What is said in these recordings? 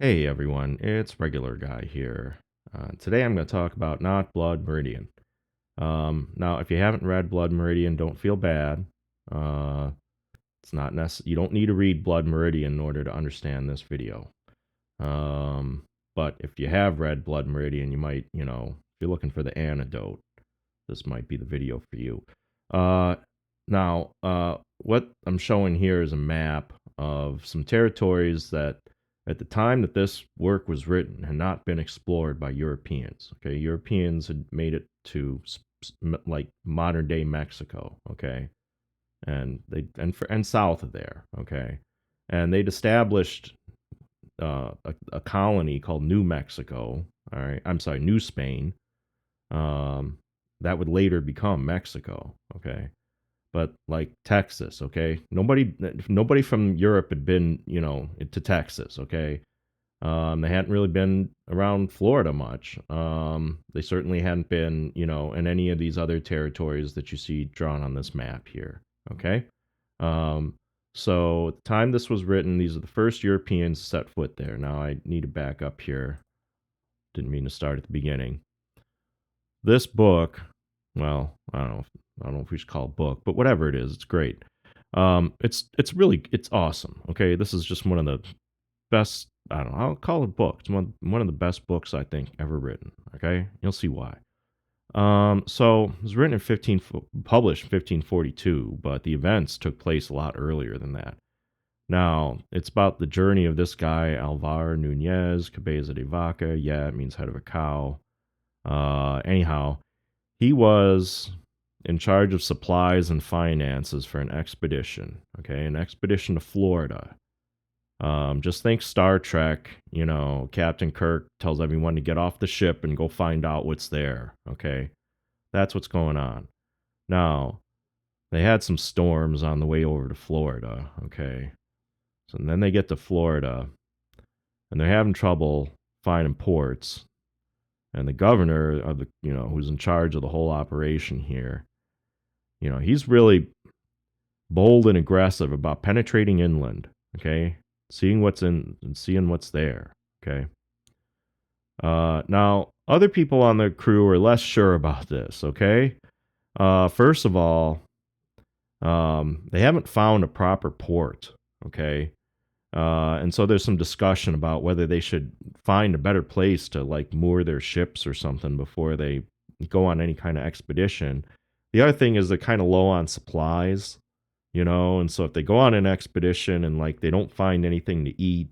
Hey everyone, it's Regular Guy here. Today I'm going to talk about not Blood Meridian. Now, if you haven't read Blood Meridian, don't feel bad. Uh, it's not necessary. You don't need to read Blood Meridian in order to understand this video. Um, but if you have read Blood Meridian, you might, if you're looking for the antidote, this might be the video for you. Uh, what I'm showing here is a map of some territories that, at the time that this work was written, had not been explored by Europeans. Okay, Europeans had made it to like modern day Mexico. Okay, and south of there. Okay, and they'd established a colony called New Mexico. All right, I'm sorry, New Spain. Um, that would later become Mexico. Okay, but like Texas. Okay, nobody from Europe had been to Texas. Okay, they hadn't really been around Florida much. They certainly hadn't been in any of these other territories that you see drawn on this map here. Okay, um, so at the time this was written, these are the first Europeans to set foot there. Now I need to back up here. Didn't mean to start at the beginning. This book, well, I don't know if we should call it a book, but whatever it is, it's great. It's awesome. Okay, this is just one of the best. I don't know. I'll call it a book. It's one of the best books I think ever written. Okay, you'll see why. So it was written in published in 1542, but the events took place a lot earlier than that. Now, it's about the journey of this guy, Alvar Nunez, Cabeza de Vaca. Yeah, it means head of a cow. Anyhow, he was in charge of supplies and finances for an expedition. Okay, an expedition to Florida. Just think Star Trek. Captain Kirk tells everyone to get off the ship and go find out what's there. Okay, that's what's going on. Now, they had some storms on the way over to Florida. Okay, so then they get to Florida and they're having trouble finding ports. And the governor of who's in charge of the whole operation here, he's really bold and aggressive about penetrating inland. Okay, seeing what's in and seeing what's there. Okay. Now, other people on the crew are less sure about this. Okay. First of all, they haven't found a proper port. Okay. And so there's some discussion about whether they should find a better place to like moor their ships or something before they go on any kind of expedition. The other thing is they're kind of low on supplies, and so if they go on an expedition and like they don't find anything to eat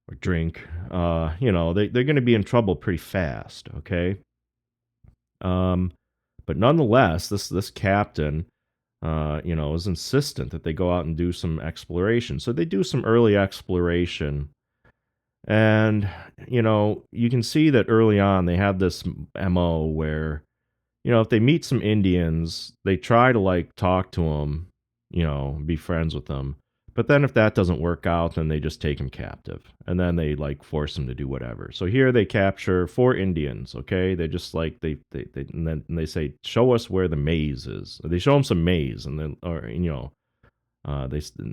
or drink, they're going to be in trouble pretty fast. Okay. Um, but nonetheless, this captain, is insistent that they go out and do some exploration. So they do some early exploration. And, you can see that early on they have this MO where, if they meet some Indians, they try to like talk to them, be friends with them. But then if that doesn't work out, then they just take him captive. And then they like force him to do whatever. So here they capture 4 Indians, okay? They just like and they say, "Show us where the maize is." They show them some maize and then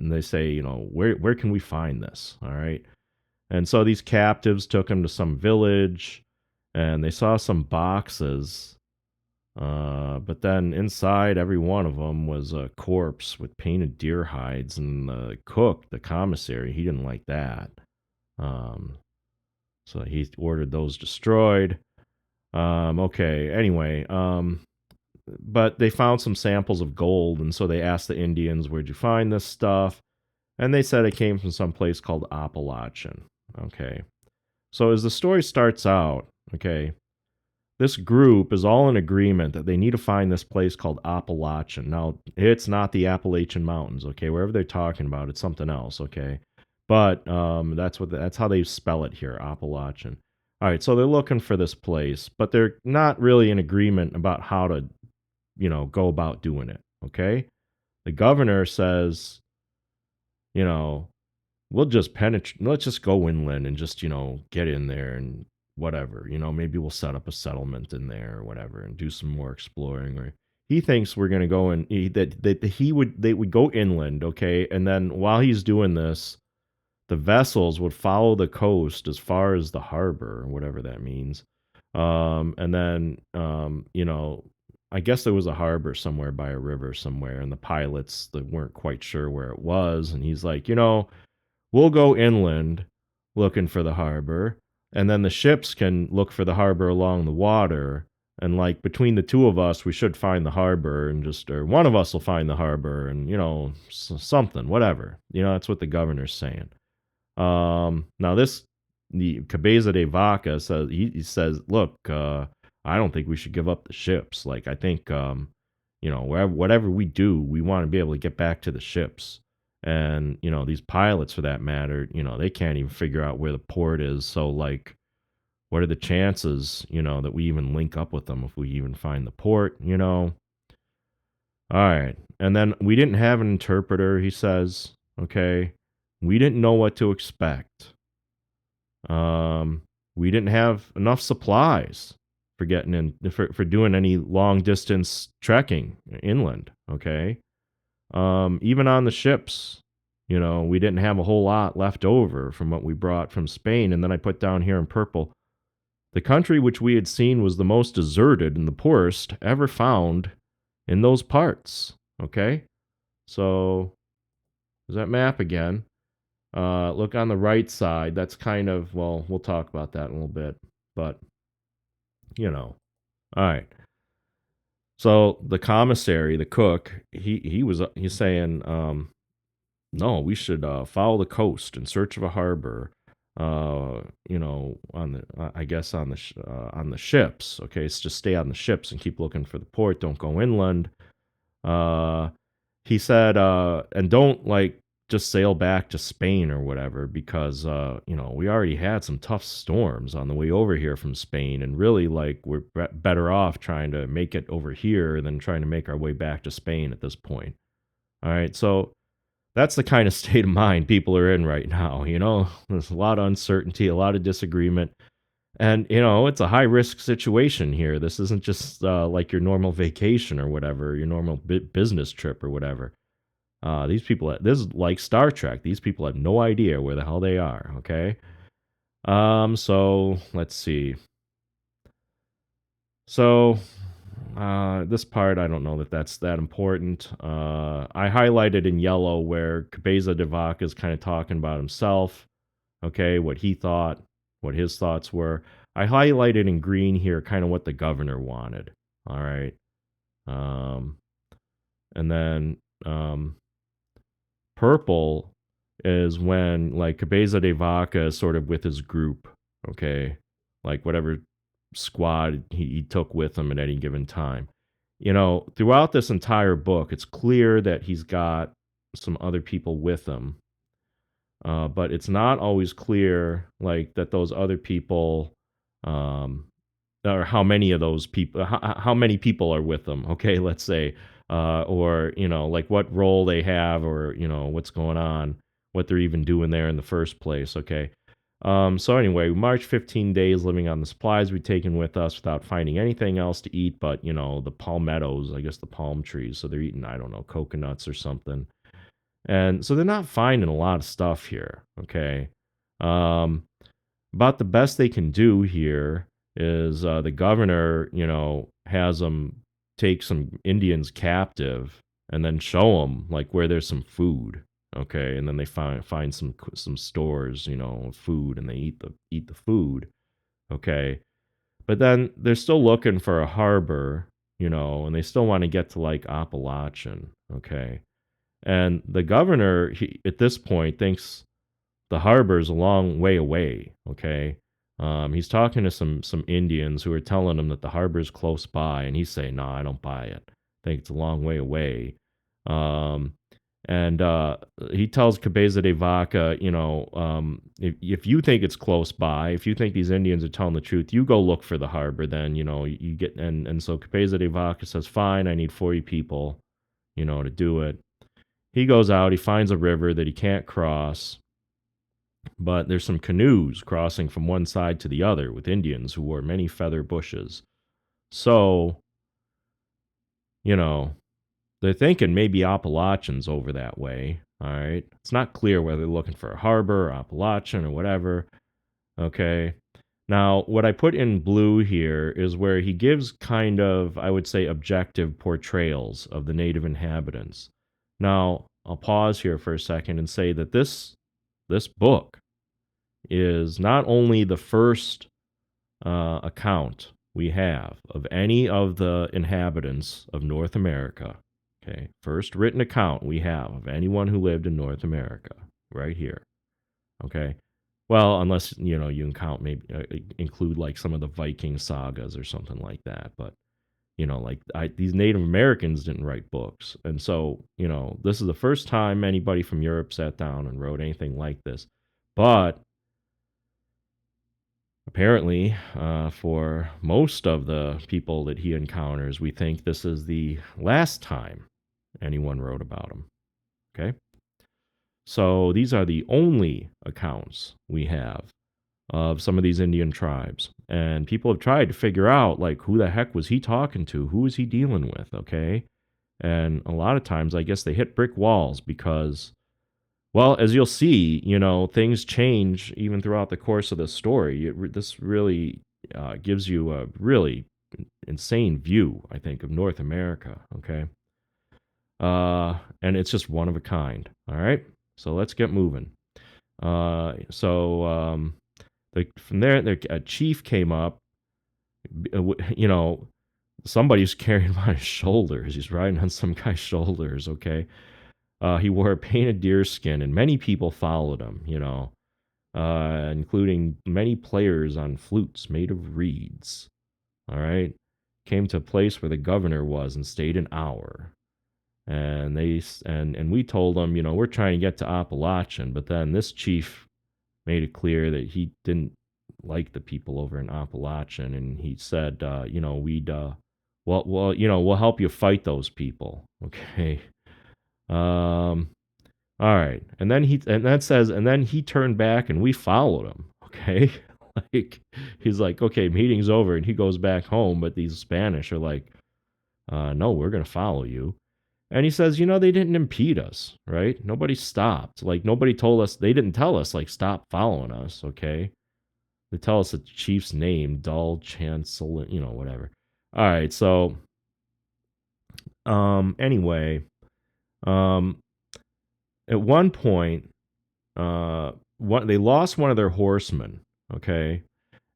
they say, where can we find this? All right? And so these captives took him to some village and they saw some boxes, but then inside every one of them was a corpse with painted deer hides, and the cook, the commissary, he didn't like that. Um, so he ordered those destroyed. Okay, anyway, but they found some samples of gold, and so they asked the Indians, "Where'd you find this stuff?" And they said it came from some place called Appalachin. Okay, so as the story starts out, okay, this group is all in agreement that they need to find this place called Appalachin. Now, it's not the Appalachian Mountains, okay? Wherever they're talking about, it's something else, okay? But that's how they spell it here, Appalachin. All right, so they're looking for this place, but they're not really in agreement about how to, go about doing it, okay? The governor says, you know, we'll just penetrate. Let's just go inland and just get in there and whatever. Maybe we'll set up a settlement in there or whatever and do some more exploring. Or he thinks we're going to go that they would go inland, okay, and then while he's doing this, the vessels would follow the coast as far as the harbor, whatever that means. And then, I guess there was a harbor somewhere by a river somewhere, and the pilots that weren't quite sure where it was. And he's like, we'll go inland looking for the harbor, and then the ships can look for the harbor along the water. And like between the two of us, we should find the harbor, and or one of us will find the harbor, and something, whatever. That's what the governor's saying. Now the Cabeza de Vaca says he says, look, I don't think we should give up the ships. Like I think, whatever we do, we want to be able to get back to the ships. And these pilots, for that matter, they can't even figure out where the port is. So like, what are the chances, that we even link up with them if we even find the port? All right. And then we didn't have an interpreter, he says. Okay. We didn't know what to expect. We didn't have enough supplies for getting in for doing any long distance trekking inland. Okay. Even on the ships, we didn't have a whole lot left over from what we brought from Spain. And then I put down here in purple, the country which we had seen was the most deserted and the poorest ever found in those parts. Okay. So there's that map again. Look on the right side. That's kind of, well, we'll talk about that in a little bit. But, all right. So the commissary, the cook, he's saying, no, we should follow the coast in search of a harbor. On the I guess on the ships. Okay, so just stay on the ships and keep looking for the port. Don't go inland. He said, and don't like just sail back to Spain or whatever, because we already had some tough storms on the way over here from Spain, and really like we're better off trying to make it over here than trying to make our way back to Spain at this point. All right, so that's the kind of state of mind people are in right now. There's a lot of uncertainty, a lot of disagreement, and it's a high risk situation here. This isn't just like your normal vacation or whatever, your normal business trip or whatever. These people, this is like Star Trek. These people have no idea where the hell they are. Okay. So let's see. So, this part, I don't know that that's that important. I highlighted in yellow where Cabeza de Vaca is kind of talking about himself. Okay. What he thought, what his thoughts were. I highlighted in green here kind of what the governor wanted. All right. And then, purple is when like Cabeza de Vaca is sort of with his group, okay, like whatever squad he took with him at any given time. Throughout this entire book, it's clear that he's got some other people with him, but it's not always clear like that those other people, or how many of those people, how many people are with them. Okay, let's say, or like what role they have, or what's going on, what they're even doing there in the first place. Okay. So anyway, we marched 15 days living on the supplies we'd taken with us without finding anything else to eat but, the palmettos, I guess the palm trees. So they're eating, I don't know, coconuts or something. And so they're not finding a lot of stuff here. Okay. About the best they can do here is the governor, has them take some Indians captive and then show them like where there's some food. Okay, and then they find some stores, food, and they eat the food. Okay, but then they're still looking for a harbor, and they still want to get to like Appalachin. Okay, and the governor at this point thinks the harbor's a long way away. Okay, he's talking to some Indians who are telling him that the harbor's close by, and he's saying, "No, I don't buy it. I think it's a long way away." And he tells Cabeza de Vaca, if you think it's close by, if you think these Indians are telling the truth, you go look for the harbor. Then you get, and so Cabeza de Vaca says, "Fine, I need 40 people, to do it." He goes out, he finds a river that he can't cross, but there's some canoes crossing from one side to the other with Indians who wore many feather bushes. So, they're thinking maybe Appalachian's over that way. All right. It's not clear whether they're looking for a harbor or Appalachin or whatever. Okay. Now, what I put in blue here is where he gives kind of, I would say, objective portrayals of the native inhabitants. Now, I'll pause here for a second and say that this book is not only the first account we have of any of the inhabitants of North America. Okay, first written account we have of anyone who lived in North America, right here. Okay, well, unless you can count maybe include like some of the Viking sagas or something like that, but like these Native Americans didn't write books, and so this is the first time anybody from Europe sat down and wrote anything like this. But apparently, for most of the people that he encounters, we think this is the last time anyone wrote about him. Okay? So these are the only accounts we have of some of these Indian tribes. And people have tried to figure out, like, who the heck was he talking to? Who was he dealing with? Okay? And a lot of times, I guess they hit brick walls because, well, as you'll see, things change even throughout the course of the story. This really gives you a really insane view, I think, of North America. Okay, and it's just one of a kind. All right, so let's get moving. From there, a chief came up. Somebody's carrying him on his shoulders. He's riding on some guy's shoulders. Okay. He wore a painted deer skin, and many people followed him, including many players on flutes made of reeds. All right. Came to a place where the governor was and stayed an hour. And we told him, we're trying to get to Appalachin, but then this chief made it clear that he didn't like the people over in Appalachin, and he said, we'll help you fight those people. Okay. All right. And then he turned back and we followed him. Okay. Like he's like, okay, meeting's over, and he goes back home, but these Spanish are like, no, we're gonna follow you. And he says, they didn't impede us, right? Nobody stopped. Like nobody told us, they didn't tell us like stop following us, okay? They tell us the chief's name, Dull Chancellor, whatever. All right, so anyway, at one point, they lost one of their horsemen. Okay,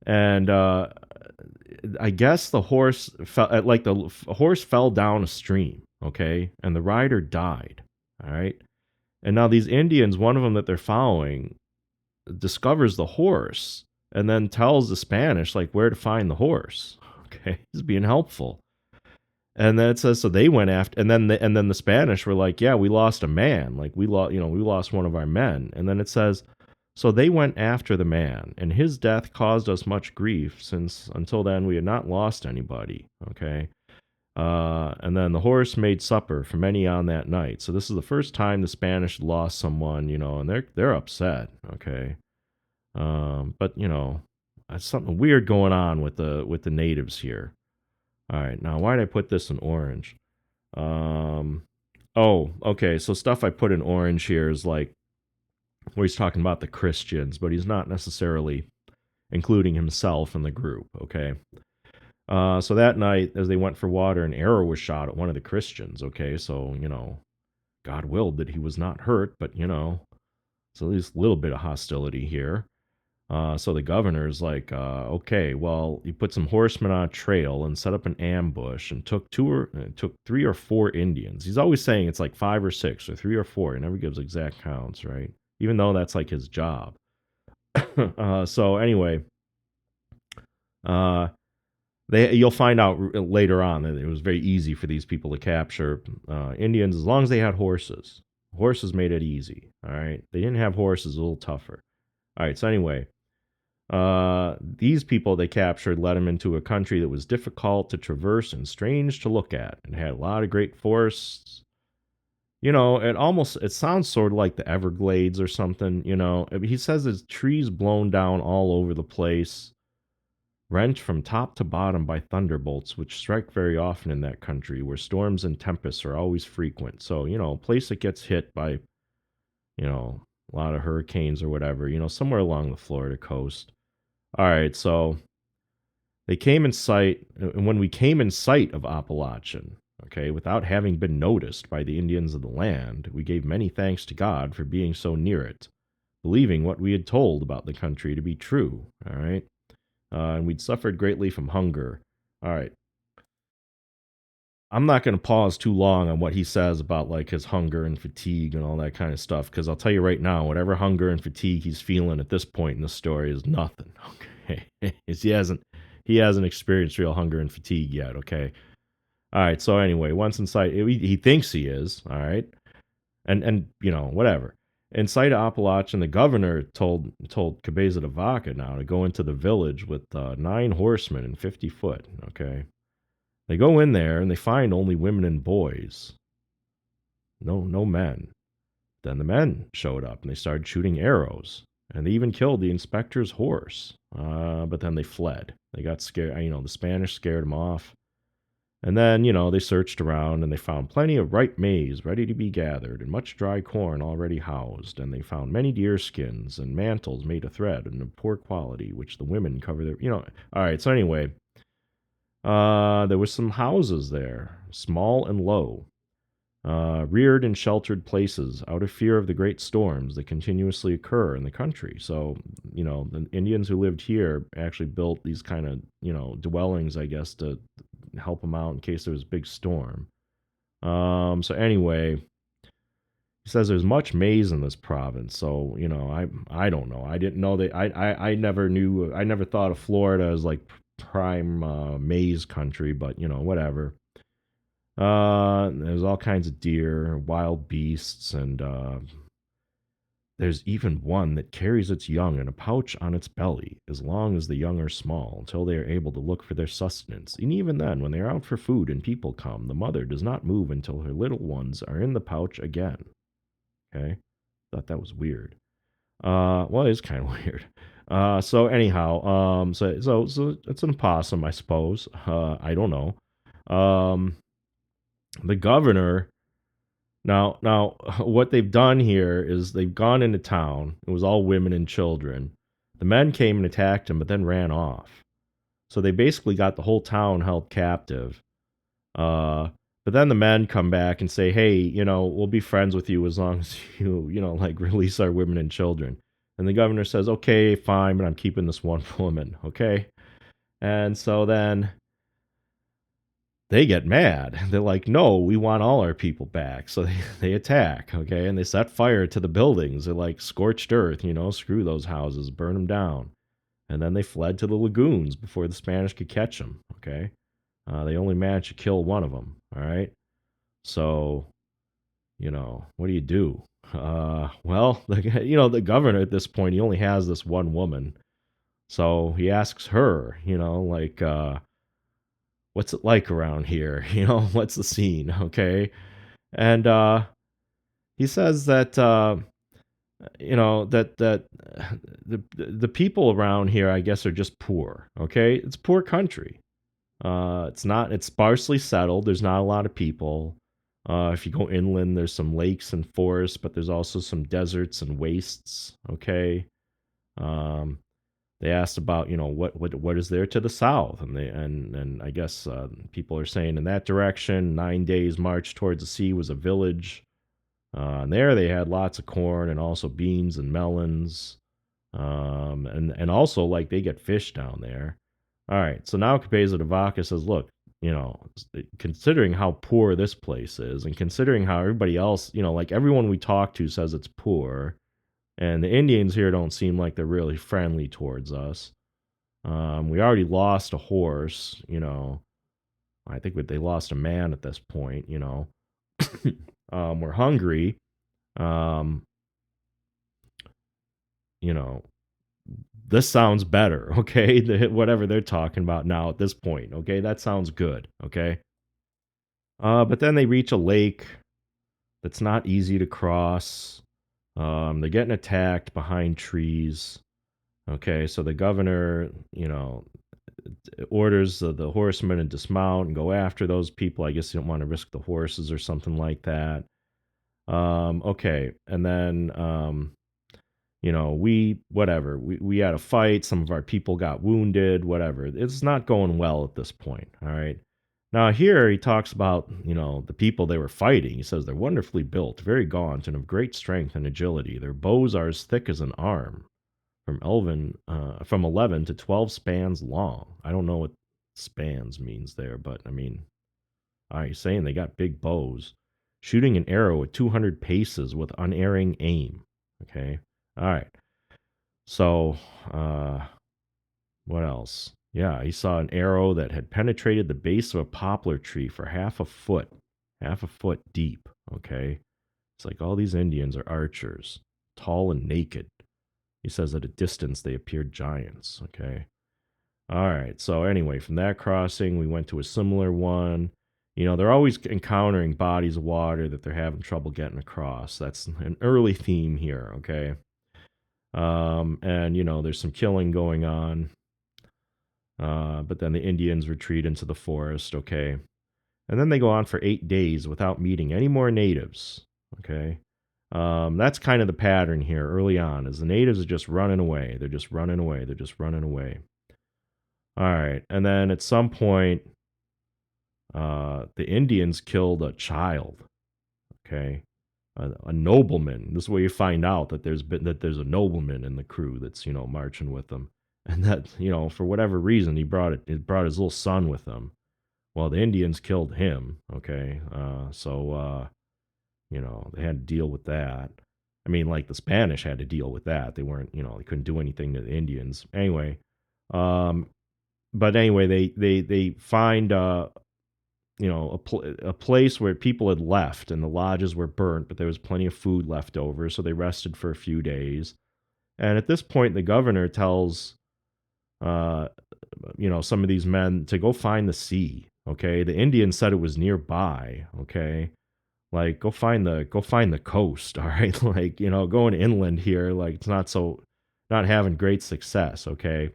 and I guess the horse fell down a stream. Okay, and the rider died. All right, and now these Indians, one of them that they're following, discovers the horse and then tells the Spanish like where to find the horse. Okay, he's being helpful. And then it says so they went after, and then the Spanish were like, yeah, we lost a man, like we lost one of our men. And then it says, so they went after the man, and his death caused us much grief, since until then we had not lost anybody. Okay, and then the horse made supper for many on that night. So this is the first time the Spanish lost someone, and they're upset. Okay, but there's something weird going on with the natives here. All right, now why did I put this in orange? Okay, so stuff I put in orange here is like where he's talking about the Christians, but he's not necessarily including himself in the group, okay? So that night, as they went for water, an arrow was shot at one of the Christians, okay? So, God willed that he was not hurt, but, so there's a little bit of hostility here. So the governor's like, okay, well, he put some horsemen on a trail and set up an ambush and took 3 or 4 Indians. He's always saying it's like 5 or 6 or 3 or 4. He never gives exact counts, right? Even though that's like his job. So anyway, you'll find out later on that it was very easy for these people to capture Indians as long as they had horses. Horses made it easy. All right, they didn't have horses, a little tougher. All right, so anyway, these people they captured led them into a country that was difficult to traverse and strange to look at, and had a lot of great forests. It sounds sort of like the Everglades or something. He says there's trees blown down all over the place, rent from top to bottom by thunderbolts, which strike very often in that country, where storms and tempests are always frequent. So, a place that gets hit by a lot of hurricanes or whatever, somewhere along the Florida coast. All right, so they came in sight, and when we came in sight of Appalachin, okay, without having been noticed by the Indians of the land, we gave many thanks to God for being so near it, believing what we had told about the country to be true. All right, and we'd suffered greatly from hunger. All right, I'm not going to pause too long on what he says about like his hunger and fatigue and all that kind of stuff, because I'll tell you right now, whatever hunger and fatigue he's feeling at this point in the story is nothing. Okay, he hasn't experienced real hunger and fatigue yet. Okay, all right. So anyway, once inside, he thinks he is. All right, and whatever. Inside of Appalachin, the governor told Cabeza de Vaca now to go into the village with 9 horsemen and 50 foot. Okay, they go in there and they find only women and boys. No men. Then the men showed up and they started shooting arrows. And they even killed the inspector's horse. But then they fled. They got scared. The Spanish scared them off. And then, they searched around and they found plenty of ripe maize ready to be gathered and much dry corn already housed. And they found many deer skins and mantles made of thread and of poor quality, which the women cover their. All right. So, anyway, there was some houses there, small and low, reared in sheltered places out of fear of the great storms that continuously occur in the country. So, the Indians who lived here actually built these kind of, dwellings, I guess, to help them out in case there was a big storm. So anyway, he says there's much maize in this province. So, I don't know. I didn't know that. I never knew. I never thought of Florida as like prime maize country, but whatever. There's all kinds of deer, wild beasts, and there's even one that carries its young in a pouch on its belly, as long as the young are small, until they are able to look for their sustenance. And even then, when they are out for food and people come, the mother does not move until her little ones are in the pouch again. Okay? Thought that was weird. Well, it is kind of weird. So anyhow, so it's an opossum, I suppose. I don't know. The governor now, what they've done here is they've gone into town. It was all women and children. The men came and attacked him, but then ran off. So they basically got the whole town held captive. But then the men come back and say, "Hey, we'll be friends with you as long as you, like release our women and children." And the governor says, "Okay, fine, but I'm keeping this one woman." Okay, and so then they get mad. They're like, "No, we want all our people back." So they attack, okay, and they set fire to the buildings. They're like scorched earth, screw those houses, burn them down. And then they fled to the lagoons before the Spanish could catch them, okay? They only managed to kill one of them, all right? So, what do you do? Well, the governor at this point, he only has this one woman. So he asks her, like, what's it like around here? What's the scene? Okay. And he says that that the people around here, I guess, are just poor. Okay, it's poor country. It's sparsely settled. There's not a lot of people. If you go inland, there's some lakes and forests, but there's also some deserts and wastes. Okay. Um, they asked about what is there to the south, and I guess people are saying in that direction 9 days march towards the sea was a village, and there they had lots of corn and also beans and melons, and also like they get fish down there. All right, so now Capeza de Vaca says, look, considering how poor this place is, and considering how everybody else, like everyone we talk to says it's poor, and the Indians here don't seem like they're really friendly towards us. We already lost a horse, I think they lost a man at this point, we're hungry. Um, you know, this sounds better, okay? Whatever they're talking about now at this point, okay? That sounds good, okay? But then they reach a lake that's not easy to cross. They're getting attacked behind trees. Okay, so the governor, orders the horsemen to dismount and go after those people. I guess they don't want to risk the horses or something like that. Okay, and then we had a fight. Some of our people got wounded. Whatever. It's not going well at this point. All right. Now here he talks about the people they were fighting. He says they're wonderfully built, very gaunt, and of great strength and agility. Their bows are as thick as an arm, from 11 to 12 spans long. I don't know what spans means there, but I mean, he's saying they got big bows, shooting an arrow at 200 paces with unerring aim. Okay. All right. So, what else? Yeah, he saw an arrow that had penetrated the base of a poplar tree for half a foot deep. Okay. It's like all these Indians are archers, tall and naked. He says at a distance they appeared giants. Okay. All right. So, anyway, from that crossing, we went to a similar one. They're always encountering bodies of water that they're having trouble getting across. That's an early theme here. Okay. And there's some killing going on. But then the Indians retreat into the forest. Okay. And then they go on for 8 days without meeting any more natives. Okay. That's kind of the pattern here early on, is the natives are just running away. They're just running away. They're just running away. All right. And then at some point, the Indians killed a child. Okay. A nobleman. This is where you find out that there's a nobleman in the crew that's marching with them, and that for whatever reason he brought his little son with him. Well, the Indians killed him. Okay, so they had to deal with that. I mean, like the Spanish had to deal with that. They weren't they couldn't do anything to the Indians anyway. Um, but anyway, they find a place where people had left and the lodges were burnt, but there was plenty of food left over, so they rested for a few days. And at this point, the governor tells, uh, some of these men to go find the sea. Okay, the Indians said it was nearby. Okay, like go find the coast. All right, like going inland here, like it's not having great success. Okay,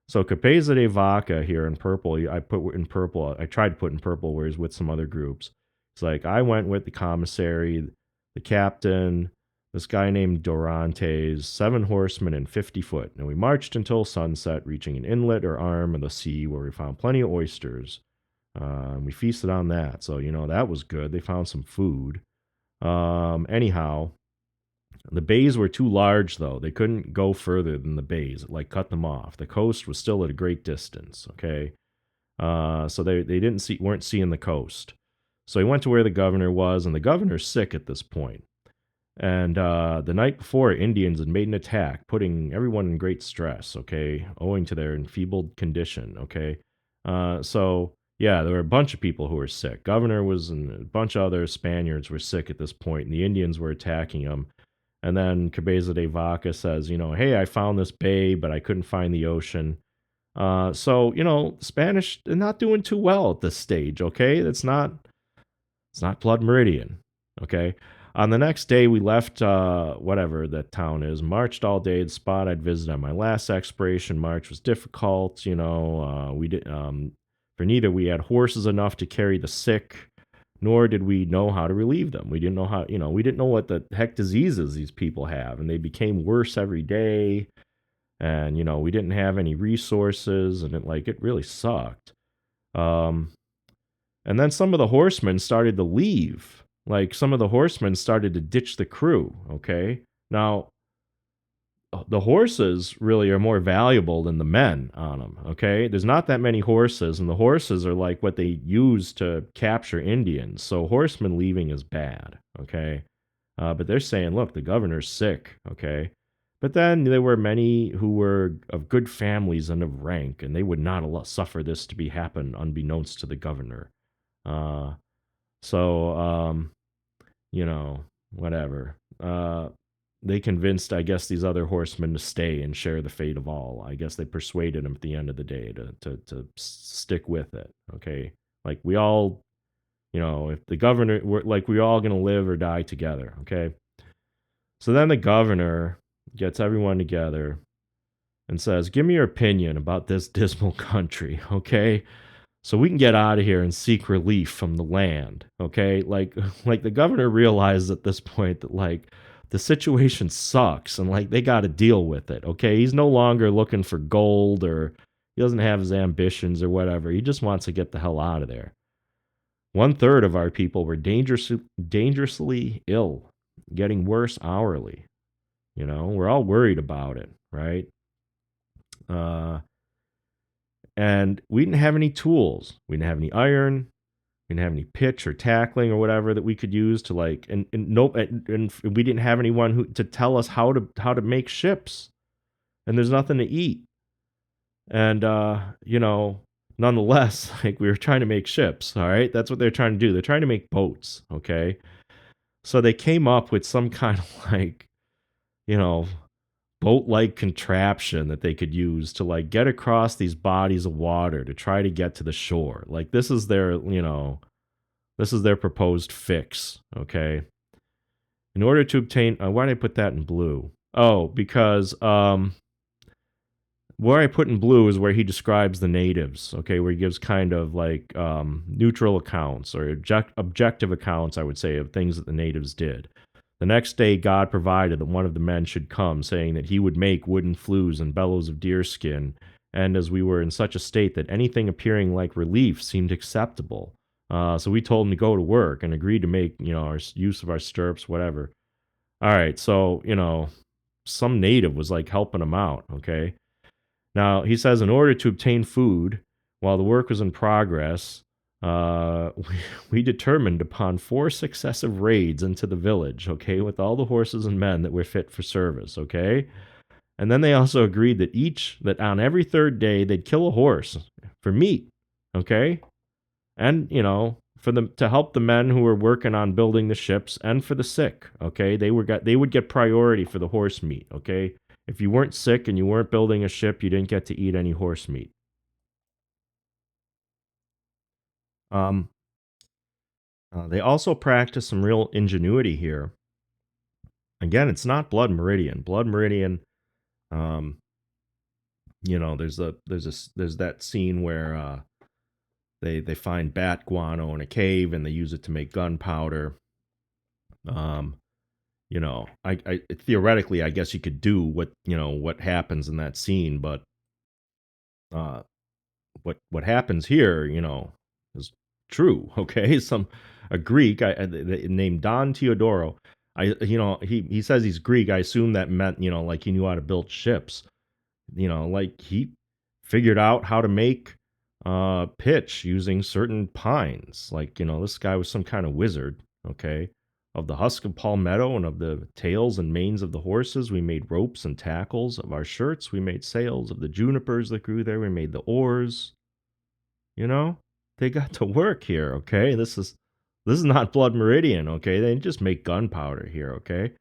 so Capeza de Vaca here in purple, I put in purple. I tried to put in purple where he's with some other groups. It's like I went with the commissary, the captain, this guy named Dorantes, 7 horsemen and 50 foot. And we marched until sunset, reaching an inlet or arm of the sea where we found plenty of oysters. And we feasted on that. So, that was good. They found some food. Anyhow, the bays were too large, though. They couldn't go further than the bays. It cut them off. The coast was still at a great distance. Okay, so they weren't seeing the coast. So he went to where the governor was, and the governor's sick at this point. And the night before, Indians had made an attack, putting everyone in great stress. Okay, owing to their enfeebled condition. Okay, so yeah, there were a bunch of people who were sick. Governor was, and a bunch of other Spaniards were sick at this point, and the Indians were attacking them. And then Cabeza de Vaca says, hey, I found this bay, but I couldn't find the ocean. So, Spanish, they're not doing too well at this stage, okay? It's not Blood Meridian, okay? On the next day, we left whatever that town is, marched all day. The spot I'd visited on my last exploration march was difficult. We did for neither we had horses enough to carry the sick, nor did we know how to relieve them. We didn't know how, we didn't know what the heck diseases these people have, and they became worse every day. And we didn't have any resources, and it really sucked. Um, and then some of the horsemen started to leave. Like some of the horsemen started to ditch the crew. Okay, now the horses really are more valuable than the men on them. Okay, there's not that many horses, and the horses are like what they use to capture Indians. So horsemen leaving is bad. Okay, but they're saying, look, the governor's sick. Okay, but then there were many who were of good families and of rank, and they would not suffer this to be happen unbeknownst to the governor. Uh, so whatever. They convinced, I guess, these other horsemen to stay and share the fate of all. I guess they persuaded them at the end of the day to stick with it. Okay, like we all, if the governor, we're all gonna live or die together. Okay, so then the governor gets everyone together and says, "Give me your opinion about this dismal country." Okay, so we can get out of here and seek relief from the land. Okay, like like the governor realized at this point that like the situation sucks and like they got to deal with it. Okay, he's no longer looking for gold or he doesn't have his ambitions or whatever. He just wants to get the hell out of there. One third of our people were dangerously ill, getting worse hourly. You know, we're all worried about it, right? Uh, and we didn't have any tools. We didn't have any iron. We didn't have any pitch or tackling or whatever that we could use to like, and nope, and we didn't have anyone who to tell us how to make ships. And there's nothing to eat. And you know, nonetheless, like we were trying to make ships. All right, that's what they're trying to do. They're trying to make boats. Okay, so they came up with some kind of like, you know, boat-like contraption that they could use to like get across these bodies of water to try to get to the shore. Like this is their, you know, this is their proposed fix, okay? In order to obtain why did I put that in blue? Oh, because where I put in blue is where he describes the natives, okay, where he gives kind of like neutral accounts or objective accounts, I would say, of things that the natives did. The next day, God provided that one of the men should come, saying that he would make wooden flues and bellows of deerskin. And as we were in such a state that anything appearing like relief seemed acceptable, so we told him to go to work and agreed to make, you know, our use of our stirrups, whatever. All right, so you know, some native was like helping him out. Okay, now, he says in order to obtain food while the work was in progress, we determined upon 4 successive raids into the village, okay, with all the horses and men that were fit for service, okay? And then they also agreed that on every third day they'd kill a horse for meat, okay? And, you know, for them to help the men who were working on building the ships and for the sick, okay? They would get priority for the horse meat, okay? If you weren't sick and you weren't building a ship, you didn't get to eat any horse meat. Um, they also practice some real ingenuity here. Again, it's not Blood Meridian. Blood Meridian, um, you know, there's that scene where they find bat guano in a cave and they use it to make gunpowder. Um, you know, I theoretically, I guess you could do what happens in that scene, but uh, what happens here, you know, is true. Okay, a Greek named Don Teodoro. He says he's Greek. I assume that meant like he knew how to build ships. Like he figured out how to make pitch using certain pines. Like this guy was some kind of wizard. Okay. Of the husk of palmetto and of the tails and manes of the horses, we made ropes and tackles. Of our shirts, we made sails. Of the junipers that grew there, we made the oars. You know, they got to work here. Okay, this is not Blood Meridian. Okay, they didn't just make gunpowder here. Okay,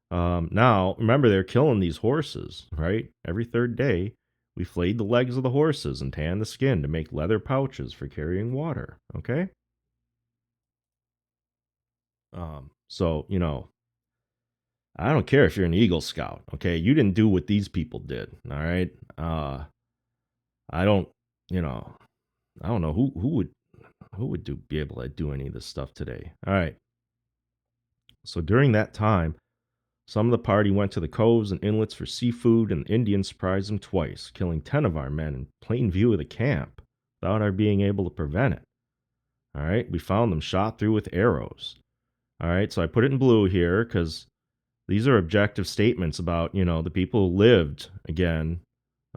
now remember they're killing these horses, right? Every third day, we flayed the legs of the horses and tanned the skin to make leather pouches for carrying water. Okay, so I don't care if you're an Eagle Scout. Okay, you didn't do what these people did. All right, I don't, you know, I don't know who would be able to do any of this stuff today. All right. So during that time, some of the party went to the coves and inlets for seafood, and the Indians surprised them twice, killing 10 of our men in plain view of the camp without our being able to prevent it. All right. We found them shot through with arrows. All right. So I put it in blue here because these are objective statements about, the people who lived again,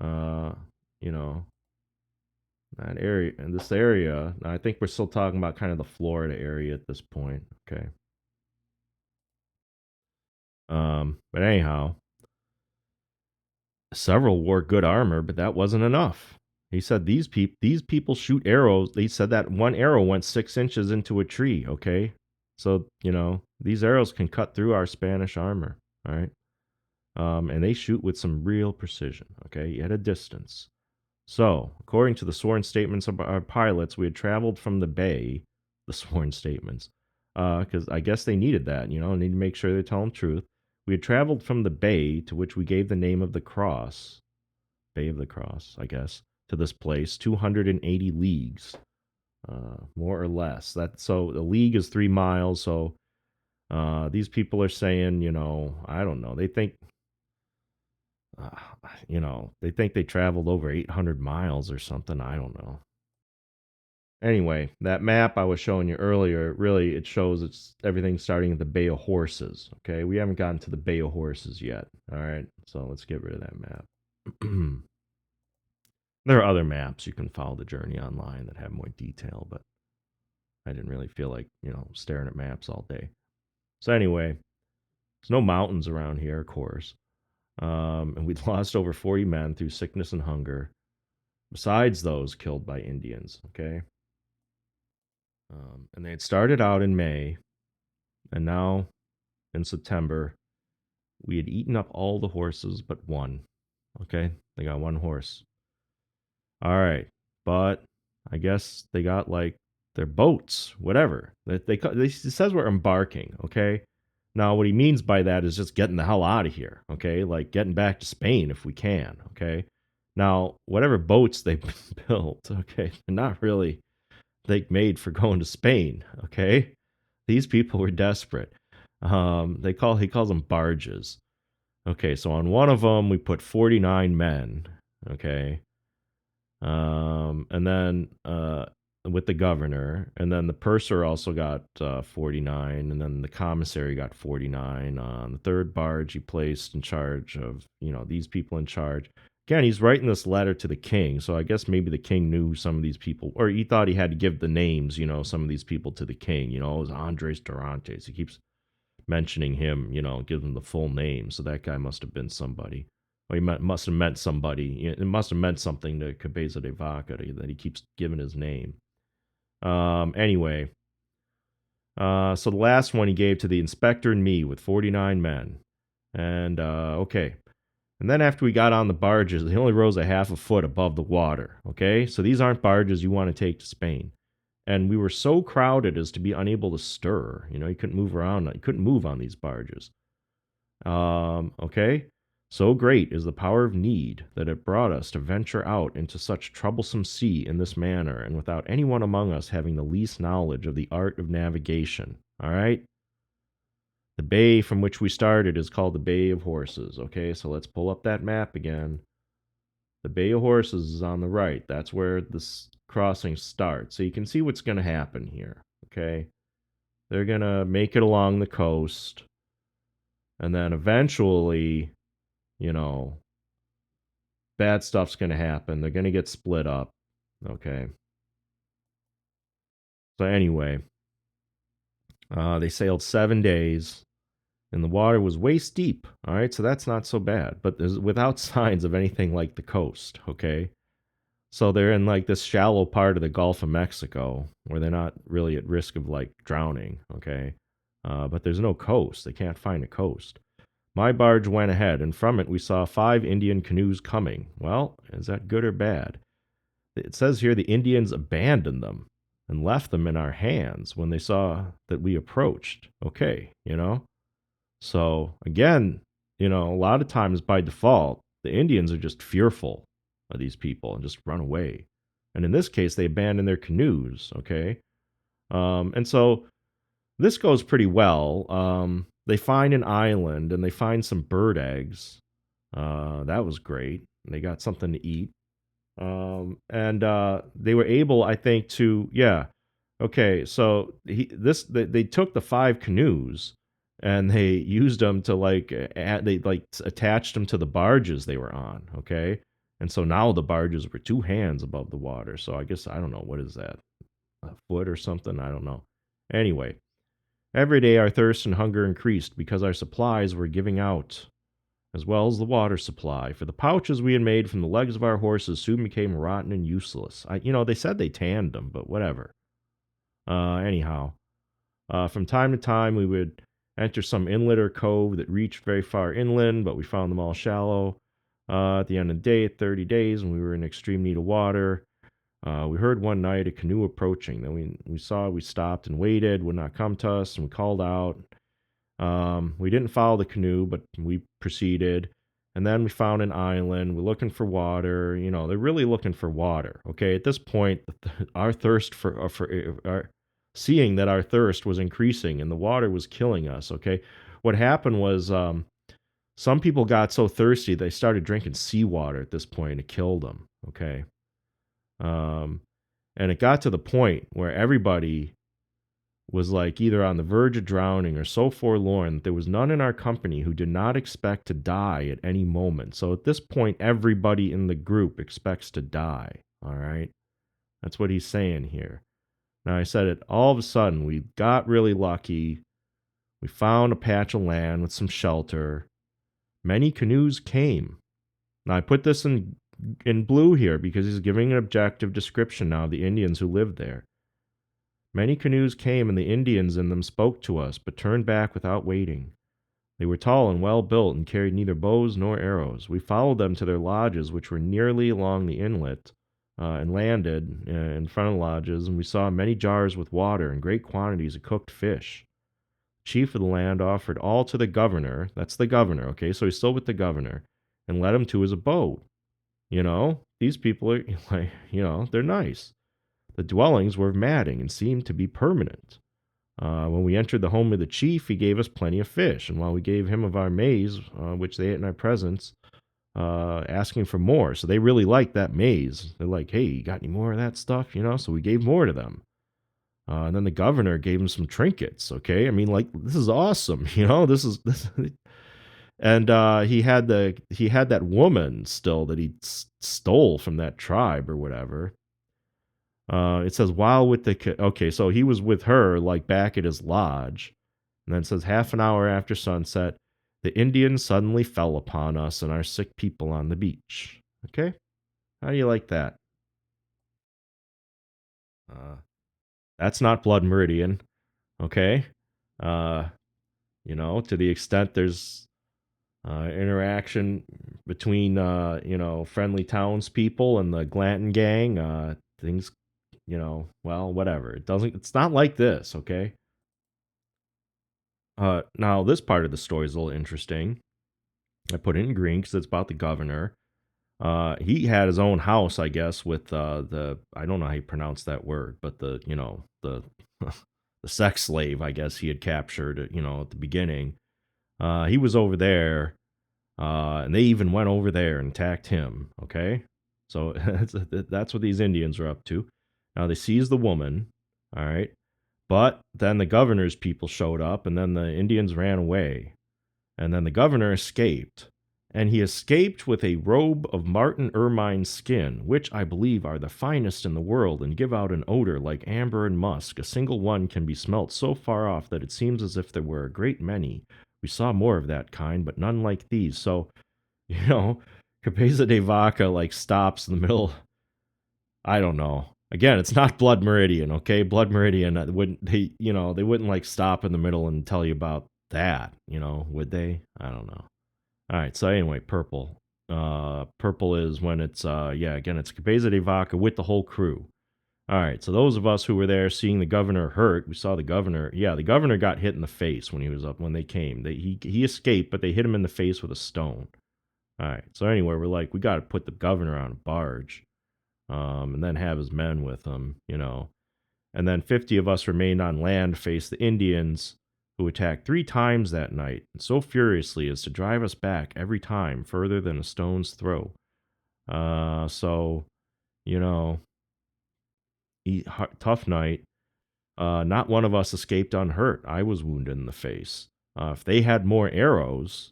you know, that area in this area. I think we're still talking about kind of the Florida area at this point. Okay. But anyhow, several wore good armor, but that wasn't enough. He said these people shoot arrows. They said that one arrow went 6 inches into a tree. Okay, so these arrows can cut through our Spanish armor. All right, and they shoot with some real precision. Okay, at a distance. So, according to the sworn statements of our pilots, we had traveled from the bay, the sworn statements, because I guess they needed that, need to make sure they tell them the truth. We had traveled from the bay, to which we gave the name of the Cross, Bay of the Cross, I guess, to this place, 280 leagues, more or less. So the league is 3 miles. So these people are saying, I don't know. Uh, they think they traveled over 800 miles or something. I don't know. Anyway, that map I was showing you earlier, really, it shows it's everything starting at the Bay of Horses. Okay, we haven't gotten to the Bay of Horses yet. All right, so let's get rid of that map. There are other maps you can follow the journey online that have more detail, but I didn't really feel like staring at maps all day. So anyway, there's no mountains around here, of course, and we'd lost over 40 men through sickness and hunger, besides those killed by Indians. Okay, and they had started out in May, and now in September, we had eaten up all the horses but one. Okay, they got one horse. All right, but I guess they got like their boats, whatever. It says we're embarking. Okay, now what he means by that is just getting the hell out of here. Okay, like getting back to Spain if we can. Okay, now whatever boats they built, okay, they're not really like made for going to Spain. Okay, these people were desperate. He calls them barges. Okay, so on one of them we put 49 men. Okay, and then with the governor, and then the purser also got 49, and then the commissary got 49. On the third barge, he placed in charge of these people in charge. Again, he's writing this letter to the king, so I guess maybe the king knew some of these people, or he thought he had to give the names, some of these people to the king. It was Andres Dorantes. He keeps mentioning him, gives him the full name. So that guy must have been somebody. Or must have meant somebody. It must have meant something to Cabeza de Vaca that he keeps giving his name. Anyway, so the last one he gave to the inspector and me with 49 men. And, okay. And then after we got on the barges, they only rose a half a foot above the water. Okay? So these aren't barges you want to take to Spain. And we were so crowded as to be unable to stir. You couldn't move around. You couldn't move on these barges. Okay? So great is the power of need that it brought us to venture out into such troublesome sea in this manner, and without anyone among us having the least knowledge of the art of navigation. All right? The bay from which we started is called the Bay of Horses. Okay, so let's pull up that map again. The Bay of Horses is on the right. That's where this crossing starts. So you can see what's going to happen here. Okay, they're going to make it along the coast, and then eventually, bad stuff's going to happen. They're going to get split up. Okay. So anyway, they sailed 7 days, and the water was waist deep. All right, so that's not so bad, but without signs of anything like the coast. Okay, so they're in like this shallow part of the Gulf of Mexico where they're not really at risk of like drowning. Okay, but there's no coast. They can't find a coast. My barge went ahead, and from it we saw 5 Indian canoes coming. Well, is that good or bad? It says here the Indians abandoned them and left them in our hands when they saw that we approached. Okay, So again, a lot of times by default, the Indians are just fearful of these people and just run away. And in this case, they abandon their canoes. Okay, and so this goes pretty well. They find an island and they find some bird eggs. That was great. They got something to eat. And they were able, I think, to yeah. Okay, so they took the 5 canoes and they used them to they attached them to the barges they were on. Okay, and so now the barges were 2 hands above the water. So I guess I don't know what is that, a foot or something. I don't know. Anyway, every day our thirst and hunger increased because our supplies were giving out, as well as the water supply, for the pouches we had made from the legs of our horses soon became rotten and useless. They said they tanned them, but whatever. Anyhow, from time to time we would enter some inlet or cove that reached very far inland, but we found them all shallow. At the end of the day, at 30 days, when we were in extreme need of water, we heard one night a canoe approaching. Then we stopped and waited, would not come to us, and we called out. We didn't follow the canoe, but we proceeded. And then we found an island. We're looking for water. They're really looking for water. Okay, at this point, our thirst for seeing that our thirst was increasing and the water was killing us. Okay, what happened was some people got so thirsty they started drinking seawater at this point. It killed them. Okay, um, and it got to the point where everybody was like either on the verge of drowning or so forlorn that there was none in our company who did not expect to die at any moment. So at this point, everybody in the group expects to die. All right. That's what he's saying here. Now, I said it all of a sudden, we got really lucky. We found a patch of land with some shelter. Many canoes came. Now, I put this in blue here because he's giving an objective description now of the Indians who lived there. Many canoes came, and the Indians in them spoke to us, but turned back without waiting. They were tall and well built, and carried neither bows nor arrows. We followed them to their lodges, which were nearly along the inlet, and landed in front of the lodges, and we saw many jars with water and great quantities of cooked fish. The chief of the land offered all to the governor. That's the governor, okay? So he's still with the governor, and led him to his abode. These people are, like, they're nice. The dwellings were of matting and seemed to be permanent. When we entered the home of the chief, he gave us plenty of fish, and while we gave him of our maize, which they ate in our presence, asking for more. So they really liked that maize. They're like, hey, you got any more of that stuff? So we gave more to them. And then the governor gave him some trinkets. Okay, I mean, like, this is awesome. This. And he had that woman still that he stole from that tribe or whatever. It says while with okay, so he was with her like back at his lodge, and then it says half an hour after sunset, the Indians suddenly fell upon us and our sick people on the beach. Okay, how do you like that? Uh, that's not Blood Meridian. Okay, uh, to the extent there's interaction between friendly townspeople and the Glanton gang, things well, whatever. It's not like this, okay? Now this part of the story is a little interesting. I put it in green because it's about the governor. He had his own house, I guess, with the I don't know how you pronounce that word, but the the sex slave, I guess he had captured, at the beginning. He was over there, and they even went over there and attacked him. Okay, so that's what these Indians are up to. Now they seized the woman. All right, but then the governor's people showed up, and then the Indians ran away. And then the governor escaped. And he escaped with a robe of marten ermine skin, which I believe are the finest in the world and give out an odor like amber and musk. A single one can be smelt so far off that it seems as if there were a great many. We saw more of that kind, but none like these. So, Cabeza de Vaca like stops in the middle. I don't know. Again, it's not Blood Meridian, okay? Blood Meridian they wouldn't like stop in the middle and tell you about that, would they? I don't know. All right, so anyway, purple. Purple is when it's again, it's Cabeza de Vaca with the whole crew. All right, so those of us who were there seeing the governor hurt, we saw the governor. Yeah, the governor got hit in the face when they came. He escaped, but they hit him in the face with a stone. All right, so anyway, we're like, we got to put the governor on a barge, and then have his men with him, And then 50 of us remained on land to face the Indians, who attacked 3 times that night, and so furiously as to drive us back every time further than a stone's throw. So, tough night. Not one of us escaped unhurt. I was wounded in the face. If they had more arrows,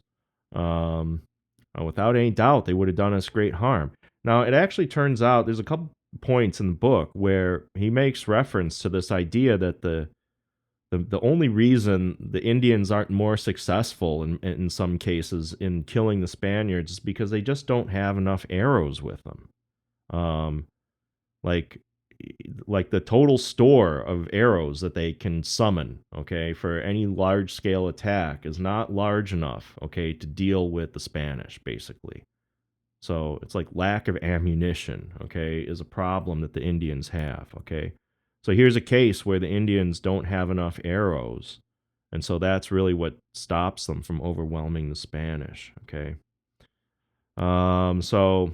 without any doubt, they would have done us great harm. Now, it actually turns out there's a couple points in the book where he makes reference to this idea that the only reason the Indians aren't more successful in some cases in killing the Spaniards is because they just don't have enough arrows with them. Like the total store of arrows that they can summon, okay, for any large scale attack is not large enough, okay, to deal with the Spanish, basically. So it's like lack of ammunition, okay, is a problem that the Indians have, okay. So here's a case where the Indians don't have enough arrows, and so that's really what stops them from overwhelming the Spanish, okay. So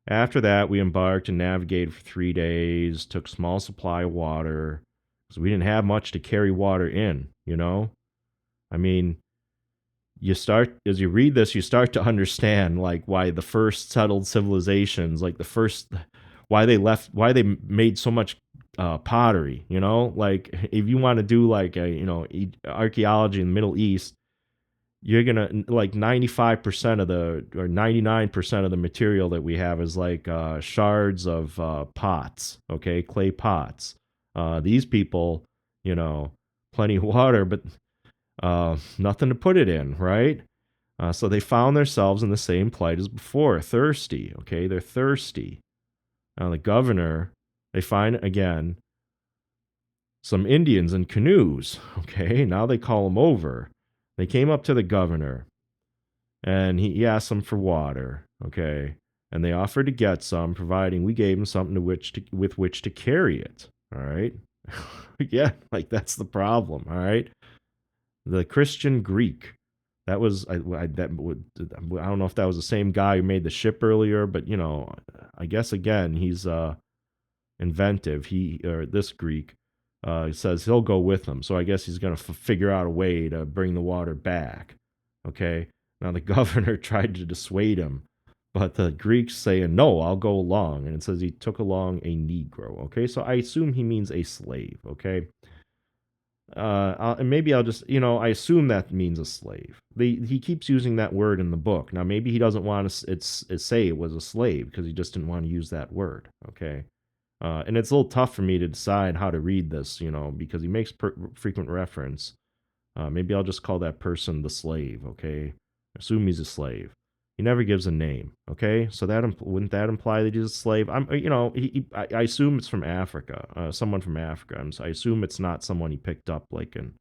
after that, we embarked and navigated for 3 days, took small supply of water, because we didn't have much to carry water in, you know? I mean, you start, as you read this, you start to understand, like, why the first settled civilizations, like the first, why they left, why they made so much pottery, you know? Like, if you want to do, like, archaeology in the Middle East, you're gonna, like, 95% of the, or 99% of the material that we have is like shards of pots, okay, clay pots. These people, you know, plenty of water, but nothing to put it in, right? So they found themselves in the same plight as before, thirsty, okay, they're thirsty. Now the governor, they find again some Indians in canoes, okay, now they call them over. They came up to the governor, and he asked them for water, okay, and they offered to get some, providing we gave them something with which to carry it. All right, yeah, like that's the problem. All right, the Christian Greek. That was I don't know if that was the same guy who made the ship earlier, but I guess again he's inventive. He, or this Greek, says he'll go with them. So I guess he's going to figure out a way to bring the water back. Okay. Now the governor tried to dissuade him, but the Greek's saying, no, I'll go along. And it says he took along a Negro. Okay. So I assume he means a slave. Okay. And maybe I'll just, I assume that means a slave. He keeps using that word in the book. Now, maybe he doesn't want to say it was a slave because he just didn't want to use that word. Okay. And it's a little tough for me to decide how to read this, because he makes frequent reference. Maybe I'll just call that person the slave, okay? Assume he's a slave. He never gives a name, okay? So that wouldn't that imply that he's a slave? I assume it's from Africa, someone from Africa. I assume it's not someone he picked up like in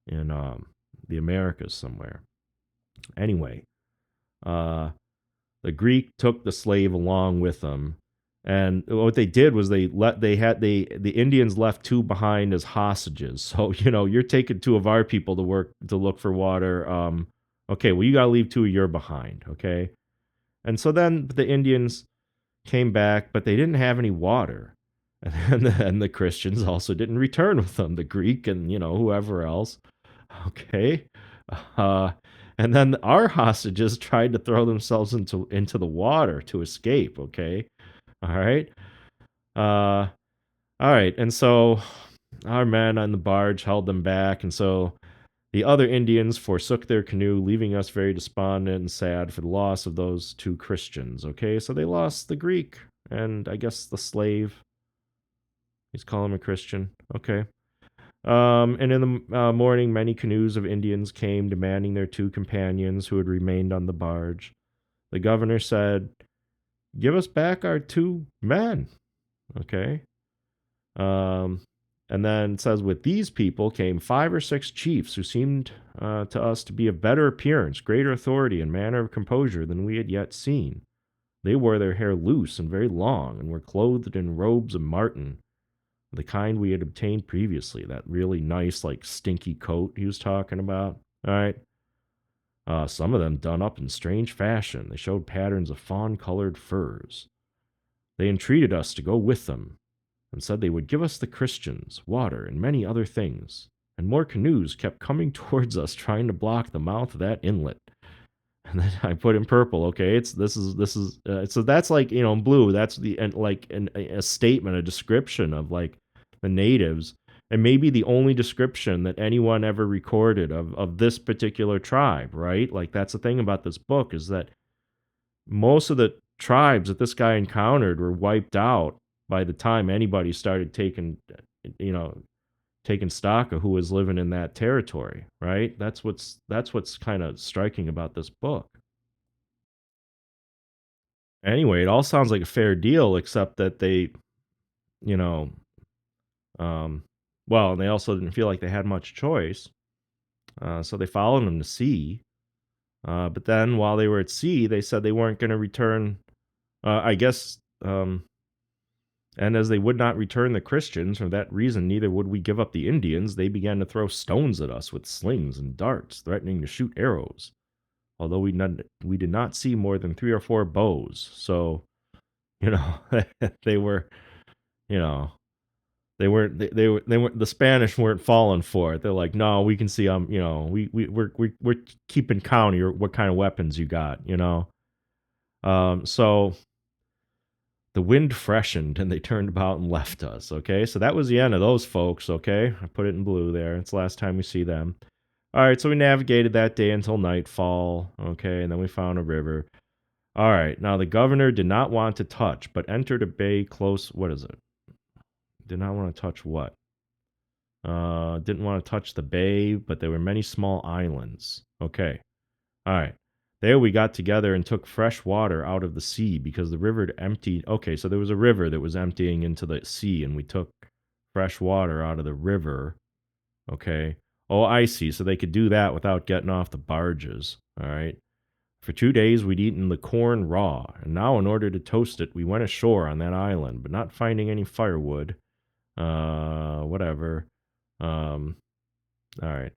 the Americas somewhere. Anyway, the Greek took the slave along with them, and what they did was the Indians left two behind as hostages. So you're taking two of our people to look for water. Okay, well you gotta leave two of your behind. Okay, and so then the Indians came back, but they didn't have any water, and the Christians also didn't return with them. The Greek and whoever else. Okay, uh, and then our hostages tried to throw themselves into the water to escape. Okay, all right. Uh, all right. And so our men on the barge held them back. And so the other Indians forsook their canoe, leaving us very despondent and sad for the loss of those two Christians. Okay. So they lost the Greek and I guess the slave. He's calling him a Christian. Okay. And in the morning, many canoes of Indians came demanding their two companions who had remained on the barge. The governor said, "Give us back our two men." Okay. Um, and then it says, with these people came 5 or 6 chiefs who seemed to us to be of better appearance, greater authority, and manner of composure than we had yet seen. They wore their hair loose and very long, and were clothed in robes of marten, the kind we had obtained previously, that really nice, like, stinky coat he was talking about. All right. Some of them done up in strange fashion. They showed patterns of fawn-colored furs. They entreated us to go with them, and said they would give us the Christians, water, and many other things. And more canoes kept coming towards us, trying to block the mouth of that inlet. And then I put in purple. Okay, this is so that's like in blue. That's a statement, a description of like the natives, and maybe the only description that anyone ever recorded of this particular tribe. Right, like that's the thing about this book is that most of the tribes that this guy encountered were wiped out by the time anybody started you know, taking stock of who was living in that territory, right? That's what's kind of striking about this book. Anyway, it all sounds like a fair deal, except that they, you know, um, well, they also didn't feel like they had much choice, so they followed him to sea. But then, while they were at sea, they said they weren't going to return. I guess and as they would not return the Christians, for that reason neither would we give up the Indians, they began to throw stones at us with slings and darts, threatening to shoot arrows. although we did not see more than 3 or 4 bows. So, you know, they were, you know, they weren't the Spanish weren't falling for it. They're like, no, we can see you know, we're keeping count of what kind of weapons you got, you know. So the wind freshened and they turned about and left us. Okay, so that was the end of those folks. Okay, I put it in blue there. It's the last time we see them. All right, so we navigated that day until nightfall. Okay, and then we found a river. All right, now the governor did not want to touch, but entered a bay close. What is it? Did not want to touch what? Didn't want to touch the bay, but there were many small islands. Okay, all right. There we got together and took fresh water out of the sea because the river had emptied. Okay, so there was a river that was emptying into the sea, and we took fresh water out of the river. Okay. Oh, I see. So they could do that without getting off the barges. All right. For 2 days, we'd eaten the corn raw, and now, in order to toast it, we went ashore on that island, but not finding any firewood. Whatever. Um, all right.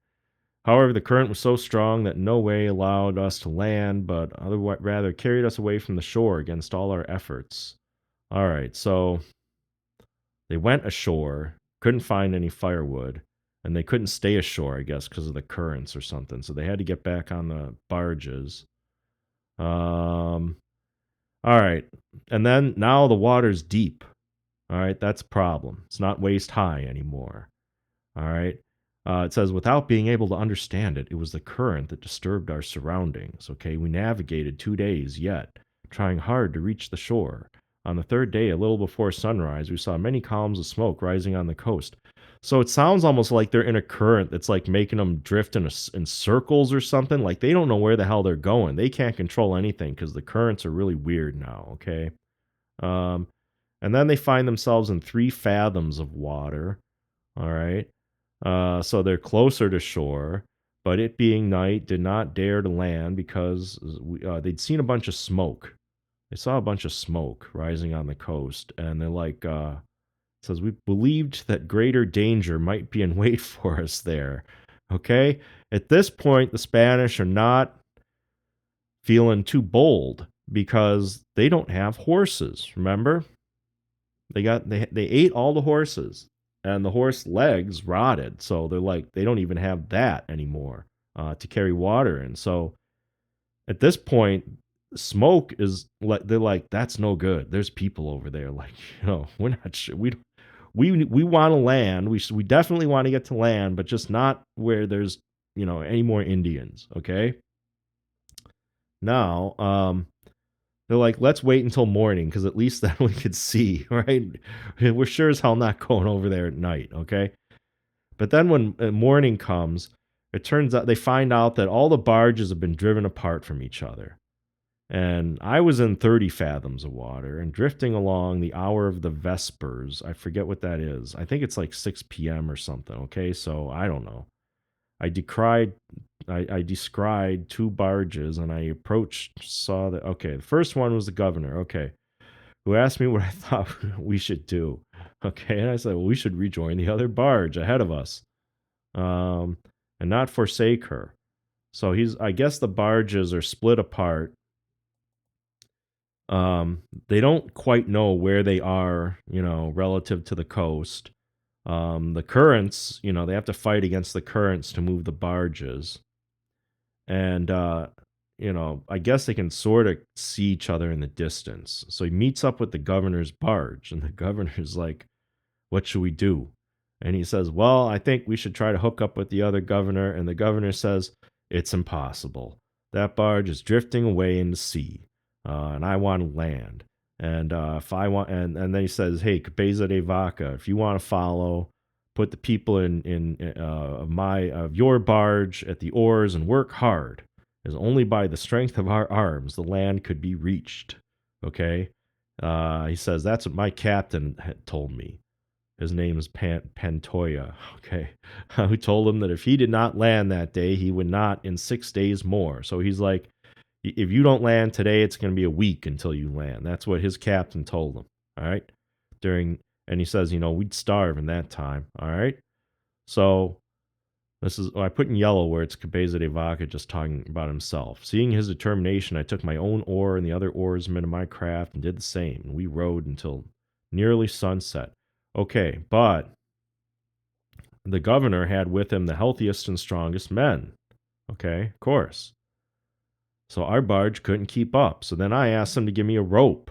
However, the current was so strong that no way allowed us to land, but rather carried us away from the shore against all our efforts. All right, so they went ashore, couldn't find any firewood, and they couldn't stay ashore, I guess, because of the currents or something. So they had to get back on the barges. All right, and then now the water's deep. All right, that's a problem. It's not waist high anymore. All right. It says, without being able to understand it, it was the current that disturbed our surroundings. Okay, we navigated 2 days yet, trying hard to reach the shore. On the third day, a little before sunrise, we saw many columns of smoke rising on the coast. So it sounds almost like they're in a current that's like making them drift in circles or something. Like they don't know where the hell they're going. They can't control anything because the currents are really weird now. Okay. Um, and then they find themselves in 3 fathoms of water. All right. So they're closer to shore, but it being night, did not dare to land because they'd seen a bunch of smoke. They saw a bunch of smoke rising on the coast, and they're like, it says, we believed that greater danger might be in wait for us there. Okay? At this point, the Spanish are not feeling too bold because they don't have horses, remember? They ate all the horses and the horse legs rotted, so they're like they don't even have that anymore to carry water in. So at this point, smoke is like they're like that's no good. There's people over there. Like we're not sure. We want to land. We definitely want to get to land, but just not where there's any more Indians. Okay. Now, they're like, let's wait until morning because at least then we could see, right? We're sure as hell not going over there at night, okay? But then when morning comes, it turns out they find out that all the barges have been driven apart from each other. And I was in 30 fathoms of water and drifting along the hour of the Vespers. I forget what that is. I think it's like 6 p.m. or something, okay? So I don't know. I descried 2 barges and I approached, saw that, okay, the first one was the governor, okay, who asked me what I thought we should do. Okay, and I said, well, we should rejoin the other barge ahead of us and not forsake her. So I guess the barges are split apart. They don't quite know where they are, relative to the coast. The currents, they have to fight against the currents to move the barges. And, I guess they can sort of see each other in the distance. So he meets up with the governor's barge, and the governor's like, what should we do? And he says, well, I think we should try to hook up with the other governor. And the governor says, it's impossible. That barge is drifting away in the sea, and I want to land. And if I want, and then he says, hey, Cabeza de Vaca, if you want to follow, put the people in your barge at the oars and work hard, as only by the strength of our arms the land could be reached. Okay, he says that's what my captain had told me. His name is Pantoya. Okay, who told him that if he did not land that day, he would not in 6 days more. So he's like, if you don't land today, it's going to be a week until you land. That's what his captain told him. All right, and he says, we'd starve in that time. All right. So This is, I put in yellow where it's Cabeza de Vaca just talking about himself. Seeing his determination, I took my own oar and the other oarsmen of my craft and did the same. And we rowed until nearly sunset. Okay, but the governor had with him the healthiest and strongest men. Okay, of course. So our barge couldn't keep up. So then I asked him to give me a rope,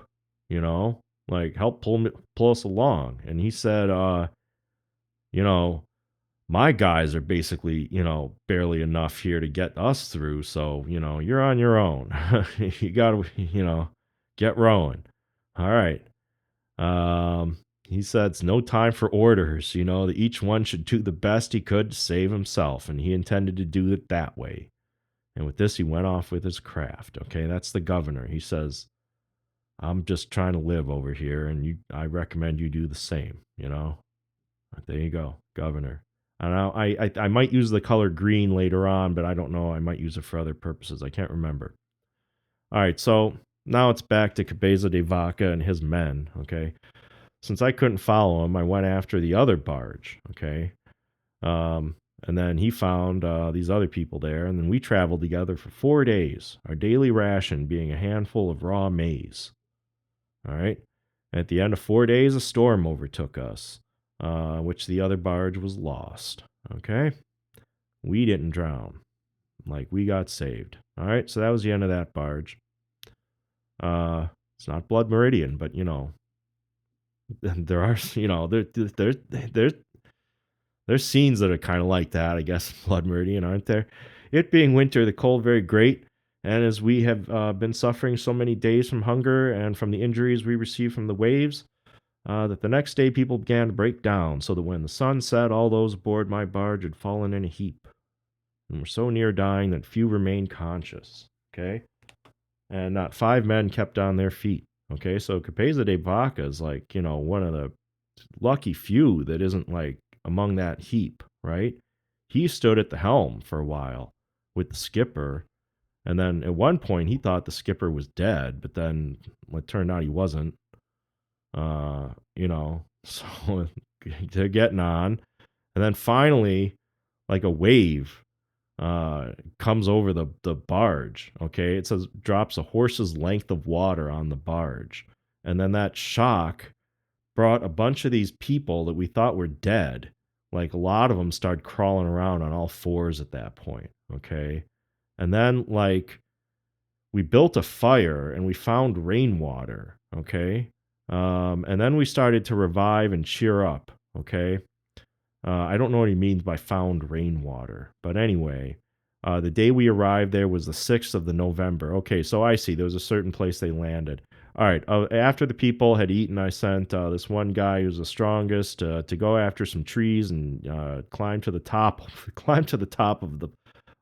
you know, like help pull us along. And he said, you know, my guys are basically, barely enough here to get us through. So, you're on your own. You got to, get rowing. All right. He said it's no time for orders, that each one should do the best he could to save himself. And he intended to do it that way. And with this, he went off with his craft. Okay. That's the governor. He says, I'm just trying to live over here. And I recommend you do the same, There you go, governor. I don't know. I might use the color green later on, but I don't know. I might use it for other purposes. I can't remember. All right, so now it's back to Cabeza de Vaca and his men. Okay, since I couldn't follow him, I went after the other barge. Okay, and then he found these other people there, and then we traveled together for 4 days. Our daily ration being a handful of raw maize. All right. At the end of 4 days, a storm overtook us, which the other barge was lost. Okay. We didn't drown. Like, we got saved. All right. So that was the end of that barge. It's not Blood Meridian, but, there are, there's scenes that are kind of like that, I guess, Blood Meridian, aren't there? It being winter, the cold very great, and as we have been suffering so many days from hunger and from the injuries we received from the waves, that the next day people began to break down, so that when the sun set, all those aboard my barge had fallen in a heap, and were so near dying that few remained conscious. Okay? And not 5 men kept on their feet. Okay, so Cabeza de Vaca is like, one of the lucky few that isn't like among that heap, right? He stood at the helm for a while with the skipper. And then at one point he thought the skipper was dead, but then it turned out he wasn't. So they're getting on. And then finally, like a wave comes over the barge. Okay. It says drops a horse's length of water on the barge. And then that shock brought a bunch of these people that we thought were dead. Like a lot of them started crawling around on all fours at that point. Okay. And then like we built a fire and we found rainwater. Okay. And then we started to revive and cheer up. Okay. I don't know what he means by found rainwater. But anyway, the day we arrived there was the 6th of the November. Okay, so I see. There was a certain place they landed. All right. After the people had eaten, I sent this one guy who's the strongest to go after some trees and climb to the top, climb to the top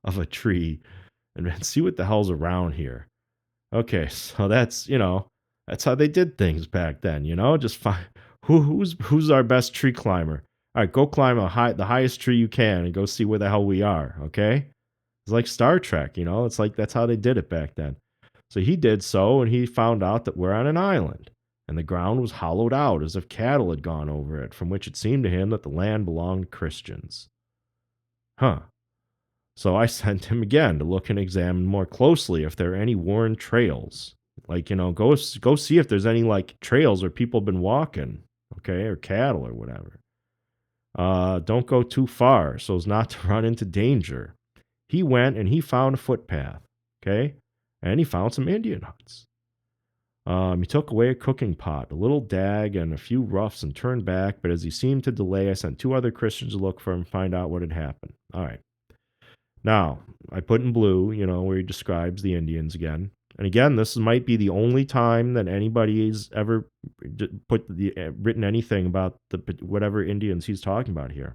of a tree, and see what the hell's around here. Okay, so that's that's how they did things back then. Just find who's our best tree climber. All right, go climb the highest tree you can and go see where the hell we are. Okay, it's like Star Trek. It's like that's how they did it back then. So he did so, and he found out that we're on an island, and the ground was hollowed out as if cattle had gone over it, from which it seemed to him that the land belonged to Christians. Huh. So I sent him again to look and examine more closely if there are any worn trails. Like, go see if there's any like trails where people have been walking, okay, or cattle or whatever. Don't go too far so as not to run into danger. He went and he found a footpath, okay, and he found some Indian huts. He took away a cooking pot, a little dag, and a few roughs and turned back, but as he seemed to delay, I sent 2 other Christians to look for him and find out what had happened. All right. Now, I put in blue, where he describes the Indians again. And again, this might be the only time that anybody's ever written anything about whatever Indians he's talking about here.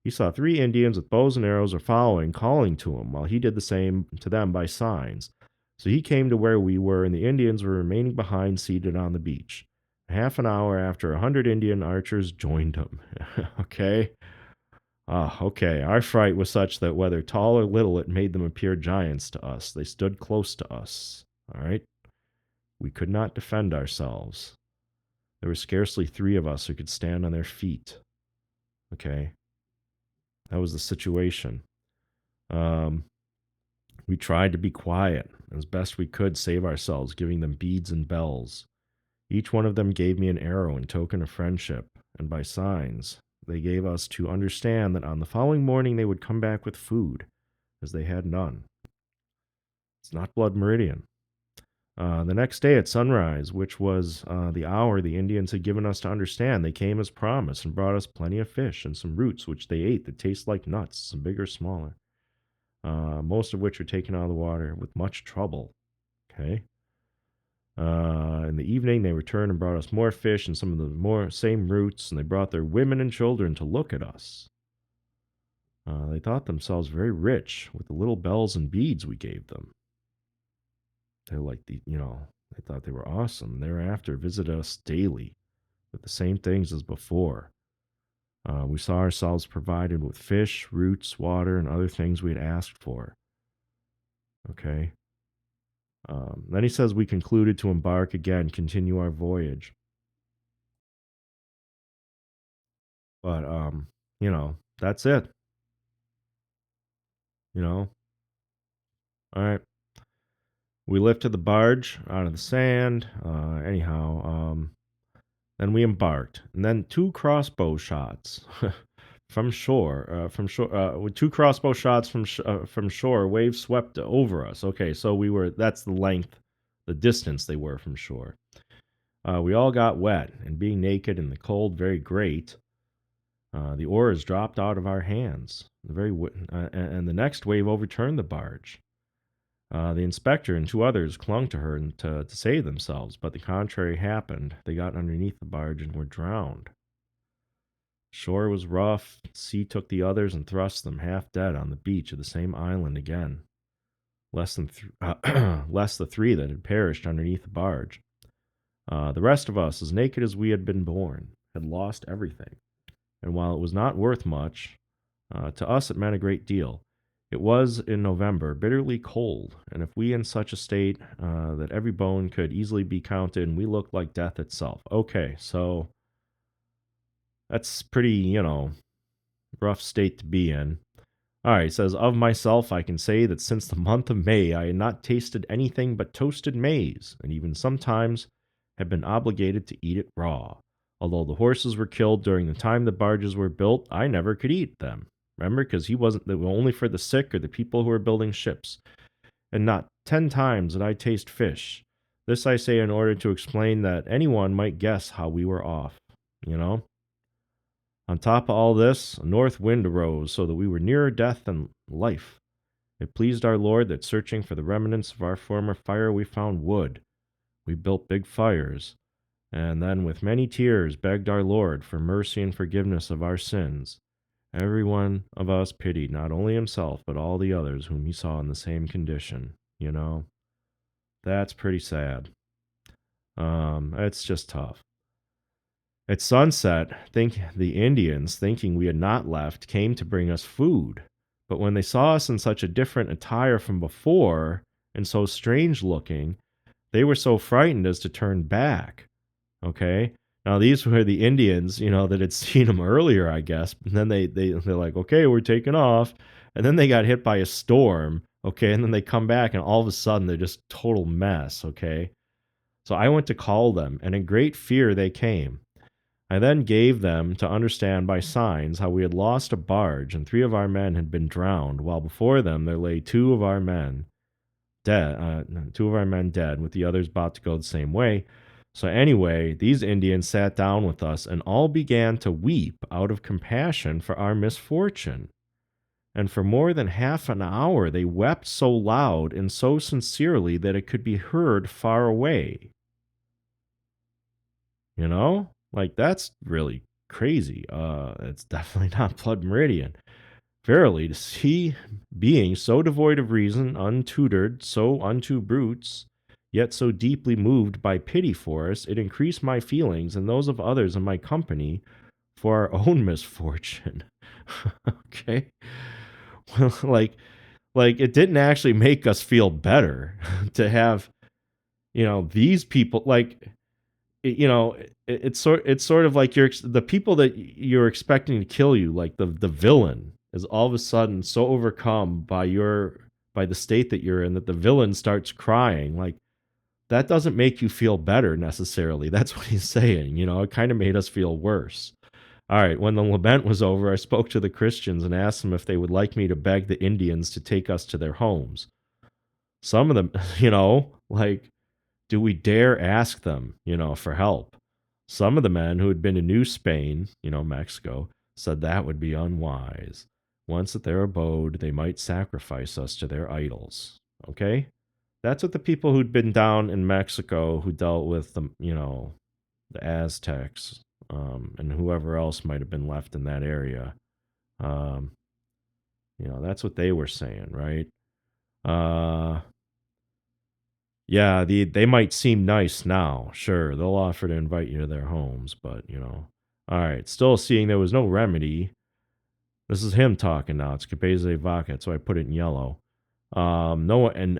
He saw 3 Indians with bows and arrows following, calling to him, while he did the same to them by signs. So he came to where we were, and the Indians were remaining behind, seated on the beach. Half an hour after, 100 Indian archers joined him. Okay. Okay. Our fright was such that whether tall or little, it made them appear giants to us. They stood close to us. All right. We could not defend ourselves. There were scarcely 3 of us who could stand on their feet. Okay. That was the situation. Um, we tried to be quiet as best we could, save ourselves, giving them beads and bells. Each one of them gave me an arrow in token of friendship, and by signs, they gave us to understand that on the following morning they would come back with food, as they had none. It's not Blood Meridian. The next day at sunrise, which was the hour the Indians had given us to understand, they came as promised and brought us plenty of fish and some roots, which they ate that taste like nuts, some big or smaller, most of which were taken out of the water with much trouble. Okay. In the evening, they returned and brought us more fish and some of the more same roots, and they brought their women and children to look at us. They thought themselves very rich with the little bells and beads we gave them. They're like they thought they were awesome. Thereafter, visited us daily with the same things as before. We saw ourselves provided with fish, roots, water, and other things we had asked for. Okay. Then he says we concluded to embark again, continue our voyage. But that's it. All right. We lifted the barge out of the sand. Then we embarked, and then two crossbow shots from shore. With two crossbow shots from shore, waves swept over us. Okay, so that's the length, the distance they were from shore. We all got wet, and being naked and the cold very great, the oars dropped out of our hands. And the next wave overturned the barge. The inspector and two others clung to her to save themselves, but the contrary happened. They got underneath the barge and were drowned. Shore was rough. Sea took the others and thrust them half dead on the beach of the same island again. Less the three that had perished underneath the barge. The rest of us, as naked as we had been born, had lost everything. And while it was not worth much, to us it meant a great deal. It was in November, bitterly cold, and if we in such a state that every bone could easily be counted, and we looked like death itself. Okay, so that's pretty, rough state to be in. All right, it says, of myself, I can say that since the month of May, I had not tasted anything but toasted maize, and even sometimes had been obligated to eat it raw. Although the horses were killed during the time the barges were built, I never could eat them. Remember, because they were only for the sick or the people who were building ships. And not 10 times did I taste fish. This I say in order to explain that anyone might guess how we were off. On top of all this, a north wind arose, so that we were nearer death than life. It pleased our Lord that searching for the remnants of our former fire, we found wood. We built big fires, and then with many tears begged our Lord for mercy and forgiveness of our sins. Every one of us pitied not only himself, but all the others whom he saw in the same condition. That's pretty sad. It's just tough. At sunset, the Indians, thinking we had not left, came to bring us food. But when they saw us in such a different attire from before, and so strange looking, they were so frightened as to turn back. Okay? Now, these were the Indians, that had seen them earlier, I guess. And then they're like, okay, we're taking off. And then they got hit by a storm, okay? And then they come back, and all of a sudden, they're just total mess, okay? So I went to call them, and in great fear they came. I then gave them to understand by signs how we had lost a barge, and 3 of our men had been drowned, while before them there lay 2 of our men dead, with the others about to go the same way. So anyway, these Indians sat down with us and all began to weep out of compassion for our misfortune. And for more than half an hour they wept so loud and so sincerely that it could be heard far away. Like, that's really crazy. It's definitely not Blood Meridian. Verily, to see beings so devoid of reason, untutored, so unto brutes, yet so deeply moved by pity for us, it increased my feelings and those of others in my company for our own misfortune. Okay? Well, like it didn't actually make us feel better to have, these people, like, it's sort of like the people that you're expecting to kill you, like the villain, is all of a sudden so overcome by the state that you're in that the villain starts crying. Like, that doesn't make you feel better necessarily. That's what he's saying. It kind of made us feel worse. All right, when the lament was over, I spoke to the Christians and asked them if they would like me to beg the Indians to take us to their homes. Some of them, like, do we dare ask them, for help? Some of the men who had been to New Spain, Mexico, said that would be unwise. Once at their abode, they might sacrifice us to their idols. Okay? That's what the people who'd been down in Mexico who dealt with the Aztecs, and whoever else might have been left in that area. Um, that's what they were saying, right? Uh, yeah, they might seem nice now. Sure, they'll offer to invite you to their homes, but all right. Still seeing there was no remedy. This is him talking now. It's Capese Vaca, so I put it in yellow. No, and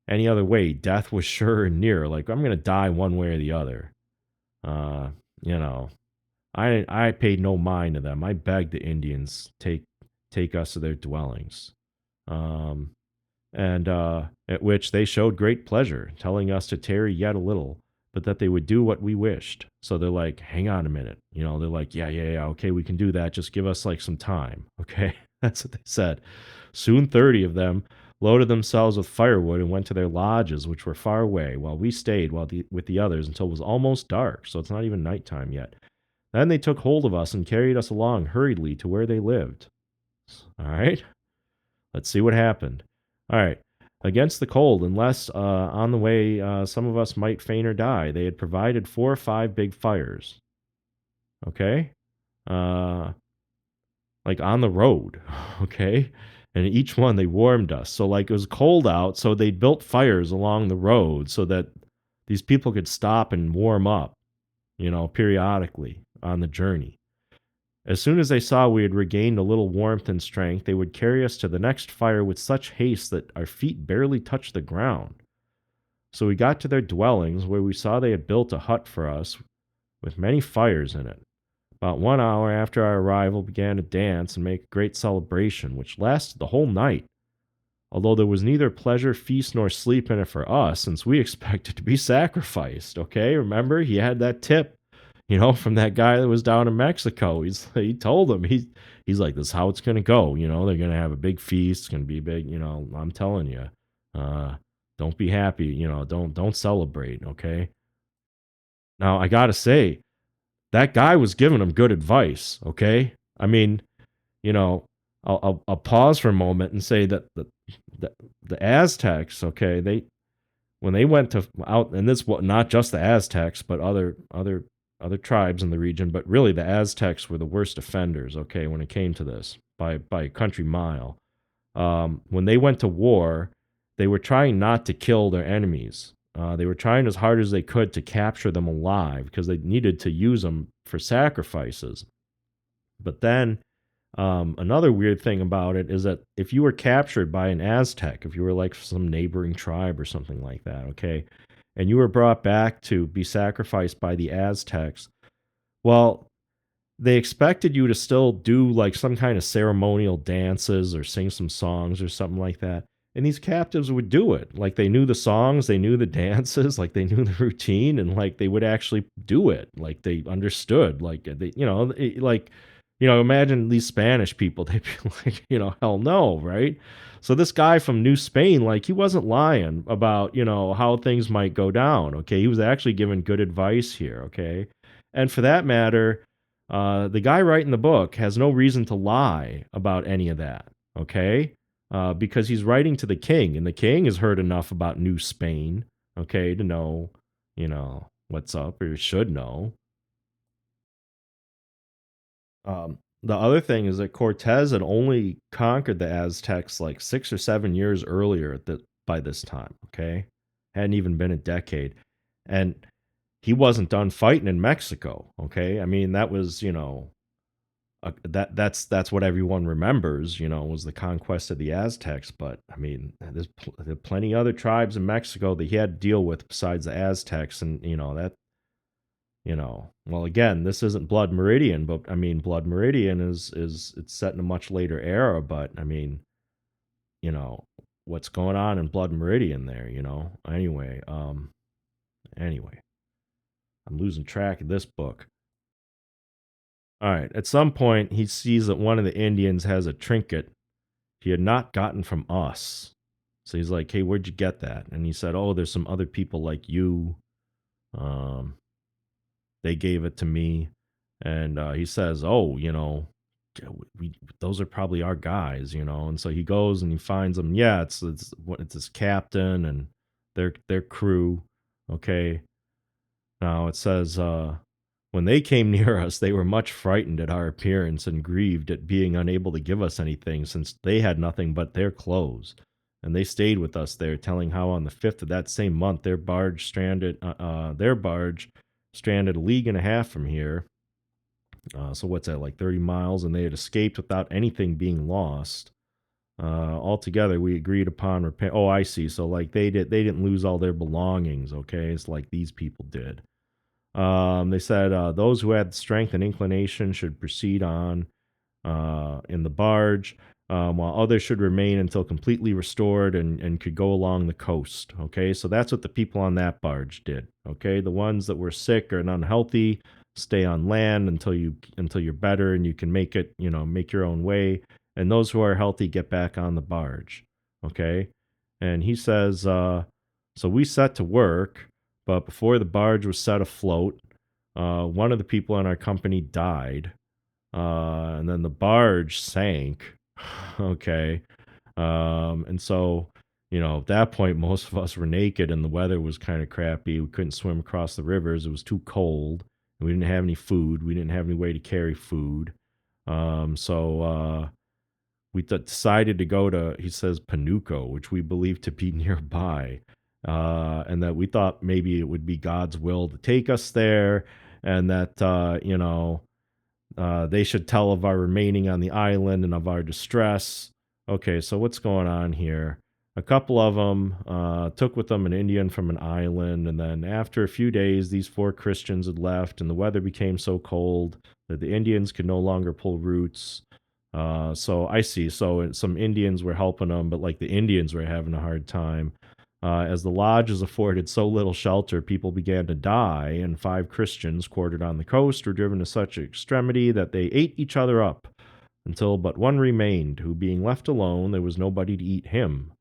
any other way, death was sure and near. Like, I'm gonna die one way or the other. Uh, you know, I paid no mind to them. I begged the Indians take us to their dwellings. Um, and at which they showed great pleasure, telling us to tarry yet a little, but that they would do what we wished. So they're like, hang on a minute. They're like, yeah, okay, we can do that. Just give us like some time. Okay. That's what they said. Soon 30 of them loaded themselves with firewood and went to their lodges, which were far away, while we stayed with the others until it was almost dark. So it's not even nighttime yet. Then they took hold of us and carried us along hurriedly to where they lived. All right. Let's see what happened. All right. Against the cold, unless on the way some of us might faint or die, they had provided 4 or 5 big fires. Okay? Like on the road. Okay? And each one they warmed us. So, like, it was cold out, so they built fires along the road so that these people could stop and warm up, periodically on the journey. As soon as they saw we had regained a little warmth and strength, they would carry us to the next fire with such haste that our feet barely touched the ground. So we got to their dwellings, where we saw they had built a hut for us with many fires in it. About 1 hour after our arrival, began to dance and make a great celebration, which lasted the whole night. Although there was neither pleasure, feast, nor sleep in it for us, since we expected to be sacrificed. Okay, remember, he had that tip from that guy that was down in Mexico. He told him, he's like, this is how it's gonna go. They're gonna have a big feast. It's gonna be big. I'm telling you, don't be happy. Don't celebrate. Okay. Now I gotta say, that guy was giving him good advice. Okay. I mean, I'll pause for a moment and say that the Aztecs. Okay, when they went to out, and this was not just the Aztecs, but other tribes in the region, but really the Aztecs were the worst offenders, okay, when it came to this, by a country mile. When they went to war, they were trying not to kill their enemies. They were trying as hard as they could to capture them alive because they needed to use them for sacrifices. But then another weird thing about it is that if you were captured by an Aztec, if you were like some neighboring tribe or something like that, okay, and you were brought back to be sacrificed by the Aztecs, well, they expected you to still do like some kind of ceremonial dances or sing some songs or something like that. And these captives would do it. Like, they knew the songs, they knew the dances, like they knew the routine, and like they would actually do it. Like, they understood. Like, they, imagine these Spanish people, they'd be like, hell no, right? So this guy from New Spain, like, he wasn't lying about, how things might go down, okay? He was actually giving good advice here, okay? And for that matter, the guy writing the book has no reason to lie about any of that, okay? Because he's writing to the king, and the king has heard enough about New Spain, okay, to know, what's up, or should know. The other thing is that Cortez had only conquered the Aztecs like 6 or 7 years earlier by this time, okay? Hadn't even been a decade. And he wasn't done fighting in Mexico, okay? I mean, that was, that's what everyone remembers, was the conquest of the Aztecs. But I mean, there are plenty other tribes in Mexico that he had to deal with besides the Aztecs, and that Well, again, this isn't Blood Meridian, but I mean, Blood Meridian it's set in a much later era, but I mean, you know, what's going on in Blood Meridian there? Anyway, I'm losing track of this book. All right, at some point, he sees that one of the Indians has a trinket he had not gotten from us. So he's like, "Hey, where'd you get that?" And he said, "Oh, there's some other people like you. Um, they gave it to me." And he says, "Oh, we those are probably our guys." And so he goes and he finds them. Yeah, it's his captain and their crew. Okay. Now it says, when they came near us, they were much frightened at our appearance and grieved at being unable to give us anything, since they had nothing but their clothes. And they stayed with us there, telling how on the 5th of that same month their barge stranded a league and a half from here. So what's that, like 30 miles? And they had escaped without anything being lost. Altogether, we agreed upon repay. Oh, I see. So like they didn't lose all their belongings. Okay, it's like these people did. They said those who had strength and inclination should proceed on in the barge, while others should remain until completely restored and could go along the coast. Okay, so that's what the people on that barge did. Okay, the ones that were sick or unhealthy stay on land until you're better and you can make it, make your own way. And those who are healthy get back on the barge. Okay, and he says, so we set to work, but before the barge was set afloat, one of the people in our company died, and then the barge sank. Okay. And so, at that point, most of us were naked and the weather was kind of crappy. We couldn't swim across the rivers. It was too cold. And we didn't have any food. We didn't have any way to carry food. So we decided to go to, he says, Panuco, which we believed to be nearby. And that we thought maybe it would be God's will to take us there, and that, they should tell of our remaining on the island and of our distress. Okay, so what's going on here? A couple of them took with them an Indian from an island, and then after a few days, these 4 Christians had left, and the weather became so cold that the Indians could no longer pull roots. So I see. So some Indians were helping them, but like the Indians were having a hard time. As the lodges afforded so little shelter, people began to die, and 5 Christians quartered on the coast were driven to such extremity that they ate each other up, until but one remained, who being left alone, there was nobody to eat him.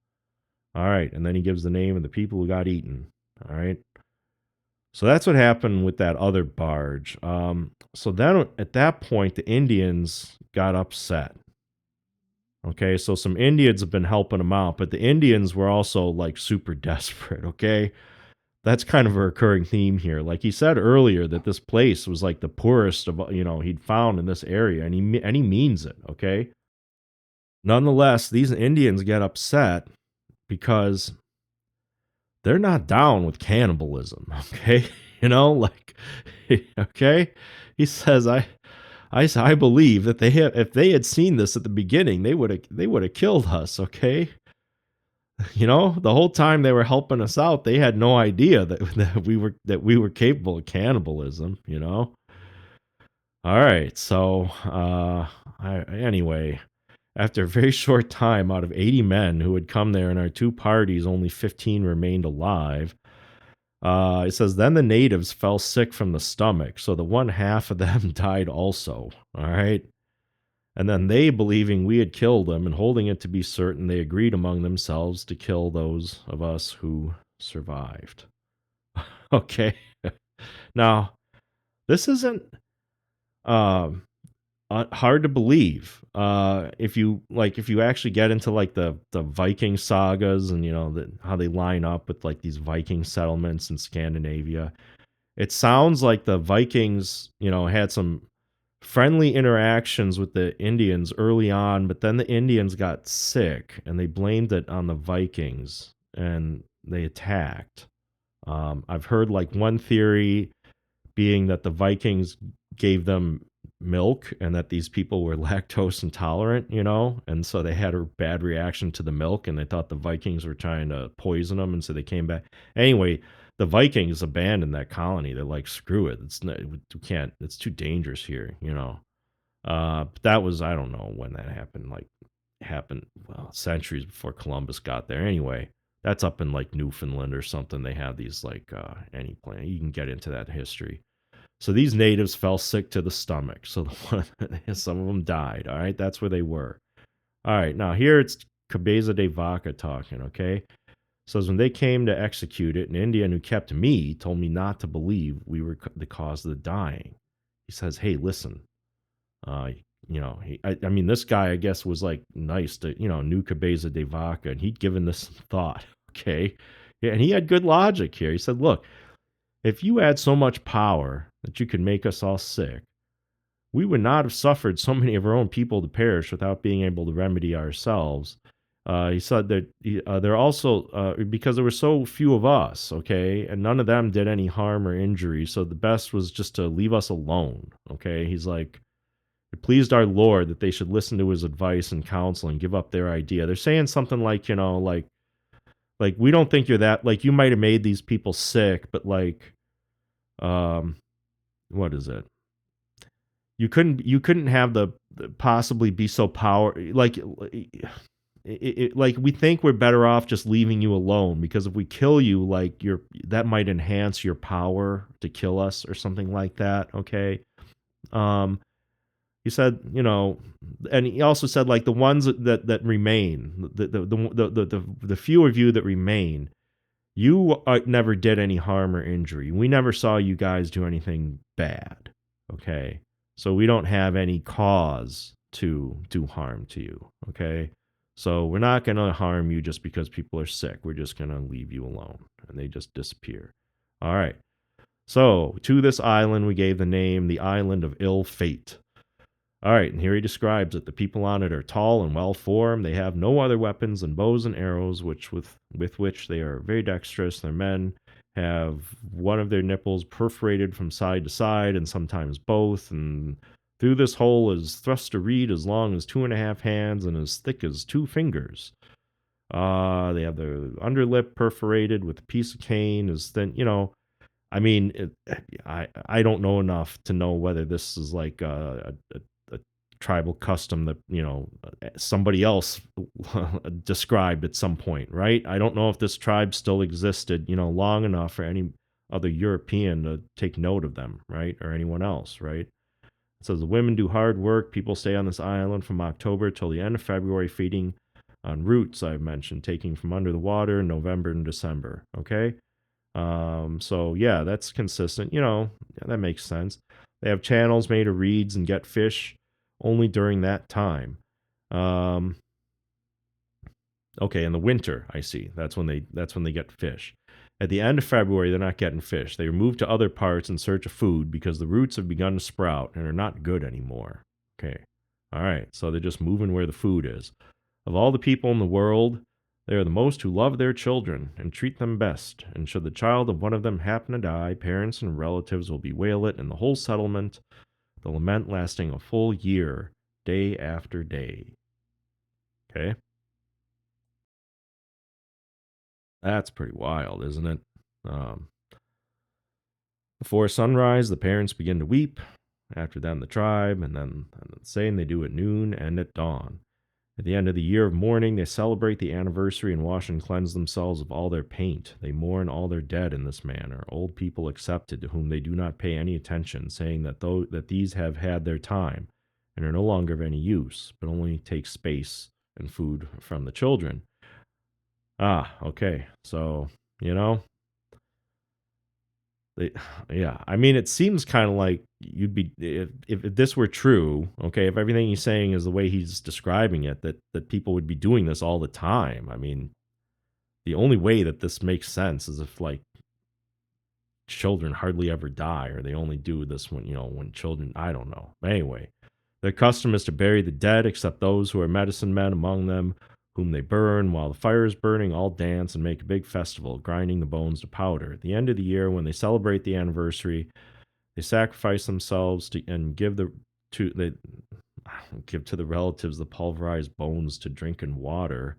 All right, and then he gives the name of the people who got eaten. All right. So that's what happened with that other barge. So then at that point, the Indians got upset. Okay, so some Indians have been helping them out, but the Indians were also like super desperate. Okay, that's kind of a recurring theme here. Like he said earlier, that this place was like the poorest of he'd found in this area, and he means it. Okay, nonetheless, these Indians get upset because they're not down with cannibalism. Okay, like okay, he says I believe that if they had seen this at the beginning, they would have killed us. Okay, the whole time they were helping us out, they had no idea that we were capable of cannibalism. All right, so anyway, after a very short time, out of 80 men who had come there in our 2 parties, only 15 remained alive. It says, then the natives fell sick from the stomach, so the one half of them died also. All right. And then they, believing we had killed them and holding it to be certain, they agreed among themselves to kill those of us who survived. Okay. Now, this isn't hard to believe. If you actually get into like the Viking sagas, and how they line up with like these Viking settlements in Scandinavia, it sounds like the Vikings had some friendly interactions with the Indians early on, but then the Indians got sick and they blamed it on the Vikings and they attacked. I've heard like one theory being that the Vikings gave them milk and that these people were lactose intolerant, and so they had a bad reaction to the milk and they thought the Vikings were trying to poison them, and so they came back. Anyway, the Vikings abandoned that colony. They're like, screw it. We can't. It's too dangerous here. But that was, I don't know when that happened. Like happened well centuries before Columbus got there. Anyway, that's up in like Newfoundland or something. They have these like any planet. You can get into that history. So these natives fell sick to the stomach. So some of them died. All right, that's where they were. All right, now here it's Cabeza de Vaca talking. Okay, says when they came to execute it, an Indian who kept me told me not to believe we were the cause of the dying. He says, "Hey, listen, uh, I mean, this guy, I guess, was like nice to, knew Cabeza de Vaca, and he'd given this some thought. Okay, yeah, and he had good logic here. He said, look, if you had so much power that you could make us all sick, we would not have suffered so many of our own people to perish without being able to remedy ourselves. He said that they're also, because there were so few of us, okay, and none of them did any harm or injury, so the best was just to leave us alone, okay? He's like, it pleased our Lord that they should listen to his advice and counsel and give up their idea. They're saying something like, like we don't think you're that, like you might have made these people sick, but like, what is it? You couldn't have the possibly be so like like we think we're better off just leaving you alone, because if we kill you, like that might enhance your power to kill us or something like that. Okay. Um, he said, and he also said like the ones that remain, the few of you that remain, you never did any harm or injury. We never saw you guys do anything bad. Okay. So we don't have any cause to do harm to you. Okay. So we're not going to harm you just because people are sick. We're just going to leave you alone. And they just disappear. All right. So to this island, we gave the name the Island of Ill Fate. All right, and here he describes it. The people on it are tall and well formed. They have no other weapons than bows and arrows, with which they are very dexterous. Their men have one of their nipples perforated from side to side, and sometimes both. And through this hole is thrust a reed as long as 2.5 hands and as thick as 2 fingers. They have their underlip perforated with a piece of cane as thin. I mean, I don't know enough to know whether this is like a tribal custom that somebody else described at some point, right? I don't know if this tribe still existed long enough for any other European to take note of them, right? Or anyone else, right? It says the women do hard work. People stay on this island from October till the end of February, feeding on roots I've mentioned, taking from under the water in November and December. Okay. So yeah, that's consistent. That makes sense. They have channels made of reeds and get fish only during that time. Okay, in the winter, I see. That's when they get fish. At the end of February, they're not getting fish. They move to other parts in search of food because the roots have begun to sprout and are not good anymore. Okay. All right. So they're just moving where the food is. Of all the people in the world, they are the most who love their children and treat them best. And should the child of one of them happen to die, parents and relatives will bewail it in the whole settlement, the lament lasting a full year, day after day. Okay? That's pretty wild, isn't it? Before sunrise, the parents begin to weep. After them, the tribe, and then the same they do at noon and at dawn. At the end of the year of mourning, they celebrate the anniversary and wash and cleanse themselves of all their paint. They mourn all their dead in this manner, old people excepted, to whom they do not pay any attention, saying that these have had their time and are no longer of any use, but only take space and food from the children. Okay. So, yeah, I mean, it seems kind of like you'd be, if this were true, okay, if everything he's saying is the way he's describing it, that people would be doing this all the time. I mean, the only way that this makes sense is if like children hardly ever die, or they only do this when children, I don't know. Anyway, their custom is to bury the dead, except those who are medicine men among them, whom they burn. While the fire is burning, all dance and make a big festival, grinding the bones to powder. At the end of the year, when they celebrate the anniversary, they sacrifice themselves and give to the relatives the pulverized bones to drink and water.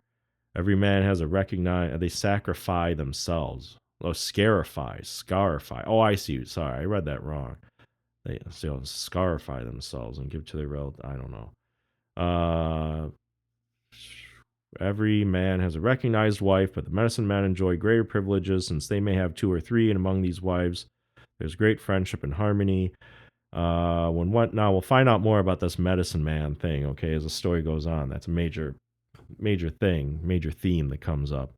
Every man has a recognized. They sacrifice themselves. scarify. Oh, I see. Sorry, I read that wrong. They scarify themselves and give to their relative. I don't know. Uh, every man has a recognized wife, but the medicine men enjoy greater privileges since they may have two or three, and among these wives, there's great friendship and harmony. Now we'll find out more about this medicine man thing, okay, as the story goes on. That's a major theme that comes up.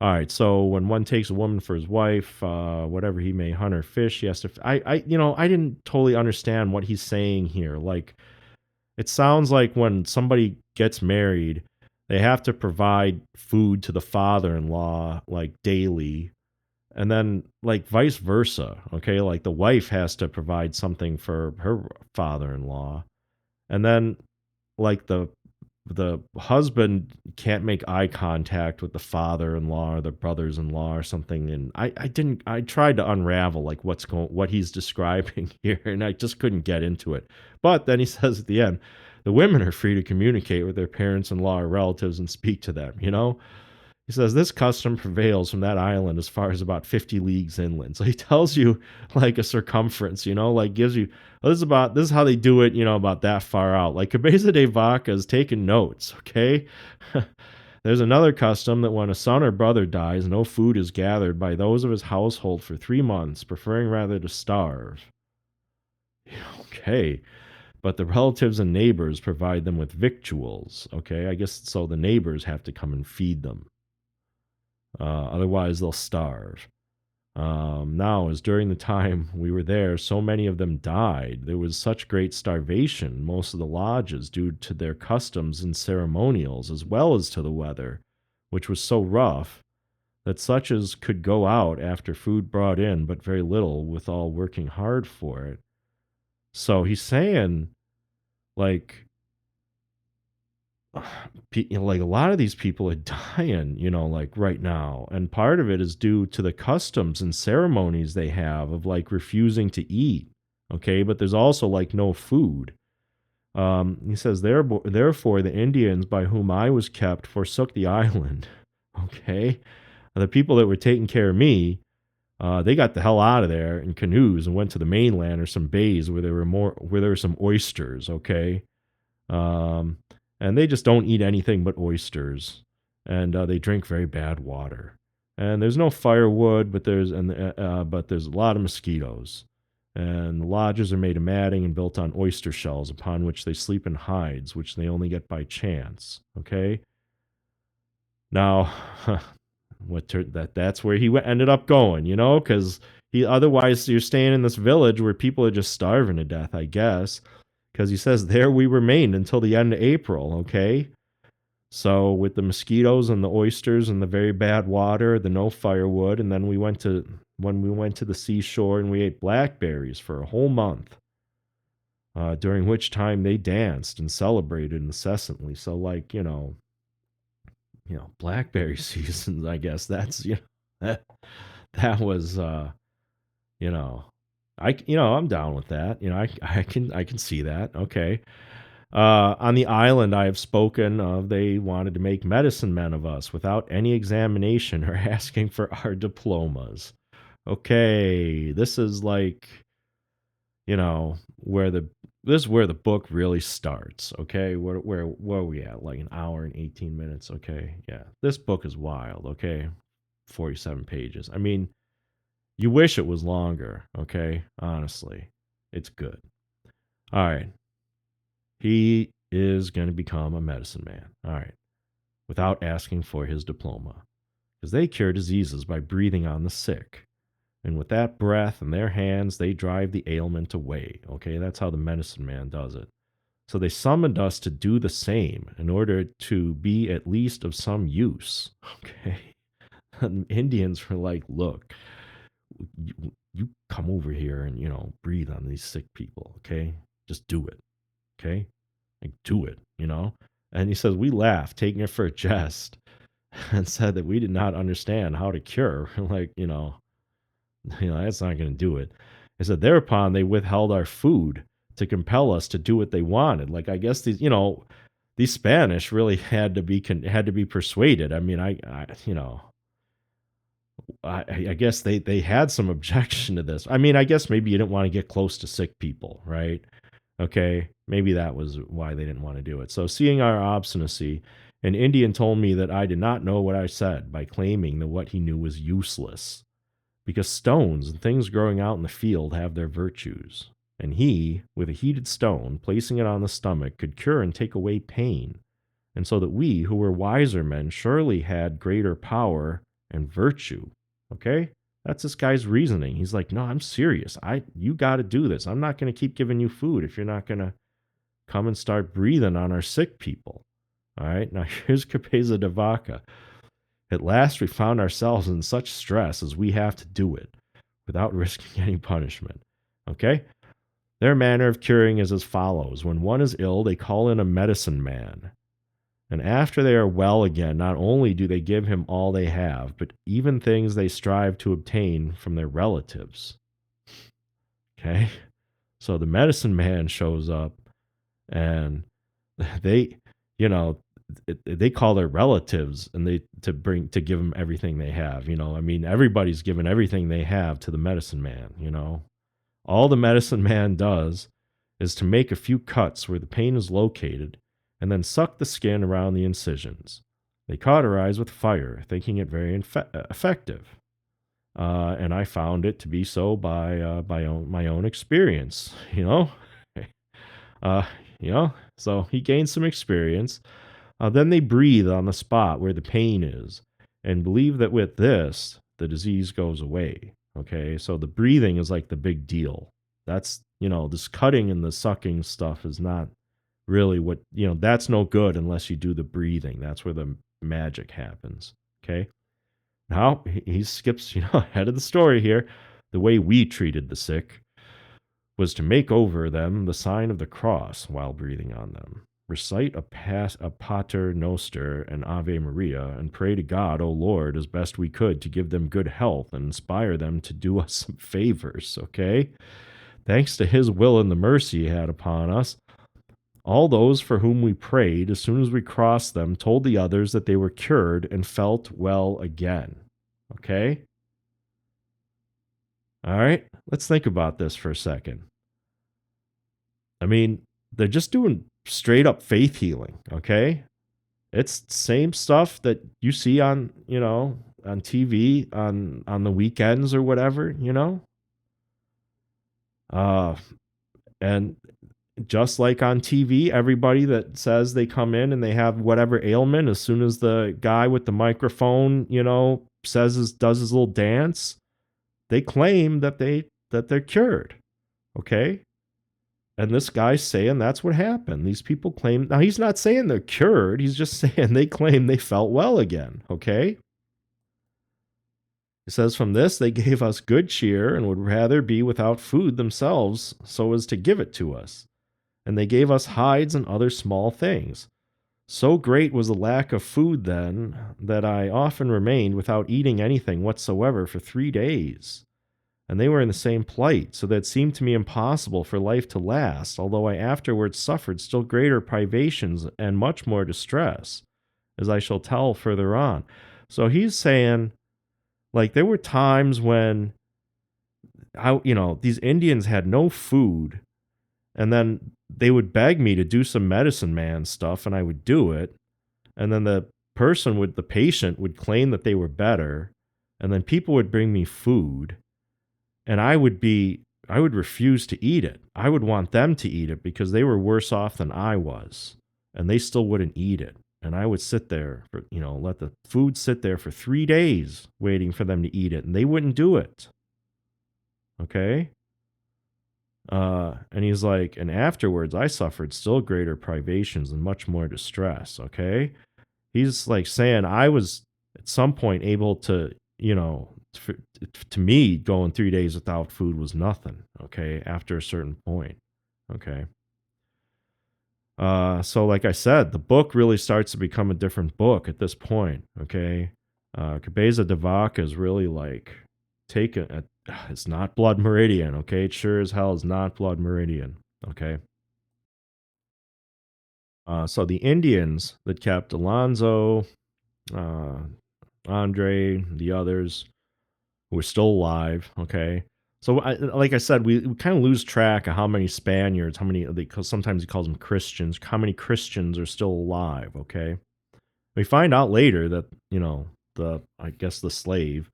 All right, so when one takes a woman for his wife, whatever he may hunt or fish, he has to. I didn't totally understand what he's saying here. Like, it sounds like when somebody gets married, they have to provide food to the father-in-law like daily, and then like vice versa. Okay, like the wife has to provide something for her father-in-law, and then like the husband can't make eye contact with the father-in-law or the brothers-in-law or something. And I tried to unravel like what he's describing here, and I just couldn't get into it. But then he says at the end, the women are free to communicate with their parents-in-law or relatives and speak to them, he says this custom prevails from that island as far as about 50 leagues inland. So he tells you like a circumference, like gives you, this is how they do it, about that far out. Like Cabeza de Vaca is taking notes, okay? There's another custom that when a son or brother dies, no food is gathered by those of his household for 3 months, preferring rather to starve. Okay. But the relatives and neighbors provide them with victuals, okay? I guess so the neighbors have to come and feed them. Otherwise, they'll starve. Now, as during the time we were there, so many of them died. There was such great starvation, most of the lodges, due to their customs and ceremonials, as well as to the weather, which was so rough that such as could go out after food brought in, but very little, withal working hard for it. So he's saying, like, like a lot of these people are dying, like right now. And part of it is due to the customs and ceremonies they have of like refusing to eat. Okay. But there's also like no food. He says, therefore, the Indians by whom I was kept forsook the island. Okay. The people that were taking care of me, they got the hell out of there in canoes and went to the mainland or some bays where there were some oysters. Okay. And they just don't eat anything but oysters, and they drink very bad water. And there's no firewood, but there's a lot of mosquitoes. And the lodges are made of matting and built on oyster shells, upon which they sleep in hides, which they only get by chance. Okay. Now, that's where he ended up going, because otherwise you're staying in this village where people are just starving to death, I guess. Because he says, there we remained until the end of April, okay? So with the mosquitoes and the oysters and the very bad water, the no firewood, and then when we went to the seashore and we ate blackberries for a whole month, during which time they danced and celebrated incessantly. So like, blackberry seasons, I guess that's, that was, I'm down with that. I can see that. Okay. On the island I have spoken of, they wanted to make medicine men of us without any examination or asking for our diplomas. Okay, this is like, this is where the book really starts. Okay, where are we at? Like an hour and 18 minutes. Okay, yeah, this book is wild. Okay, 47 pages. I mean, you wish it was longer, okay? Honestly, it's good. All right. He is going to become a medicine man, all right, without asking for his diploma, because they cure diseases by breathing on the sick. And with that breath in their hands, they drive the ailment away, okay? That's how the medicine man does it. So they summoned us to do the same in order to be at least of some use, okay? And Indians were like, look, you come over here and, breathe on these sick people, okay? Just do it, okay? Like, do it, And he says, we laughed, taking it for a jest, and said that we did not understand how to cure. Like, that's not going to do it. He said, thereupon they withheld our food to compel us to do what they wanted. Like, I guess these Spanish really had to be persuaded. I mean, I guess they had some objection to this. I mean, I guess maybe you didn't want to get close to sick people, right? Okay, maybe that was why they didn't want to do it. So, seeing our obstinacy, an Indian told me that I did not know what I said by claiming that what he knew was useless, because stones and things growing out in the field have their virtues. And he, with a heated stone, placing it on the stomach, could cure and take away pain. And so that we, who were wiser men, surely had greater power and virtue. Okay? That's this guy's reasoning. He's like, no, I'm serious. You got to do this. I'm not going to keep giving you food if you're not going to come and start breathing on our sick people. All right? Now, here's Capeza de Vaca. At last, we found ourselves in such stress as we have to do it without risking any punishment. Okay? Their manner of curing is as follows. When one is ill, they call in a medicine man. And after they are well again, not only do they give him all they have, but even things they strive to obtain from their relatives. Okay? So the medicine man shows up and they, you know, they call their relatives and to give them everything they have. I mean, everybody's given everything they have to the medicine man. All the medicine man does is to make a few cuts where the pain is located and then suck the skin around the incisions. They cauterize with fire, thinking it very effective. And I found it to be so by my own experience, uh, So he gained some experience. Then they breathe on the spot where the pain is and believe that with this, the disease goes away. Okay, so the breathing is like the big deal. That's, this cutting and the sucking stuff is not really that's no good unless you do the breathing. That's where the magic happens. Okay. Now he skips, ahead of the story here. The way we treated the sick was to make over them the sign of the cross while breathing on them. Recite a Pater Noster and Ave Maria and pray to God, O Lord, as best we could to give them good health and inspire them to do us some favors. Okay. Thanks to his will and the mercy he had upon us, all those for whom we prayed, as soon as we crossed them, told the others that they were cured and felt well again. Okay? All right? Let's think about this for a second. I mean, they're just doing straight up faith healing, okay? It's the same stuff that you see on TV on the weekends or whatever, and just like on TV, everybody that says they come in and they have whatever ailment, as soon as the guy with the microphone, does his little dance, they claim that they're cured. Okay? And this guy's saying that's what happened. These people claim, now he's not saying they're cured, he's just saying they claim they felt well again. Okay? It says, from this they gave us good cheer and would rather be without food themselves so as to give it to us. And they gave us hides and other small things. So great was the lack of food then that I often remained without eating anything whatsoever for 3 days. And they were in the same plight, so that it seemed to me impossible for life to last, although I afterwards suffered still greater privations and much more distress, as I shall tell further on. So he's saying, like, there were times when these Indians had no food, and then they would beg me to do some medicine man stuff, and I would do it. And then the patient would claim that they were better. And then people would bring me food. And I would refuse to eat it. I would want them to eat it because they were worse off than I was. And they still wouldn't eat it. And I would sit there let the food sit there for 3 days waiting for them to eat it. And they wouldn't do it. Okay? And he's like, and afterwards I suffered still greater privations and much more distress. Okay. He's like saying I was at some point able to, to me, going 3 days without food was nothing. Okay. After a certain point. Okay. So like I said, the book really starts to become a different book at this point. Okay. Cabeza de Vaca is really like it's not Blood Meridian, okay? It sure as hell is not Blood Meridian, okay? So the Indians that kept Alonzo, Andre, the others, who are still alive. Okay. So, like I said, we kind of lose track of how many Spaniards, how many, because sometimes he calls them Christians, how many Christians are still alive. Okay. We find out later that, I guess the slave,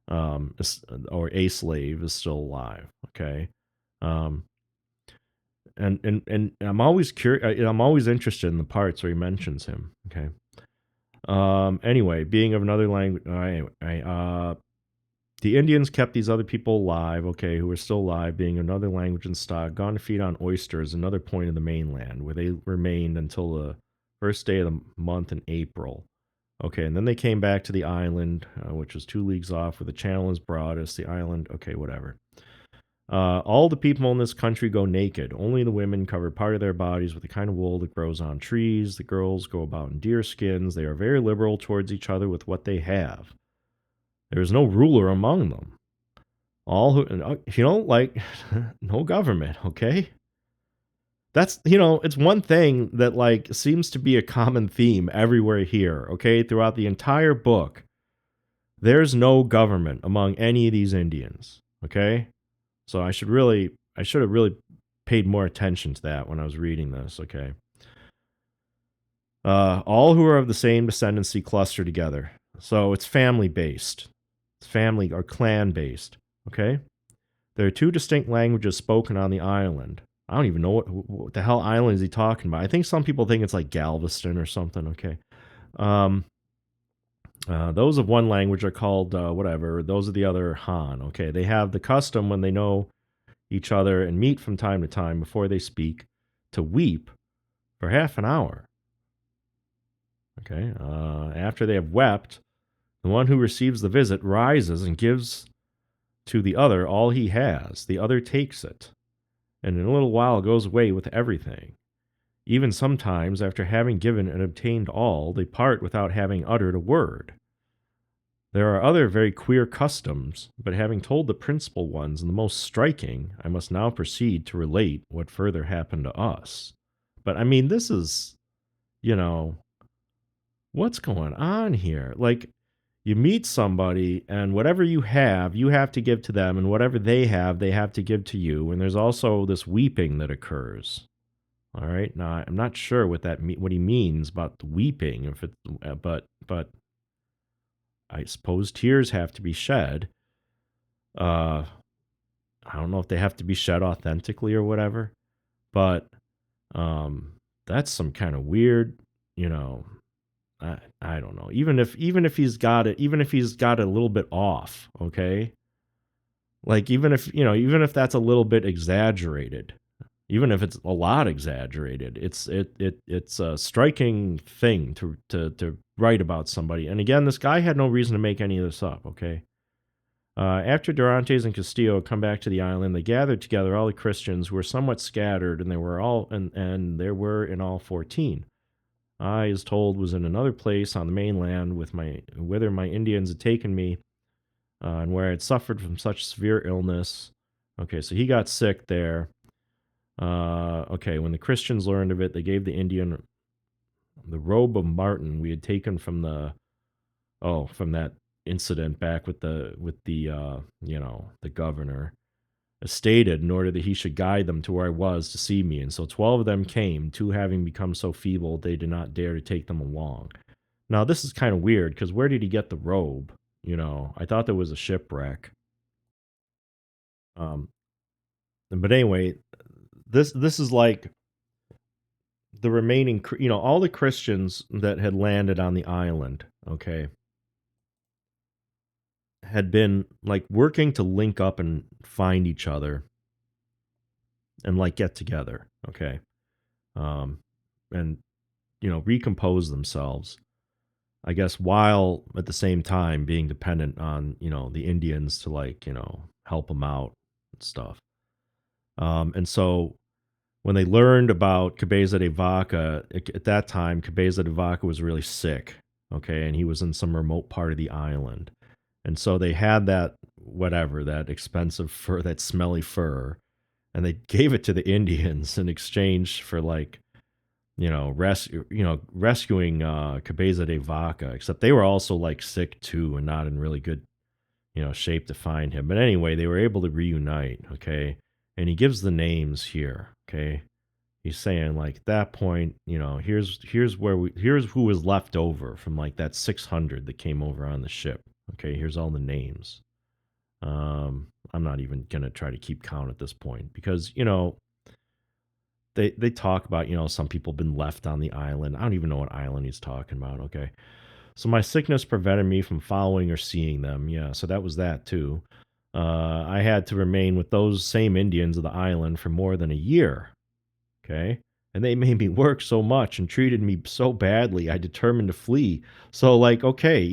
or a slave is still alive. Okay. Um, and I'm always curious. I'm always interested in the parts where he mentions him. Okay. Anyway, being of another language. The Indians kept these other people alive, okay, who were still alive, being another language and stock, gone to feed on oysters, another point of the mainland, where they remained until the first day of the month in April. Okay, and then they came back to the island, which was 2 leagues off, where the channel is broadest. The island, okay, whatever. All the people in this country go naked. Only the women cover part of their bodies with the kind of wool that grows on trees. The girls go about in deer skins. They are very liberal towards each other with what they have. There is no ruler among them. All who, like, no government, okay? That's, it's one thing that, like, seems to be a common theme everywhere here, okay? Throughout the entire book, there's no government among any of these Indians, okay? So I should have really paid more attention to that when I was reading this, okay? All who are of the same descendancy cluster together. So it's family based. It's family or clan based, okay? There are 2 distinct languages spoken on the island. I don't even know what the hell island is he talking about. I think some people think it's like Galveston or something, okay? Those of one language are called whatever. Those of the other Han, okay? They have the custom when they know each other and meet from time to time before they speak to weep for half an hour. Okay. After they have wept, the one who receives the visit rises and gives to the other all he has. The other takes it, and in a little while goes away with everything. Even sometimes, after having given and obtained all, they part without having uttered a word. There are other very queer customs, but having told the principal ones and the most striking, I must now proceed to relate what further happened to us. But I mean, this is, what's going on here? Like, you meet somebody, and whatever you have to give to them, and whatever they have to give to you. And there's also this weeping that occurs. All right. Now, I'm not sure what what he means about the weeping. If it, but I suppose tears have to be shed. I don't know if they have to be shed authentically or whatever, but that's some kind of weird, I don't know. Even if he's got it, even if he's got it a little bit off, okay? Like even if that's a little bit exaggerated, even if it's a lot exaggerated, it's a striking thing to write about somebody. And again, this guy had no reason to make any of this up, okay? After Dorantes and Castillo come back to the island, they gathered together all the Christians who were somewhat scattered, and there were in all 14. I, as told, was in another place on the mainland whither my Indians had taken me, and where I had suffered from such severe illness. Okay, so he got sick there. Okay, when the Christians learned of it, they gave the Indian the robe of marten we had taken from that incident back with the governor, stated in order that he should guide them to where I was to see me. And so 12 of them came, 2 having become so feeble they did not dare to take them along. Now, this is kind of weird, because where did he get the robe? I thought there was a shipwreck. But anyway, this is like the remaining, all the Christians that had landed on the island, okay, had been like working to link up and find each other and like get together, okay, and recompose themselves, I guess, while at the same time being dependent on the Indians to help them out and stuff. And so when they learned about Cabeza de Vaca, at that time Cabeza de Vaca was really sick, okay, and he was in some remote part of the island. And so they had that expensive fur, that smelly fur, and they gave it to the Indians in exchange for rescuing Cabeza de Vaca. Except they were also sick too and not in really good shape to find him. But anyway, they were able to reunite, okay? And he gives the names here, okay? He's saying like at that point, here's who was left over from like that 600 that came over on the ship. Okay, here's all the names. I'm not even gonna try to keep count at this point because they talk about some people been left on the island. I don't even know what island he's talking about. Okay, so my sickness prevented me from following or seeing them. Yeah, so that was that too. I had to remain with those same Indians of the island for more than a year. Okay. And they made me work so much and treated me so badly, I determined to flee. So, like, okay,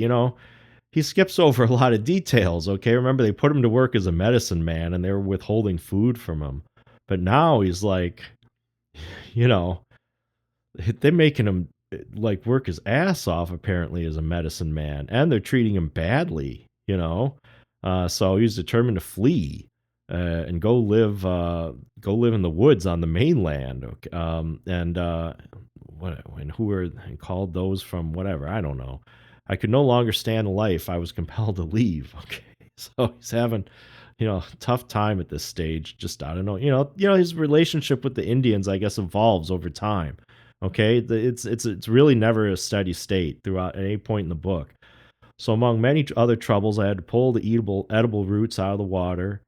he skips over a lot of details. Okay. Remember, they put him to work as a medicine man and they were withholding food from him. But now he's like, you know, they're making him like work his ass off apparently as a medicine man and they're treating him badly. So he's determined to flee and go live in the woods on the mainland. And what and who were called those from whatever, I don't know. I could no longer stand the life, I was compelled to leave. Okay, so he's having tough time at this stage. Just I don't know. His relationship with the Indians, I guess, evolves over time. Okay, it's really never a steady state throughout at any point in the book. So among many other troubles, I had to pull the edible roots out of the water,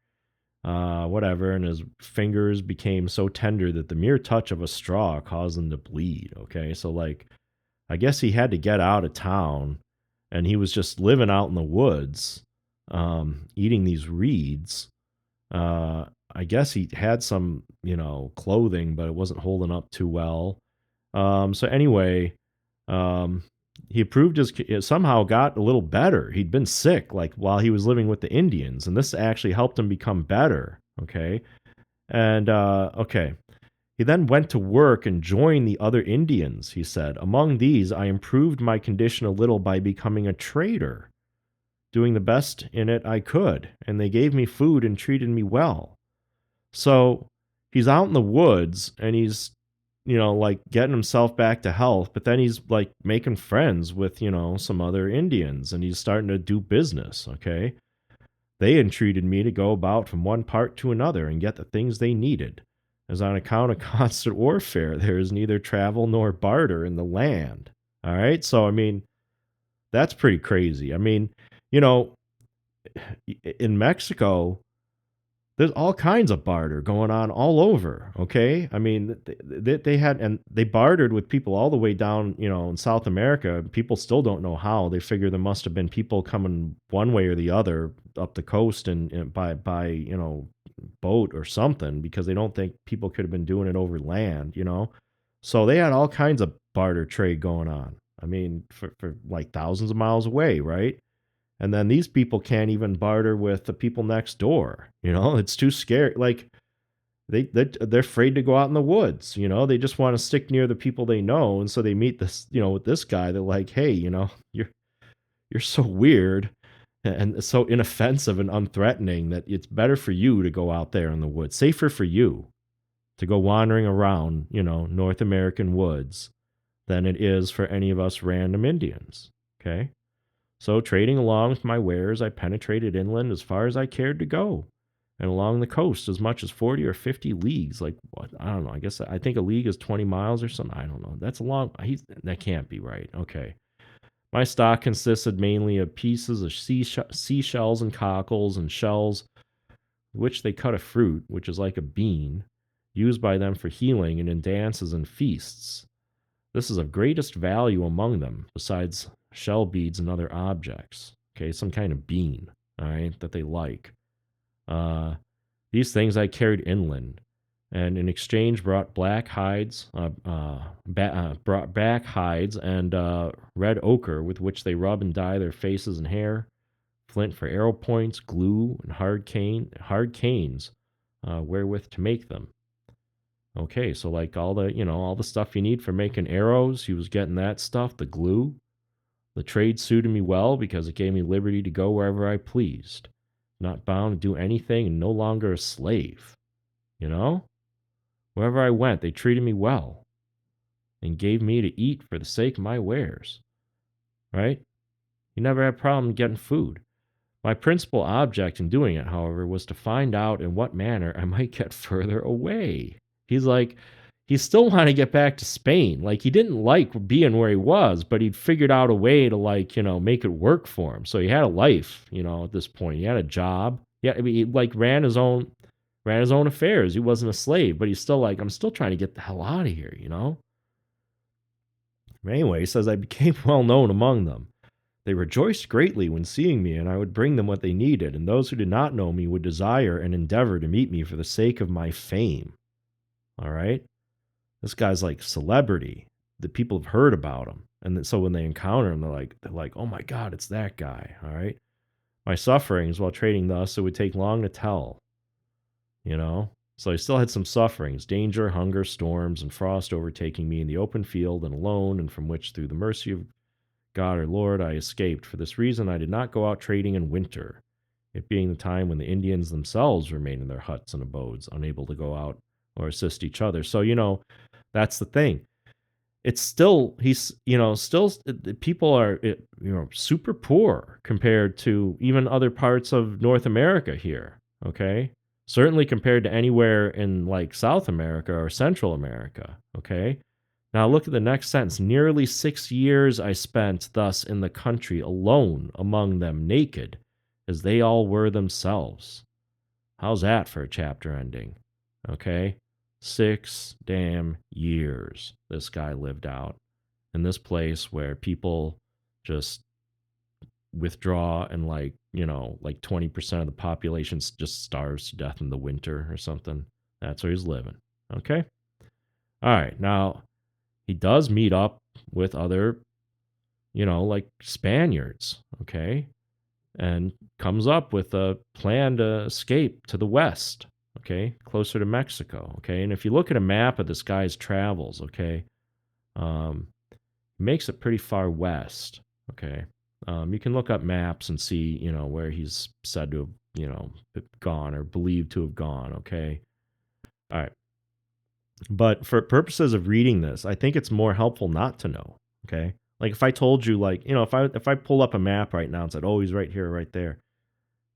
whatever, and his fingers became so tender that the mere touch of a straw caused them to bleed. Okay, so like, I guess he had to get out of town, and he was just living out in the woods, eating these reeds. I guess he had some, clothing, but it wasn't holding up too well. So anyway, um, he proved somehow got a little better. He'd been sick like while he was living with the Indians, and this actually helped him become better. Okay, and okay, he then went to work and joined the other Indians. He said, among these, I improved my condition a little by becoming a trader, doing the best in it I could, and they gave me food and treated me well. So he's out in the woods and he's like getting himself back to health, but then he's like making friends with, some other Indians and he's starting to do business. Okay. They entreated me to go about from one part to another and get the things they needed. As on account of constant warfare, there is neither travel nor barter in the land. All right. So, I mean, that's pretty crazy. I mean, you know, in Mexico, there's all kinds of barter going on all over. Okay, I mean they had and they bartered with people all the way down, in South America. People still don't know how. They figure there must have been people coming one way or the other up the coast and by boat or something because they don't think people could have been doing it over land. So they had all kinds of barter trade going on. I mean, for like thousands of miles away, right? And then these people can't even barter with the people next door. It's too scary. Like they're afraid to go out in the woods. They just want to stick near the people they know. And so they meet this, with this guy. They're like, hey, you're so weird and so inoffensive and unthreatening that it's better for you to go out there in the woods, safer for you to go wandering around, North American woods than it is for any of us random Indians. Okay. So, trading along with my wares, I penetrated inland as far as I cared to go, and along the coast as much as 40 or 50 leagues. Like, what? I don't know. I think a league is 20 miles or something. I don't know. That's a long. That can't be right. Okay. My stock consisted mainly of pieces of seashells and cockles and shells, which they cut a fruit, which is like a bean, used by them for healing and in dances and feasts. This is of greatest value among them, besides shell beads and other objects. Okay, some kind of bean, all right, that they like. These things I carried inland, and in exchange brought black hides, brought back hides and red ochre with which they rub and dye their faces and hair, flint for arrow points, glue, and hard canes, wherewith to make them. Okay, so like all the stuff you need for making arrows, he was getting that stuff, the glue. The trade suited me well because it gave me liberty to go wherever I pleased, not bound to do anything and no longer a slave. Wherever I went, they treated me well and gave me to eat for the sake of my wares. Right? You never had a problem getting food. My principal object in doing it, however, was to find out in what manner I might get further away. He's like, he still wanted to get back to Spain. Like, he didn't like being where he was, but he'd figured out a way to, like, make it work for him. So he had a life, at this point. He had a job. Yeah, I mean, he like ran his own affairs. He wasn't a slave, but he's still like, I'm still trying to get the hell out of here. Anyway, he says I became well known among them. They rejoiced greatly when seeing me, and I would bring them what they needed, and those who did not know me would desire and endeavor to meet me for the sake of my fame. All right? This guy's like celebrity. The people have heard about him. And so when they encounter him, they're like, oh my God, it's that guy. All right? My sufferings while trading thus, it would take long to tell. So I still had some sufferings, danger, hunger, storms, and frost overtaking me in the open field and alone, and from which, through the mercy of God our Lord, I escaped. For this reason, I did not go out trading in winter, it being the time when the Indians themselves remain in their huts and abodes, unable to go out or assist each other. So, that's the thing. It's still, people are, super poor compared to even other parts of North America here. Okay. Certainly compared to anywhere in like South America or Central America. Okay. Now look at the next sentence. Nearly 6 years I spent thus in the country alone among them naked, as they all were themselves. How's that for a chapter ending? Okay. 6 damn years this guy lived out in this place where people just withdraw and like 20% of the population just starves to death in the winter or something. That's where he's living. Okay. All right. Now, he does meet up with other, like Spaniards, okay, and comes up with a plan to escape to the west, okay, closer to Mexico, okay. And if you look at a map of this guy's travels, okay, makes it pretty far west, okay. You can look up maps and see, where he's said to have, gone or believed to have gone, okay. All right. But for purposes of reading this, I think it's more helpful not to know. Okay. Like if I told you, like, if I pull up a map right now and said, oh, he's right here, right there,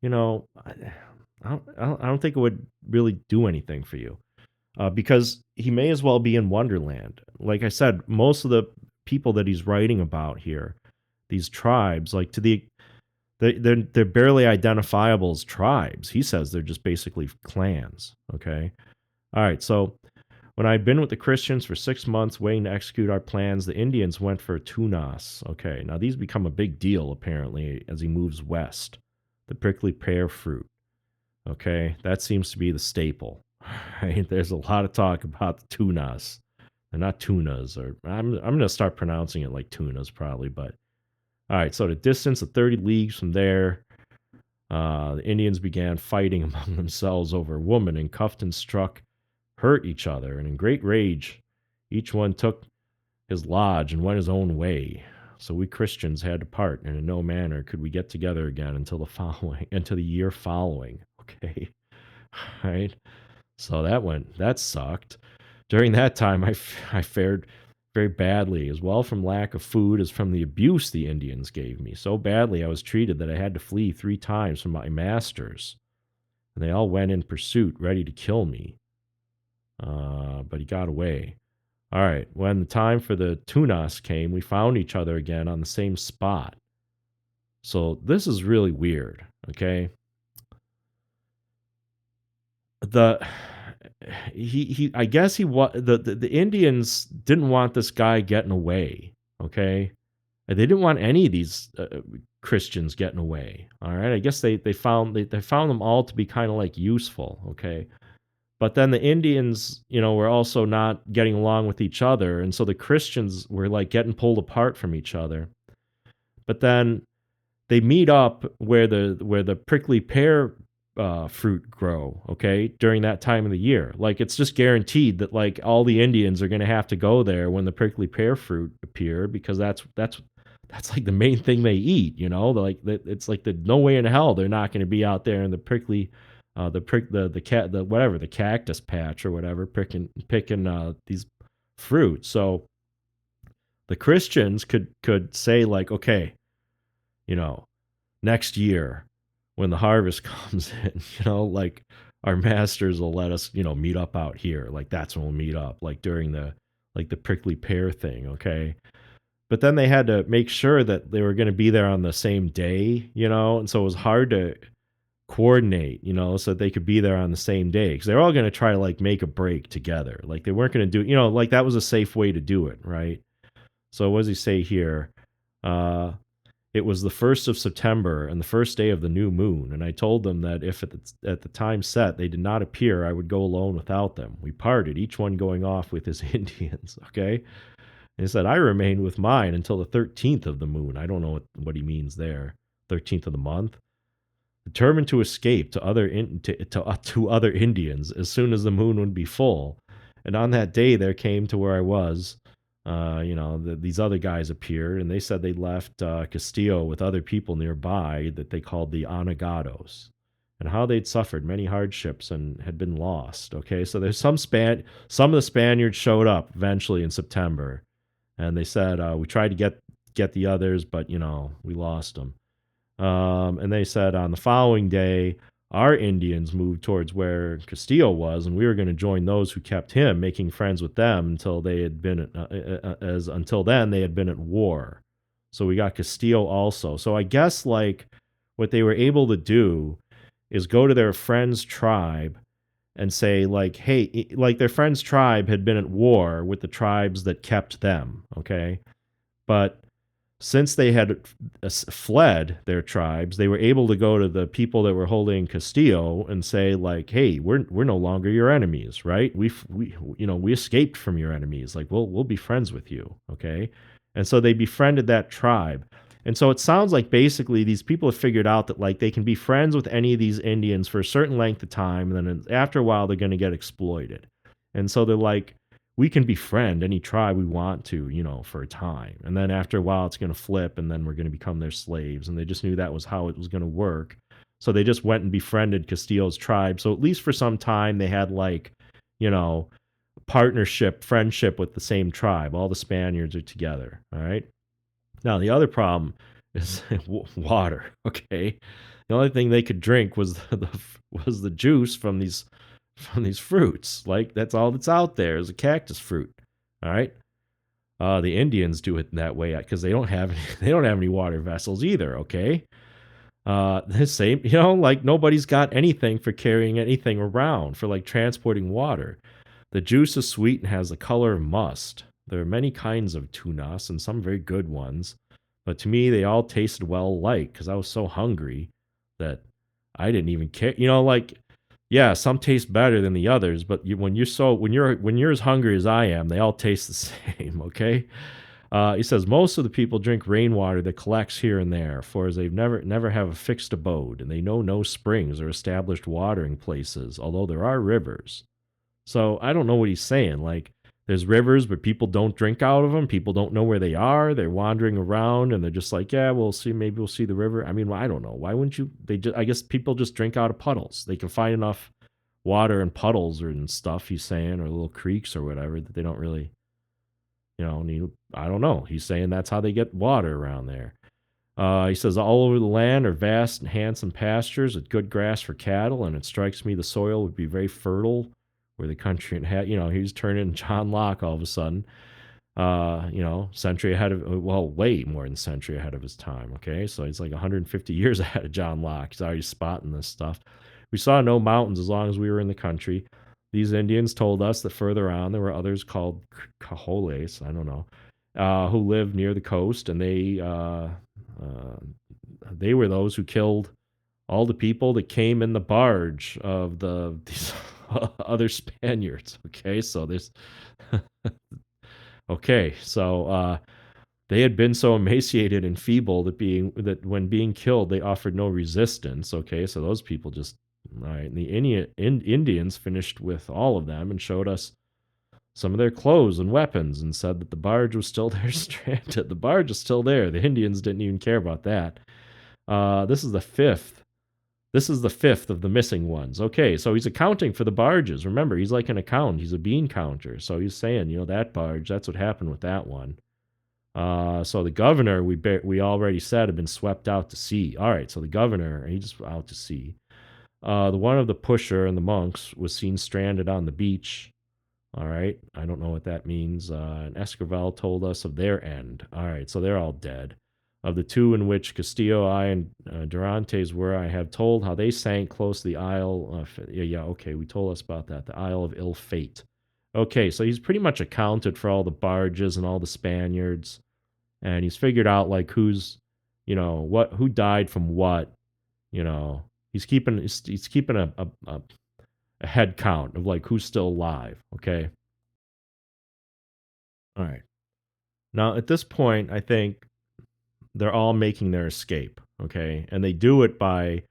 I don't think it would really do anything for you. Because he may as well be in Wonderland. Like I said, most of the people that he's writing about here, these tribes, like they're barely identifiable as tribes. He says they're just basically clans. Okay. All right. So when I had been with the Christians for 6 months waiting to execute our plans, the Indians went for tunas. Okay, now these become a big deal, apparently, as he moves west. The prickly pear fruit. Okay, that seems to be the staple. Right? There's a lot of talk about the tunas. They're not tunas, or I'm going to start pronouncing it like tunas probably, but all right, so the distance of 30 leagues from there, the Indians began fighting among themselves over a woman, and cuffed and struck hurt each other, and in great rage, each one took his lodge and went his own way. So we Christians had to part, and in no manner could we get together again until the year following. Okay, right. So that sucked. During that time, I fared very badly, as well from lack of food as from the abuse the Indians gave me. So badly I was treated that I had to flee 3 times from my masters, and they all went in pursuit, ready to kill me. But he got away. All right. When the time for the tunas came, we found each other again on the same spot. So this is really weird. Okay. I guess the Indians didn't want this guy getting away. Okay. They didn't want any of these Christians getting away. All right. I guess they found them all to be kind of like useful. Okay. But then the Indians, were also not getting along with each other. And so the Christians were like getting pulled apart from each other. But then they meet up where the prickly pear fruit grow, okay, during that time of the year. Like it's just guaranteed that like all the Indians are going to have to go there when the prickly pear fruit appear, because that's like the main thing they eat, like it's like the no way in hell they're not going to be out there in the prickly the cactus patch or whatever, picking these fruits. So the Christians could say like, okay, next year when the harvest comes in, like our masters will let us, meet up out here. Like that's when we'll meet up, like during the prickly pear thing, okay? But then they had to make sure that they were going to be there on the same day, and so it was hard to coordinate, so that they could be there on the same day because they're all going to try to like make a break together. Like they weren't going to do, like that was a safe way to do it, right? So what does he say here? Uh, it was the 1st of September and the first day of the new moon, and I told them that if at the time set they did not appear, I would go alone without them. We parted, each one going off with his Indians, okay? And he said, I remained with mine until the 13th of the moon. I don't know what he means there. 13th of the month. Determined to escape to other Indians as soon as the moon would be full. And on that day there came to where I was, these other guys appeared, and they said they left Castillo with other people nearby that they called the Anagados, and how they'd suffered many hardships and had been lost. Okay, so there's some of the Spaniards showed up eventually in September, and they said we tried to get the others, but we lost them. And they said on the following day, our Indians moved towards where Castillo was, and we were going to join those who kept him, making friends with them until until then they had been at war. So we got Castillo also. So I guess like what they were able to do is go to their friend's tribe and say like, hey, like their friend's tribe had been at war with the tribes that kept them, okay? But since they had fled their tribes, they were able to go to the people that were holding Castillo and say like, "Hey, we're no longer your enemies, right? We escaped from your enemies. Like we'll be friends with you, okay?" And so they befriended that tribe. And so it sounds like basically these people have figured out that like they can be friends with any of these Indians for a certain length of time, and then after a while they're going to get exploited. And so they're like, we can befriend any tribe we want to, for a time. And then after a while, it's going to flip, and then we're going to become their slaves. And they just knew that was how it was going to work. So they just went and befriended Castillo's tribe. So at least for some time, they had like, partnership, friendship with the same tribe. All the Spaniards are together. All right. Now, the other problem is water. Okay. The only thing they could drink was the juice from these fruits. Like that's all that's out there is a cactus fruit. All right. The Indians do it that way because they don't have any water vessels either. Okay. The same, like nobody's got anything for carrying anything around for like transporting water. The juice is sweet and has the color of must. There are many kinds of tunas and some very good ones, but to me they all tasted well alike because I was so hungry that I didn't even care. Like yeah, some taste better than the others, but when you're as hungry as I am, they all taste the same. Okay. He says most of the people drink rainwater that collects here and there, for as they've never have a fixed abode, and they know no springs or established watering places, although there are rivers. So I don't know what he's saying. Like there's rivers, but people don't drink out of them. People don't know where they are. They're wandering around, and they're just like, yeah, we'll see. Maybe we'll see the river. I mean, I don't know. Why wouldn't you? I guess people just drink out of puddles. They can find enough water in puddles or and stuff. He's saying, or little creeks or whatever that they don't really, need. I don't know. He's saying that's how they get water around there. He says all over the land are vast and handsome pastures with good grass for cattle, and it strikes me the soil would be very fertile where the country had, he's turning John Locke all of a sudden, century ahead of, well, way more than a century ahead of his time. Okay. So he's like 150 years ahead of John Locke. He's already spotting this stuff. We saw no mountains as long as we were in the country. These Indians told us that further on there were others called Cajoles, I don't know, who lived near the coast, and they were those who killed all the people that came in the barge of these other Spaniards. Okay, so there's okay, so they had been so emaciated and feeble that when being killed they offered no resistance. Okay, so those people just all right. And the Indians finished with all of them and showed us some of their clothes and weapons and said that the barge was still there stranded. The barge is still there. The Indians didn't even care about that. This is the fifth. This is the fifth of the missing ones. Okay, so he's accounting for the barges. Remember, he's like an accountant. He's a bean counter. So he's saying, that barge, that's what happened with that one. So the governor, we already said, had been swept out to sea. All right, so the governor, he just out to sea. The one of the pusher and the monks was seen stranded on the beach. All right, I don't know what that means. And Esquivel told us of their end. All right, so they're all dead. Of the two in which Castillo, I, and Durantes were, I have told how they sank close to the Isle of, okay, we told us about that, the Isle of Ill Fate. Okay, so he's pretty much accounted for all the barges and all the Spaniards, and he's figured out like who's, who died from what, you know. He's keeping a head count of like who's still alive. Okay. All right. Now at this point, I think they're all making their escape. Okay, and they do it by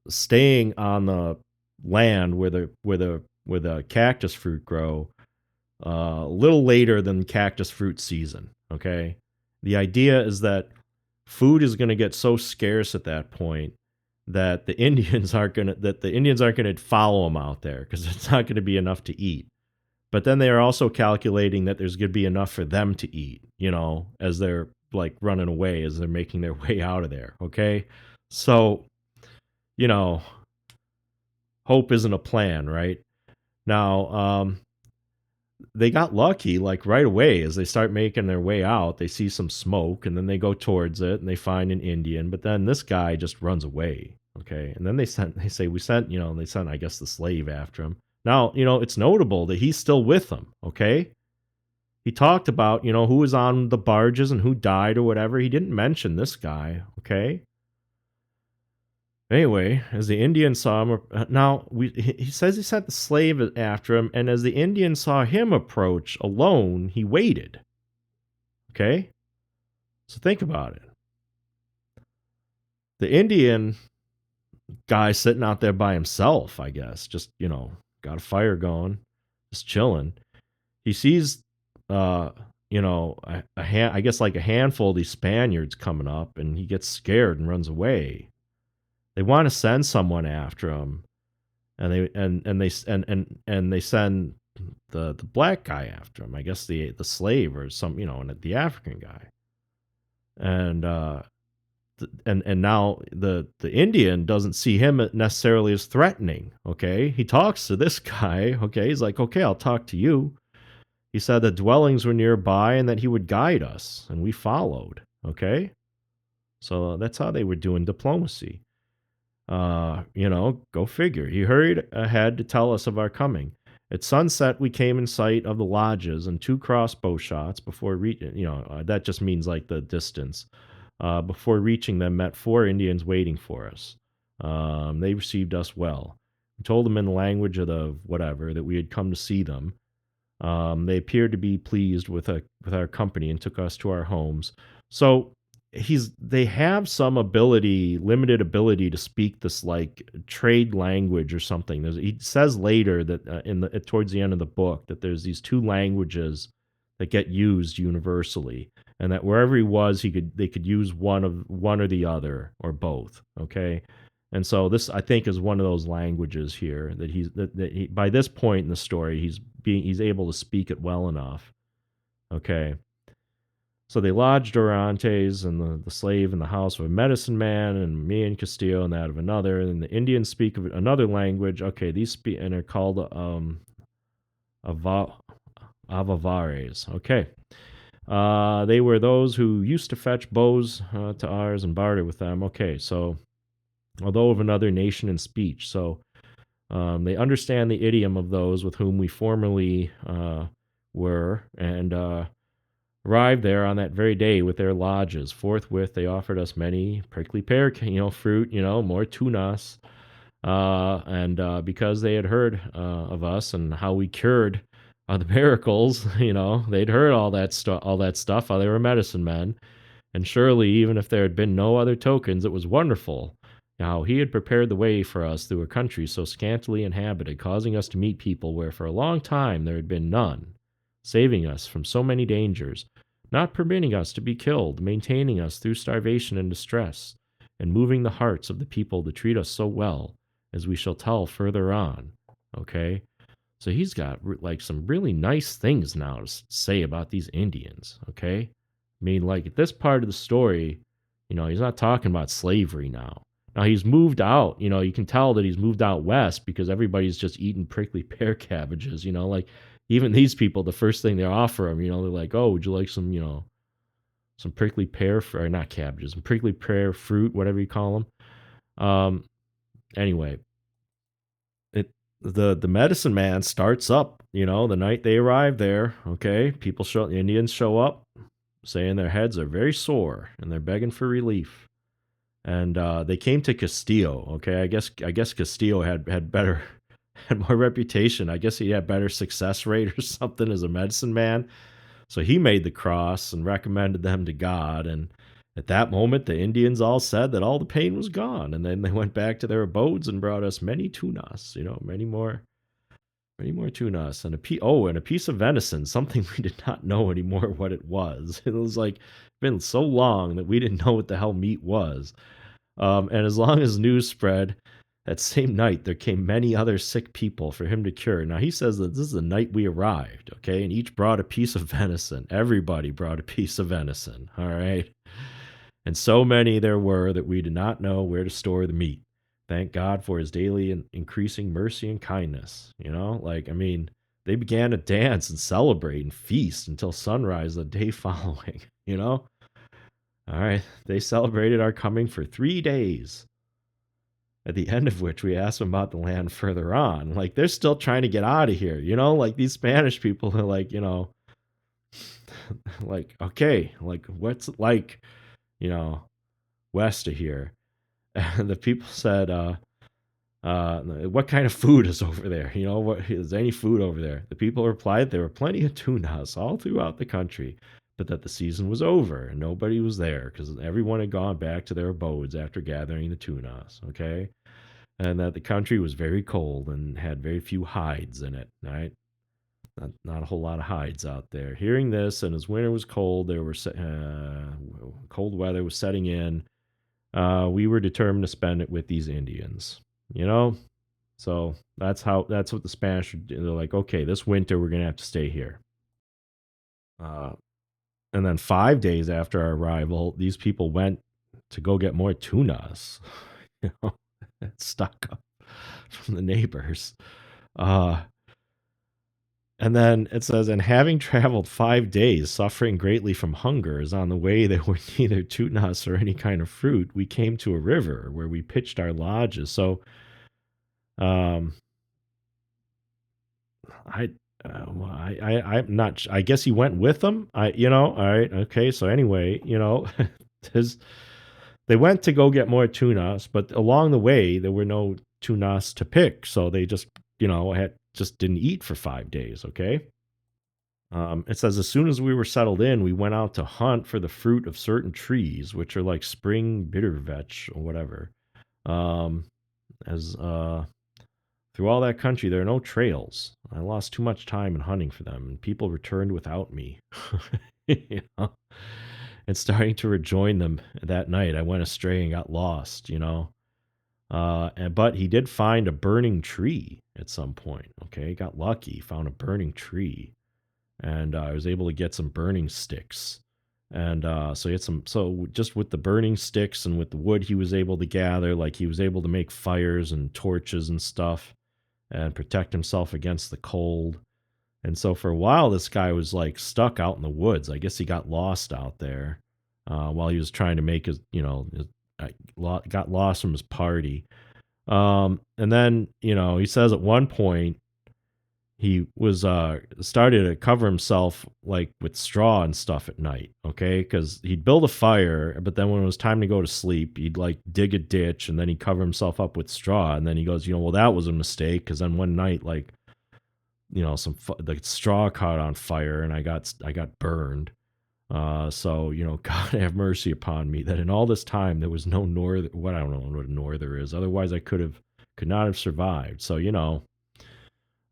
staying on the land where the cactus fruit grow a little later than cactus fruit season. Okay, the idea is that food is going to get so scarce at that point that the Indians aren't gonna follow them out there because it's not going to be enough to eat. But then they are also calculating that there's going to be enough for them to eat, as they're like running away, as they're making their way out of there. Okay. So, you know, hope isn't a plan, right? Now, they got lucky like right away as they start making their way out. They see some smoke and then they go towards it and they find an Indian, but then this guy just runs away. Okay. And then they say, they sent, I guess, the slave after him. Now, it's notable that he's still with them. Okay. He talked about, who was on the barges and who died or whatever. He didn't mention this guy. Okay. Anyway, as the Indian saw him, he says he sent the slave after him, and as the Indian saw him approach alone, he waited. Okay? So think about it. The Indian guy sitting out there by himself, I guess, just, got a fire going, just chilling. He sees, I guess like a handful of these Spaniards coming up, and he gets scared and runs away. They want to send someone after him, and they send the black guy after him. I guess the slave or some, and the African guy. And and now the Indian doesn't see him necessarily as threatening. Okay, he talks to this guy. Okay, he's like, okay, I'll talk to you. He said the dwellings were nearby and that he would guide us, and we followed. Okay, so that's how they were doing diplomacy. Go figure. He hurried ahead to tell us of our coming. At sunset, we came in sight of the lodges and 2 crossbow shots before reaching. That just means like the distance. Before reaching them, met 4 Indians waiting for us. They received us well. We told them in the language of the whatever that we had come to see them. They appeared to be pleased with our company and took us to our homes. So they have some limited ability to speak this like trade language or something. He says later that towards the end of the book that there's these 2 languages that get used universally, and that wherever he was, they could use one or the other or both. Okay, and so this I think is one of those languages here that he by this point in the story he's able to speak it well enough. Okay. So they lodged Dorantes and the slave in the house of a medicine man, and me and Castillo in that of another. And the Indians speak of another language. Okay, these speak and are called Avavares. Okay, they were those who used to fetch bows to ours and barter with them. Okay, so although of another nation and speech, so they understand the idiom of those with whom we formerly were, and arrived there on that very day with their lodges. Forthwith, they offered us many prickly pear, fruit, more tunas, and because they had heard of us and how we cured the miracles, they'd heard all that stuff. How they were medicine men, and surely, even if there had been no other tokens, it was wonderful. How he had prepared the way for us through a country so scantily inhabited, causing us to meet people where for a long time there had been none, saving us from so many dangers, not permitting us to be killed, maintaining us through starvation and distress, and moving the hearts of the people to treat us so well, as we shall tell further on. Okay? So he's got like some really nice things now to say about these Indians. Okay? I mean, like at this part of the story, he's not talking about slavery now. Now he's moved out. You can tell that he's moved out west because everybody's just eating prickly pear cabbages. Like even these people, the first thing they offer him, they're like, "Oh, would you like some, some prickly pear or not cabbages, some prickly pear fruit, whatever you call them." Anyway, the medicine man starts up. The night they arrive there. Okay, the Indians show up, saying their heads are very sore and they're begging for relief. And they came to Castillo. Okay, I guess Castillo had better had more reputation. I guess he had better success rate or something as a medicine man. So he made the cross and recommended them to God. And at that moment, the Indians all said that all the pain was gone. And then they went back to their abodes and brought us many tunas, many more tunas and a piece of venison, something we did not know anymore what it was. It was like been so long that we didn't know what the hell meat was. And as long as news spread, that same night there came many other sick people for him to cure. Now he says that this is the night we arrived, okay, and each brought a piece of venison. Everybody brought a piece of venison, all right. And so many there were that we did not know where to store the meat. Thank God for his daily and increasing mercy and kindness. They began to dance and celebrate and feast until sunrise the day following, All right, they celebrated our coming for 3 days, at the end of which we asked them about the land further on. Like, they're still trying to get out of here, like these Spanish people are like, like, okay, like, what's it like, west of here? And the people said, what kind of food is over there? What is there any food over there? The people replied there were plenty of tunas all throughout the country, but that the season was over and nobody was there because everyone had gone back to their abodes after gathering the tunas, okay? And that the country was very cold and had very few hides in it, right? Not a whole lot of hides out there. Hearing this, and as winter was cold, cold weather was setting in. We were determined to spend it with these Indians, So that's what the Spanish would do. They're like, okay, this winter we're gonna have to stay here. And then 5 days after our arrival, these people went to go get more tunas, stock up from the neighbors. And then it says, and having traveled 5 days, suffering greatly from hunger, as on the way there were neither tunas or any kind of fruit, we came to a river where we pitched our lodges. So, I'm not. I guess he went with them. All right, okay. So anyway, they went to go get more tunas, but along the way there were no tunas to pick, so they just didn't eat for 5 days. Okay. It says, as soon as we were settled in, we went out to hunt for the fruit of certain trees, which are like spring bittervetch or whatever. Through all that country, there are no trails. I lost too much time in hunting for them, and people returned without me. And starting to rejoin them that night, I went astray and got lost, but he did find a burning tree at some point. Okay, got lucky, found a burning tree, and I was able to get some burning sticks. And so he had so just with the burning sticks and with the wood he was able to gather, like he was able to make fires and torches and stuff and protect himself against the cold. And so for a while, this guy was like stuck out in the woods. I guess he got lost out there while he was trying to make got lost from his party. And then, he says at one point he was started to cover himself like with straw and stuff at night, okay? Because he'd build a fire, but then when it was time to go to sleep, he'd like dig a ditch and then he'd cover himself up with straw. And then he goes, well, that was a mistake, because then one night, like, the straw caught on fire and I got burned. So God have mercy upon me that in all this time there was no norther. What, I don't know what a norther is. Otherwise, I could not have survived. So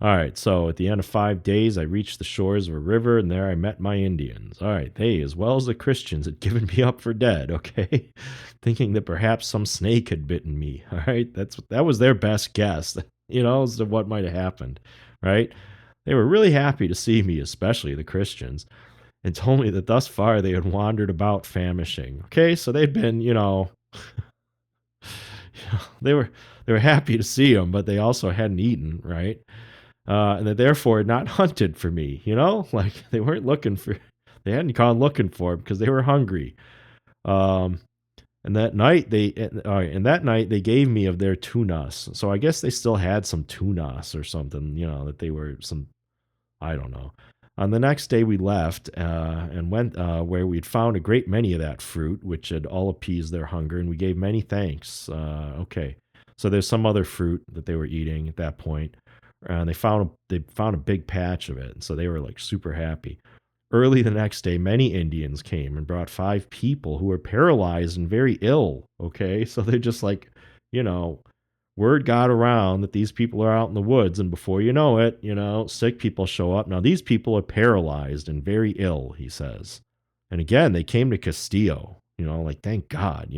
All right, so at the end of 5 days, I reached the shores of a river, and there I met my Indians. All right, they, as well as the Christians, had given me up for dead, okay? Thinking that perhaps some snake had bitten me, all right? That was their best guess, as to what might have happened, right? They were really happy to see me, especially the Christians. and told me that thus far they had wandered about famishing. Okay, so they'd been, they were happy to see him, but they also hadn't eaten, right? And they therefore had not hunted for me. Like they weren't looking for, they hadn't gone looking for him because they were hungry. Um, and that night they gave me of their tunas. So I guess they still had some tunas or something, that they were some, I don't know. On the next day we left and went where we'd found a great many of that fruit, which had all appeased their hunger, and we gave many thanks. Okay, so there's some other fruit that they were eating at that point, and they found a big patch of it, and so they were like super happy. Early the next day, many Indians came and brought 5 people who were paralyzed and very ill. Okay, so they're just like, you know, word got around that these people are out in the woods, and before you know it, sick people show up. Now, these people are paralyzed and very ill, he says. And again, they came to Castillo, like, thank God,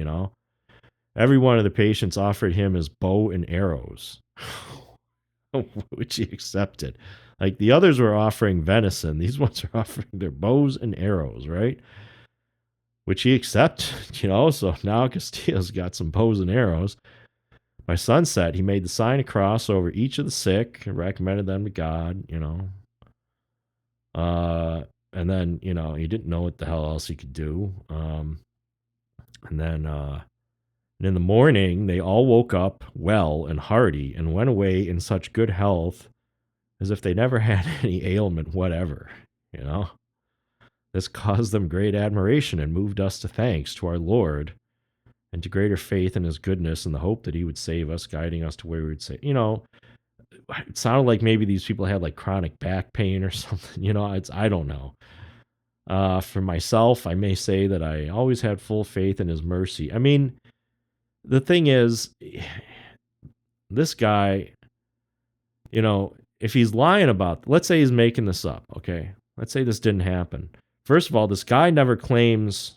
Every one of the patients offered him his bow and arrows, which he accepted. Like the others were offering venison, these ones are offering their bows and arrows, right? Which he accepted, So now Castillo's got some bows and arrows. By sunset, he made the sign of cross over each of the sick and recommended them to God, And then, he didn't know what the hell else he could do. And then in the morning, they all woke up well and hearty and went away in such good health as if they never had any ailment whatever, This caused them great admiration and moved us to thanks to our Lord and to greater faith in his goodness and the hope that he would save us, guiding us to where we would say, it sounded like maybe these people had like chronic back pain or something, I don't know. For myself, I may say that I always had full faith in his mercy. I mean, the thing is, this guy, if he's lying about, let's say he's making this up, okay? Let's say this didn't happen. First of all, this guy never claims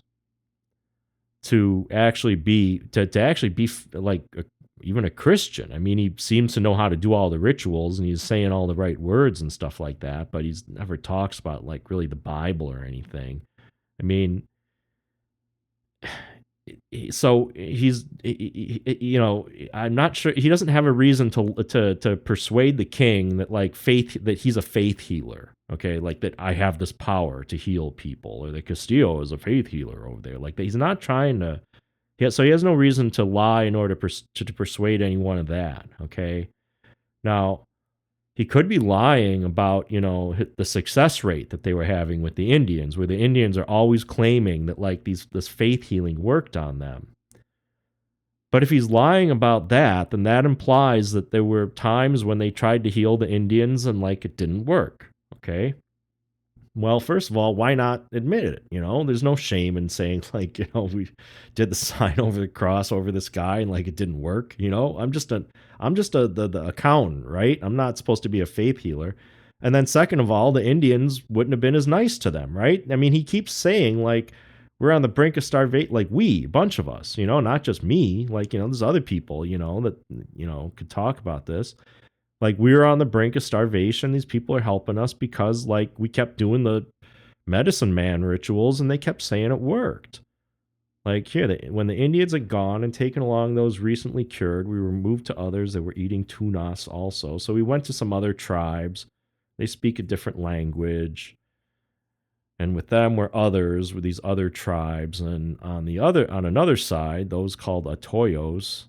to actually be like even a Christian. I mean, he seems to know how to do all the rituals and he's saying all the right words and stuff like that, but he's never talks about like really the Bible or anything. I mean, so I'm not sure, he doesn't have a reason to persuade the king that like that he's a faith healer. Okay, like that I have this power to heal people, or that Castillo is a faith healer over there. Like that he's not trying to. Yeah, so he has no reason to lie in order to persuade anyone of that. Okay, now he could be lying about the success rate that they were having with the Indians, where the Indians are always claiming that like this faith healing worked on them. But if he's lying about that, then that implies that there were times when they tried to heal the Indians and like it didn't work. Okay. Well, first of all, why not admit it? There's no shame in saying like, we did the sign over the cross over this guy and like it didn't work. I'm just the accountant, right? I'm not supposed to be a faith healer. And then second of all, the Indians wouldn't have been as nice to them, right? I mean, he keeps saying like we're on the brink of starvation, like a bunch of us, not just me, like, there's other people, that, could talk about this. Like we were on the brink of starvation. These people are helping us because like we kept doing the medicine man rituals and they kept saying it worked. Like here, when the Indians had gone and taken along those recently cured, we were moved to others that were eating tunas also. So we went to some other tribes. They speak a different language. And with them were others, with these other tribes. And on another side, those called Atoyos,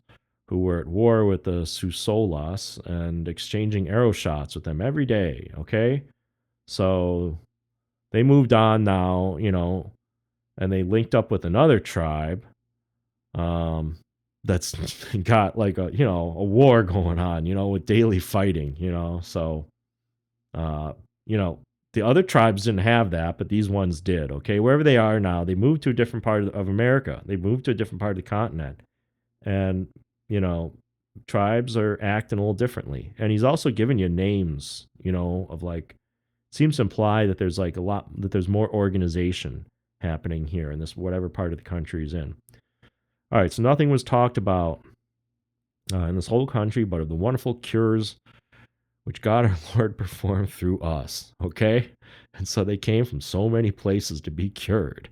who were at war with the Susolas and exchanging arrow shots with them every day, okay? So they moved on now, and they linked up with another tribe that's got like a war going on, with daily fighting, So, the other tribes didn't have that, but these ones did, okay? Wherever they are now, they moved to a different part of America. They moved to a different part of the continent. And tribes are acting a little differently. And he's also given you names, of like, seems to imply that there's like that there's more organization happening here in this, whatever part of the country he's in. All right, so nothing was talked about in this whole country but of the wonderful cures which God our Lord performed through us. Okay? And so they came from so many places to be cured.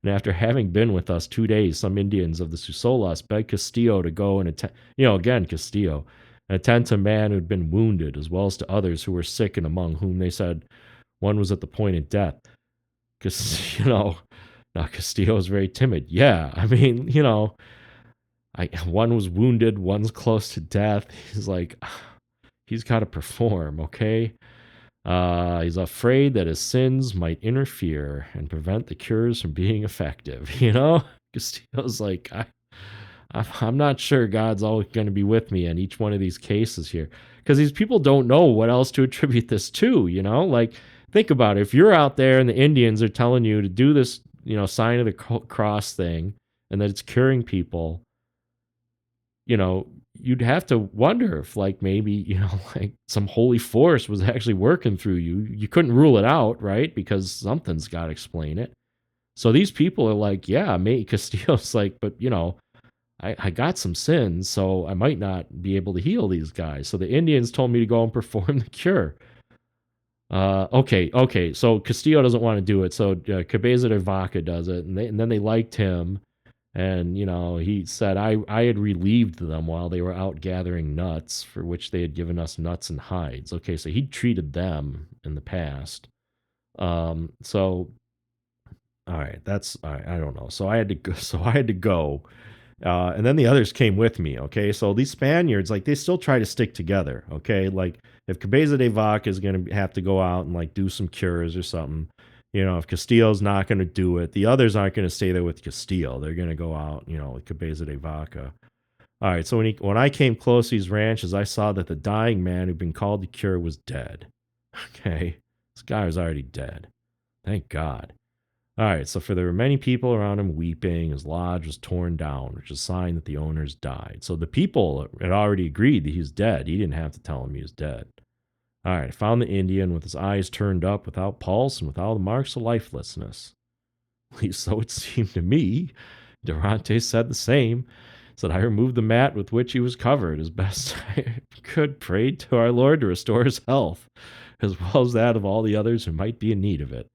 And after having been with us 2 days, some Indians of the Susolas begged Castillo to go and attend, again, Castillo, attend to a man who had been wounded, as well as to others who were sick, and among whom they said one was at the point of death. Because, now Castillo is very timid. Yeah, I mean, one was wounded, one's close to death. He's like, he's got to perform, okay? He's afraid that his sins might interfere and prevent the cures from being effective. Castillo's like, I'm not sure God's always going to be with me in each one of these cases here, because these people don't know what else to attribute this to. Like, think about it. If you're out there and the Indians are telling you to do this, sign of the cross thing, and that it's curing people, you'd have to wonder if, like, maybe, like some holy force was actually working through you. You couldn't rule it out, right? Because something's got to explain it. So these people are like, yeah, mate. Castillo's like, but, I got some sins, so I might not be able to heal these guys. So the Indians told me to go and perform the cure. Okay. So Castillo doesn't want to do it. So Cabeza de Vaca does it, and then they liked him. And, he said, I had relieved them while they were out gathering nuts, for which they had given us nuts and hides. Okay, so he'd treated them in the past. So, all right, that's, all right, I don't know. So I had to go. And then the others came with me, okay? So these Spaniards, like, they still try to stick together, okay? Like, if Cabeza de Vaca is going to have to go out and, like, do some cures or something, if Castillo's not going to do it, the others aren't going to stay there with Castillo. They're going to go out, with Cabeza de Vaca. All right, so when I came close to these ranches, I saw that the dying man who'd been called to cure was dead. Okay, this guy was already dead. Thank God. All right, so for there were many people around him weeping. His lodge was torn down, which is a sign that the owners died. So the people had already agreed that he was dead. He didn't have to tell him he was dead. All right, I found the Indian with his eyes turned up, without pulse and without the marks of lifelessness. At least so it seemed to me. Durante said the same. Said I removed the mat with which he was covered as best I could, prayed to our Lord to restore his health, as well as that of all the others who might be in need of it.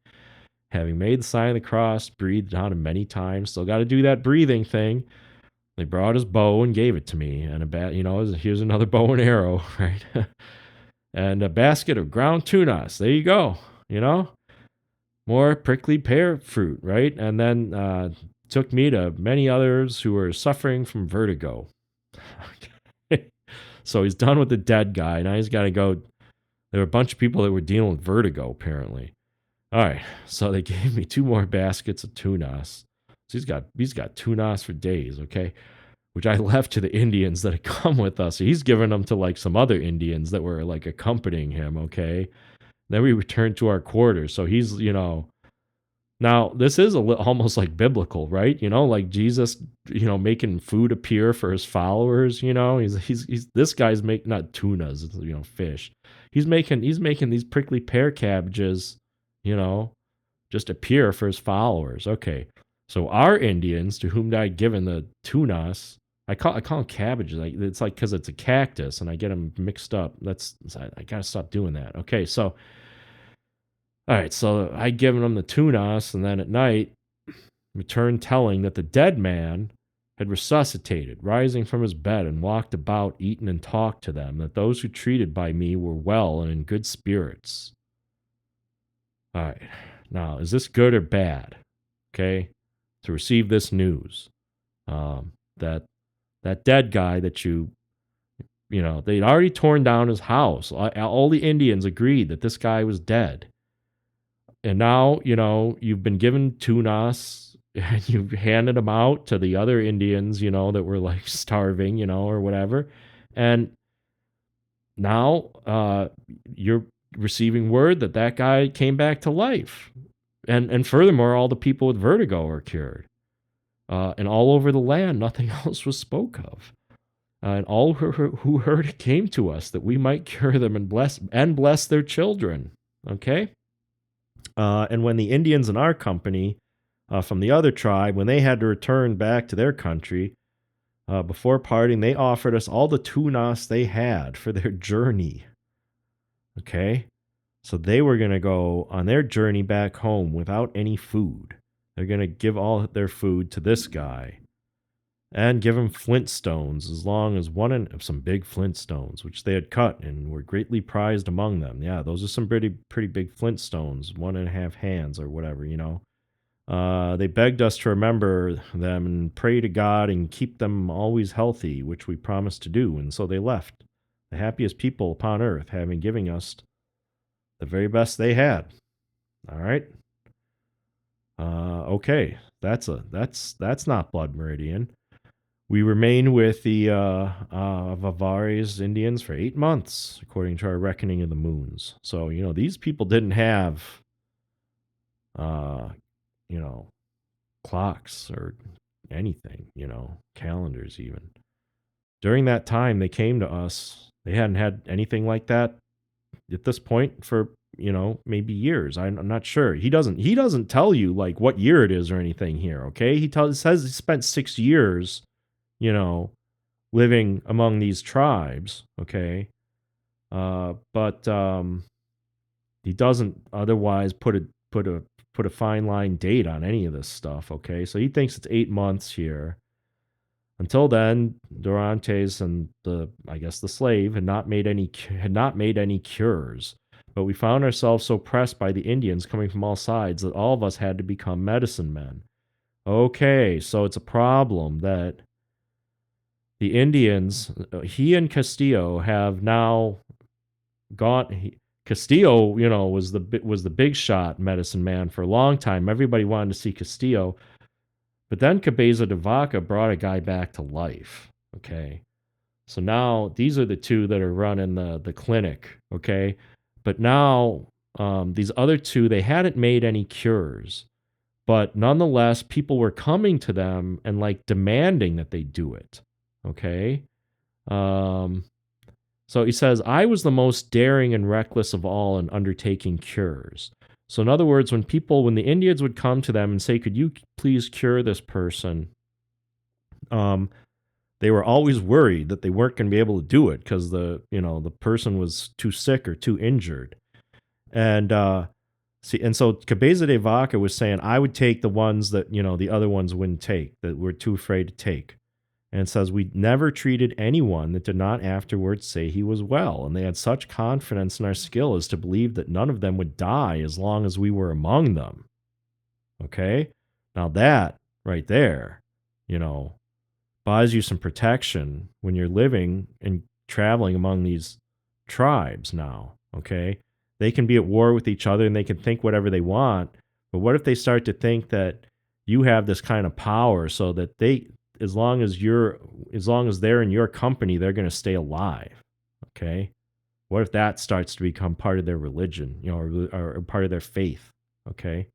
Having made the sign of the cross, breathed on him many times. Still got to do that breathing thing. They brought his bow and gave it to me, and here's another bow and arrow, right? And a basket of ground tunas. There you go. More prickly pear fruit, right? And then took me to many others who were suffering from vertigo. So he's done with the dead guy. Now he's got to go. There were a bunch of people that were dealing with vertigo, apparently. All right, so they gave me 2 more baskets of tunas. So he's got tunas for days, okay? Which I left to the Indians that had come with us. So he's given them to, like, some other Indians that were, like, accompanying him, okay? Then we returned to our quarters. So he's, now this is almost like biblical, right? Like Jesus, making food appear for his followers. He's this guy's making, not tunas, fish. He's making these prickly pear cabbages, just appear for his followers. Okay, so our Indians, to whom I'd given the tunas, I call them cabbages. It's like, because it's a cactus, and I get them mixed up. I gotta stop doing that. Okay, so all right, so I'd given them the tunas, and then at night returned telling that the dead man had resuscitated, rising from his bed, and walked about, eaten and talked to them, that those who treated by me were well and in good spirits. All right, now, is this good or bad? Okay, to receive this news, that dead guy that they'd already torn down his house. All the Indians agreed that this guy was dead. And now, you've been given tunas, and you've handed them out to the other Indians, that were, like, starving, or whatever. And now you're receiving word that guy came back to life. And furthermore, all the people with vertigo are cured. And all over the land, nothing else was spoke of. And all who heard it came to us, that we might cure them and bless their children. Okay? And when the Indians in our company from the other tribe, when they had to return back to their country, before parting, they offered us all the tunas they had for their journey. Okay. So they were going to go on their journey back home without any food. They're going to give all their food to this guy and give him flintstones, as long as one and some big flintstones, which they had cut and were greatly prized among them. Yeah, those are some pretty big flintstones, 1.5 hands or whatever, you know. They begged us to remember them and pray to God and keep them always healthy, which we promised to do. And so they left, the happiest people upon earth, having given us the very best they had. All right. Okay. That's not Blood Meridian. We remained with the Vavares Indians for 8 months, according to our reckoning of the moons. So, you know, these people didn't have, uh, you know, clocks or anything, you know, calendars even. During that time, they came to us. They hadn't had anything like that at this point for, you know, maybe years. I'm not sure. He doesn't tell you like what year it is or anything here. Okay, says he spent 6 years, you know, living among these tribes. Okay, but he doesn't otherwise put a fine line date on any of this stuff. Okay, so he thinks it's 8 months here. Until then, Dorantes and I guess the slave had not made any cures. But we found ourselves so pressed by the Indians coming from all sides that all of us had to become medicine men. Okay, so it's a problem that the Indians, he and Castillo have now gone. Castillo, you know, was the big shot medicine man for a long time. Everybody wanted to see Castillo, but then Cabeza de Vaca brought a guy back to life. Okay, so now these are the two that are running the clinic. Okay, but now these other two, they hadn't made any cures, but nonetheless, people were coming to them and like demanding that they do it. Okay. Um, so he says, I was the most daring and reckless of all in undertaking cures. So, in other words, when the Indians would come to them and say, could you please cure this person? Um, they were always worried that they weren't going to be able to do it because the person was too sick or too injured. And, so Cabeza de Vaca was saying, I would take the ones that, the other ones wouldn't take, that were too afraid to take. And it says, we never treated anyone that did not afterwards say he was well. And they had such confidence in our skill as to believe that none of them would die as long as we were among them. Okay? Now that right there, buys you some protection when you're living and traveling among these tribes now. Okay? They can be at war with each other and they can think whatever they want. But what if they start to think that you have this kind of power so that as long as they're in your company, they're going to stay alive. Okay. What if that starts to become part of their religion, or part of their faith? Okay.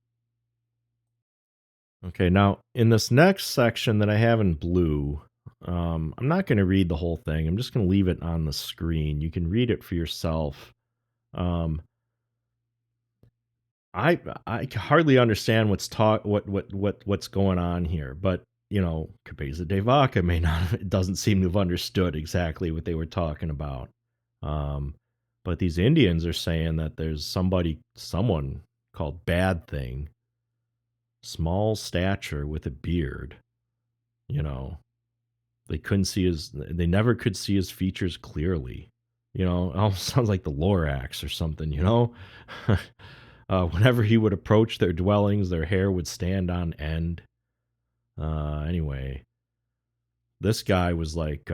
Okay. Now, in this next section that I have in blue, I'm not going to read the whole thing. I'm just going to leave it on the screen. You can read it for yourself. Um, I hardly understand what's going on here, but Cabeza de Vaca may not, it doesn't seem to have understood exactly what they were talking about. But these Indians are saying that there's someone called Bad Thing, small stature with a beard. They never could see his features clearly. It almost sounds like the Lorax or something. Whenever he would approach their dwellings, their hair would stand on end. Anyway, this guy was like,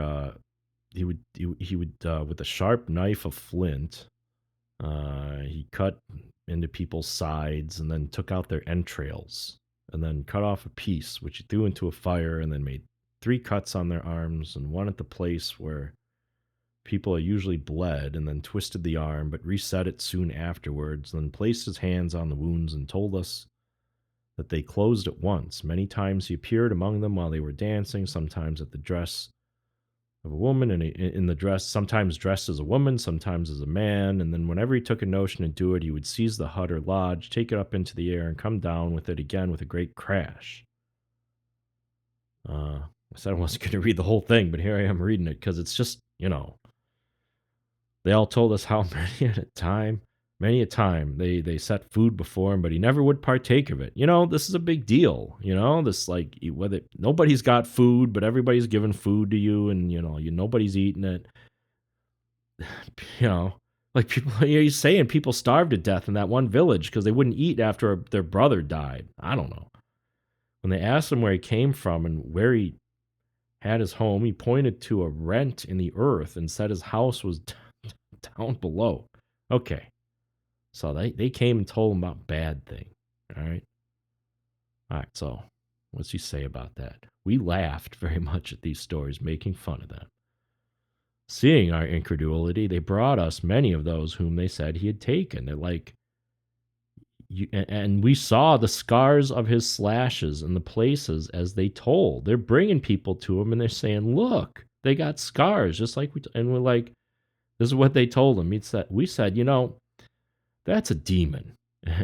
he would with a sharp knife of flint, he cut into people's sides and then took out their entrails and then cut off a piece, which he threw into a fire and then made 3 cuts on their arms and one at the place where people are usually bled, and then twisted the arm but reset it soon afterwards, then placed his hands on the wounds and told us that they closed at once. Many times he appeared among them while they were dancing, sometimes at the dress of a woman, and in the dress, sometimes dressed as a woman, sometimes as a man. And then whenever he took a notion to do it, he would seize the hut or lodge, take it up into the air, and come down with it again with a great crash. I said I wasn't going to read the whole thing, but here I am reading it because it's just, They all told us how many a time they set food before him, but he never would partake of it. This is a big deal. This like whether nobody's got food, but everybody's giving food to you, and nobody's eating it. you know, like people, he's saying people starved to death in that one village because they wouldn't eat after their brother died. I don't know. When they asked him where he came from and where he had his home, he pointed to a rent in the earth and said his house was down below. Okay. So they came and told him about bad thing. All right. All right. So what's he say about that? We laughed very much at these stories, making fun of them. Seeing our incredulity, they brought us many of those whom they said he had taken. They're like, and we saw the scars of his slashes in the places as they told. They're bringing people to him and they're saying, look, they got scars, just like and we're like, this is what they told him. We said, that's a demon.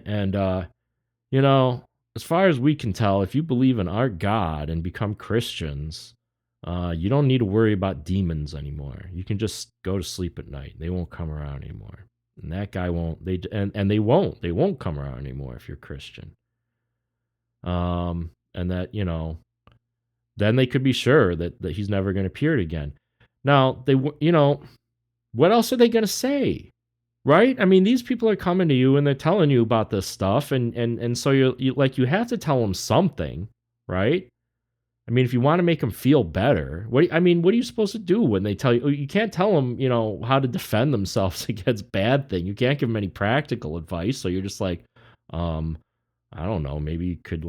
And, as far as we can tell, if you believe in our God and become Christians, you don't need to worry about demons anymore. You can just go to sleep at night. They won't come around anymore. And that guy won't. They won't. They won't come around anymore if you're Christian. And that then they could be sure that he's never going to appear again. Now what else are they going to say? Right? I mean, these people are coming to you and they're telling you about this stuff, and so you have to tell them something, right? I mean, if you want to make them feel better, what are you supposed to do when they tell you? You can't tell them, how to defend themselves against bad thing. You can't give them any practical advice. So you're just like, I don't know, maybe you could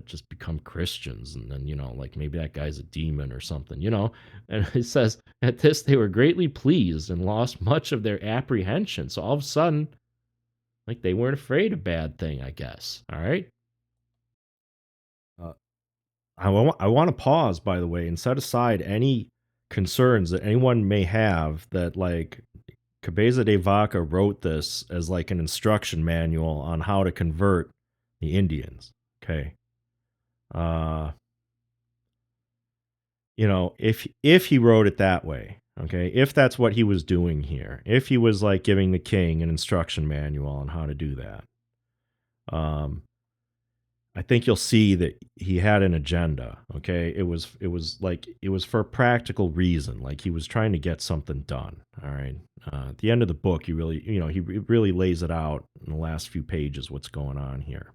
just become Christians, and then like maybe that guy's a demon or something, And it says at this they were greatly pleased and lost much of their apprehension. So all of a sudden, like they weren't afraid of bad thing, I guess. All right. I want to pause, by the way, and set aside any concerns that anyone may have that, like, Cabeza de Vaca wrote this as like an instruction manual on how to convert the Indians. Okay. If he wrote it that way, okay, if that's what he was doing here, if he was like giving the king an instruction manual on how to do that, I think you'll see that he had an agenda. Okay, it was for a practical reason. Like he was trying to get something done. All right. At the end of the book, he really lays it out in the last few pages what's going on here.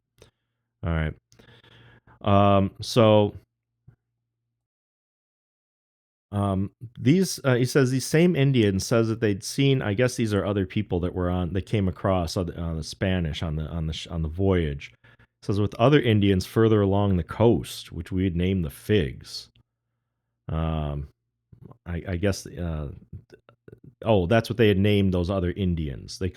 All right. He says these same Indians says that they'd seen. I guess these are other people that they came across on the Spanish on the voyage. It says with other Indians further along the coast, which we had named the Figs. I guess. That's what they had named those other Indians. They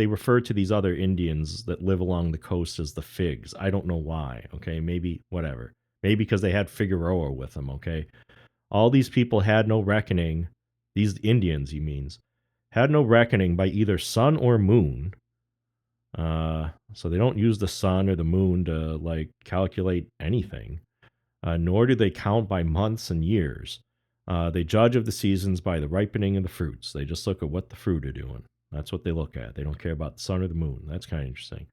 refer to these other Indians that live along the coast as the Figs. I don't know why. Okay, maybe whatever. Maybe because they had Figueroa with them. Okay. All these people had no reckoning, these Indians, he means, had no reckoning by either sun or moon. So they don't use the sun or the moon to like calculate anything, nor do they count by months and years. They judge of the seasons by the ripening of the fruits. They just look at what the fruit are doing. That's what they look at. They don't care about the sun or the moon. That's kind of interesting.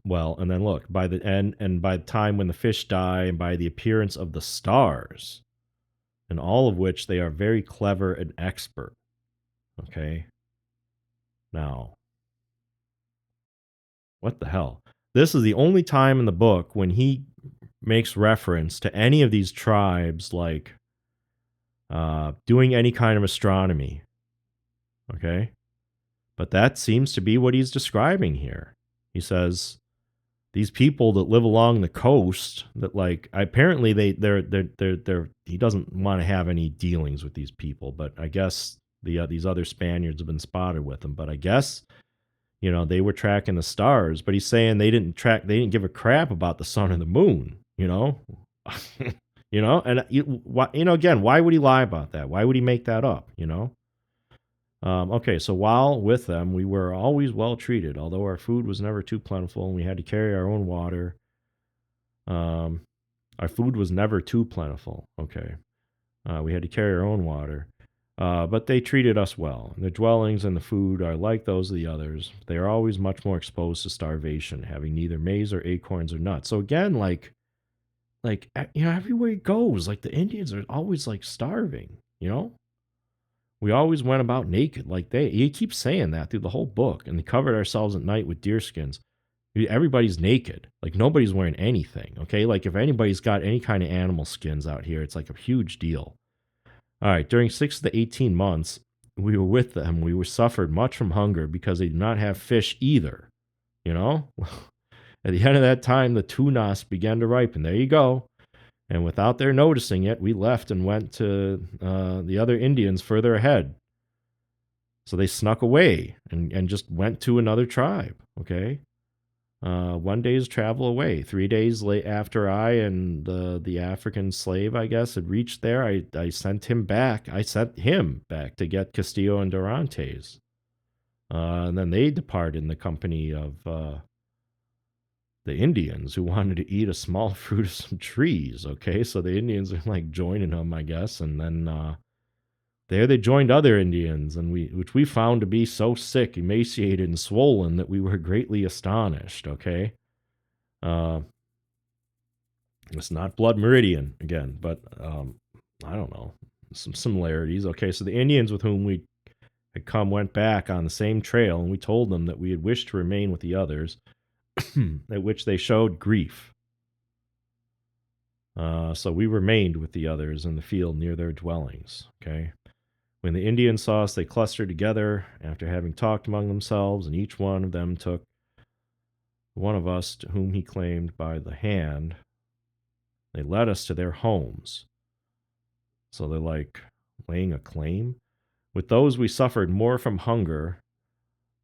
Well, and then look, by the end, and by the time when the fish die, and by the appearance of the stars, in all of which they are very clever and expert. Okay? Now, what the hell? This is the only time in the book when he makes reference to any of these tribes like doing any kind of astronomy. Okay? But that seems to be what he's describing here. He says these people that live along the coast that like apparently they're he doesn't want to have any dealings with these people, but I guess these other Spaniards have been spotted with them. But I guess they were tracking the stars, but he's saying they didn't give a crap about the sun and the moon. And again, why would he lie about that? Why would he make that up? Okay, so while with them, we were always well treated, although our food was never too plentiful and we had to carry our own water. Our food was never too plentiful. Okay. We had to carry our own water. But they treated us well. The dwellings and the food are like those of the others. They are always much more exposed to starvation, having neither maize or acorns or nuts. So again, everywhere he goes, like the Indians are always like starving. We always went about naked, like he keeps saying that through the whole book, and they covered ourselves at night with deer skins. Everybody's naked, like nobody's wearing anything. Okay, like if anybody's got any kind of animal skins out here, it's like a huge deal. All right, during 6 to 18 months we were with them, we were suffered much from hunger because they do not have fish either. you know At the end of that time, the tunas began to ripen. There you go. And without their noticing it, we left and went to the other Indians further ahead. So they snuck away and just went to another tribe. Okay. 1 day's travel away. 3 days after I and the African slave, I guess, had reached there, I sent him back. I sent him back to get Castillo and Dorantes. And then they departed in the company of the Indians, who wanted to eat a small fruit of some trees. Okay, so the Indians are like joining them, I guess, and then there they joined other Indians, and which we found to be so sick, emaciated, and swollen that we were greatly astonished. Okay, it's not Blood Meridian again, but I don't know, some similarities. Okay, so the Indians with whom we had come went back on the same trail, and we told them that we had wished to remain with the others. At which they showed grief. So we remained with the others in the field near their dwellings. Okay. When the Indians saw us, they clustered together after having talked among themselves, and each one of them took one of us to whom he claimed by the hand. They led us to their homes. So they're like laying a claim. With those, we suffered more from hunger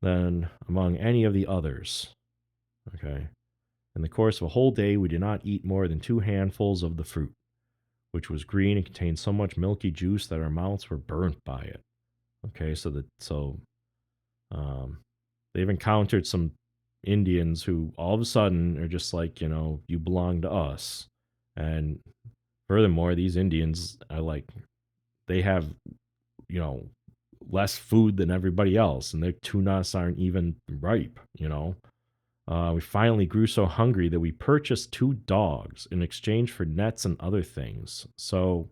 than among any of the others. Okay. In the course of a whole day, we did not eat more than 2 handfuls of the fruit, which was green and contained so much milky juice that our mouths were burnt by it. Okay, so they've encountered some Indians who all of a sudden are just like, you belong to us. And furthermore, these Indians are like, they have, less food than everybody else, and their tunas aren't even ripe. We finally grew so hungry that we purchased 2 dogs in exchange for nets and other things. So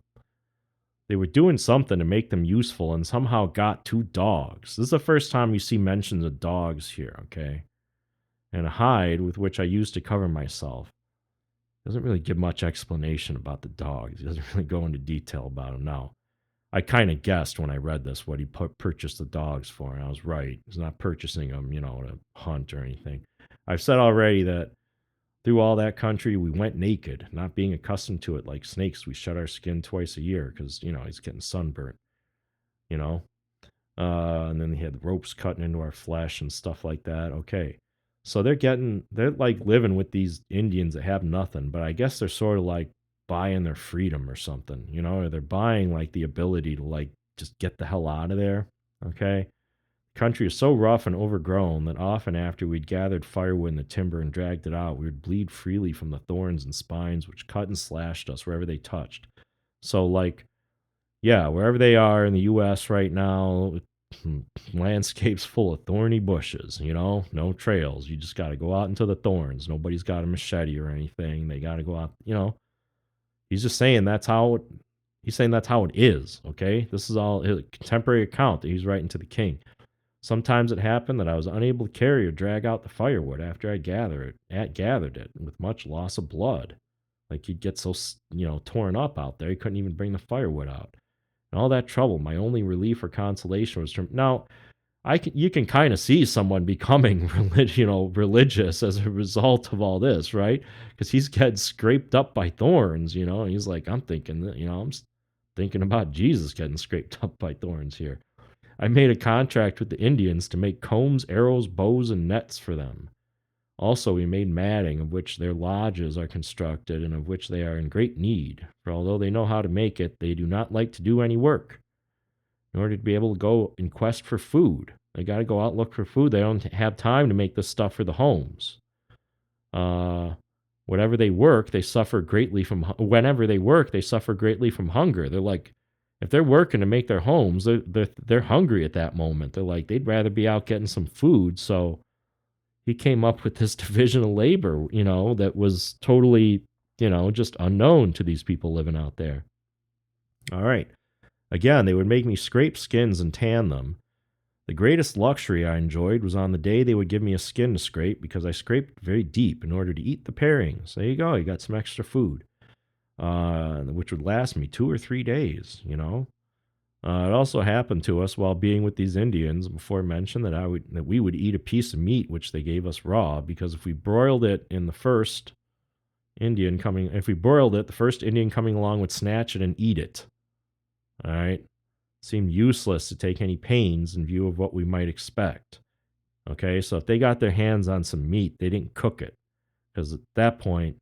they were doing something to make them useful and somehow got 2 dogs. This is the first time you see mentions of dogs here, okay? And a hide with which I used to cover myself. Doesn't really give much explanation about the dogs. He doesn't really go into detail about them. Now, I kind of guessed when I read this what he purchased the dogs for, and I was right. He's not purchasing them, to hunt or anything. I've said already that through all that country, we went naked, not being accustomed to it like snakes. We shed our skin twice a year because, he's getting sunburnt, and then they had ropes cutting into our flesh and stuff like that. Okay. So they're like living with these Indians that have nothing, but I guess they're sort of like buying their freedom or something, or they're buying like the ability to like just get the hell out of there. Okay. Country is so rough and overgrown that often after we'd gathered firewood in the timber and dragged it out, we would bleed freely from the thorns and spines which cut and slashed us wherever they touched. So, like, yeah, wherever they are in the U.S. right now, landscapes full of thorny bushes, no trails. You just got to go out into the thorns. Nobody's got a machete or anything. They got to go out, He's just saying that's how it is, okay? This is all a contemporary account that he's writing to the king. Sometimes it happened that I was unable to carry or drag out the firewood after I'd gathered it with much loss of blood. Like he'd get so, torn up out there, he couldn't even bring the firewood out. And all that trouble, my only relief or consolation was from... Now, you can kind of see someone becoming religious as a result of all this, right? Because he's getting scraped up by thorns, and he's like, I'm thinking that, I'm thinking about Jesus getting scraped up by thorns here. I made a contract with the Indians to make combs, arrows, bows, and nets for them. Also, we made matting, of which their lodges are constructed and of which they are in great need. For although they know how to make it, they do not like to do any work. In order to be able to go in quest for food, they got to go out and look for food. They don't have time to make this stuff for the homes. Whenever they work, they suffer greatly from hunger. They're like, If they're working to make their homes, they're hungry at that moment. They're like, they'd rather be out getting some food. So he came up with this division of labor, that was totally, just unknown to these people living out there. All right. Again, they would make me scrape skins and tan them. The greatest luxury I enjoyed was on the day they would give me a skin to scrape because I scraped very deep in order to eat the parings. There you go. You got some extra food, which would last me 2 or 3 days. It also happened to us while being with these Indians before mentioned that we would eat a piece of meat which they gave us raw because if we broiled it the first Indian coming along would snatch it and eat it. All right. Seemed useless to take any pains in view of what we might expect. Okay, so if they got their hands on some meat, they didn't cook it because at that point,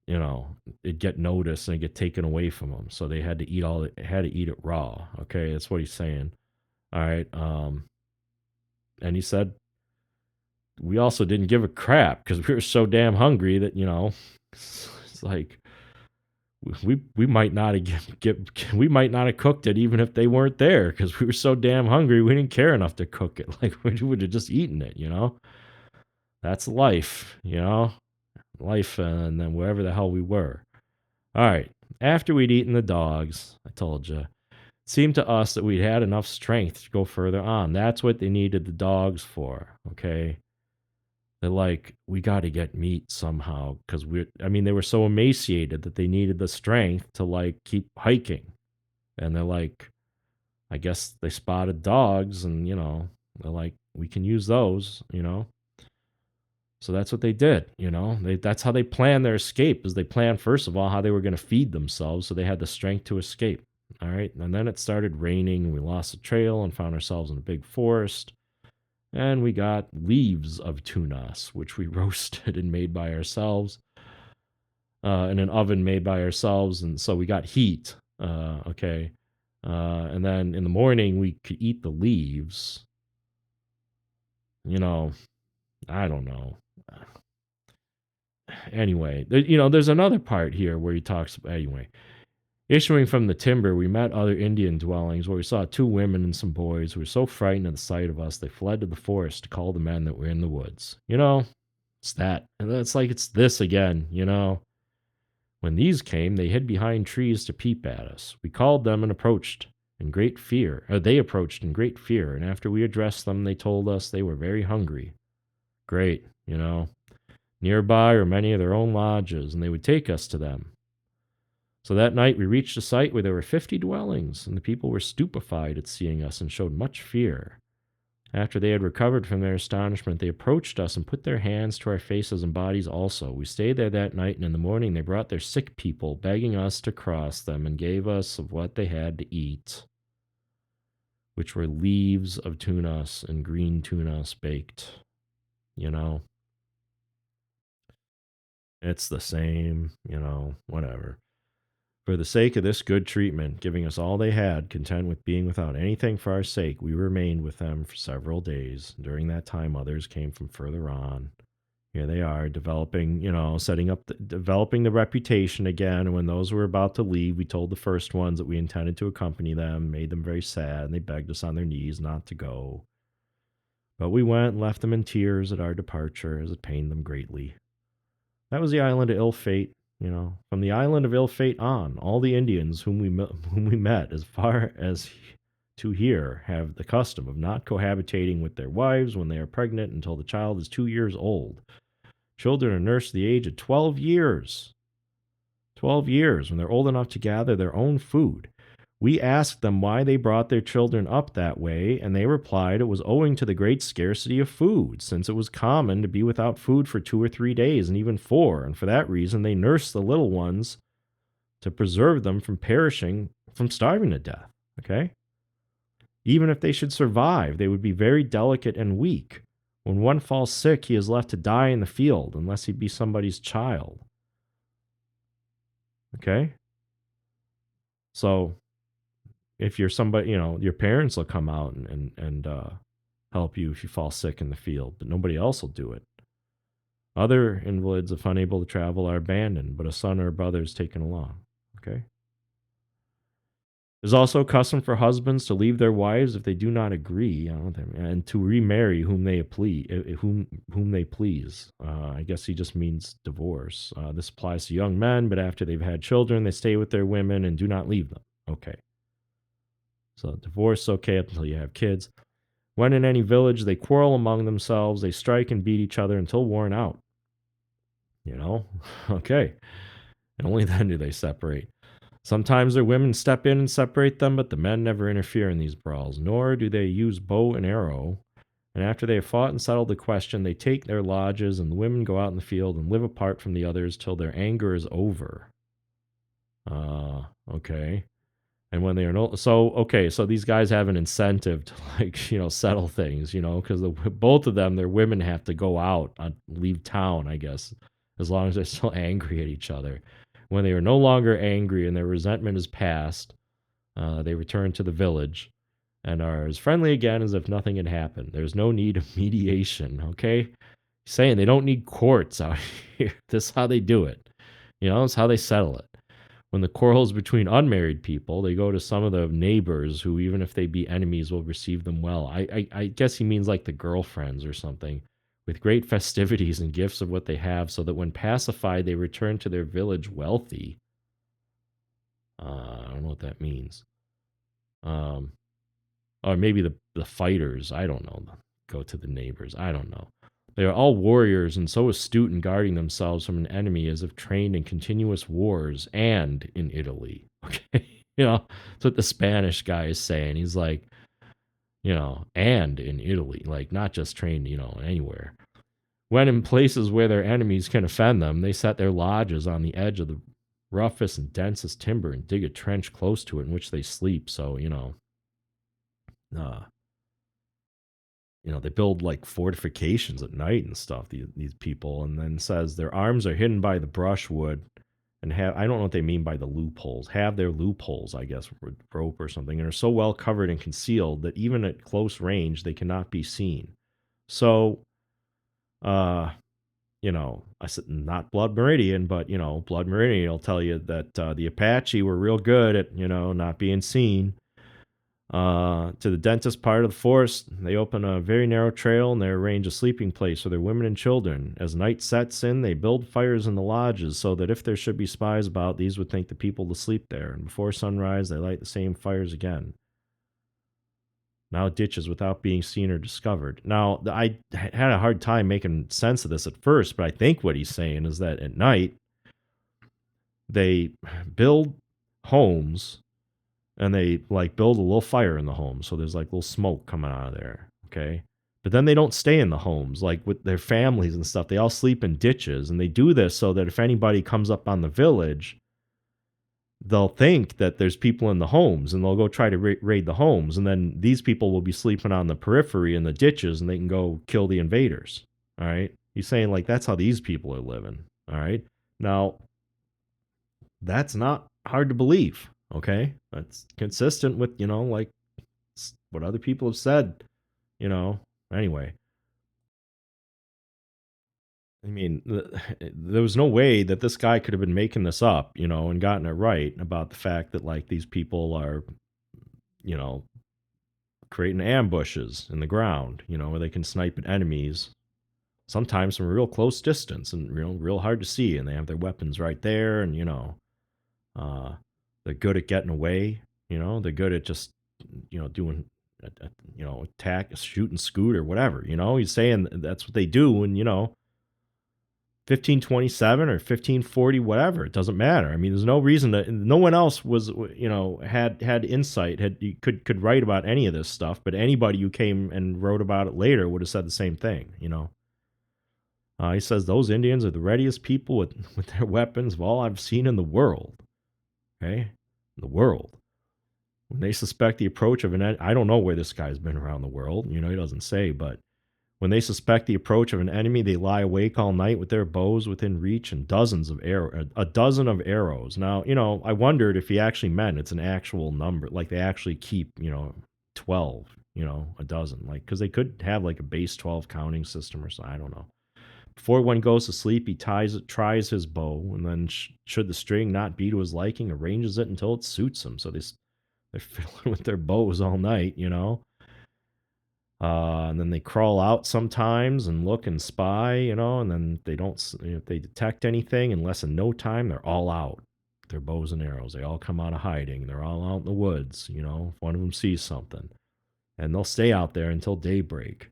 it'd get noticed and it'd get taken away from them. So they had to eat it raw. Okay, that's what he's saying. All right, and he said we also didn't give a crap because we were so damn hungry that it's like we might not have cooked it even if they weren't there because we were so damn hungry we didn't care enough to cook it. Like we would have just eaten it. That's life. Life, and then wherever the hell we were. All right. After we'd eaten the dogs, I told you, it seemed to us that we'd had enough strength to go further on. That's what they needed the dogs for. Okay. They're like, we got to get meat somehow because they were so emaciated that they needed the strength to keep hiking. And they're like, I guess they spotted dogs and, they're like, we can use those. So that's what they did. That's how they planned their escape is they planned, first of all, how they were going to feed themselves. So they had the strength to escape. All right. And then it started raining and we lost the trail and found ourselves in a big forest. And we got leaves of tunas, which we roasted and made by ourselves in an oven made by ourselves. And so we got heat. Okay. And then in the morning, we could eat the leaves. I don't know. Anyway, there's another part here where he talks about, anyway. Issuing from the timber, we met other Indian dwellings where we saw 2 women and some boys who were so frightened at the sight of us they fled to the forest to call the men that were in the woods. It's that. And it's like it's this again, When these came, they hid behind trees to peep at us. We called them and approached in great fear. They approached in great fear, and after we addressed them, they told us they were very hungry. Great, Nearby are many of their own lodges, and they would take us to them. So that night we reached a site where there were 50 dwellings, and the people were stupefied at seeing us and showed much fear. After they had recovered from their astonishment, they approached us and put their hands to our faces and bodies also. We stayed there that night, and in the morning they brought their sick people, begging us to cross them, and gave us of what they had to eat, which were leaves of tunas and green tunas baked. It's the same, whatever. For the sake of this good treatment, giving us all they had, content with being without anything for our sake, we remained with them for several days. During that time, others came from further on. Here they are, developing the reputation again. And when those were about to leave, we told the first ones that we intended to accompany them, made them very sad, and they begged us on their knees not to go. But we went and left them in tears at our departure, as it pained them greatly. That was the island of ill fate. From the island of ill fate on, all the Indians whom we met as far as to here have the custom of not cohabitating with their wives when they are pregnant until the child is 2 years old. Children are nursed to the age of 12 years. 12 years, when they're old enough to gather their own food. We asked them why they brought their children up that way, and they replied it was owing to the great scarcity of food, since it was common to be without food for 2 or 3 days, and even 4, and for that reason they nursed the little ones to preserve them from starving to death. Okay? Even if they should survive, they would be very delicate and weak. When one falls sick, he is left to die in the field, unless he be somebody's child. Okay? So, if you're somebody, your parents will come out and help you if you fall sick in the field, but nobody else will do it. Other invalids, if unable to travel, are abandoned, but a son or a brother is taken along. Okay? There's also a custom for husbands to leave their wives if they do not agree, and to remarry whom they please. I guess he just means divorce. This applies to young men, but after they've had children, they stay with their women and do not leave them. Okay, so divorce is okay up until you have kids. When in any village, they quarrel among themselves, they strike and beat each other until worn out. You know, okay, and only then do they separate. Sometimes their women step in and separate them, but the men never interfere in these brawls, nor do they use bow and arrow. And after they have fought and settled the question, they take their lodges, and the women go out in the field and live apart from the others till their anger is over. Okay. And when they are no, so okay, so these guys have an incentive to settle things, because both of them, their women have to go out, leave town, I guess, as long as they're still angry at each other. When they are no longer angry and their resentment is past, they return to the village and are as friendly again as if nothing had happened. There's no need of mediation, okay? Saying they don't need courts out here. This is how they do it. It's how they settle it. When the quarrels between unmarried people, they go to some of the neighbors who, even if they be enemies, will receive them well. I guess he means like the girlfriends or something, with great festivities and gifts of what they have, so that when pacified, they return to their village wealthy. I don't know what that means. Or maybe the fighters, I don't know, go to the neighbors. I don't know. They are all warriors and so astute in guarding themselves from an enemy as if trained in continuous wars and in Italy. Okay. That's what the Spanish guy is saying. He's like, and in Italy, like not just trained, anywhere. When in places where their enemies can offend them, they set their lodges on the edge of the roughest and densest timber and dig a trench close to it in which they sleep. So, uh, they build like fortifications at night and stuff, these people, and then says their arms are hidden by the brushwood and I don't know what they mean by the loopholes, have their loopholes, I guess, with rope or something, and are so well covered and concealed that even at close range they cannot be seen. So, I said not Blood Meridian, but, Blood Meridian will tell you that the Apache were real good at, not being seen. To the densest part of the forest, they open a very narrow trail and they arrange a sleeping place for their women and children. As night sets in, they build fires in the lodges so that if there should be spies about, these would think the people to sleep there. And before sunrise, they light the same fires again. Now ditches without being seen or discovered. Now, I had a hard time making sense of this at first, but I think what he's saying is that at night, they build homes and they like build a little fire in the home. So there's like little smoke coming out of there. Okay. But then they don't stay in the homes, like with their families and stuff. They all sleep in ditches. And they do this so that if anybody comes up on the village, they'll think that there's people in the homes and they'll go try to raid the homes. And then these people will be sleeping on the periphery in the ditches and they can go kill the invaders. All right. He's saying like that's how these people are living. All right. Now, that's not hard to believe. Okay. That's consistent with, like what other people have said, anyway. I mean, there was no way that this guy could have been making this up, and gotten it right about the fact that like these people are, you know, creating ambushes in the ground, where they can snipe at enemies, sometimes from a real close distance and real hard to see, and they have their weapons right there, and uh, they're good at getting away. They're good at just doing attack, shoot and scoot or whatever. He's saying that's what they do, and 1527 or 1540, whatever, it doesn't matter. I mean, there's no reason that no one else was, had insight, could write about any of this stuff, but anybody who came and wrote about it later would have said the same thing. He says those Indians are the readiest people with their weapons of all I've seen in the world. Okay, the world. When they suspect the approach of I don't know where this guy's been around the world. He doesn't say, but when they suspect the approach of an enemy, they lie awake all night with their bows within reach and a dozen of arrows. Now, I wondered if he actually meant it's an actual number, like they actually keep, 12, a dozen, like, because they could have like a base 12 counting system or something. I don't know. Before one goes to sleep, he tries his bow, and then should the string not be to his liking, arranges it until it suits him. So they're They're fiddling with their bows all night, and then they crawl out sometimes and look and spy, and then they don't, if they detect anything, in less than no time, they're all out. Their bows and arrows, they all come out of hiding. They're all out in the woods, if one of them sees something. And they'll stay out there until daybreak,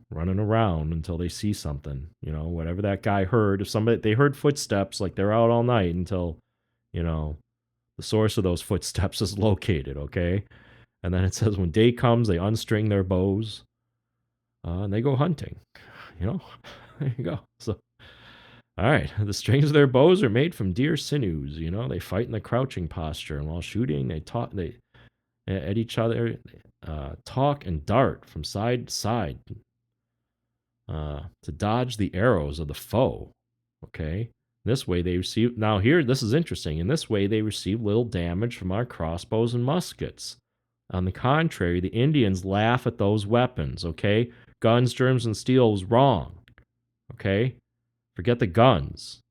running around until they see something, whatever that guy heard. If they heard footsteps, like they're out all night until, the source of those footsteps is located, okay? And then it says when day comes, they unstring their bows and they go hunting, There you go. So, all right, the strings of their bows are made from deer sinews, They fight in the crouching posture, and while shooting, they at each other, talk and dart from side to side to dodge the arrows of the foe. Okay? This way they receive, now here, this is interesting. In this way, they receive little damage from our crossbows and muskets. On the contrary, the Indians laugh at those weapons. Okay? Guns, germs, and steel was wrong. Okay? Forget the guns.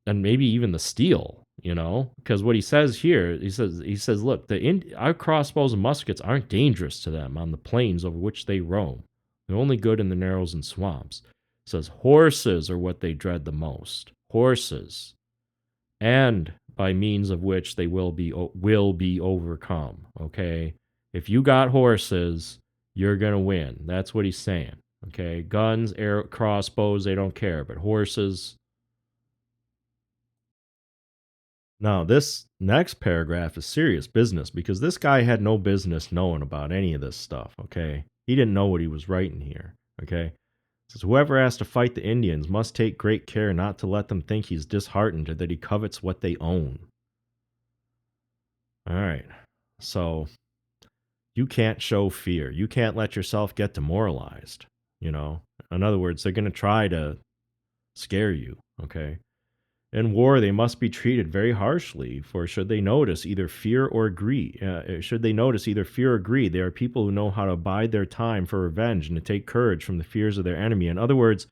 And maybe even the steel, because what he says here, he says, look, our crossbows and muskets aren't dangerous to them on the plains over which they roam. They're only good in the narrows and swamps. He says horses are what they dread the most. Horses, and by means of which they will be overcome. Okay, if you got horses, you're gonna win. That's what he's saying. Okay, guns, crossbows, they don't care, but horses. Now, this next paragraph is serious business because this guy had no business knowing about any of this stuff, okay? He didn't know what he was writing here, okay? It says, whoever has to fight the Indians must take great care not to let them think he's disheartened or that he covets what they own. All right, so you can't show fear. You can't let yourself get demoralized, In other words, they're going to try to scare you, okay? In war, they must be treated very harshly, for should they notice either fear or greed, they are people who know how to bide their time for revenge and to take courage from the fears of their enemy. In other words,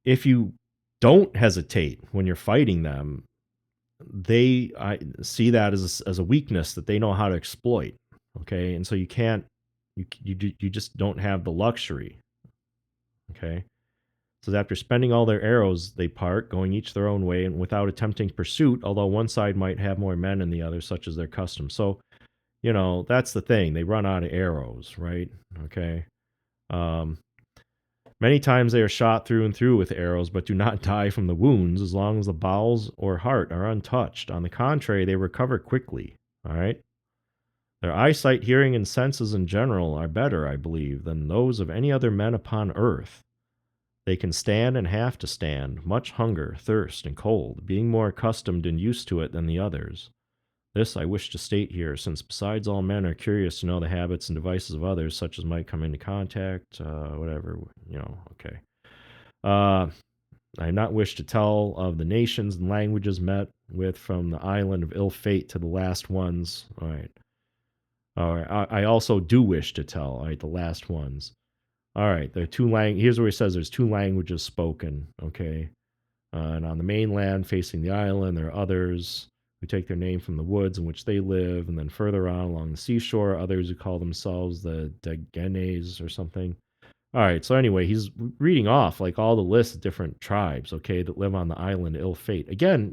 if you don't hesitate when you're fighting them, I see that as a weakness that they know how to exploit. Okay, and so you can't, you just don't have the luxury. Okay. So after spending all their arrows, they part, going each their own way, and without attempting pursuit, although one side might have more men than the other, such as their custom. So, that's the thing. They run out of arrows, right? Okay. Many times they are shot through and through with arrows, but do not die from the wounds as long as the bowels or heart are untouched. On the contrary, they recover quickly. All right. Their eyesight, hearing, and senses in general are better, I believe, than those of any other men upon earth. They can stand and have to stand much hunger, thirst, and cold, being more accustomed and used to it than the others. This I wish to state here, since besides all men are curious to know the habits and devices of others, such as might come into contact, whatever, okay. I not wish to tell of the nations and languages met with from the island of ill fate to the last ones. All right. I also do wish to tell, all right, the last ones. All right, there are here's where he says there's two languages spoken, okay? And on the mainland facing the island, there are others who take their name from the woods in which they live, and then further on along the seashore, others who call themselves the Dagenes or something. All right, so anyway, he's reading off like all the lists of different tribes, okay, that live on the island ill fate. Again,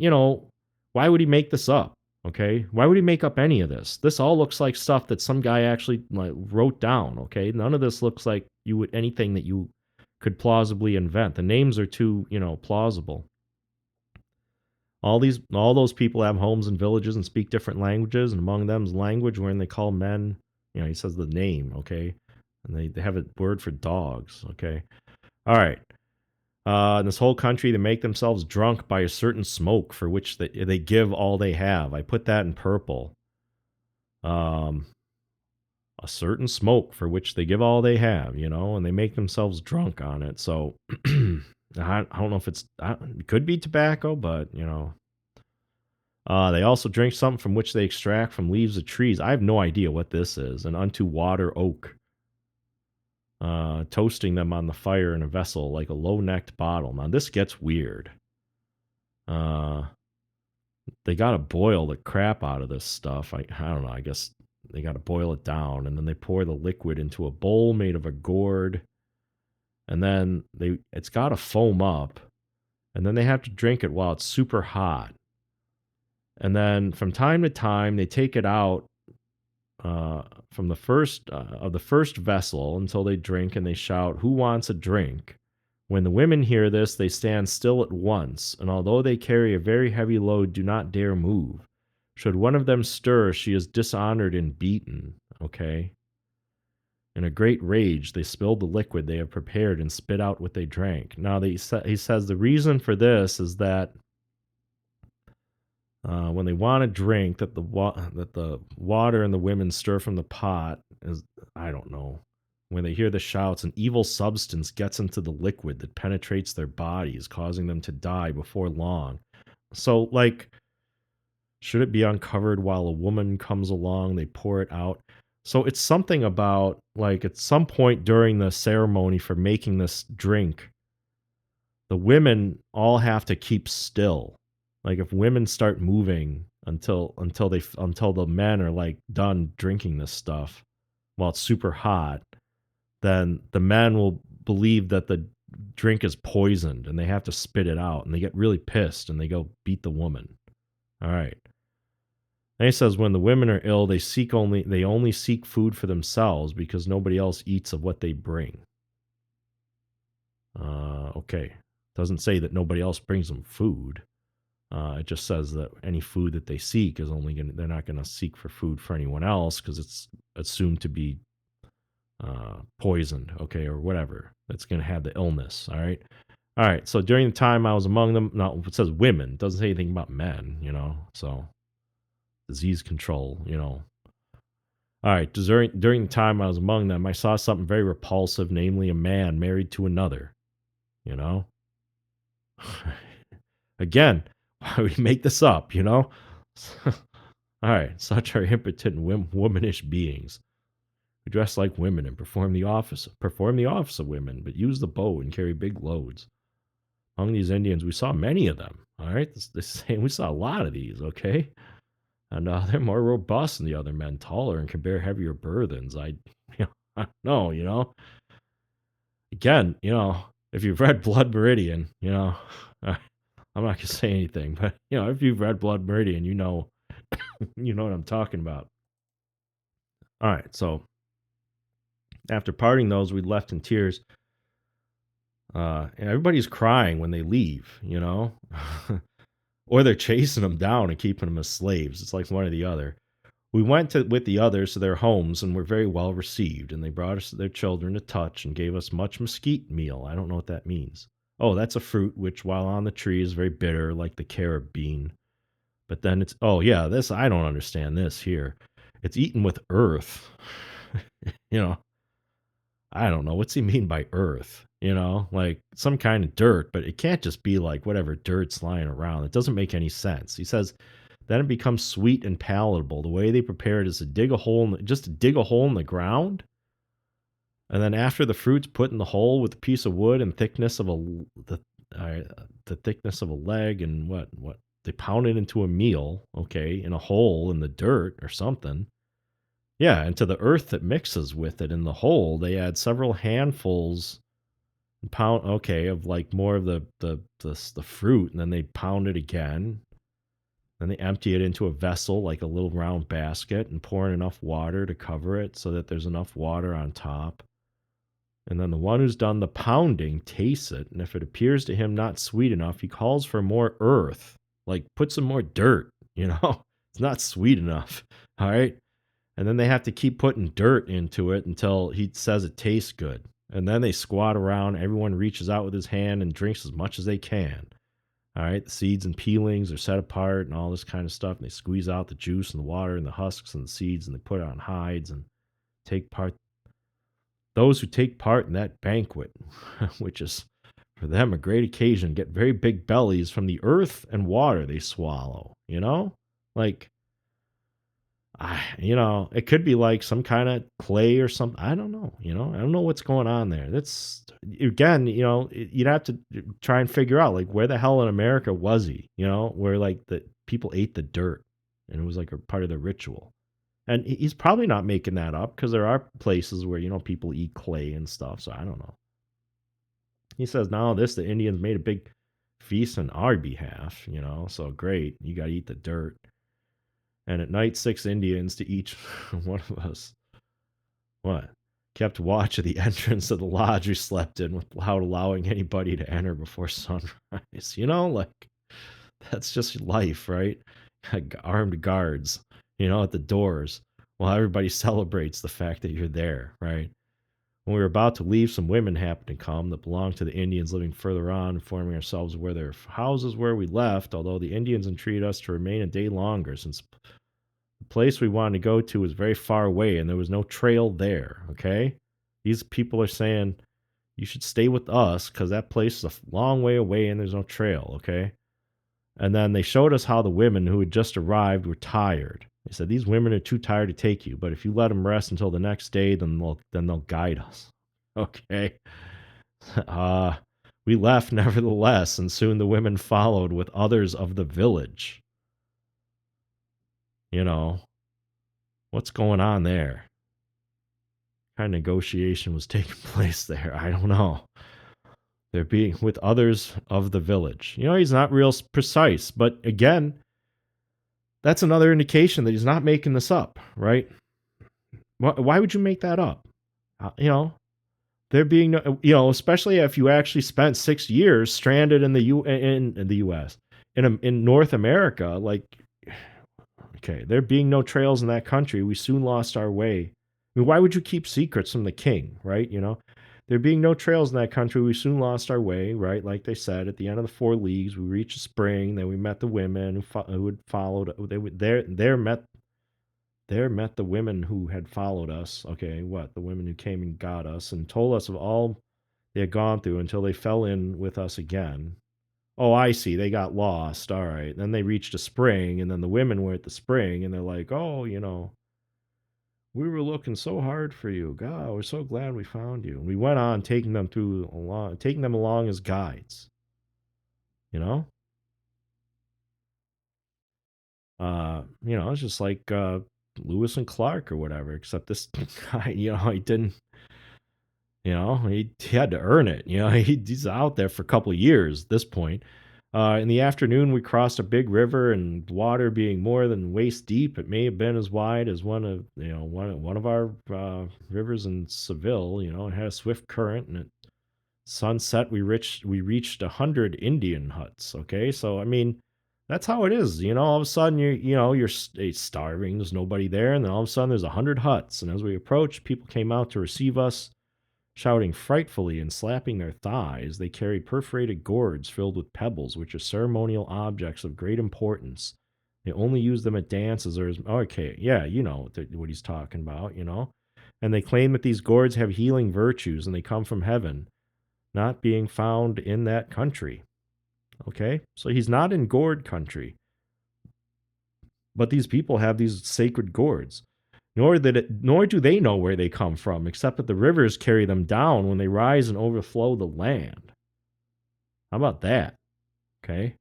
why would he make this up? Okay, why would he make up any of this? This all looks like stuff that some guy actually wrote down. Okay, none of this looks like anything that you could plausibly invent. The names are too plausible. All those people have homes and villages and speak different languages, and among them is language wherein they call men. He says the name. Okay, and they have a word for dogs. Okay, all right. In this whole country, they make themselves drunk by a certain smoke for which they give all they have. I put that in purple. A certain smoke for which they give all they have, and they make themselves drunk on it. So I don't know if it could be tobacco, but they also drink something from which they extract from leaves of trees. I have no idea what this is. And unto water oak. Toasting them on the fire in a vessel like a low-necked bottle. Now, this gets weird. they got to boil the crap out of this stuff. I don't know. I guess they got to boil it down, and then they pour the liquid into a bowl made of a gourd, and then it's got to foam up, and then they have to drink it while it's super hot. And then from time to time, they take it out from the first vessel until they drink, and they shout, "Who wants a drink?" When the women hear this, they stand still at once, and although they carry a very heavy load, do not dare move. Should one of them stir, she is dishonored and beaten. Okay. In a great rage, they spill the liquid they have prepared and spit out what they drank. Now, he says the reason for this is that when they want to drink, that the water and the women stir from the pot is, I don't know. When they hear the shouts, an evil substance gets into the liquid that penetrates their bodies, causing them to die before long. So, like, should it be uncovered while a woman comes along? They pour it out. So it's something about, like, at some point during the ceremony for making this drink, the women all have to keep still. Like, if women start moving until the men are like done drinking this stuff while it's super hot, then the men will believe that the drink is poisoned and they have to spit it out, and they get really pissed and they go beat the woman. All right. And he says when the women are ill, they only seek food for themselves because nobody else eats of what they bring. Okay. Doesn't say that nobody else brings them food. It just says that any food that they seek is they're not going to seek for food for anyone else because it's assumed to be poisoned, okay, or whatever. That's going to have the illness, all right? All right, so during the time I was among them, now it says women. It doesn't say anything about men, so disease control, All right, during the time I was among them, I saw something very repulsive, namely a man married to another, Again, why would he make this up, All right, such are impotent womanish beings who dress like women and perform the office of women, but use the bow and carry big loads. Among these Indians, we saw many of them. All right, we saw a lot of these. Okay, and they're more robust than the other men, taller and can bear heavier burthens. I don't know. Again, if you've read Blood Meridian, I'm not gonna say anything, but if you've read Blood Meridian, you know what I'm talking about. All right, so after parting those, we left in tears. And everybody's crying when they leave, or they're chasing them down and keeping them as slaves. It's like one or the other. We went with the others to their homes and were very well received, and they brought us their children to touch and gave us much mesquite meal. I don't know what that means. Oh, that's a fruit which, while on the tree, is very bitter, like the carob bean. But then this, I don't understand this here. It's eaten with earth. I don't know. What's he mean by earth? Like some kind of dirt, but it can't just be like whatever dirt's lying around. It doesn't make any sense. He says, then it becomes sweet and palatable. The way they prepare it is to dig a hole in the ground. And then after the fruit's put in the hole with a piece of wood and the thickness of a leg and what they pound it into a meal, okay, in a hole in the dirt or something. Yeah, and to the earth that mixes with it in the hole, they add several handfuls of like more of the fruit, and then they pound it again. Then they empty it into a vessel, like a little round basket, and pour in enough water to cover it so that there's enough water on top. And then the one who's done the pounding tastes it, and if it appears to him not sweet enough, he calls for more earth, like put some more dirt, It's not sweet enough, all right? And then they have to keep putting dirt into it until he says it tastes good. And then they squat around. Everyone reaches out with his hand and drinks as much as they can. All right. The seeds and peelings are set apart and all this kind of stuff. And they squeeze out the juice and the water and the husks and the seeds, and they put it on hides and take part. Those who take part in that banquet, which is for them a great occasion, get very big bellies from the earth and water they swallow, Like, It could be like some kind of clay or something. I don't know. I don't know what's going on there. That's again, you'd have to try and figure out like where the hell in America was he? Where like the people ate the dirt and it was like a part of the ritual. And he's probably not making that up because there are places where people eat clay and stuff. So I don't know. He says now the Indians made a big feast on our behalf. So great, you got to eat the dirt. And at night, 6 Indians to each one of us, what, kept watch of the entrance of the lodge we slept in without allowing anybody to enter before sunrise. Like that's just life, right? Armed guards, at the doors while everybody celebrates the fact that you're there, right? When we were about to leave, some women happened to come that belonged to the Indians living further on, informing ourselves where their houses were. We left, although the Indians entreated us to remain a day longer since the place we wanted to go to was very far away and there was no trail there. Okay. These people are saying you should stay with us because that place is a long way away and there's no trail. Okay. And then they showed us how the women who had just arrived were tired. They said, these women are too tired to take you, but if you let them rest until the next day, then they'll guide us. Okay. We left nevertheless, and soon the women followed with others of the village. What's going on there? What kind of negotiation was taking place there? I don't know. They're being with others of the village. He's not real precise, but again, that's another indication that he's not making this up, right? Why would you make that up? There being no, especially if you actually spent 6 years stranded in the U.S. in North America, like. Okay, there being no trails in that country, we soon lost our way. I mean, why would you keep secrets from the king, right? There being no trails in that country, we soon lost our way, right? Like they said, at the end of the 4 leagues, we reached a spring. Then we met the women who had followed. There met the women who had followed us. Okay, the women who came and got us and told us of all they had gone through until they fell in with us again. Oh, I see. They got lost. All right. Then they reached a spring, and then the women were at the spring, and they're like, oh, we were looking so hard for you. God, we're so glad we found you. And we went on taking them along as guides. It's just like Lewis and Clark or whatever, except this guy, he didn't. He had to earn it. He's out there for a couple of years at this point. In the afternoon, we crossed a big river, and water being more than waist deep, it may have been as wide as one of our rivers in Seville. It had a swift current, and at sunset, we reached 100 Indian huts. Okay, so I mean, that's how it is. All of a sudden you're starving. There's nobody there, and then all of a sudden there's 100 huts. And as we approached, people came out to receive us. Shouting frightfully and slapping their thighs, they carried perforated gourds filled with pebbles, which are ceremonial objects of great importance. They only use them at dances or as okay, yeah, what he's talking about, And they claim that these gourds have healing virtues and they come from heaven, not being found in that country. Okay, so he's not in gourd country, but these people have these sacred gourds. Nor do they know where they come from, except that the rivers carry them down when they rise and overflow the land. How about that? Okay.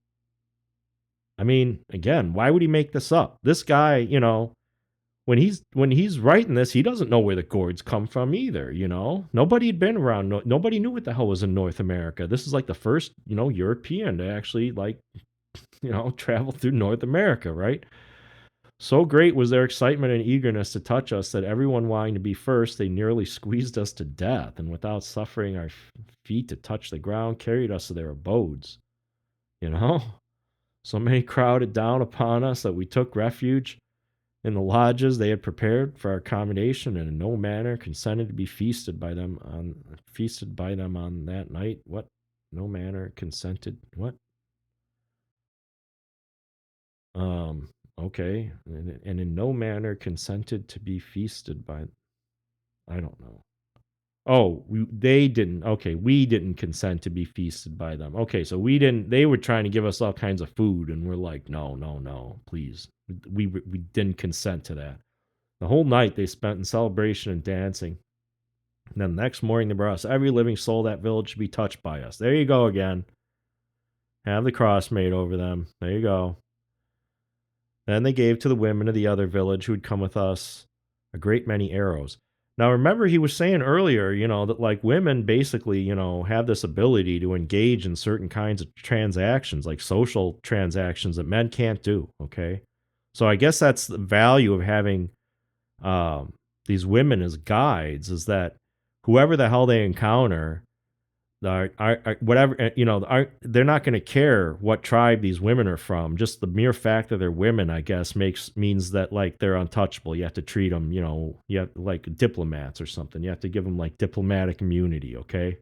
I mean, again, why would he make this up? This guy, when he's writing this, he doesn't know where the gourds come from either. Nobody had been around. Nobody knew what the hell was in North America. This is like the first, European to actually travel through North America, right? So great was their excitement and eagerness to touch us that everyone wanting to be first, they nearly squeezed us to death, and without suffering our feet to touch the ground, carried us to their abodes. So many crowded down upon us that we took refuge in the lodges they had prepared for our accommodation, and in no manner consented to be feasted by them on that night. What? No manner consented? What? Okay, and in no manner consented to be feasted by. I don't know. Oh, they didn't. Okay, we didn't consent to be feasted by them. Okay, so we didn't. They were trying to give us all kinds of food, and we're like, no, no, no, please. We didn't consent to that. The whole night they spent in celebration and dancing. And then the next morning they brought us every living soul that village should be touched by us. There you go again. Have the cross made over them. There you go. Then they gave to the women of the other village who had come with us a great many arrows. Now, remember, he was saying earlier, that like women basically, have this ability to engage in certain kinds of transactions, like social transactions that men can't do. Okay. So I guess that's the value of having um, these women as guides is that whoever the hell they encounter, whatever they're not going to care what tribe these women are from. Just the mere fact that they're women, I guess, means that like they're untouchable. You have to treat them, you have like diplomats or something. You have to give them like diplomatic immunity. Okay.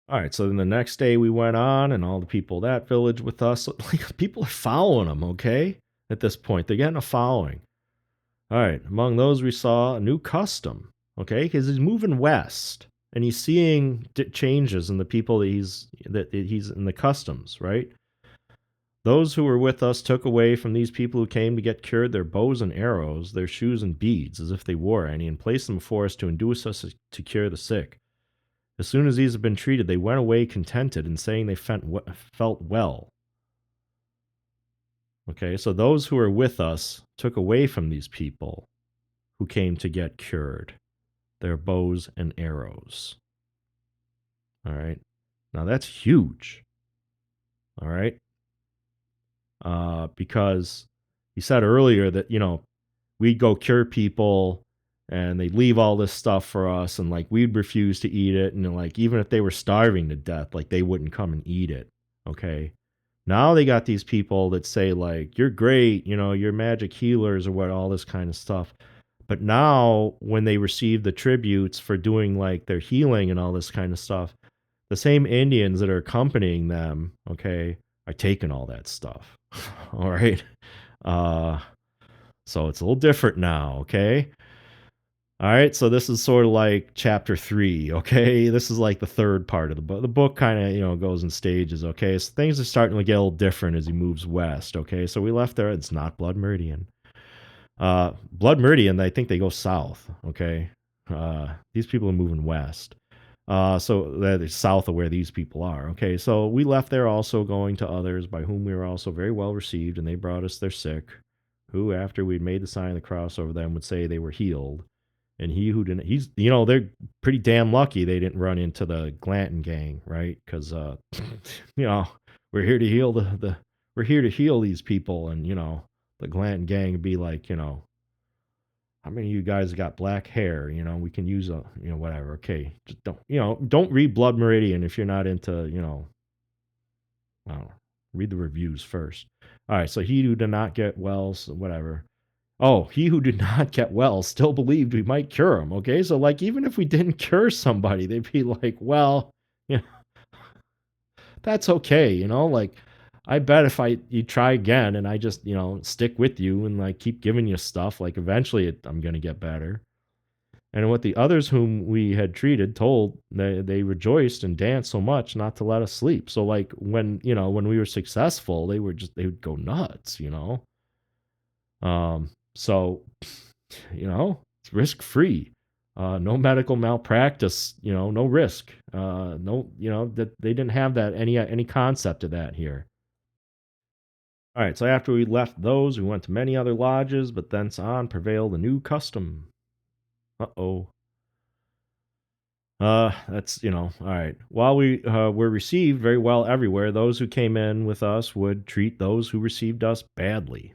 All right. So then the next day we went on, and all the people of that village with us, like people are following them. Okay. At this point, they're getting a following. All right. Among those, we saw a new custom. Okay, because he's moving west and he's seeing changes in the people that he's in the customs, right? Those who were with us took away from these people who came to get cured their bows and arrows, their shoes and beads, as if they wore any, and placed them before us to induce us to cure the sick. As soon as these had been treated, they went away contented and saying they felt well. Okay, so those who were with us took away from these people who came to get cured their bows and arrows. All right. Now that's huge. All right. Because he said earlier that, we'd go cure people and they'd leave all this stuff for us and like we'd refuse to eat it. And like, even if they were starving to death, like they wouldn't come and eat it. Okay. Now they got these people that say like, you're great, you're magic healers or what, all this kind of stuff. But now when they receive the tributes for doing like their healing and all this kind of stuff, the same Indians that are accompanying them, okay, are taking all that stuff. All right. Uh, so it's a little different now, okay? All right, so this is sort of like chapter 3, okay? This is like the third part of the book. The book kind of, goes in stages, okay? So things are starting to get a little different as he moves west, okay? So we left there. It's not Blood Meridian. Blood Meridian, I think they go south, okay? These people are moving west. So they're south of where these people are, okay? So we left there also going to others by whom we were also very well received, and they brought us their sick, who, after we'd made the sign of the cross over them, would say they were healed. And he who didn't, they're pretty damn lucky they didn't run into the Glanton gang, right? Because, we're here to heal we're here to heal these people. And, the Glanton gang would be like, how many of you guys got black hair? We can use whatever. Okay. Just don't read Blood Meridian if you're not into, I don't know, read the reviews first. All right. So he who did not get well, so whatever. Oh, he who did not get well still believed we might cure him. Okay, so like even if we didn't cure somebody, they'd be like, well, that's okay, Like I bet if you try again and I just stick with you and like keep giving you stuff, like eventually I'm gonna get better. And what the others whom we had treated told, they rejoiced and danced so much not to let us sleep. So like when we were successful, they would go nuts. So, it's risk free. No medical malpractice, no risk. No, that they didn't have that any concept of that here. All right, so after we left those, we went to many other lodges, but thence on prevailed a new custom. Uh-oh. That's, all right. While we were received very well everywhere, those who came in with us would treat those who received us badly,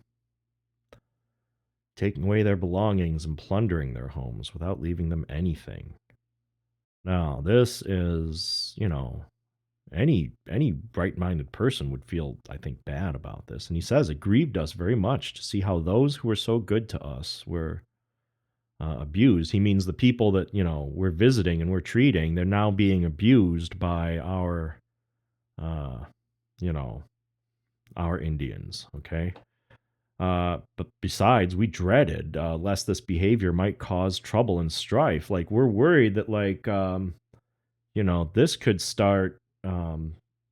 taking away their belongings and plundering their homes without leaving them anything. Now, this is, any bright-minded person would feel, I think, bad about this. And he says it grieved us very much to see how those who were so good to us were abused. He means the people that, we're visiting and we're treating, they're now being abused by our, our Indians, okay? But besides, we dreaded lest this behavior might cause trouble and strife. Like we're worried that, like, this could start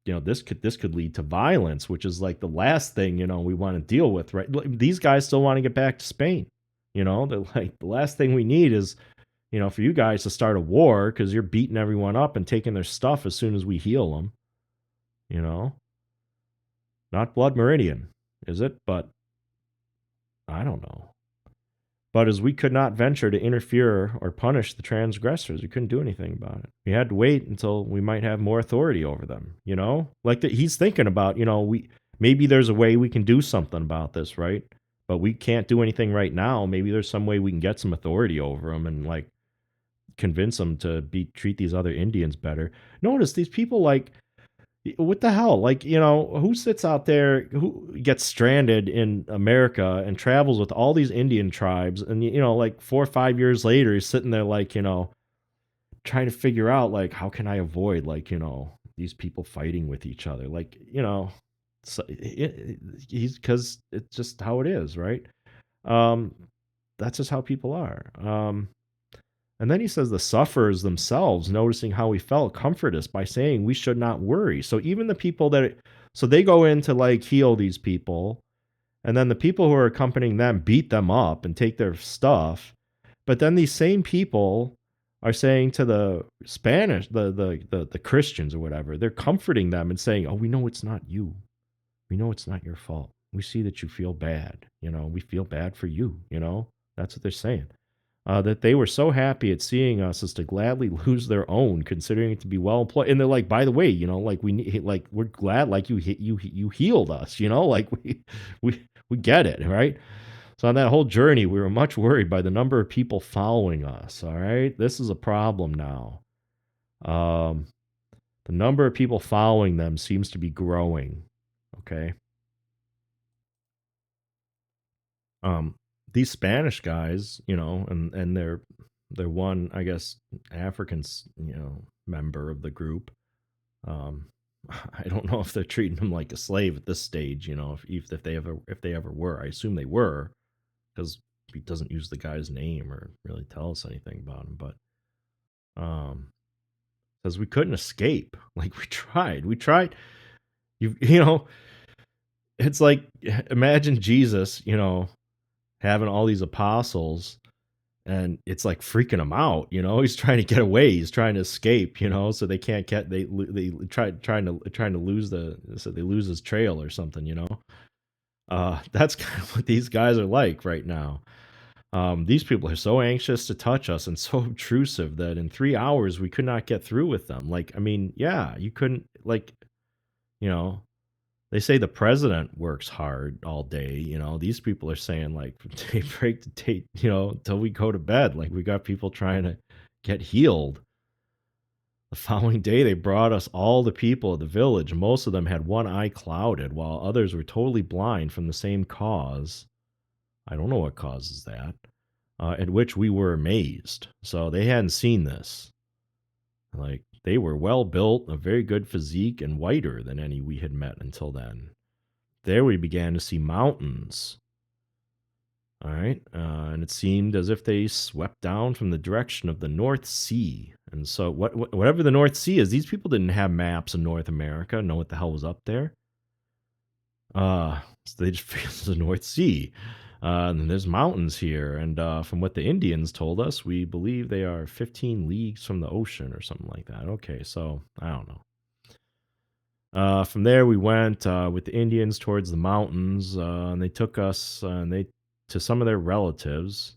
this could lead to violence, which is like the last thing we want to deal with, right? These guys still want to get back to Spain. They're like, the last thing we need is for you guys to start a war because you're beating everyone up and taking their stuff as soon as we heal them. You know, not Blood Meridian, is it? But I don't know. But as we could not venture to interfere or punish the transgressors, we couldn't do anything about it. We had to wait until we might have more authority over them. Like he's thinking about, maybe there's a way we can do something about this, right? But we can't do anything right now. Maybe there's some way we can get some authority over them and like convince them to treat these other Indians better. Notice these people like, what the hell? Like, who sits out there, who gets stranded in America and travels with all these Indian tribes, and like 4 or 5 years later, he's sitting there like, trying to figure out like, how can I avoid like, these people fighting with each other? Like, so he's, because it's just how it is, right? That's just how people are. And then he says the sufferers themselves, noticing how we felt, comfort us by saying we should not worry. So even the people so they go in to like heal these people, and then the people who are accompanying them beat them up and take their stuff. But then these same people are saying to the Spanish, the Christians or whatever, they're comforting them and saying, "Oh, we know it's not you. We know it's not your fault. We see that you feel bad. We feel bad for you. That's what they're saying." That they were so happy at seeing us as to gladly lose their own, considering it to be well employed. And they're like, by the way, like we're glad, like you healed us, like we get it, right? So on that whole journey, we were much worried by the number of people following us. All right, this is a problem now. The number of people following them seems to be growing. Okay. These Spanish guys, and they're one, I guess, African, member of the group. I don't know if they're treating him like a slave at this stage, if they ever were. I assume they were, because he doesn't use the guy's name or really tell us anything about him. But because we couldn't escape, like we tried. It's like, imagine Jesus, having all these apostles, and it's like freaking him out. He's trying to get away, he's trying to escape, so they can't get, they trying to lose so they lose his trail or something. That's kind of what these guys are like right now. These people are so anxious to touch us and so obtrusive that in 3 hours we could not get through with them. Like, I mean, yeah, you couldn't, like, they say the president works hard all day. These people are saying like they break the tape, till we go to bed. Like, we got people trying to get healed. The following day, they brought us all the people of the village. Most of them had one eye clouded, while others were totally blind from the same cause. I don't know what causes that. At which we were amazed. So they hadn't seen this. Like, they were well built, a very good physique, and whiter than any we had met until then. There we began to see mountains. All right. And it seemed as if they swept down from the direction of the North Sea. And so whatever the North Sea is, these people didn't have maps of North America, know what the hell was up there. So they just figured it was the North Sea. And there's mountains here, and from what the Indians told us, we believe they are 15 leagues from the ocean or something like that. Okay, so I don't know. From there, we went with the Indians towards the mountains, and they took us to some of their relatives.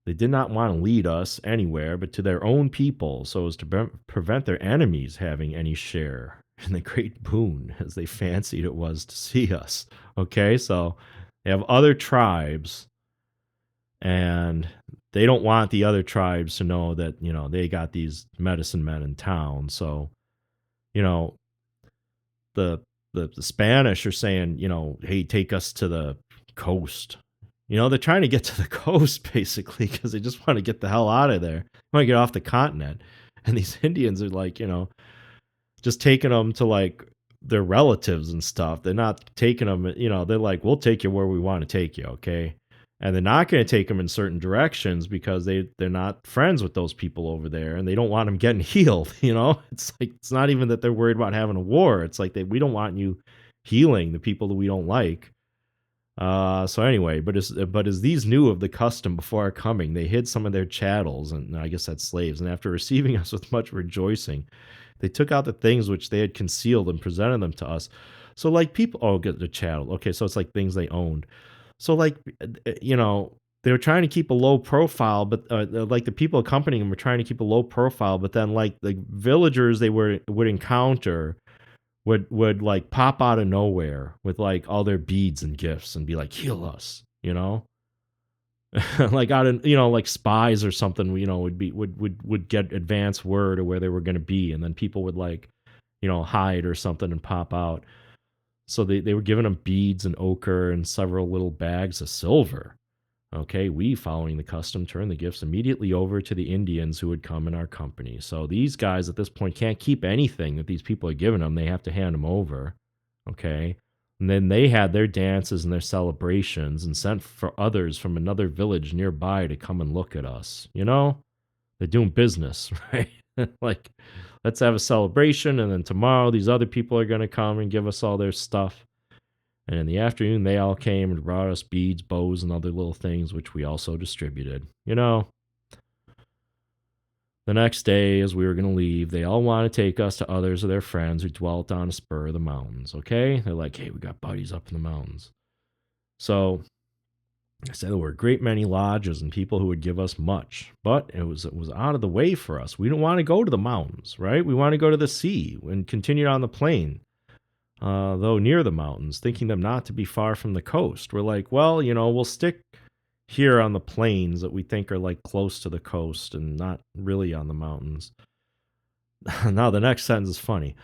They did not want to lead us anywhere, but to their own people, so as to prevent their enemies having any share in the great boon, as they fancied it was to see us. Okay, so they have other tribes, and they don't want the other tribes to know that, they got these medicine men in town. So, the Spanish are saying, hey, take us to the coast. They're trying to get to the coast, basically, because they just want to get the hell out of there. They want to get off the continent. And these Indians are like, just taking them to like their relatives and stuff. They're not taking them, they're like, we'll take you where we want to take you, okay? and they're not going to take them in certain directions because they're not friends with those people over there, and they don't want them getting healed. It's like, it's not even that they're worried about having a war. It's like, we don't want you healing the people that we don't like. So anyway, but as these knew of the custom before our coming, they hid some of their chattels, and I guess that's slaves, and after receiving us with much rejoicing, they took out the things which they had concealed and presented them to us. So like people, get the chattel. Okay, so it's like things they owned. So like, they were trying to keep a low profile, but like the people accompanying them were trying to keep a low profile. But then like the villagers they would encounter would like pop out of nowhere with like all their beads and gifts and be like, heal us, like out of, like spies or something, would get advance word of where they were going to be, and then people would like, hide or something and pop out. So they were giving them beads and ochre and several little bags of silver. Okay, we, following the custom, turned the gifts immediately over to the Indians who would come in our company. So these guys at this point can't keep anything that these people are giving them. They have to hand them over. Okay, and then they had their dances and their celebrations and sent for others from another village nearby to come and look at us. They're doing business, right? Like, let's have a celebration, and then tomorrow these other people are going to come and give us all their stuff. And in the afternoon, they all came and brought us beads, bows, and other little things, which we also distributed. The next day, as we were going to leave, they all wanted to take us to others of their friends who dwelt on a spur of the mountains, okay? They're like, hey, we got buddies up in the mountains. So I said there were a great many lodges and people who would give us much, but it was out of the way for us. We don't want to go to the mountains, right? We want to go to the sea and continue on the plain. Though near the mountains, thinking them not to be far from the coast. We're like, well, we'll stick here on the plains that we think are like close to the coast and not really on the mountains. Now, the next sentence is funny.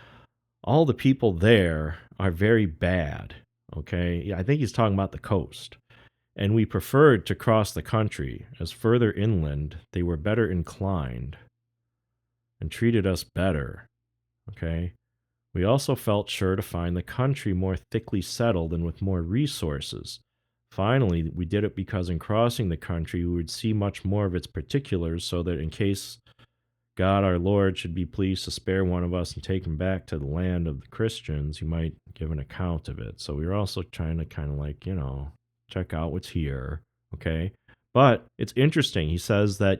All the people there are very bad. Okay, I think he's talking about the coast. And we preferred to cross the country, as further inland they were better inclined and treated us better. Okay. We also felt sure to find the country more thickly settled and with more resources. Finally, we did it because in crossing the country, we would see much more of its particulars, so that in case God our Lord should be pleased to spare one of us and take him back to the land of the Christians, he might give an account of it. So we were also trying to kind of like, check out what's here. Okay. But it's interesting. He says that,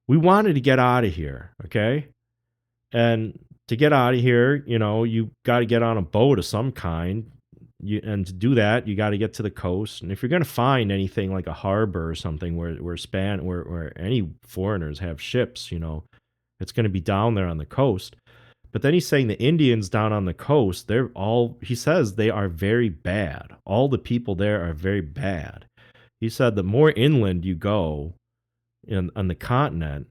we wanted to get out of here. Okay. And to get out of here, you got to get on a boat of some kind. And to do that, you got to get to the coast. And if you're going to find anything like a harbor or something where any foreigners have ships, it's going to be down there on the coast. But then he's saying the Indians down on the coast, he says they are very bad. All the people there are very bad. He said the more inland you go on the continent,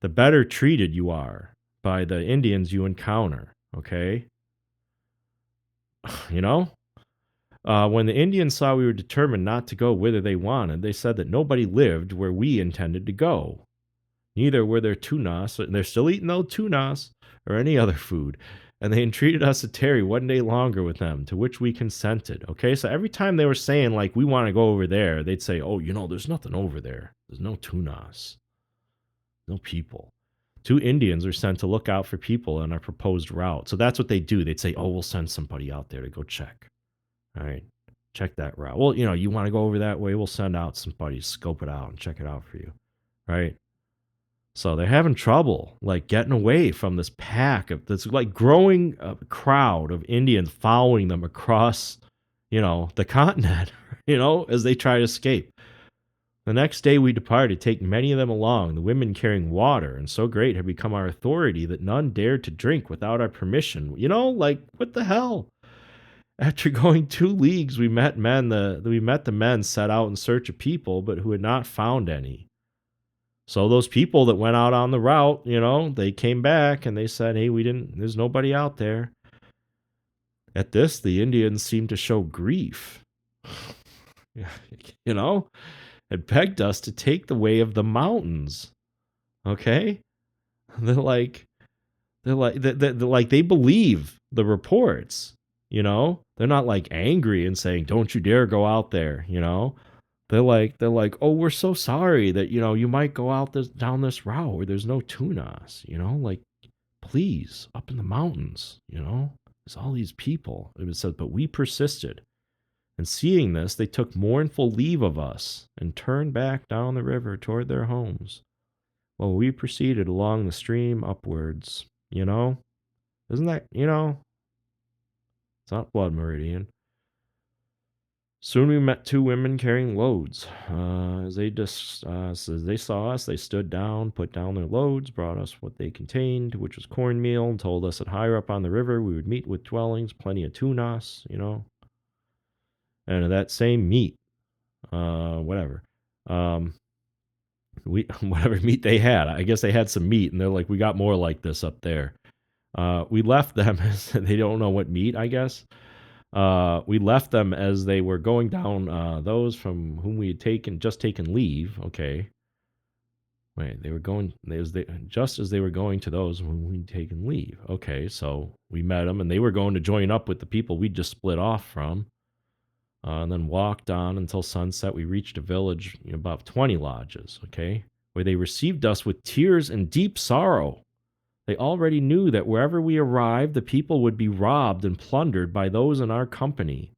the better treated you are by the Indians you encounter, okay? When the Indians saw we were determined not to go whither they wanted, they said that nobody lived where we intended to go. Neither were there tunas, and they're still eating those tunas, or any other food. And they entreated us to tarry one day longer with them, to which we consented. Okay, so every time they were saying, like, we want to go over there, they'd say, oh, there's nothing over there. There's no tunas. No people. 2 Indians are sent to look out for people on our proposed route. So that's what they do. They'd say, oh, we'll send somebody out there to go check. All right, check that route. Well, you want to go over that way? We'll send out somebody to scope it out and check it out for you. Right? So they're having trouble, like, getting away from this pack of this, like, growing crowd of Indians following them across, the continent, as they try to escape. The next day we departed, taking many of them along, the women carrying water, and so great had become our authority that none dared to drink without our permission. Like, what the hell? After going 2 leagues, we met the men set out in search of people, but who had not found any. So those people that went out on the route, they came back and they said, hey, there's nobody out there. At this, the Indians seemed to show grief. Had begged us to take the way of the mountains. Okay? They believe the reports. They're not like angry and saying, "Don't you dare go out there." They're like, "Oh, we're so sorry that, you might go out this down this route where there's no tunas. Like, please, up in the mountains. There's all these people." It said, "But we persisted. And seeing this, they took mournful leave of us and turned back down the river toward their homes, while we proceeded along the stream upwards." Isn't that. It's not Blood Meridian. Soon we met two women carrying loads. As they saw us, they stood down, put down their loads, brought us what they contained, which was cornmeal, and told us that higher up on the river we would meet with dwellings, plenty of tunas. And that same meat, whatever. Whatever meat they had. I guess they had some meat, and they're like, "We got more like this up there." We left them as they don't know what meat, I guess. We left them as they were going down, those from whom we had just taken leave. Okay. Wait, they were going, just as they were going to those whom we'd taken leave. Okay, so we met them, and they were going to join up with the people we'd just split off from, and then walked on until sunset. We reached a village, about 20 lodges, okay, where they received us with tears and deep sorrow. They already knew that wherever we arrived, the people would be robbed and plundered by those in our company.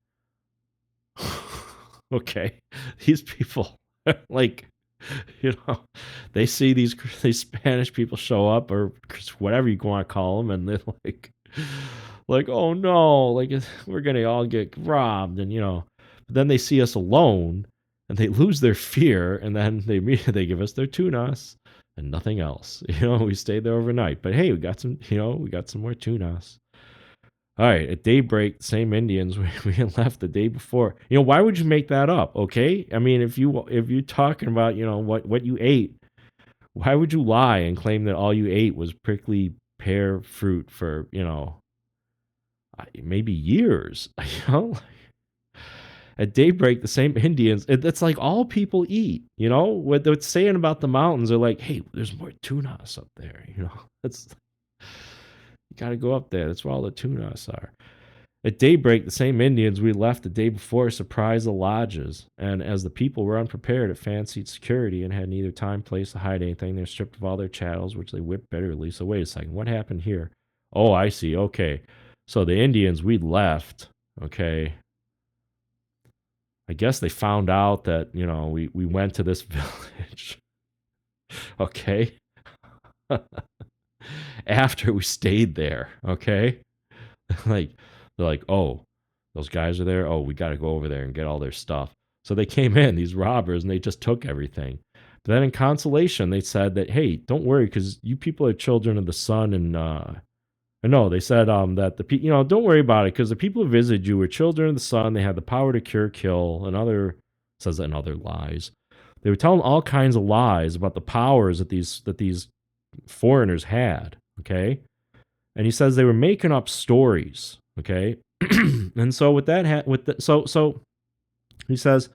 Okay, these people, like, they see these Spanish people show up, or whatever you want to call them, and they're like, "Oh no, like, we're gonna all get robbed," and But then they see us alone, and they lose their fear, and then they give us their tunas and nothing else. We stayed there overnight, but hey, we got some more tunas. All right, at daybreak, the same Indians we had left the day before. Why would you make that up? Okay, I mean, if you're talking about what you ate, why would you lie and claim that all you ate was prickly pear fruit for maybe years? At daybreak, the same Indians. It's like all people eat. What they're saying about the mountains are like, "Hey, there's more tunas up there." That's you got to go up there. That's where all the tunas are. At daybreak, the same Indians we left the day before surprised the lodges, and as the people were unprepared at fancied security and had neither time, place to hide anything, they were stripped of all their chattels, which they whipped bitterly. So wait a second, what happened here? Oh, I see. Okay, so the Indians we left. Okay, I guess they found out that we went to this village. Okay, after we stayed there. Okay, like they're like, "Oh, those guys are there. Oh, we got to go over there and get all their stuff." So they came in, these robbers, and they just took everything. But then in consolation, they said that, "Hey, don't worry, because you people are children of the sun." And no, they said that don't worry about it, because the people who visited you were children of the sun. They had the power to cure, kill, and says that in other lies. They were telling all kinds of lies about the powers that these foreigners had. Okay, and he says they were making up stories. Okay, and so with that, so he says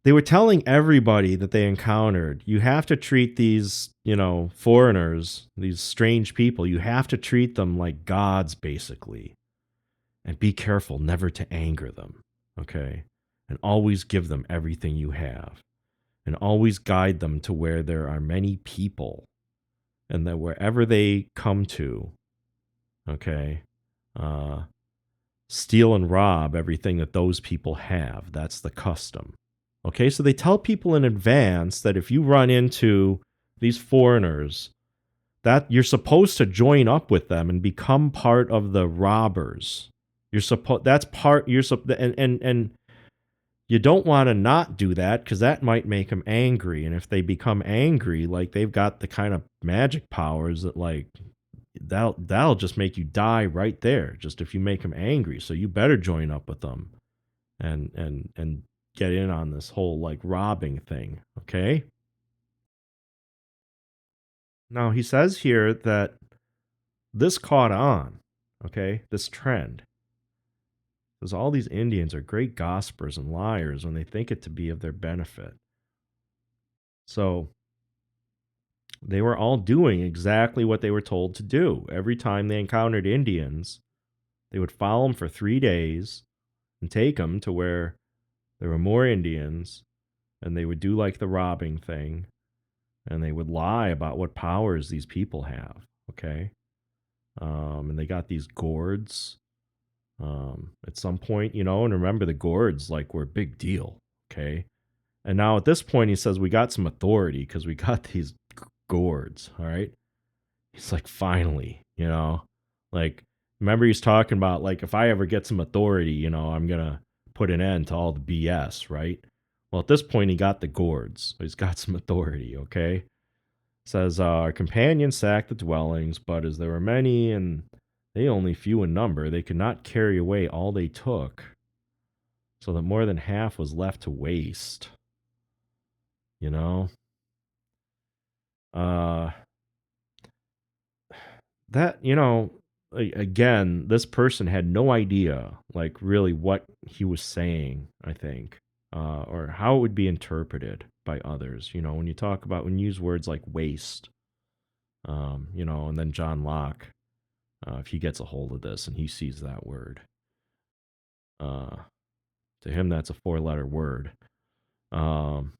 they were telling everybody that they encountered, you have to treat these, foreigners, these strange people, you have to treat them like gods, basically, and be careful never to anger them. Okay, and always give them everything you have, and always guide them to where there are many people, and that wherever they come to, okay, steal and rob everything that those people have. That's the custom. Okay, so they tell people in advance that if you run into these foreigners, that you're supposed to join up with them and become part of the robbers. You're supposed that's part you're and you don't want to not do that, because that might make them angry, and if they become angry, like, they've got the kind of magic powers that, like, that'll just make you die right there, just if you make them angry. So you better join up with them and get in on this whole, like, robbing thing. Okay, now he says here that this caught on. Okay, this trend, because all these Indians are great gossipers and liars when they think it to be of their benefit. So they were all doing exactly what they were told to do. Every time they encountered Indians, They would follow him for 3 days and take him to where there were more Indians, and they would do like the robbing thing, and they would lie about what powers these people have. Okay, and they got these gourds. At some point, and remember the gourds like were a big deal. Okay, and now at this point he says we got some authority because we got these gourds. All right, he's like finally, like remember he's talking about like if I ever get some authority, I'm gonna put an end to all the BS, right? Well, at this point he got the gourds, so he's got some authority. Okay, says our companions sacked the dwellings, but as there were many and they only few in number, they could not carry away all they took, so that more than half was left to waste. You know, uh, that again, this person had no idea, like really what he was saying. I think, or how it would be interpreted by others. When you talk about when you use words like waste, and then John Locke, if he gets a hold of this and he sees that word, uh, to him that's a four-letter word. Um,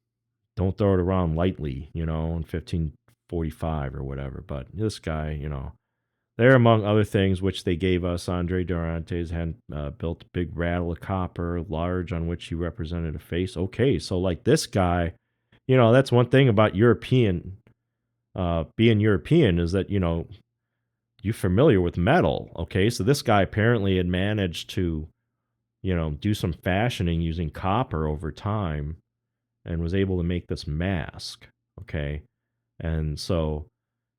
don't throw it around lightly, in 1545 or whatever. But this guy, there, among other things which they gave us, Andre Durantes had built a big rattle of copper, large, on which he represented a face. Okay, so like this guy, that's one thing about being European is that, you're familiar with metal. Okay, so this guy apparently had managed to, do some fashioning using copper over time and was able to make this mask. Okay, and so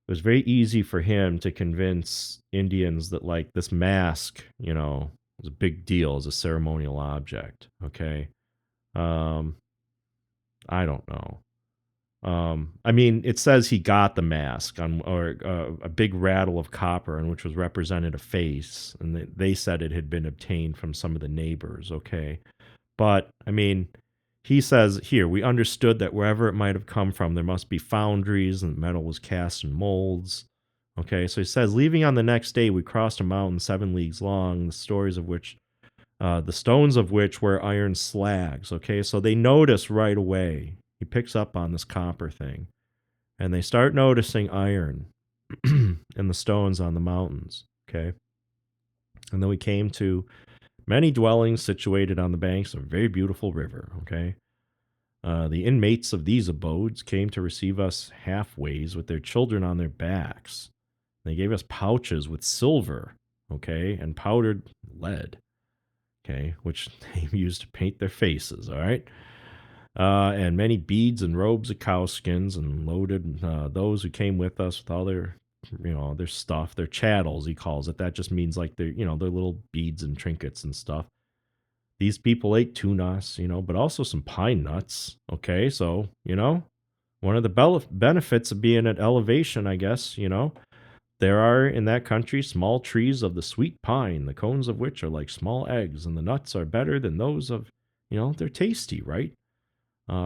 it was very easy for him to convince Indians that like this mask, was a big deal as a ceremonial object. Okay. Um, I don't know. I mean, it says he got the mask on, or a big rattle of copper on which was represented a face, and they said it had been obtained from some of the neighbors. Okay, but I mean, he says here we understood that wherever it might have come from, there must be foundries, and metal was cast in molds. Okay, so he says, leaving on the next day, we crossed a mountain 7 leagues long, the stones of which were iron slags. Okay, so they notice right away. He picks up on this copper thing, and they start noticing iron in the stones on the mountains. Okay, and then we came to many dwellings situated on the banks of a very beautiful river. Okay, the inmates of these abodes came to receive us halfways with their children on their backs. They gave us pouches with silver, okay, and powdered lead, okay, which they used to paint their faces, all right? And many beads and robes of cow skins, and loaded those who came with us with all their, their stuff, their chattels, he calls it. That just means like their little beads and trinkets and stuff. These people ate tunas, but also some pine nuts, okay? So, one of the benefits of being at elevation, I guess, there are in that country small trees of the sweet pine, the cones of which are like small eggs, and the nuts are better than those of, they're tasty, right?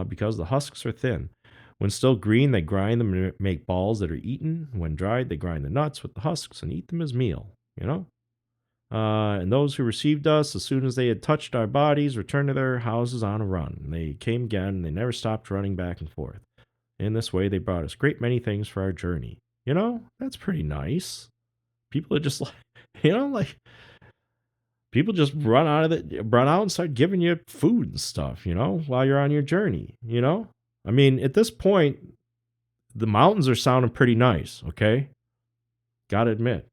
Because the husks are thin. When still green, they grind them and make balls that are eaten. When dried, they grind the nuts with the husks and eat them as meal, And those who received us, as soon as they had touched our bodies, returned to their houses on a run. They came again, and they never stopped running back and forth. In this way, they brought us great many things for our journey. That's pretty nice. People are just like, like people just run out and start giving you food and stuff, while you're on your journey, I mean, at this point, the mountains are sounding pretty nice, okay? Gotta admit.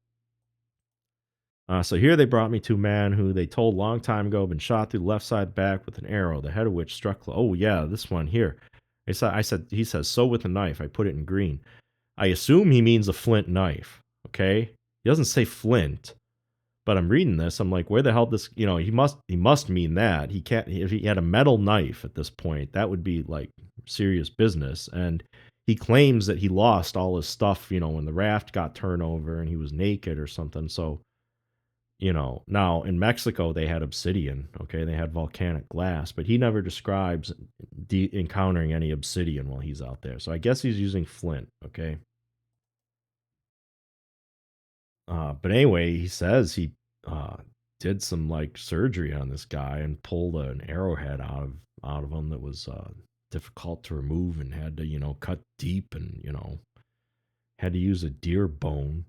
So here they brought me to a man who they told a long time ago had been shot through the left side back with an arrow, the head of which struck. Oh yeah, this one here. He says, so with a knife. I put it in green. I assume he means a flint knife, okay? He doesn't say flint, but I'm reading this. I'm like, where the hell this, he must mean that. He can't, if he had a metal knife at this point, that would be like serious business. And he claims that he lost all his stuff, when the raft got turned over and he was naked or something. So, now in Mexico, they had obsidian, okay? They had volcanic glass, but he never describes encountering any obsidian while he's out there. So I guess he's using flint, okay? But anyway, he says did some like surgery on this guy and pulled an arrowhead out of him that was difficult to remove and had to cut deep and had to use a deer bone.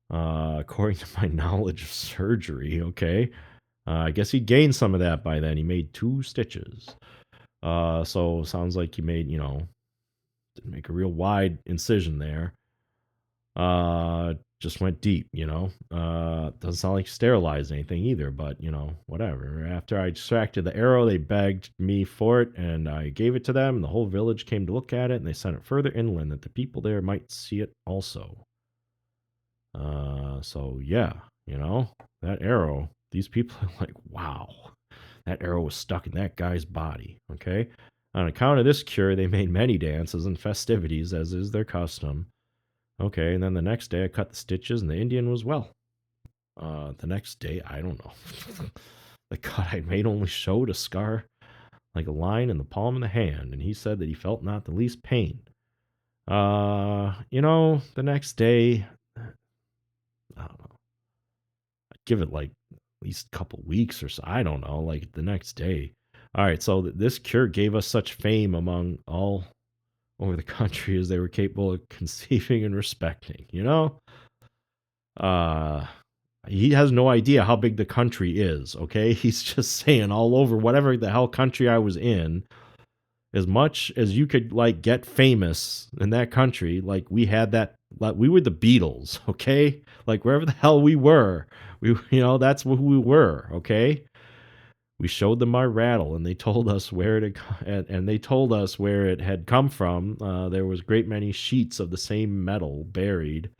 According to my knowledge of surgery, okay. I guess he gained some of that by then. He made 2 stitches. So sounds like he made, didn't make a real wide incision there. Just went deep, doesn't sound like sterilized anything either, but whatever. After I extracted the arrow, they begged me for it, and I gave it to them. And the whole village came to look at it, and they sent it further inland that the people there might see it also. So yeah, that arrow. These people are like, wow, that arrow was stuck in that guy's body. Okay. On account of this cure, they made many dances and festivities, as is their custom. Okay, and then the next day I cut the stitches and the Indian was well. The next day, I don't know. The cut I made only showed a scar like a line in the palm of the hand, and he said that he felt not the least pain. The next day, I don't know. I'd give it like at least a couple weeks or so. I don't know, like the next day. All right, so this cure gave us such fame among all over the country as they were capable of conceiving and respecting, He has no idea how big the country is, okay? He's just saying all over whatever the hell country I was in, as much as you could like get famous in that country, like we had that, like we were the Beatles, okay? Like wherever the hell we were, that's who we were, okay? We showed them our rattle, and they told us where it and they told us where it had come from. There was a great many sheets of the same metal buried,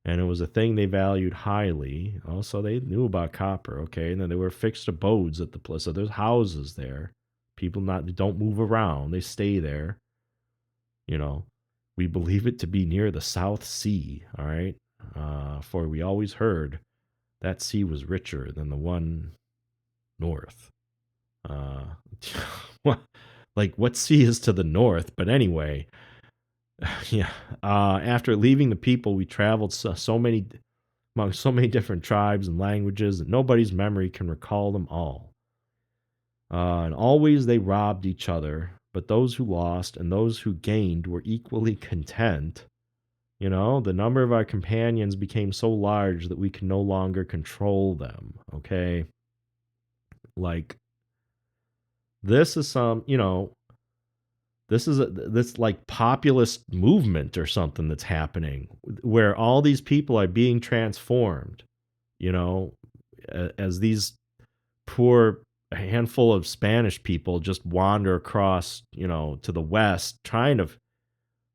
and it was a thing they valued highly. Also, they knew about copper, okay? And then there were fixed abodes at the place. So there's houses there. People don't move around; they stay there. We believe it to be near the South Sea. All right, for we always heard that sea was richer than the one north. Like what sea is to the north? But anyway, yeah. After leaving the people, we traveled so many among so many different tribes and languages that nobody's memory can recall them all. And always they robbed each other, but those who lost and those who gained were equally content. The number of our companions became so large that we could no longer control them. Okay. Like, this is this like populist movement or something that's happening where all these people are being transformed, as these poor handful of Spanish people just wander across, to the west trying to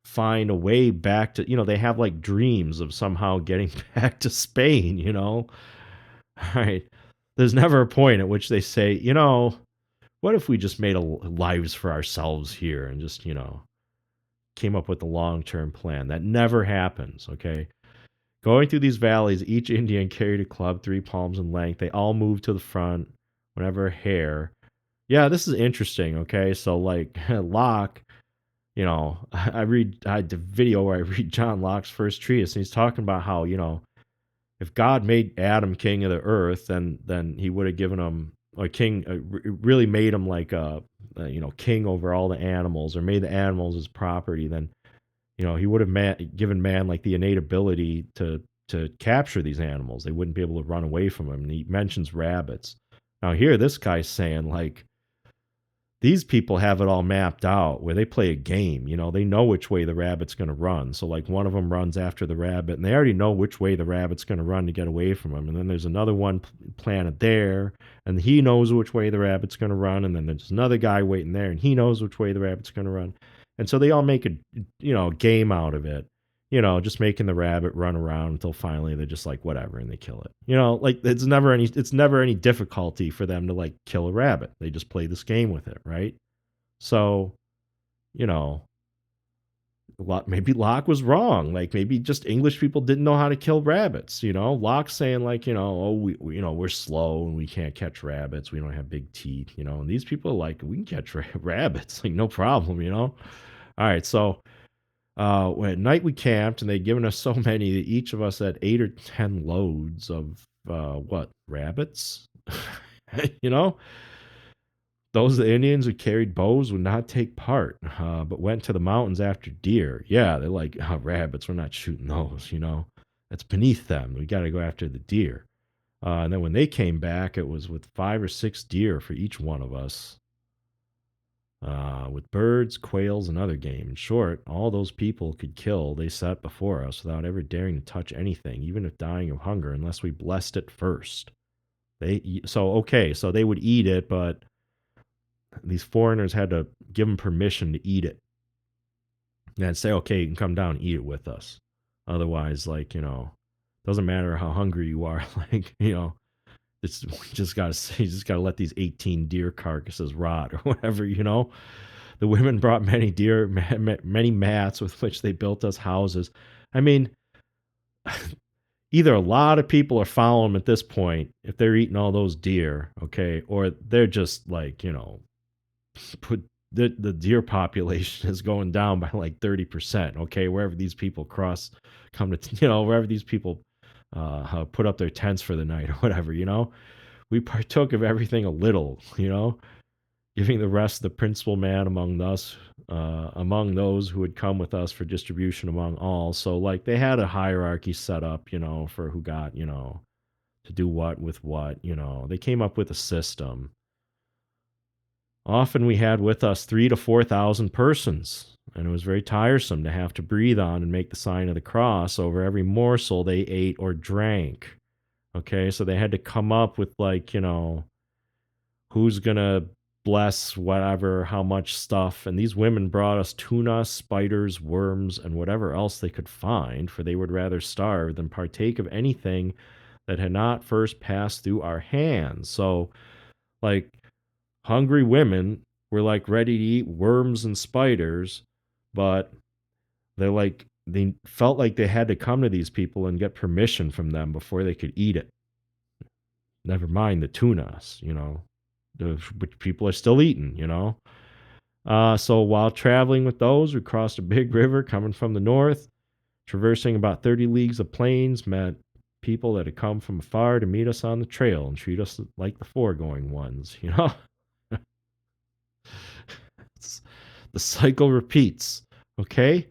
find a way back to, they have like dreams of somehow getting back to Spain, All right. There's never a point at which they say, what if we just made lives for ourselves here and just, came up with a long-term plan? That never happens, okay? Going through these valleys, each Indian carried a club 3 palms in length. They all moved to the front whenever a hare. Yeah, this is interesting, okay? So, like, Locke, I had the video where I read John Locke's first treatise, and he's talking about how, if God made Adam king of the earth, then he would have given him a king, really made him like a king over all the animals, or made the animals his property. Then he would have given man like the innate ability to capture these animals. They wouldn't be able to run away from him. And he mentions rabbits. Now here, this guy's saying like, these people have it all mapped out where they play a game. They know which way the rabbit's going to run. So like one of them runs after the rabbit, and they already know which way the rabbit's going to run to get away from him. And then there's another one planted there, and he knows which way the rabbit's going to run. And then there's another guy waiting there, and he knows which way the rabbit's going to run. And so they all make a game out of it. Just making the rabbit run around until finally they're just like, whatever, and they kill it. Like it's never any difficulty for them to like kill a rabbit. They just play this game with it, right? So, maybe Locke was wrong. Like maybe just English people didn't know how to kill rabbits. Locke's saying like, oh, we're slow and we can't catch rabbits. We don't have big teeth. And these people are like, we can catch rabbits, like no problem. All right, so. At night we camped, and they'd given us so many that each of us had 8 or 10 loads of what, rabbits? You know, those Indians who carried bows would not take part, but went to the mountains after deer. Yeah, they're like, rabbits, we're not shooting those, That's beneath them. We got to go after the deer. And then when they came back, it was with 5 or 6 deer for each one of us, with birds, quails, and other game. In short, all those people could kill they set before us without ever daring to touch anything, even if dying of hunger, unless we blessed it first. So they would eat it, but these foreigners had to give them permission to eat it. And say, okay, you can come down and eat it with us. Otherwise, doesn't matter how hungry you are, it's you just gotta let these 18 deer carcasses rot or whatever. The women brought many mats with which they built us houses. I mean, either a lot of people are following them at this point if they're eating all those deer, okay, or they're just put the deer population is going down by like 30%, okay, wherever these people wherever these people put up their tents for the night or whatever. We partook of everything a little, giving the rest the principal man among us, among those who had come with us for distribution among all. So they had a hierarchy set up, for who got, to do what with what. They came up with a system. Often we had with us 3,000 to 4,000 persons, and it was very tiresome to have to breathe on and make the sign of the cross over every morsel they ate or drank. Okay, so they had to come up with who's gonna bless whatever, how much stuff. And these women brought us tuna, spiders, worms, and whatever else they could find, for they would rather starve than partake of anything that had not first passed through our hands. So, hungry women were ready to eat worms and spiders, but they felt like they had to come to these people and get permission from them before they could eat it. Never mind the tunas, which people are still eating, So while traveling with those, we crossed a big river coming from the north, traversing about 30 leagues of plains, met people that had come from afar to meet us on the trail and treat us like the foregoing ones, The cycle repeats, okay?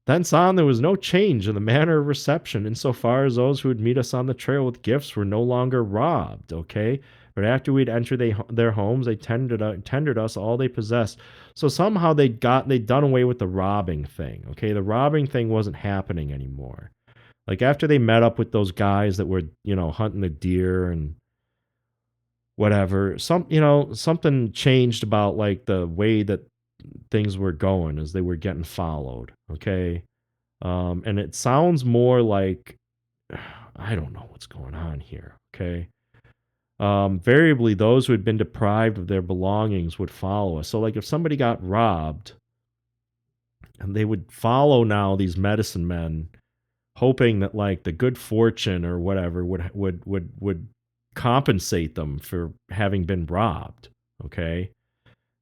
Thence on, there was no change in the manner of reception, insofar as those who would meet us on the trail with gifts were no longer robbed, okay? But after we'd entered their homes, they tendered us all they possessed. So somehow they'd done away with the robbing thing, okay? The robbing thing wasn't happening anymore. After they met up with those guys that were, hunting the deer and whatever, something changed about the way that things were going as they were getting followed, okay? And it sounds more like, I don't know what's going on here, okay? Variably, those who had been deprived of their belongings would follow us. So, if somebody got robbed, and they would follow now these medicine men, hoping that the good fortune or whatever would compensate them for having been robbed, okay?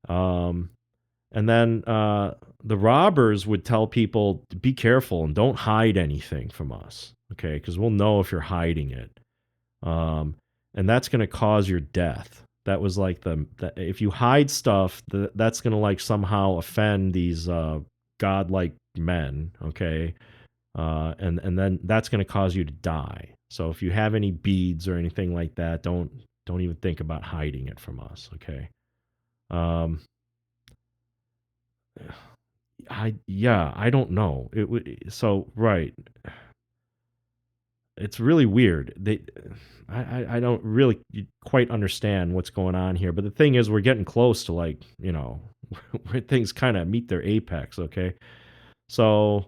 And then the robbers would tell people, be careful and don't hide anything from us, okay? Because we'll know if you're hiding it. And that's going to cause your death. That was if you hide stuff, that's going to somehow offend these godlike men, okay? And then that's going to cause you to die. So if you have any beads or anything like that, don't even think about hiding it from us, okay? I don't know. Right. It's really weird. I don't really quite understand what's going on here. But the thing is, we're getting close to where things kind of meet their apex. Okay, so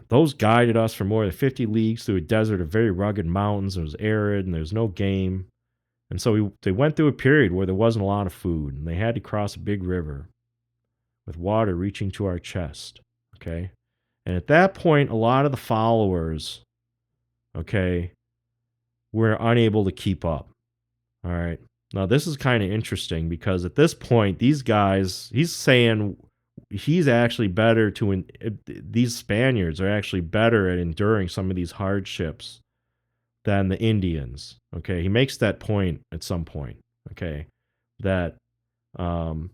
those guided us for more than 50 leagues through a desert of very rugged mountains. It was arid and there was no game. And so they went through a period where there wasn't a lot of food, and they had to cross a big river with water reaching to our chest. Okay. And at that point, a lot of the followers, okay, were unable to keep up. All right. Now, this is kind of interesting because at this point, these guys, he's saying he's actually better these Spaniards are actually better at enduring some of these hardships than the Indians. Okay, he makes that point at some point. Okay, that um,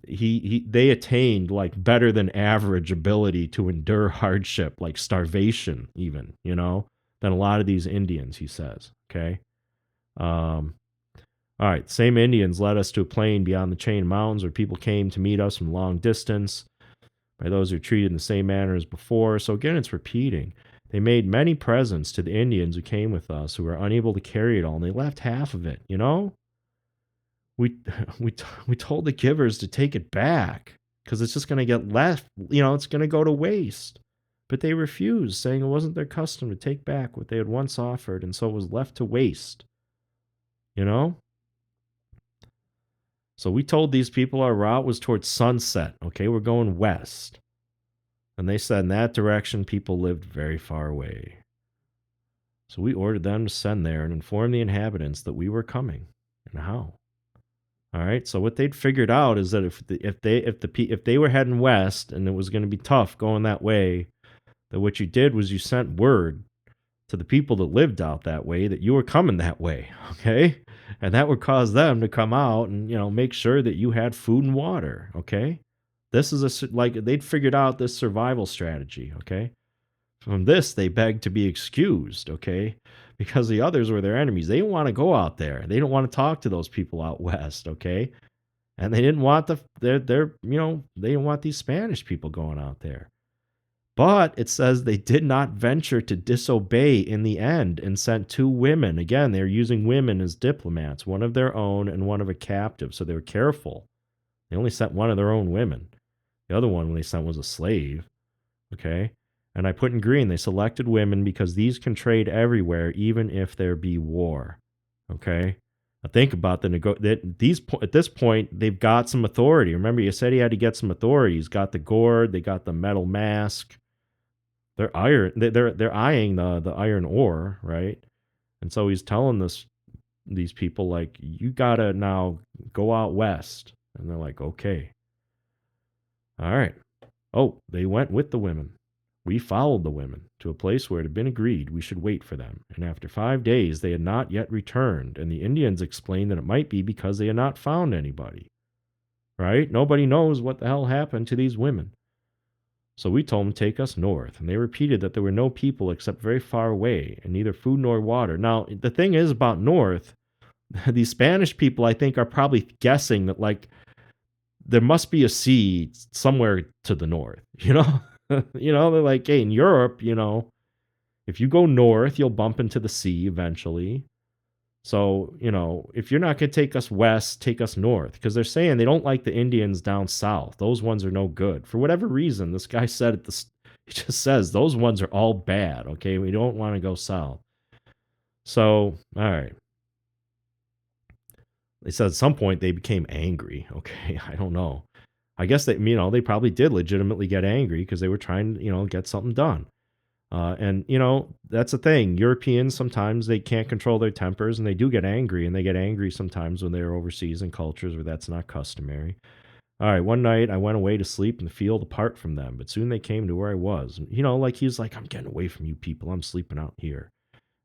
they attained like better than average ability to endure hardship, like starvation, even than a lot of these Indians. He says. Okay. Um, all right, same Indians led us to a plain beyond the chain of mountains where people came to meet us from long distance by those who were treated in the same manner as before. So again, it's repeating. They made many presents to the Indians who came with us who were unable to carry it all, and they left half of it. We we told the givers to take it back because it's just going to get left. It's going to go to waste. But they refused, saying it wasn't their custom to take back what they had once offered, and so it was left to waste. So we told these people our route was towards sunset. Okay, we're going west. And they said in that direction people lived very far away. So we ordered them to send there and inform the inhabitants that we were coming and how. All right. So what they'd figured out is that if they were heading west and it was going to be tough going that way, that what you did was you sent word to the people that lived out that way that you were coming that way. Okay. And that would cause them to come out and make sure that you had food and water. Okay. This is they'd figured out this survival strategy. Okay. From this, they begged to be excused. Okay. Because the others were their enemies. They didn't want to go out there. They didn't want to talk to those people out west. Okay. And they didn't want they didn't want these Spanish people going out there. But it says they did not venture to disobey in the end and sent 2 women. Again, they're using women as diplomats, one of their own and one of a captive. So they were careful. They only sent one of their own women. The other one they sent was a slave. Okay. And I put in green, they selected women because these can trade everywhere, even if there be war. Okay. Now think about at this point, they've got some authority. Remember, you said he had to get some authority. He's got the gourd, they got the metal mask. They're eyeing the iron ore, right? And so he's telling these people, like, you gotta now go out west. And they're like, okay. All right. Oh, they went with the women. We followed the women to a place where it had been agreed we should wait for them. And after 5 days, they had not yet returned. And the Indians explained that it might be because they had not found anybody. Right? Nobody knows what the hell happened to these women. So we told them to take us north, and they repeated that there were no people except very far away, and neither food nor water. Now, the thing is about north, these Spanish people, I think, are probably guessing that, like, there must be a sea somewhere to the north, they're like, hey, in Europe, if you go north, you'll bump into the sea eventually. So, if you're not going to take us west, take us north. Because they're saying they don't like the Indians down south. Those ones are no good. For whatever reason, this guy said he just says those ones are all bad. Okay, we don't want to go south. So, all right. They said at some point they became angry. Okay, I don't know. I guess they probably did legitimately get angry because they were trying to, get something done. And that's the thing. Europeans, sometimes they can't control their tempers and they do get angry, and they get angry sometimes when they're overseas in cultures where that's not customary. All right, one night I went away to sleep in the field apart from them, but soon they came to where I was. And, he's like, I'm getting away from you people. I'm sleeping out here.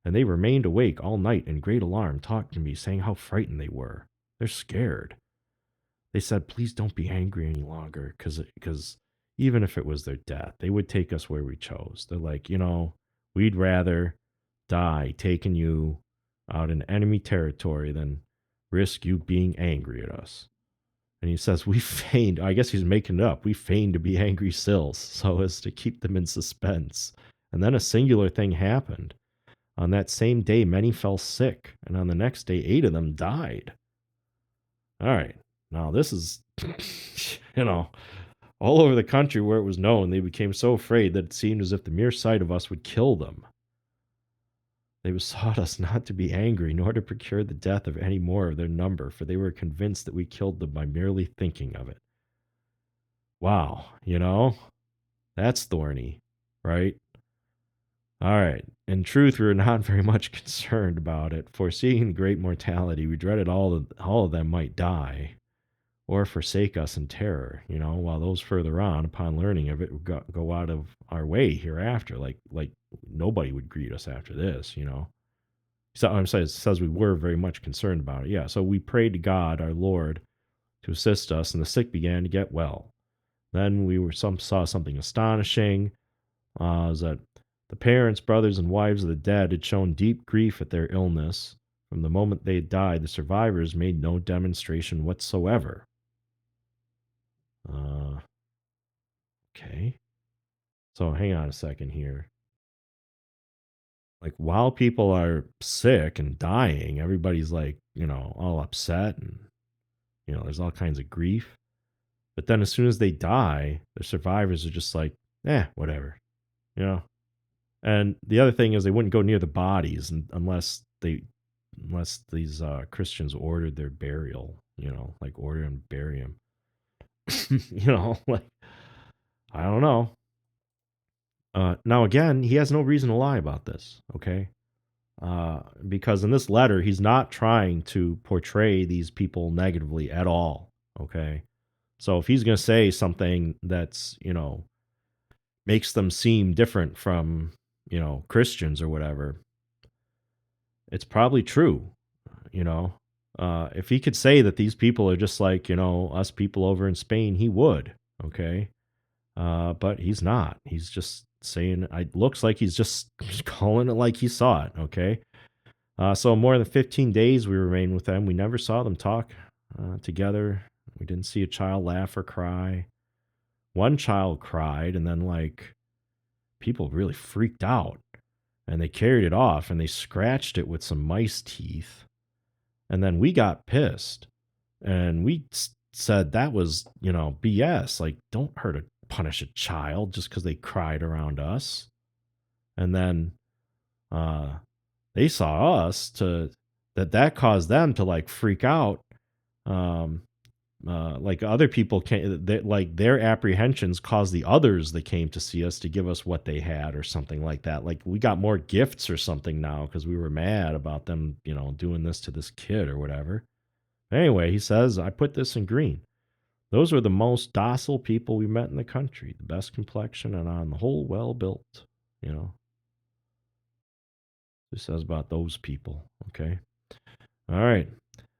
And they remained awake all night in great alarm, talking to me, saying how frightened they were. They're scared. They said, please don't be angry any longer, because even if it was their death, they would take us where we chose. They're like, we'd rather die taking you out in enemy territory than risk you being angry at us. And he says, we feigned, I guess he's making it up, we feigned to be angry sills so as to keep them in suspense. And then a singular thing happened. On that same day, many fell sick, and on the next day, 8 of them died. All right. Now, this is, all over the country where it was known, they became so afraid that it seemed as if the mere sight of us would kill them. They besought us not to be angry, nor to procure the death of any more of their number, for they were convinced that we killed them by merely thinking of it. Wow, that's thorny, right? All right. In truth, we were not very much concerned about it, foreseeing the great mortality. We dreaded all of them might die or forsake us in terror, while those further on, upon learning of it, would go out of our way hereafter. Like nobody would greet us after this, So I'm saying it says we were very much concerned about it. Yeah. So we prayed to God, our Lord, to assist us, and the sick began to get well. Then saw something astonishing. Is that the parents, brothers, and wives of the dead had shown deep grief at their illness. From the moment they had died, the survivors made no demonstration whatsoever. Uh, okay. So hang on a second here. Like while people are sick and dying, everybody's like, all upset and, there's all kinds of grief. But then as soon as they die, the survivors are just like, whatever, you know? And the other thing is they wouldn't go near the bodies unless these Christians ordered their burial, like order and bury them. Like I don't know. Now again, he has no reason to lie about this, okay? Because in this letter, he's not trying to portray these people negatively at all, okay? So if he's going to say something that's, makes them seem different from, Christians or whatever, it's probably true, you know. If he could say that these people are just like, us people over in Spain, he would, okay? But he's not. He's just saying, it looks like he's just calling it like he saw it, okay? So more than 15 days we remained with them. We never saw them talk together. We didn't see a child laugh or cry. One child cried, and then like people really freaked out, and they carried it off and they scratched it with some mice teeth. And then we got pissed, and we said that was, BS. Like, don't punish a child just because they cried around us. And then they saw us that caused them to like freak out. Like other people came, like their apprehensions caused the others that came to see us to give us what they had or something like that. Like we got more gifts or something now because we were mad about them, doing this to this kid or whatever. Anyway, he says, I put this in green. Those were the most docile people we met in the country, the best complexion, and on the whole, well built. He says about those people. Okay. All right.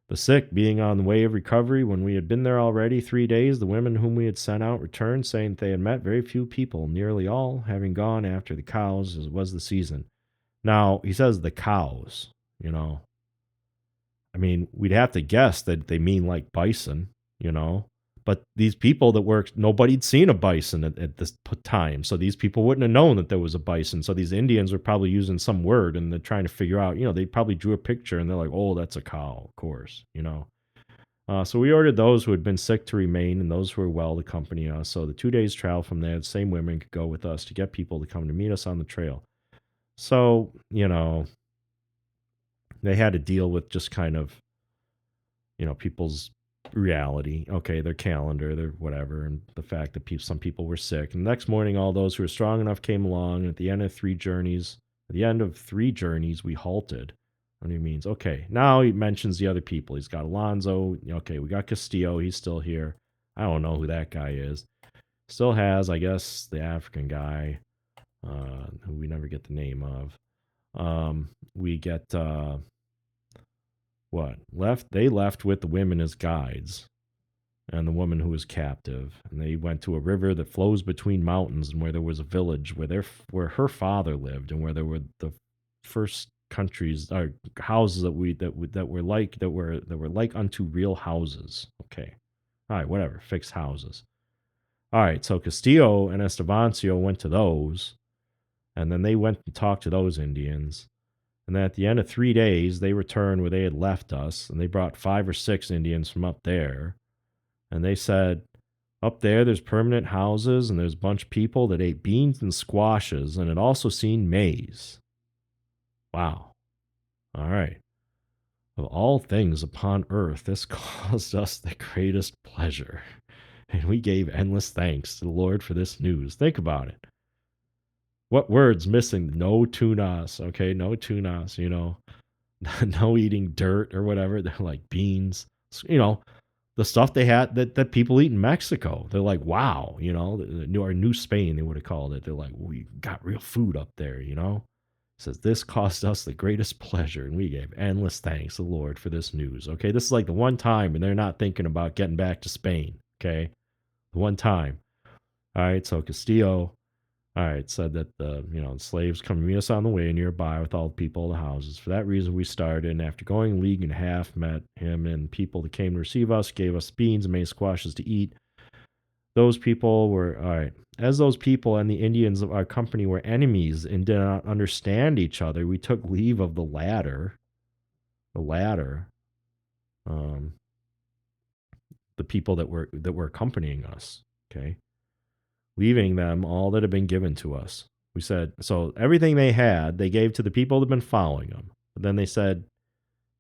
The sick being on the way of recovery, when we had been there already 3 days, the women whom we had sent out returned, saying that they had met very few people, nearly all having gone after the cows, as was the season. Now, he says the cows, I mean, we'd have to guess that they mean like bison, but these people that worked, nobody'd seen a bison at this time. So these people wouldn't have known that there was a bison. So these Indians were probably using some word and they're trying to figure out, they probably drew a picture and they're like, oh, that's a cow, of course, So we ordered those who had been sick to remain and those who were well to accompany us. So the 2 days' travel from there, the same women could go with us to get people to come to meet us on the trail. So, they had to deal with just kind of, people's reality, okay, their calendar, their whatever, and the fact that some people were sick. And the next morning, all those who were strong enough came along. And at the end of 3 journeys, we halted. What he means? Okay, now he mentions the other people. He's got Alonso. Okay, we got Castillo. He's still here. I don't know who that guy is. Still has, I guess, the African guy, who we never get the name of. We get They left with the women as guides, and the woman who was captive. And they went to a river that flows between mountains, and where there was a village where her father lived, and where there were the first countries or houses that were like unto real houses. Okay, all right, whatever, fixed houses. All right, so Castillo and Estevancio went to those, and then they went and talked to those Indians. And then at the end of 3 days, they returned where they had left us, and they brought 5 or 6 Indians from up there. And they said, up there's permanent houses, and there's a bunch of people that ate beans and squashes, and had also seen maize. Wow. All right. Of all things upon earth, this caused us the greatest pleasure. And we gave endless thanks to the Lord for this news. Think about it. What word's missing? No tunas, okay? No tunas, no eating dirt or whatever. They're like beans, the stuff they had that people eat in Mexico. They're like, wow, our New Spain, they would have called it. They're like, we got real food up there, says, this caused us the greatest pleasure, and we gave endless thanks to the Lord for this news. Okay, this is like the one time, and they're not thinking about getting back to Spain. Okay, the one time. All right, so Castillo, all right, said that the slaves come to meet us on the way nearby with all the people of the houses. For that reason, we started, and after going a league and a half, met him and people that came to receive us, gave us beans and made squashes to eat. Those people were, all right, as those people and the Indians of our company were enemies and did not understand each other, we took leave of the latter, um, the people that were accompanying us, okay, leaving them all that had been given to us. We said, so everything they had, they gave to the people that had been following them. But then they said,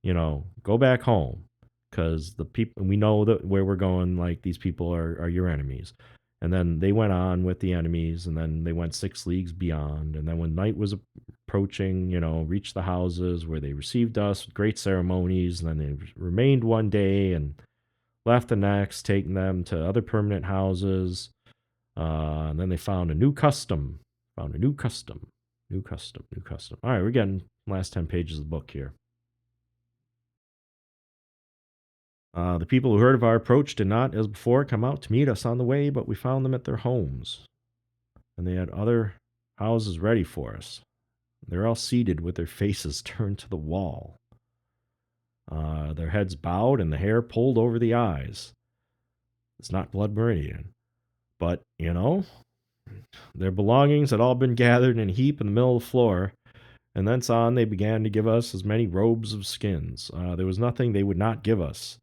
go back home, because the people, we know that where we're going, like, these people are your enemies. And then they went on with the enemies, and then they went 6 leagues beyond. And then when night was approaching, reached the houses where they received us with great ceremonies. And then they remained one day and left the next, taking them to other permanent houses. And then they found a new custom. All right, we're getting last 10 pages of the book here. The people who heard of our approach did not, as before, come out to meet us on the way, but we found them at their homes. And they had other houses ready for us. They're all seated with their faces turned to the wall. Their heads bowed and the hair pulled over the eyes. It's not Blood Meridian. But, their belongings had all been gathered in a heap in the middle of the floor, and thence on they began to give us as many robes of skins. There was nothing they would not give us.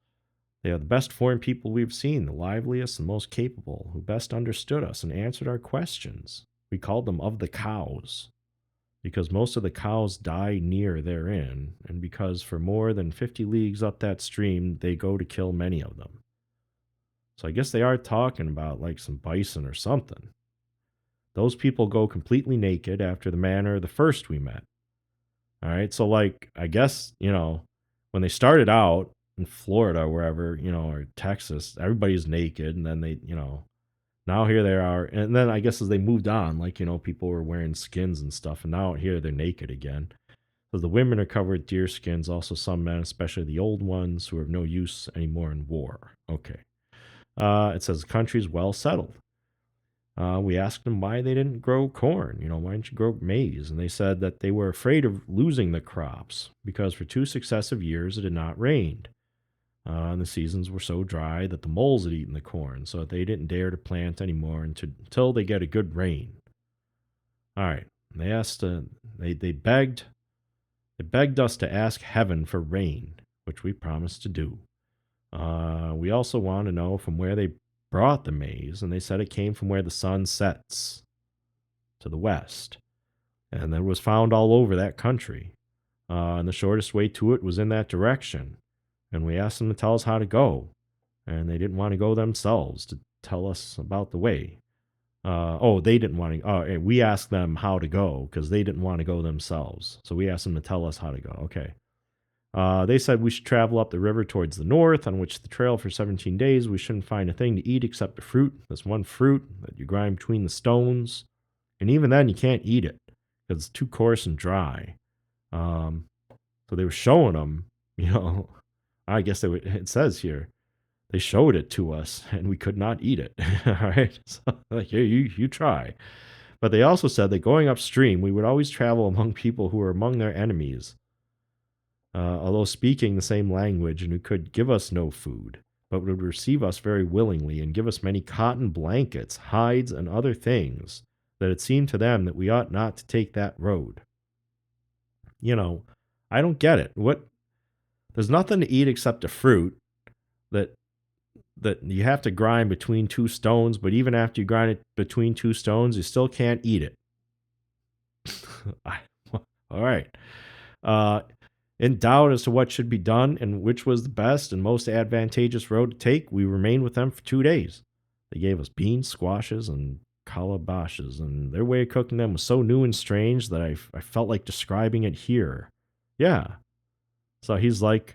They are the best foreign people we've seen, the liveliest and most capable, who best understood us and answered our questions. We called them of the cows, because most of the cows die near therein, and because for more than 50 leagues up that stream they go to kill many of them. So I guess they are talking about like some bison or something. Those people go completely naked after the manner of the first we met. All right, so like, I guess, when they started out in Florida or wherever, or Texas, everybody's naked, and then they, now here they are. And then I guess as they moved on, like, people were wearing skins and stuff, and now here they're naked again. So the women are covered with deer skins, also some men, especially the old ones who are of no use anymore in war. Okay. It says the country's well settled. We asked them why they didn't grow corn. Why didn't you grow maize? And they said that they were afraid of losing the crops because for 2 successive years it had not rained. And the seasons were so dry that the moles had eaten the corn, so they didn't dare to plant anymore until they get a good rain. All right. They asked. They begged us to ask heaven for rain, which we promised to do. We also want to know from where they brought the maize, and they said it came from where the sun sets, to the west, and it was found all over that country. And the shortest way to it was in that direction. And we asked them to tell us how to go, and they didn't want to go themselves to tell us about the way. They didn't want to. We asked them how to go because they didn't want to go themselves. So we asked them to tell us how to go. Okay. They said we should travel up the river towards the north, on which the trail for 17 days. We shouldn't find a thing to eat except the fruit. This one fruit that you grind between the stones. And even then, you can't eat it because it's too coarse and dry. So they were showing them, I guess it says here, they showed it to us and we could not eat it. All right. So, like, here, you try. But they also said that going upstream, we would always travel among people who were among their enemies, although speaking the same language, and who could give us no food, but would receive us very willingly and give us many cotton blankets, hides, and other things, that it seemed to them that we ought not to take that road. I don't get it. There's nothing to eat except a fruit that you have to grind between 2 stones, but even after you grind it between 2 stones, you still can't eat it. All right. In doubt as to what should be done and which was the best and most advantageous road to take, we remained with them for 2 days. They gave us beans, squashes, and calabashes, and their way of cooking them was so new and strange that I felt like describing it here. Yeah. So he's like,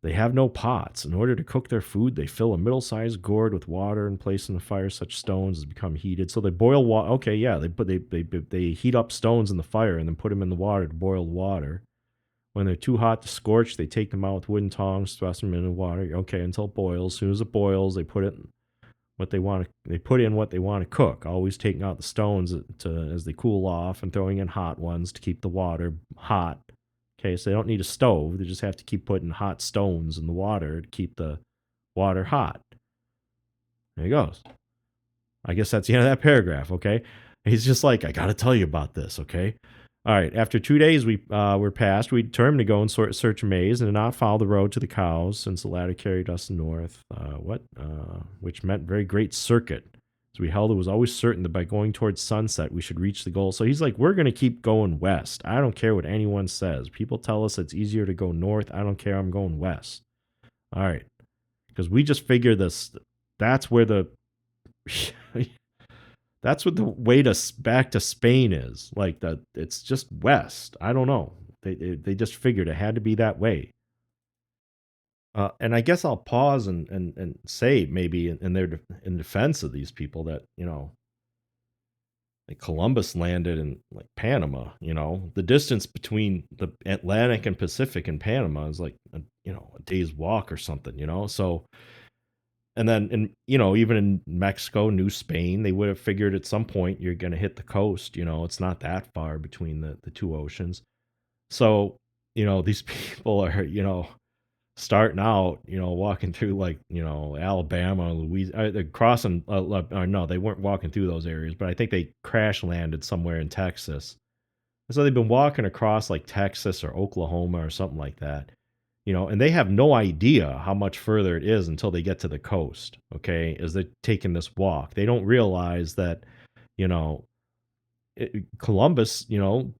They have no pots. In order to cook their food, they fill a middle-sized gourd with water and place in the fire such stones as become heated. So they boil water. Okay, yeah, they heat up stones in the fire and then put them in the water to boil the water. When they're too hot to scorch, they take them out with wooden tongs, thrust them in the water. Okay, until it boils. As soon as it boils, they put it what they want to. They put in what they want to cook. Always taking out the stones as they cool off and throwing in hot ones to keep the water hot. Okay, so they don't need a stove. They just have to keep putting hot stones in the water to keep the water hot. There he goes. I guess that's the end of that paragraph, okay? He's just like, I got to tell you about this, okay? All right, after 2 days we were passed, we determined to go and search a maze and not follow the road to the cows, since the latter carried us north, which meant very great circuit. So we held it was always certain that by going towards sunset, we should reach the goal. So he's like, we're going to keep going west. I don't care what anyone says. People tell us it's easier to go north. I don't care. I'm going west. All right. Because we just figured this. That's where the that's what the way to back to Spain is. Like that, it's just west. I don't know. They just figured it had to be that way. And I guess I'll pause and say maybe in defense of these people that like Columbus landed in like Panama. The distance between the Atlantic and Pacific in Panama is like a day's walk or something. So and then even in Mexico, New Spain, they would have figured at some point you're going to hit the coast. It's not that far between the two oceans. So these people are starting out, walking through like, Alabama, Louisiana, they're crossing, no, they weren't walking through those areas, but I think they crash landed somewhere in Texas. And so they've been walking across like Texas or Oklahoma or something like that, and they have no idea how much further it is until they get to the coast. Okay. As they're taking this walk, they don't realize that, you know, Columbus,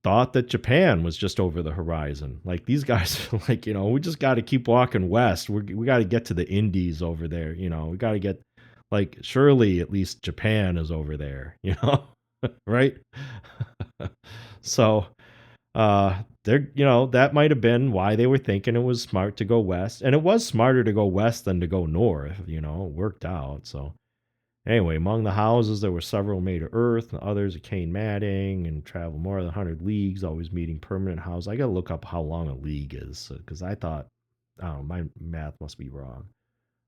thought that Japan was just over the horizon. Like these guys are like, we just got to keep walking west. We got to get to the Indies over there. We got to get like surely at least Japan is over there, right? So, they're, that might have been why they were thinking it was smart to go west. And it was smarter to go west than to go north, it worked out. So, anyway, among the houses, there were several made of earth, and others of cane matting, and traveled more than 100 leagues, always meeting permanent houses. I got to look up how long a league is, because I thought, oh, my math must be wrong.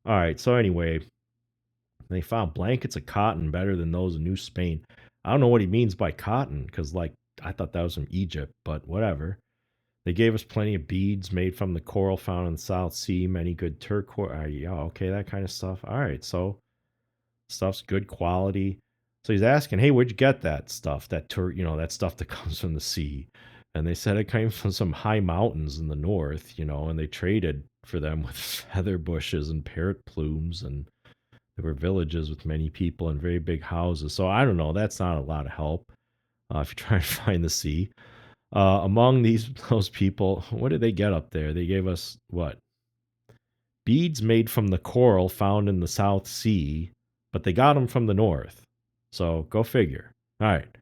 All right, so anyway, they found blankets of cotton better than those in New Spain. I don't know what he means by cotton, because, like, I thought that was from Egypt, but whatever. They gave us plenty of beads made from the coral found in the South Sea, many good turquoise. Yeah, okay, that kind of stuff. All right, so stuff's good quality. So he's asking, hey, where'd you get that stuff? That that stuff that comes from the sea. And they said it came from some high mountains in the north, and they traded for them with feather bushes and parrot plumes. And there were villages with many people and very big houses. So I don't know. That's not a lot of help if you're trying to find the sea. Among those people, what did they get up there? They gave us what? Beads made from the coral found in the South Sea, but they got them from the north. So go figure. All right.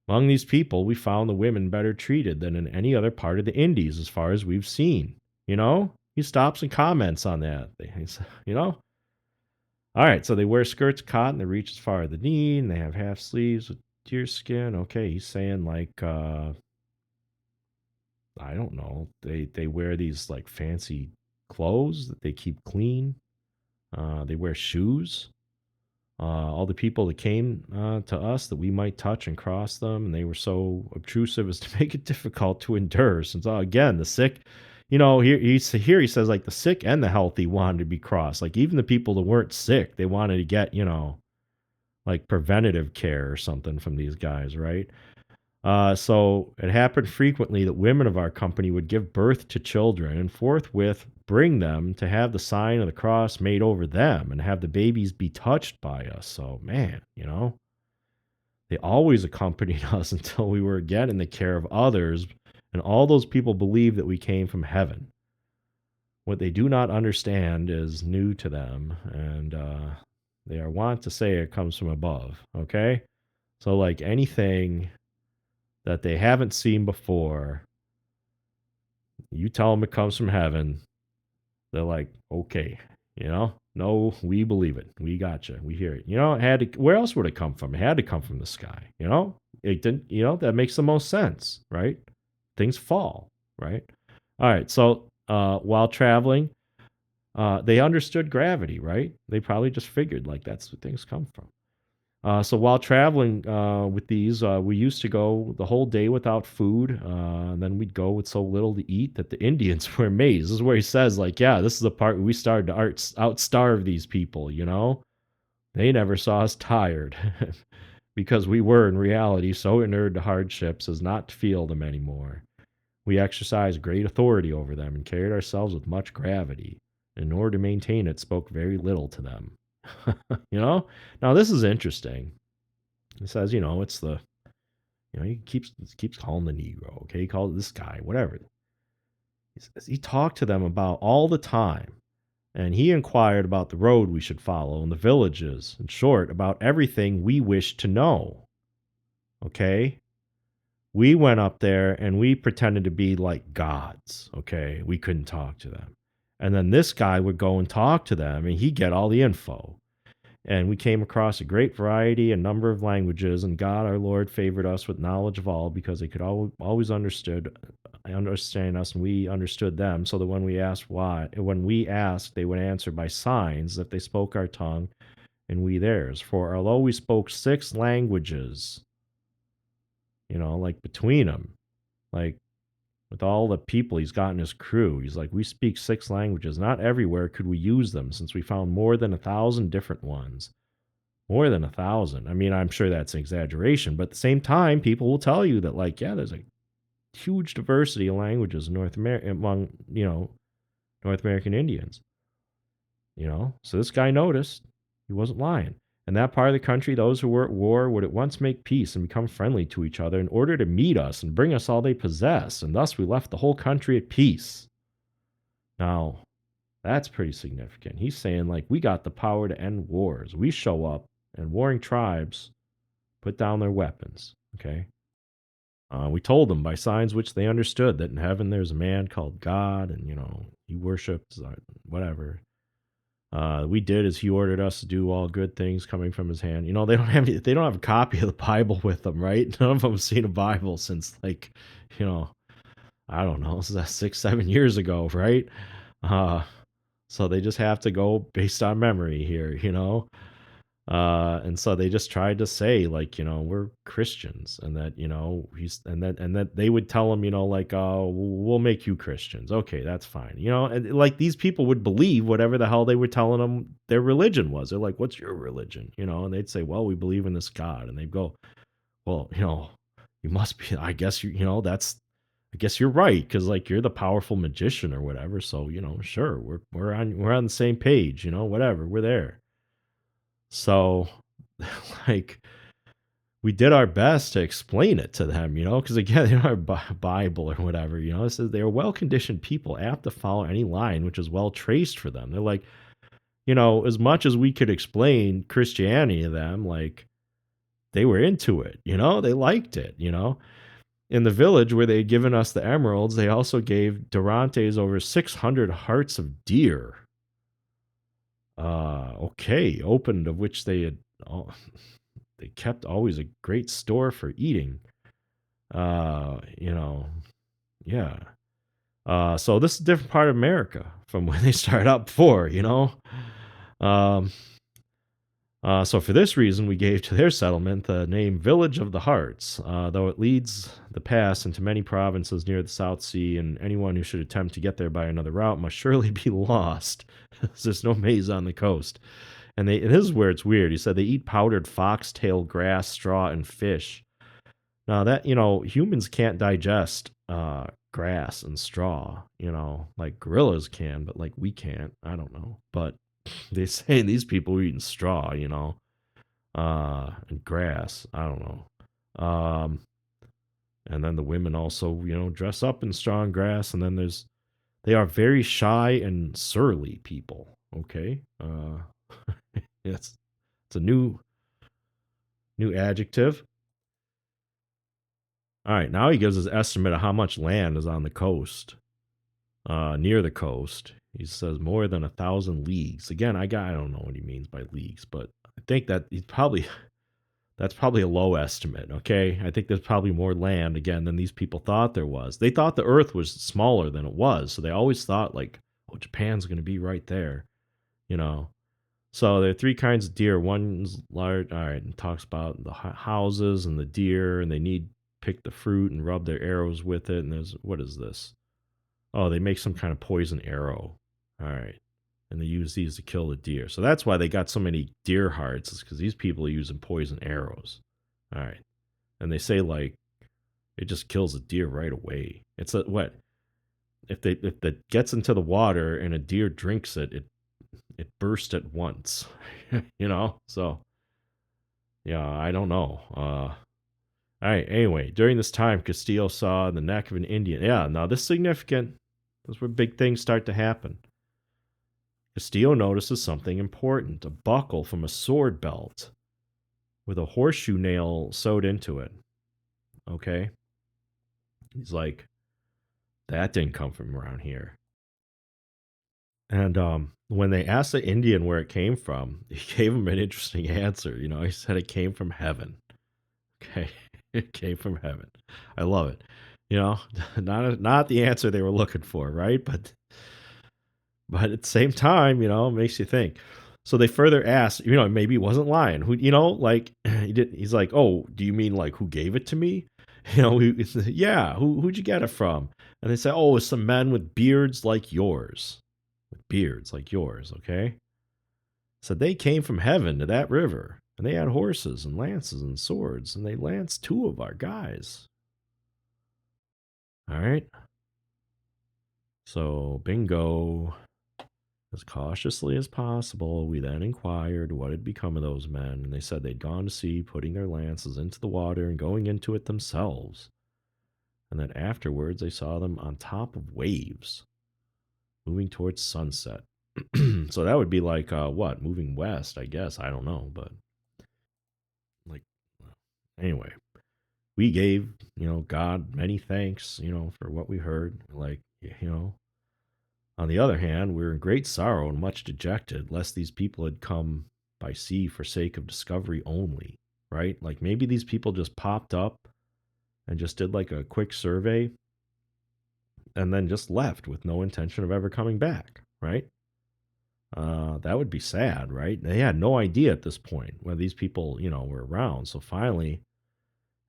Among these people, we found the women better treated than in any other part of the Indies, as far as we've seen. He stops and comments on that. All right. So they wear skirts of cotton that reach as far as the knee, and they have half sleeves with deer skin. Okay, he's saying like, I don't know. They wear these like fancy clothes that they keep clean. They wear shoes. All the people that came to us that we might touch and cross them, and they were so obtrusive as to make it difficult to endure. Since again, the sick, here he says like the sick and the healthy wanted to be crossed. Like even the people that weren't sick, they wanted to get like preventative care or something from these guys, right? So it happened frequently that women of our company would give birth to children and forthwith bring them to have the sign of the cross made over them and have the babies be touched by us. So, man, they always accompanied us until we were again in the care of others. And all those people believe that we came from heaven. What they do not understand is new to them. And they are wont to say it comes from above. Okay. So like anything that they haven't seen before, you tell them it comes from heaven, They're like, okay, no, we believe it. We got you. We hear it. It had to, where else would it come from? It had to come from the sky. It didn't, that makes the most sense, right? Things fall, right? All right. So, while traveling, they understood gravity, right? They probably just figured like that's where things come from. So while traveling with these, we used to go the whole day without food. And then we'd go with so little to eat that the Indians were amazed. This is where he says, like, yeah, this is the part where we started to outstarve these people, They never saw us tired because we were, in reality, so inured to hardships as not to feel them anymore. We exercised great authority over them and carried ourselves with much gravity. In order to maintain it, spoke very little to them. Now this is interesting. He says, it's the, he keeps calling the Negro. Okay, he called this guy, whatever. He talked to them about all the time, and he inquired about the road we should follow and the villages. In short, about everything we wished to know. Okay, we went up there and we pretended to be like gods. Okay, we couldn't talk to them, and then this guy would go and talk to them, and he'd get all the info. And we came across a great variety and number of languages, and God our Lord favored us with knowledge of all, because they could always understand us, and we understood them. So that when we asked, they would answer by signs, if they spoke our tongue, and we theirs. For although we spoke 6 languages, like between them, like with all the people he's got in his crew, he's like, we speak 6 languages. Not everywhere could we use them, since we found more than 1,000 different ones. More than 1,000. I mean, I'm sure that's an exaggeration, but at the same time, people will tell you that, like, yeah, there's a huge diversity of languages in North America among, North American Indians. So this guy noticed. He wasn't lying. In that part of the country, those who were at war would at once make peace and become friendly to each other in order to meet us and bring us all they possess, and thus we left the whole country at peace. Now, that's pretty significant. He's saying, like, we got the power to end wars. We show up, and warring tribes put down their weapons. Okay. We told them by signs which they understood that in heaven there's a man called God, and he worships whatever. We did as he ordered us to do, all good things coming from his hand. They don't have a copy of the Bible with them, right? None of them have seen a Bible since, like, I don't know, this is 6-7 years ago, right? So they just have to go based on memory here, and so they just tried to say, like, we're Christians, and that, and that they would tell them, like, oh, we'll make you Christians. Okay, that's fine. And like these people would believe whatever the hell they were telling them their religion was. They're like, what's your religion? And they'd say, well, we believe in this God. And they'd go, well, you must be, I guess, I guess you're right, because like you're the powerful magician or whatever. So, sure, we're on the same page, whatever, we're there. So, like, we did our best to explain it to them, because again, in our Bible or whatever, it says they are well conditioned people, apt to follow any line which is well traced for them. They're like, as much as we could explain Christianity to them, like, they were into it, they liked it, In the village where they had given us the emeralds, they also gave Durantes over 600 hearts of deer. Okay, opened, of which they kept always a great store for eating. Yeah. So this is a different part of America from when they started out before, Um, so for this reason, we gave to their settlement the name Village of the Hearts, though it leads the pass into many provinces near the South Sea, and anyone who should attempt to get there by another route must surely be lost. There's no maize on the coast. And this is where it's weird. He said they eat powdered foxtail grass, straw, and fish. Now that, humans can't digest grass and straw, like gorillas can, but like we can't. I don't know. But they say these people are eating straw, and grass. I don't know. And then the women also, dress up in straw and grass. And then they are very shy and surly people. Okay. It's a new adjective. All right, now he gives his estimate of how much land is on the coast, near the coast. He says more than 1,000 leagues. Again, I don't know what he means by leagues, but I think that that's probably a low estimate. Okay, I think there's probably more land again than these people thought there was. They thought the Earth was smaller than it was, so they always thought like, oh, Japan's going to be right there, you know. So there are three kinds of deer. One's large. All right, and talks about the houses and the deer, and they need pick the fruit and rub their arrows with it. And there's what is this? Oh, they make some kind of poison arrow. All right, and they use these to kill the deer. So that's why they got so many deer hearts. Is because these people are using poison arrows. All right, and they say like it just kills a deer right away. It's a what? If it gets into the water and a deer drinks it, it burst at once. So yeah, I don't know. All right, anyway, during this time Castillo saw the neck of an Indian. Yeah, now this is significant. This is where big things start to happen. Castillo notices something important: a buckle from a sword belt with a horseshoe nail sewed into it. Okay, he's like, that didn't come from around here. And when they asked the Indian where it came from, he gave him an interesting answer. He said it came from heaven. Okay, it came from heaven. I love it. Not the answer they were looking for, right? But at the same time, it makes you think. So they further asked, maybe he wasn't lying. Who, like he did. He's like, oh, do you mean like who gave it to me? Yeah. Who'd you get it from? And they say, oh, it's some men with beards like yours. With beards like yours, okay? So they came from heaven to that river, and they had horses and lances and swords, and they lanced 2 of our guys. All right. So, bingo. As cautiously as possible, we then inquired what had become of those men, and they said they'd gone to sea, putting their lances into the water and going into it themselves, and that afterwards they saw them on top of waves, moving towards sunset. So that would be like what? Moving west, I guess. I don't know, but like anyway, we gave, God many thanks, for what we heard. Like, on the other hand, we were in great sorrow and much dejected, lest these people had come by sea for sake of discovery only, right? Like maybe these people just popped up and just did like a quick survey and then just left with no intention of ever coming back, right? That would be sad, right? They had no idea at this point whether these people, were around. So finally,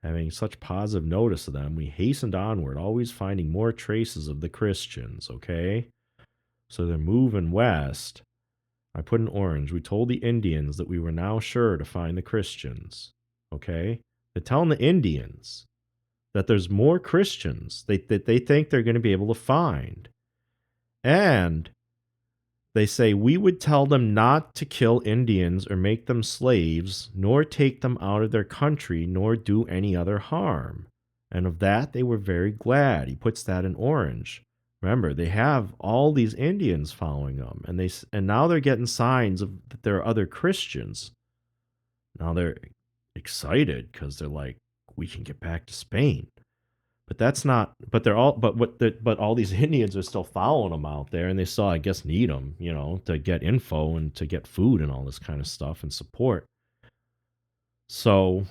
having such positive notice of them, we hastened onward, always finding more traces of the Christians, okay? So they're moving west. I put in orange. We told the Indians that we were now sure to find the Christians, okay? They're telling the Indians that there's more Christians that they think they're going to be able to find. And they say we would tell them not to kill Indians or make them slaves, nor take them out of their country, nor do any other harm. And of that they were very glad. He puts that in orange. Remember, they have all these Indians following them, and now they're getting signs of that there are other Christians. Now they're excited because they're like, we can get back to Spain. But that's not. But they're all. But all these Indians are still following them out there, and they still, I guess, need them, to get info and to get food and all this kind of stuff and support. So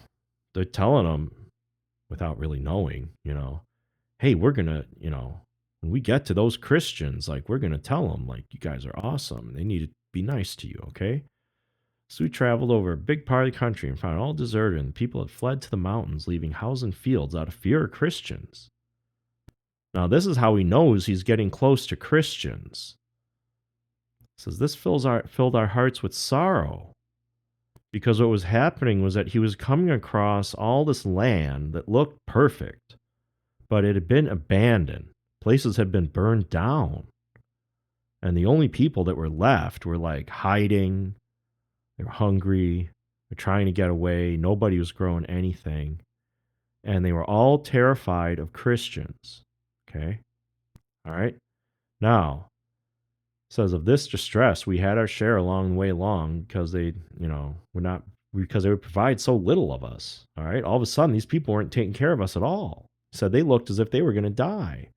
they're telling them, without really knowing, hey, we're gonna, when we get to those Christians, like we're gonna tell them, like, you guys are awesome. They need to be nice to you, okay? So we traveled over a big part of the country and found it all deserted, and people had fled to the mountains, leaving houses and fields out of fear of Christians. Now, this is how he knows he's getting close to Christians. It says, this filled our hearts with sorrow, because what was happening was that he was coming across all this land that looked perfect, but it had been abandoned. Places had been burned down. And the only people that were left were like hiding. They were hungry. They're trying to get away. Nobody was growing anything. And they were all terrified of Christians. Okay? All right? Now, it says, of this distress, we had our share along the way along because they, because they would provide so little of us. All right? All of a sudden, these people weren't taking care of us at all. It said they looked as if they were going to die.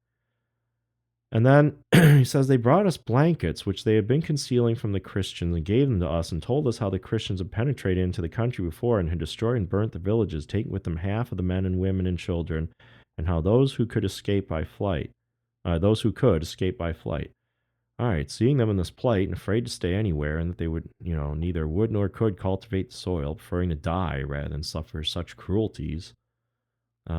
And then he says they brought us blankets, which they had been concealing from the Christians, and gave them to us, and told us how the Christians had penetrated into the country before and had destroyed and burnt the villages, taking with them half of the men and women and children, and how those who could escape by flight. All right, seeing them in this plight and afraid to stay anywhere, and that they would, neither would nor could cultivate the soil, preferring to die rather than suffer such cruelties,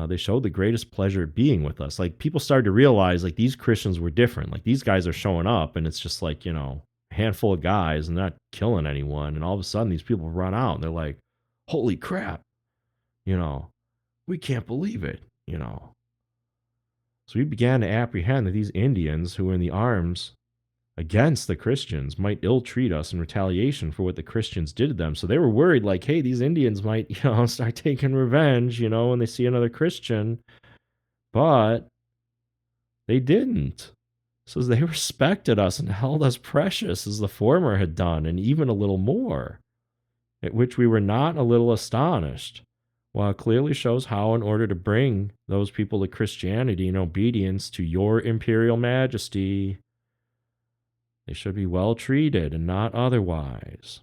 they showed the greatest pleasure at being with us. Like, people started to realize, like, these Christians were different. Like, these guys are showing up, and it's just like, a handful of guys and not killing anyone. And all of a sudden, these people run out, and they're like, holy crap, we can't believe it, So we began to apprehend that these Indians who were in the arms against the Christians might ill-treat us in retaliation for what the Christians did to them. So they were worried, like, hey, these Indians might, start taking revenge, when they see another Christian. But they didn't. So they respected us and held us precious as the former had done, and even a little more, at which we were not a little astonished. While it clearly shows how, in order to bring those people to Christianity and obedience to your imperial majesty, they should be well treated and not otherwise.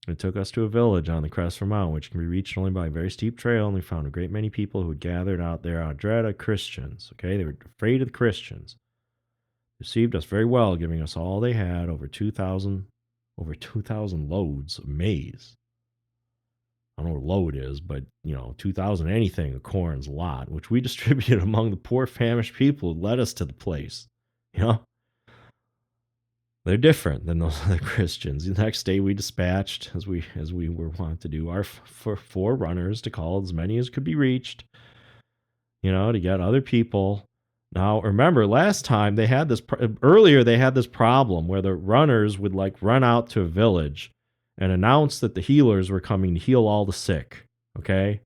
It took us to a village on the crest of a mountain, which can be reached only by a very steep trail, and we found a great many people who had gathered out there out of dread of Christians. Okay, they were afraid of the Christians. Received us very well, giving us all they had, over 2,000 loads of maize. I don't know what a load is, but 2,000 anything of corn's a lot, which we distributed among the poor famished people who led us to the place. They're different than those other Christians. The next day we dispatched, as we were wont to do, our four runners to call as many as could be reached, to get other people. Now, remember, last time they had this, earlier they had this problem where the runners would run out to a village and announce that the healers were coming to heal all the sick, okay?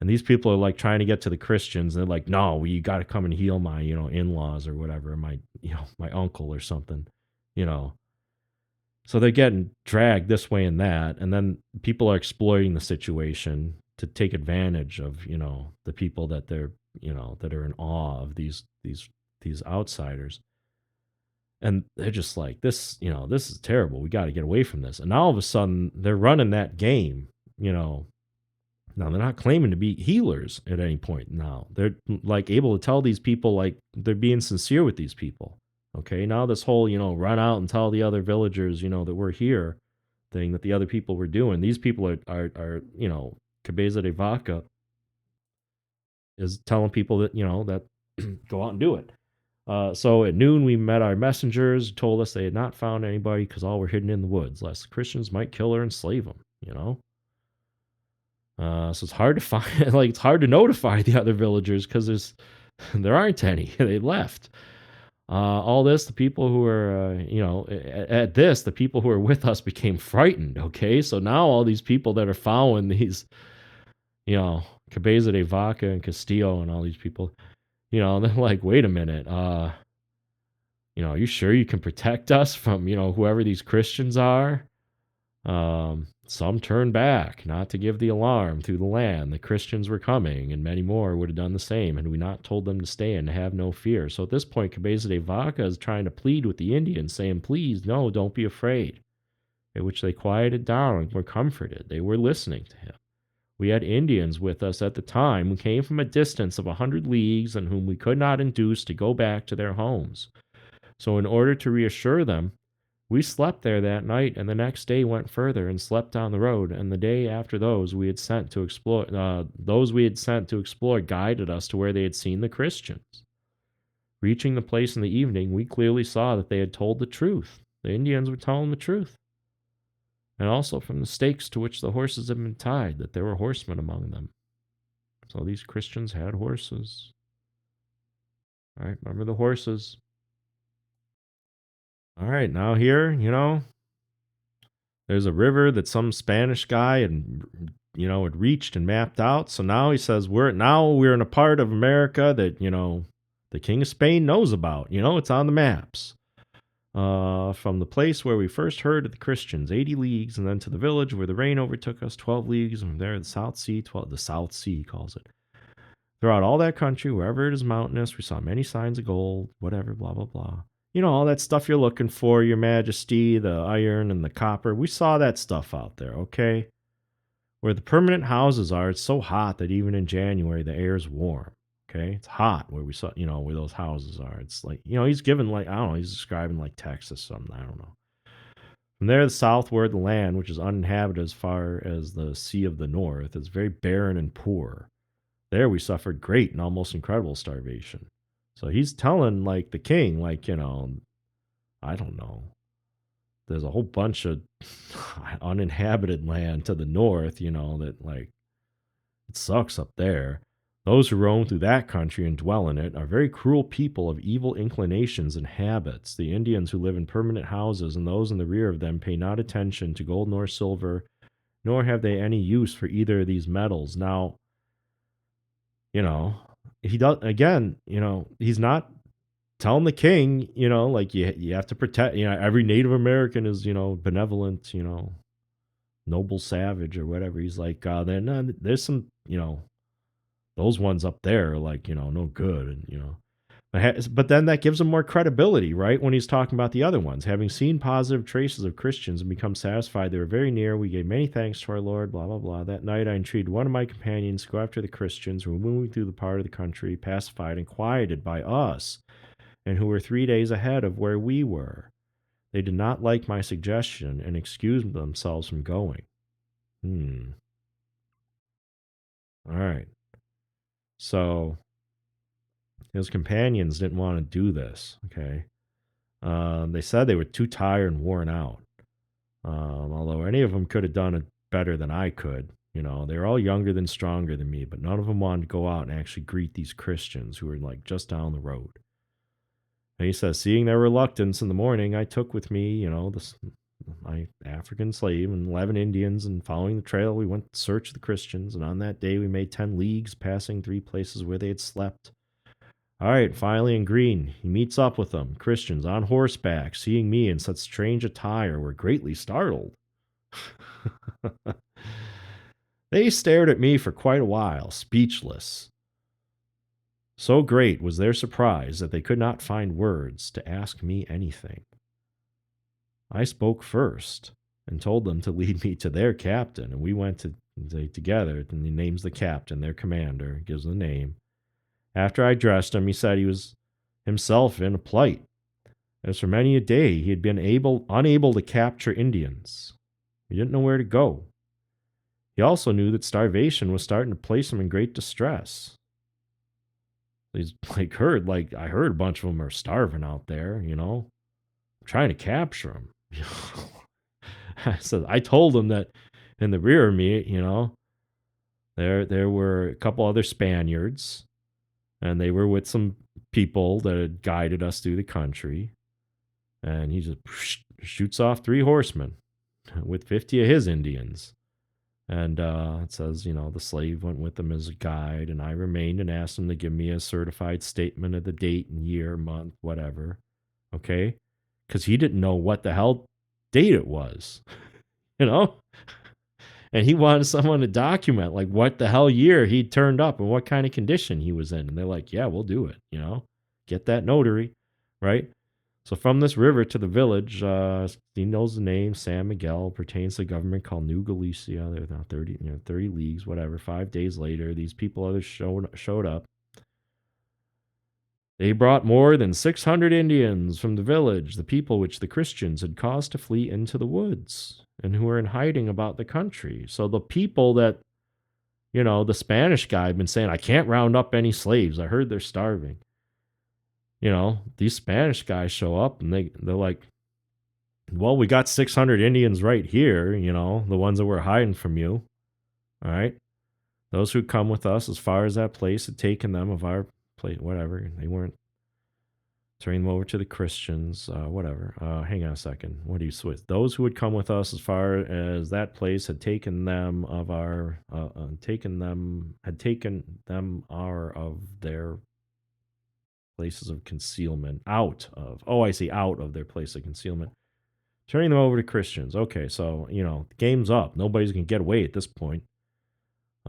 And these people are trying to get to the Christians, and they're like, no, you got to come and heal my, in-laws or whatever, my uncle or something. So they're getting dragged this way and that, and then people are exploiting the situation to take advantage of the people that they're that are in awe of these outsiders, and they're just like, this this is terrible, we got to get away from this. And now all of a sudden they're running that game. Now they're not claiming to be healers at any point. Now they're able to tell these people they're being sincere with these people. Okay, now this whole, run out and tell the other villagers, that we're here thing that the other people were doing. These people are Cabeza de Vaca is telling people that, that go out and do it. So at noon, we met our messengers, told us they had not found anybody because all were hidden in the woods, lest the Christians might kill or enslave them, So it's hard to find, it's hard to notify the other villagers because there aren't any. They left. All this, the people who are, at this, the people who are with us became frightened, okay? So now all these people that are following these, Cabeza de Vaca and Castillo and all these people, they're like, wait a minute, are you sure you can protect us from, whoever these Christians are? Some turned back, not to give the alarm through the land. The Christians were coming, and many more would have done the same had we not told them to stay and to have no fear. So at this point, Cabeza de Vaca is trying to plead with the Indians, saying, please, no, don't be afraid. At which they quieted down and were comforted. They were listening to him. We had Indians with us at the time who came from a distance of 100 leagues and whom we could not induce to go back to their homes. So in order to reassure them, we slept there that night, and the next day went further and slept on the road. And the day after, those we had sent to explore guided us to where they had seen the Christians. Reaching the place in the evening, we clearly saw that they had told the truth. The Indians were telling the truth. And also from the stakes to which the horses had been tied, that there were horsemen among them. So these Christians had horses. All right, remember the horses. All right, now here, there's a river that some Spanish guy had reached and mapped out. So now he says we're in a part of America that, the King of Spain knows about. It's on the maps. From the place where we first heard of the Christians, 80 leagues, and then to the village where the rain overtook us, 12 leagues, and from there the South Sea, the South Sea calls it. Throughout all that country, wherever it is mountainous, we saw many signs of gold, whatever, blah, blah, blah. You know, all that stuff you're looking for, your majesty, the iron and the copper. We saw that stuff out there, okay? Where the permanent houses are, it's so hot that even in January, the air is warm, okay? It's hot where we saw, you know, where those houses are. It's like, you know, he's given like, I don't know, he's describing like Texas or something, I don't know. From there, the southward, the land, which is uninhabited as far as the sea of the north, is very barren and poor. There we suffered great and almost incredible starvation. So he's telling like the king, like, you know, I don't know. There's a whole bunch of uninhabited land to the north, you know, that like it sucks up there. Those who roam through that country and dwell in it are very cruel people of evil inclinations and habits. The Indians who live in permanent houses and those in the rear of them pay not attention to gold nor silver, nor have they any use for either of these metals. Now, you know, he does again, you know, he's not telling the king, you know, like you have to protect, you know, every Native American is, you know, benevolent, you know, noble savage or whatever. He's like, then there's some, you know, those ones up there are like, you know, no good, and you know, but then that gives him more credibility, right? When he's talking about the other ones, having seen positive traces of Christians and become satisfied they were very near, we gave many thanks to our Lord, blah, blah, blah. That night I entreated one of my companions to go after the Christians who were moving through the part of the country, pacified and quieted by us, and who were 3 days ahead of where we were. They did not like my suggestion and excused themselves from going. All right. So his companions didn't want to do this, okay? They said they were too tired and worn out. Although any of them could have done it better than I could. You know, they were all younger than stronger than me, but none of them wanted to go out and actually greet these Christians who were like just down the road. And he says, seeing their reluctance in the morning, I took with me, you know, my African slave and 11 Indians, and following the trail, we went to search the Christians. And on that day, we made 10 leagues, passing 3 places where they had slept. All right, finally in green, he meets up with them. Christians on horseback, seeing me in such strange attire, were greatly startled. They stared at me for quite a while, speechless. So great was their surprise that they could not find words to ask me anything. I spoke first and told them to lead me to their captain, and we went together, and he names the captain, their commander, gives the name. After I dressed him, he said he was himself in a plight, as for many a day he had been unable to capture Indians. He didn't know where to go. He also knew that starvation was starting to place him in great distress. He's I heard a bunch of them are starving out there, you know. I'm trying to capture them. I told him that in the rear of me, you know, there were a couple other Spaniards, and they were with some people that had guided us through the country. And he just shoots off 3 horsemen with 50 of his Indians. And it says, you know, the slave went with them as a guide, and I remained and asked him to give me a certified statement of the date and year, month, whatever. Okay? Because he didn't know what the hell date it was, you know? And he wanted someone to document, like, what the hell year he turned up and what kind of condition he was in. And they're like, yeah, we'll do it, you know? Get that notary, right? So from this river to the village, he knows the name, San Miguel, pertains to the government called New Galicia. They're now 30 leagues, whatever. 5 days later, these others showed up. They brought more than 600 Indians from the village, the people which the Christians had caused to flee into the woods and who were in hiding about the country. So the people that, you know, the Spanish guy had been saying, I can't round up any slaves. I heard they're starving. You know, these Spanish guys show up and they're like, well, we got 600 Indians right here, you know, the ones that were hiding from you. All right. Those who come with us as far as that place had taken them of our place, whatever. They weren't turning them over to the Christians, whatever. Hang on a second. What do you switch? Those who would come with us as far as that place had taken them of our, of their places of concealment, out of their place of concealment, turning them over to Christians. Okay, so, you know, the game's up. Nobody's going to get away at this point.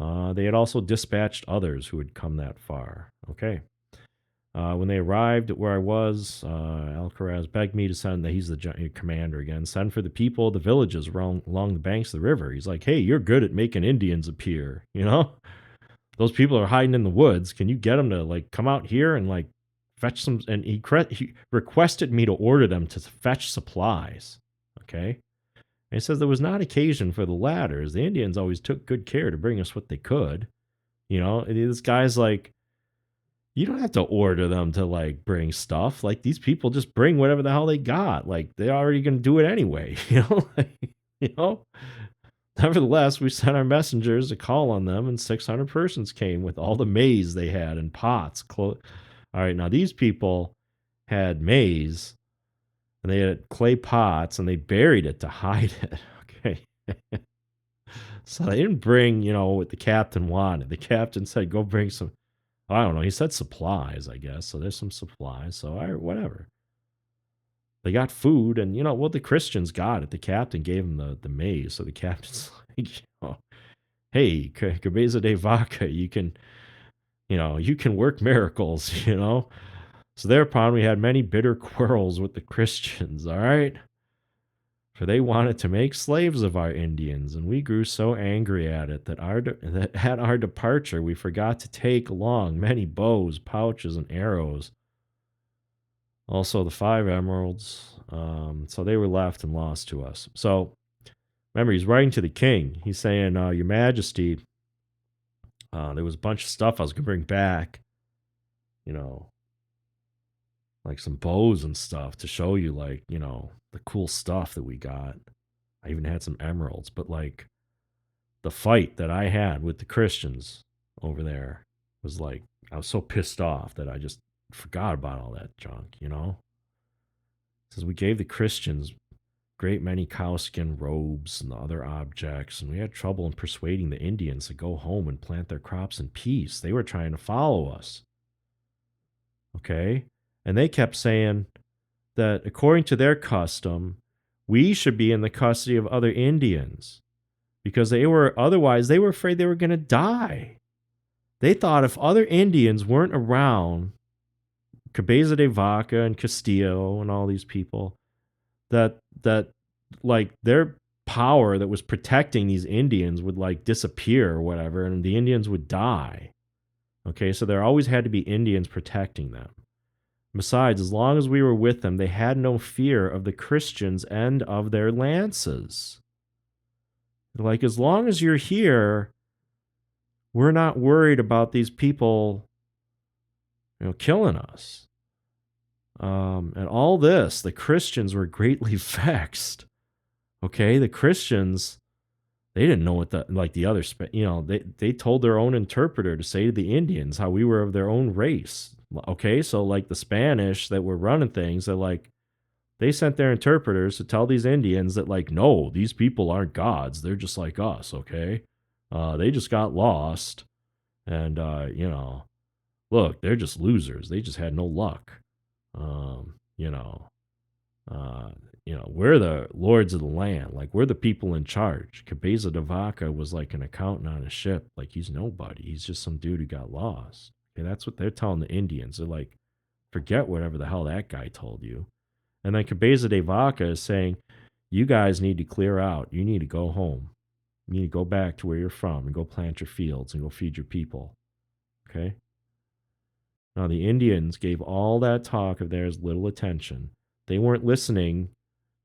They had also dispatched others who had come that far. Okay. When they arrived at where I was, Alcaraz begged me to send, he's the commander again, send for the people, the villages along the banks of the river. He's like, hey, you're good at making Indians appear, you know? Those people are hiding in the woods. Can you get them to, like, come out here and, like, fetch some? And he requested me to order them to fetch supplies, okay? And he says there was not occasion for the latter, as the Indians always took good care to bring us what they could. You know, and this guy's like, you don't have to order them to, like, bring stuff. Like, these people just bring whatever the hell they got. Like, they're already going to do it anyway. You know, you know. Nevertheless, we sent our messengers to call on them, and 600 persons came with all the maize they had in pots. All right, now these people had maize, and they had clay pots, and they buried it to hide it. Okay. So they didn't bring, what the captain wanted. The captain said, go bring some, I don't know. He said supplies, I guess. So there's some supplies. So whatever. They got food, and the Christians got it. The captain gave them the maize. So the captain's like, hey, Cabeza de Vaca, you can work miracles, So thereupon we had many bitter quarrels with the Christians, all right? For they wanted to make slaves of our Indians, and we grew so angry at it that at our departure we forgot to take along many bows, pouches, and arrows. Also the 5 emeralds. So they were left and lost to us. So remember, he's writing to the king. He's saying, Your Majesty, there was a bunch of stuff I was going to bring back, like some bows and stuff to show you, like, the cool stuff that we got. I even had some emeralds, but like the fight that I had with the Christians over there was like, I was so pissed off that I just forgot about all that junk, It says we gave the Christians great many cowskin robes and other objects, and we had trouble in persuading the Indians to go home and plant their crops in peace. They were trying to follow us. Okay? And they kept saying that according to their custom, we should be in the custody of other Indians because they were afraid they were going to die. They thought if other Indians weren't around, Cabeza de Vaca and Castillo and all these people, that like their power that was protecting these Indians would like disappear or whatever, and the Indians would die. Okay, so there always had to be Indians protecting them. Besides, as long as we were with them, they had no fear of the Christians and of their lances. Like, as long as you're here, we're not worried about these people, killing us. And all this, the Christians were greatly vexed. Okay, the Christians, they didn't know what the other, they told their own interpreter to say to the Indians how we were of their own race. Okay, so like the Spanish that were running things, they sent their interpreters to tell these Indians that, like, no, these people aren't gods. They're just like us, okay? They just got lost. And, look, they're just losers. They just had no luck. We're the lords of the land. Like, we're the people in charge. Cabeza de Vaca was like an accountant on a ship. Like, he's nobody. He's just some dude who got lost. Okay, that's what they're telling the Indians. They're like, forget whatever the hell that guy told you. And then Cabeza de Vaca is saying, you guys need to clear out. You need to go home. You need to go back to where you're from and go plant your fields and go feed your people. Okay? Now, the Indians gave all that talk of theirs little attention. They weren't listening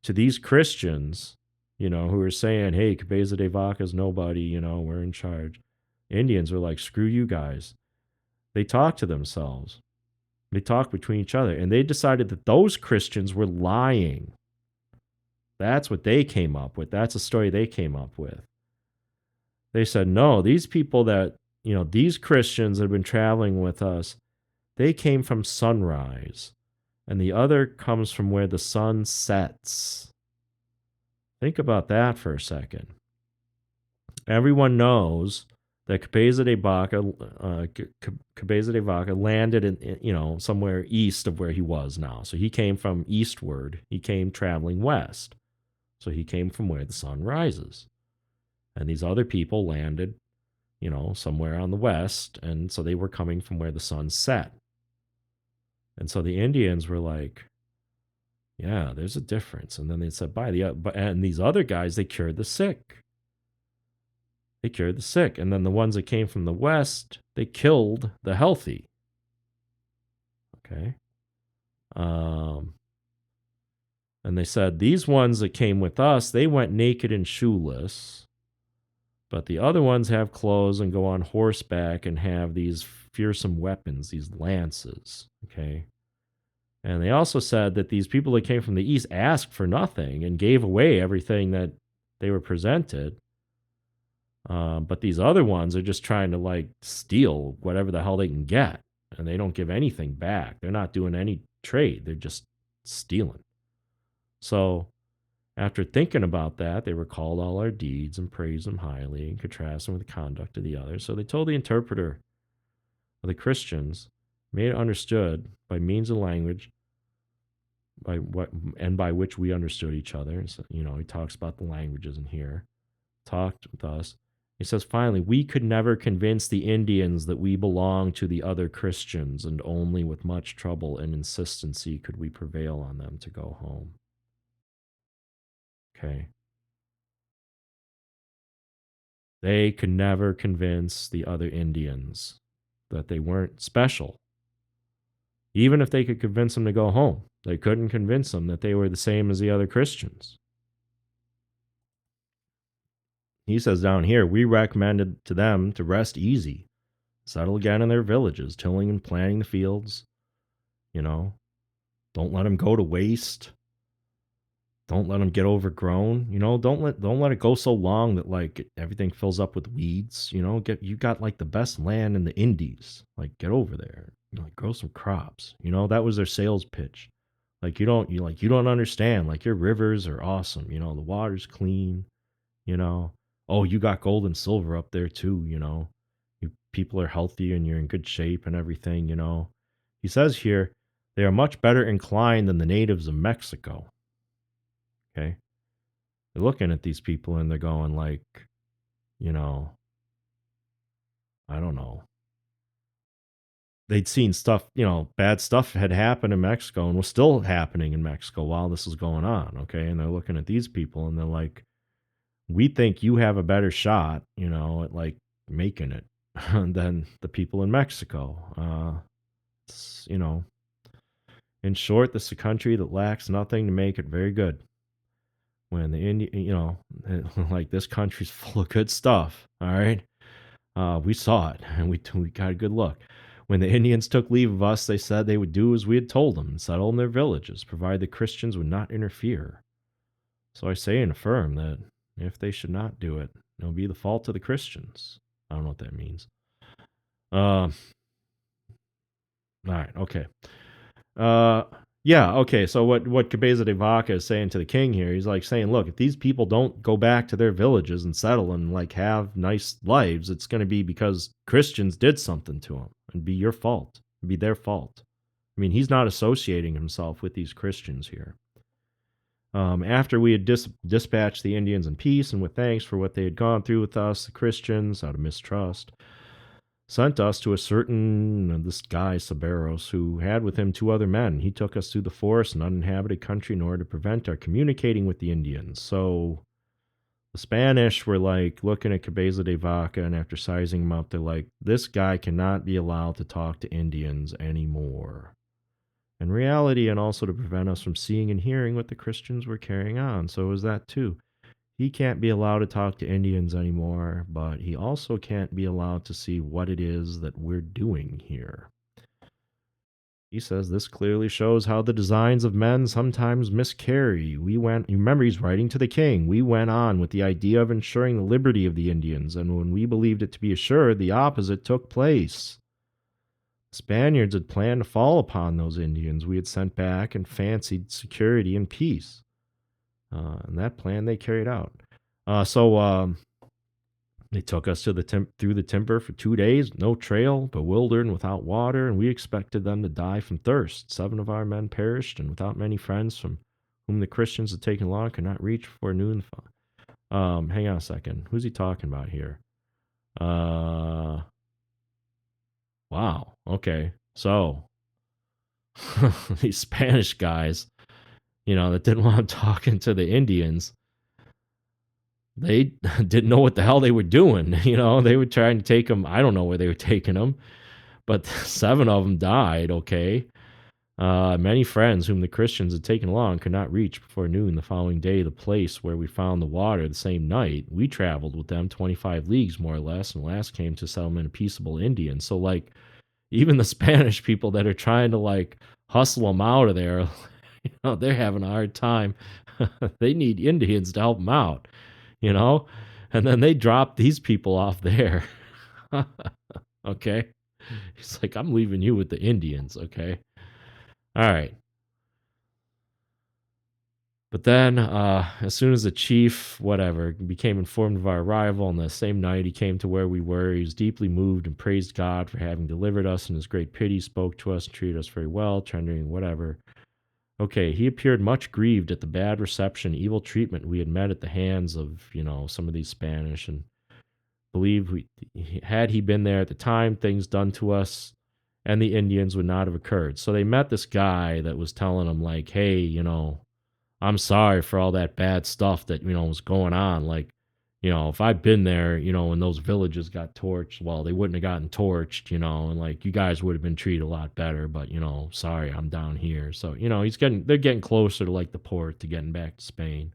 to these Christians, who were saying, hey, Cabeza de Vaca's nobody, we're in charge. Indians were like, screw you guys. They talked to themselves. They talked between each other, and they decided that those Christians were lying. That's what they came up with. That's a story they came up with. They said, no, these people that, these Christians that have been traveling with us, they came from sunrise, and the other comes from where the sun sets. Think about that for a second. Everyone knows that Cabeza de Vaca landed in, somewhere east of where he was now. So he came from eastward. He came traveling west. So he came from where the sun rises. And these other people landed somewhere on the west. And so they were coming from where the sun set. And so the Indians were like, yeah, there's a difference. And then they said, and these other guys, they cured the sick. They cured the sick. And then the ones that came from the west, they killed the healthy. Okay. And they said, these ones that came with us, they went naked and shoeless. But the other ones have clothes and go on horseback and have these fearsome weapons, these lances. Okay. And they also said that these people that came from the east asked for nothing and gave away everything that they were presented. But these other ones are just trying to like steal whatever the hell they can get. And they don't give anything back. They're not doing any trade. They're just stealing. So after thinking about that, they recalled all our deeds and praised them highly and contrasted them with the conduct of the others. So they told the interpreter of the Christians, made it understood by means of language, by which we understood each other. And so, he talks about the languages in here. Talked with us. He says, finally, we could never convince the Indians that we belong to the other Christians, and only with much trouble and insistency could we prevail on them to go home. Okay. They could never convince the other Indians that they weren't special. Even if they could convince them to go home, they couldn't convince them that they were the same as the other Christians. He says down here, we recommended to them to rest easy, settle again in their villages, tilling and planting the fields. Don't let them go to waste. Don't let them get overgrown. Don't let it go so long that like everything fills up with weeds. You got like the best land in the Indies. Like get over there. Grow some crops. That was their sales pitch. Like you don't understand. Like your rivers are awesome. The water's clean. Oh, you got gold and silver up there too. You people are healthy and you're in good shape and everything. He says here they are much better inclined than the natives of Mexico. Okay. They're looking at these people and they're going like, I don't know. They'd seen stuff, bad stuff had happened in Mexico and was still happening in Mexico while this is going on. Okay. And they're looking at these people and they're like, we think you have a better shot, at like making it than the people in Mexico. In short, this is a country that lacks nothing to make it very good. When the Indian, like this country's full of good stuff. All right. We saw it and we got a good look. When the Indians took leave of us, they said they would do as we had told them and settle in their villages, provided the Christians would not interfere. So I say and affirm that if they should not do it, it'll be the fault of the Christians. I don't know what that means. All right. Okay. Yeah, okay. So what Cabeza de Vaca is saying to the king here, he's like saying, look, if these people don't go back to their villages and settle and like have nice lives, it's going to be because Christians did something to them and be your fault, be their fault. I mean, he's not associating himself with these Christians here. After we had dispatched the Indians in peace and with thanks for what they had gone through with us, the Christians, out of mistrust, sent us to a certain, this guy, Saberos, who had with him 2 other men. He took us through the forest and uninhabited country in order to prevent our communicating with the Indians. So the Spanish were like looking at Cabeza de Vaca, and after sizing him up, they're like, this guy cannot be allowed to talk to Indians anymore. In reality, and also to prevent us from seeing and hearing what the Christians were carrying on. So it was that too. He can't be allowed to talk to Indians anymore, but he also can't be allowed to see what it is that we're doing here. He says this clearly shows how the designs of men sometimes miscarry. You remember he's writing to the king. We went on with the idea of ensuring the liberty of the Indians, and when we believed it to be assured, the opposite took place. Spaniards had planned to fall upon those Indians we had sent back and fancied security and peace. And that plan they carried out. So they took us to through the timber for 2 days, no trail, bewildered and without water, and we expected them to die from thirst. 7 of our men perished, and without many friends from whom the Christians had taken long, could not reach before noon. Hang on a second. Who's he talking about here? Uh, wow. Okay. So these Spanish guys, that didn't want talking to the Indians, they didn't know what the hell they were doing. They were trying to take them. I don't know where they were taking them, but 7 of them died. Okay. Many friends whom the Christians had taken along could not reach before noon the following day the place where we found the water the same night. We traveled with them 25 leagues, more or less, and last came to settlement of peaceable Indians. So, like, even the Spanish people that are trying to, like, hustle them out of there, they're having a hard time. They need Indians to help them out, you know? And then they drop these people off there. Okay? He's like, I'm leaving you with the Indians, okay? All right. But then, as soon as the chief, whatever, became informed of our arrival on the same night he came to where we were, he was deeply moved and praised God for having delivered us, and his great pity spoke to us and treated us very well, tendering whatever. Okay, he appeared much grieved at the bad reception, evil treatment we had met at the hands of, some of these Spanish, and believed had he been there at the time, things done to us and the Indians would not have occurred. So they met this guy that was telling them, like, hey, I'm sorry for all that bad stuff that, was going on. Like, if I'd been there, when those villages got torched, well, they wouldn't have gotten torched, and like you guys would have been treated a lot better, but, sorry, I'm down here. So, they're getting closer to like the port to getting back to Spain.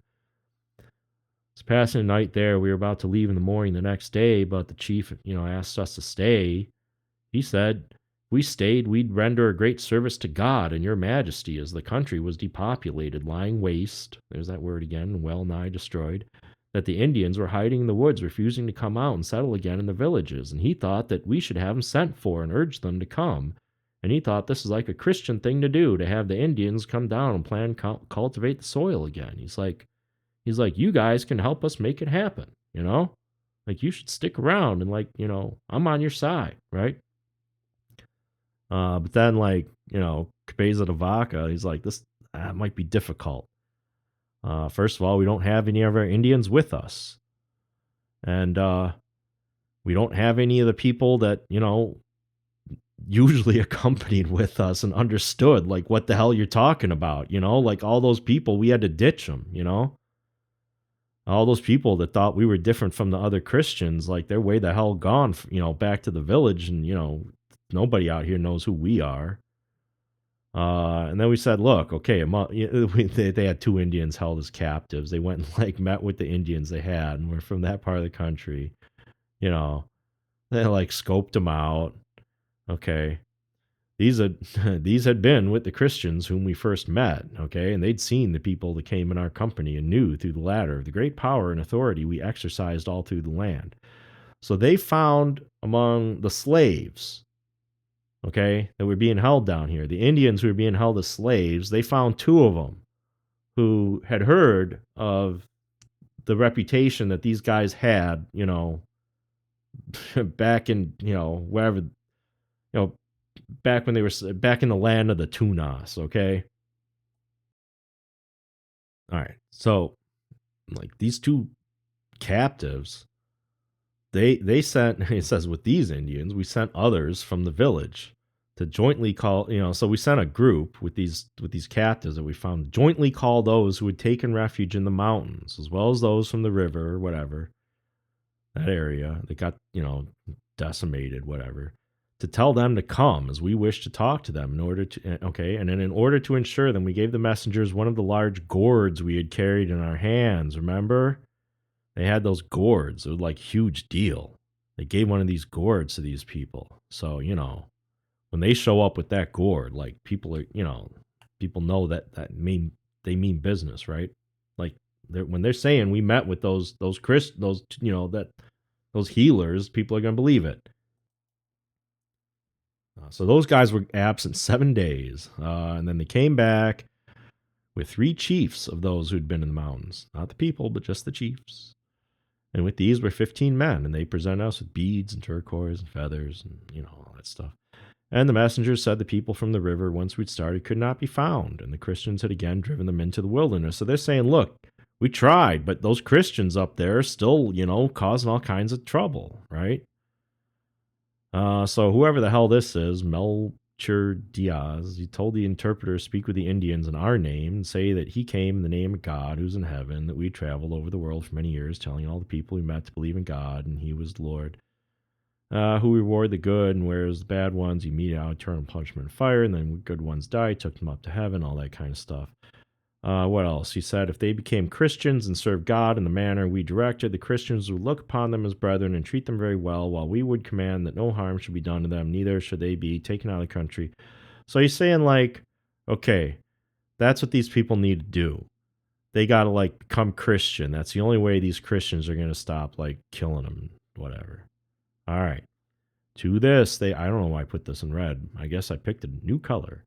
It's passing the night there. We were about to leave in the morning the next day, but the chief, asked us to stay. He said, we stayed, we'd render a great service to God and your majesty as the country was depopulated, lying waste, there's that word again, well nigh destroyed, that the Indians were hiding in the woods, refusing to come out and settle again in the villages. And he thought that we should have them sent for and urge them to come. And he thought this is like a Christian thing to do, to have the Indians come down and plan cultivate the soil again. He's like, you guys can help us make it happen, Like, you should stick around and, like, I'm on your side, right? But then, like, Cabeza de Vaca, he's like, this might be difficult. First of all, we don't have any of our Indians with us. And we don't have any of the people that, usually accompanied with us and understood, like, what the hell you're talking about, Like, all those people, we had to ditch them, All those people that thought we were different from the other Christians, like, they're way the hell gone, back to the village, and, nobody out here knows who we are. And then we said, look, okay, they had 2 Indians held as captives. They went and, like, met with the Indians they had, and we're from that part of the country. They, like, scoped them out. Okay. These had been with the Christians whom we first met, okay, and they'd seen the people that came in our company and knew through the latter the great power and authority we exercised all through the land. So they found among the slaves, okay, that were being held down here, the Indians who were being held as slaves, they found 2 of them who had heard of the reputation that these guys had, back in, wherever, back when they were back in the land of the Tunas, okay? All right. So, like, these 2 captives, they sent, it says, with these Indians, we sent others from the village to jointly call, so we sent a group with these captives that we found, jointly call those who had taken refuge in the mountains, as well as those from the river or whatever, that area that got, decimated, whatever, to tell them to come, as we wish to talk to them in order to, okay, and then in order to ensure them, we gave the messengers one of the large gourds we had carried in our hands, remember? They had those gourds. It was like huge deal. They gave one of these gourds to these people. So, when they show up with that gourd, like, people are, people know that they mean business, right? Like, when they're saying we met with those healers, people are going to believe it. So those guys were absent 7 days, and then they came back with 3 chiefs of those who'd been in the mountains. Not the people, but just the chiefs. And with these were 15 men, and they presented us with beads and turquoise and feathers and, all that stuff. And the messengers said the people from the river, once we'd started, could not be found, and the Christians had again driven them into the wilderness. So they're saying, look, we tried, but those Christians up there are still, causing all kinds of trouble, right? So whoever the hell this is, Melchor Diaz, he told the interpreter to speak with the Indians in our name and say that he came in the name of God who's in heaven, that we traveled over the world for many years, telling all the people we met to believe in God, and he was the Lord, who reward the good, and whereas the bad ones you mete out eternal punishment and fire, and then good ones died, took them up to heaven, all that kind of stuff. What else? He said, if they became Christians and served God in the manner we directed, the Christians would look upon them as brethren and treat them very well, while we would command that no harm should be done to them, neither should they be taken out of the country. So he's saying, like, okay, that's what these people need to do. They got to, like, become Christian. That's the only way these Christians are going to stop, like, killing them, whatever. All right. To this, I don't know why I put this in red. I guess I picked a new color.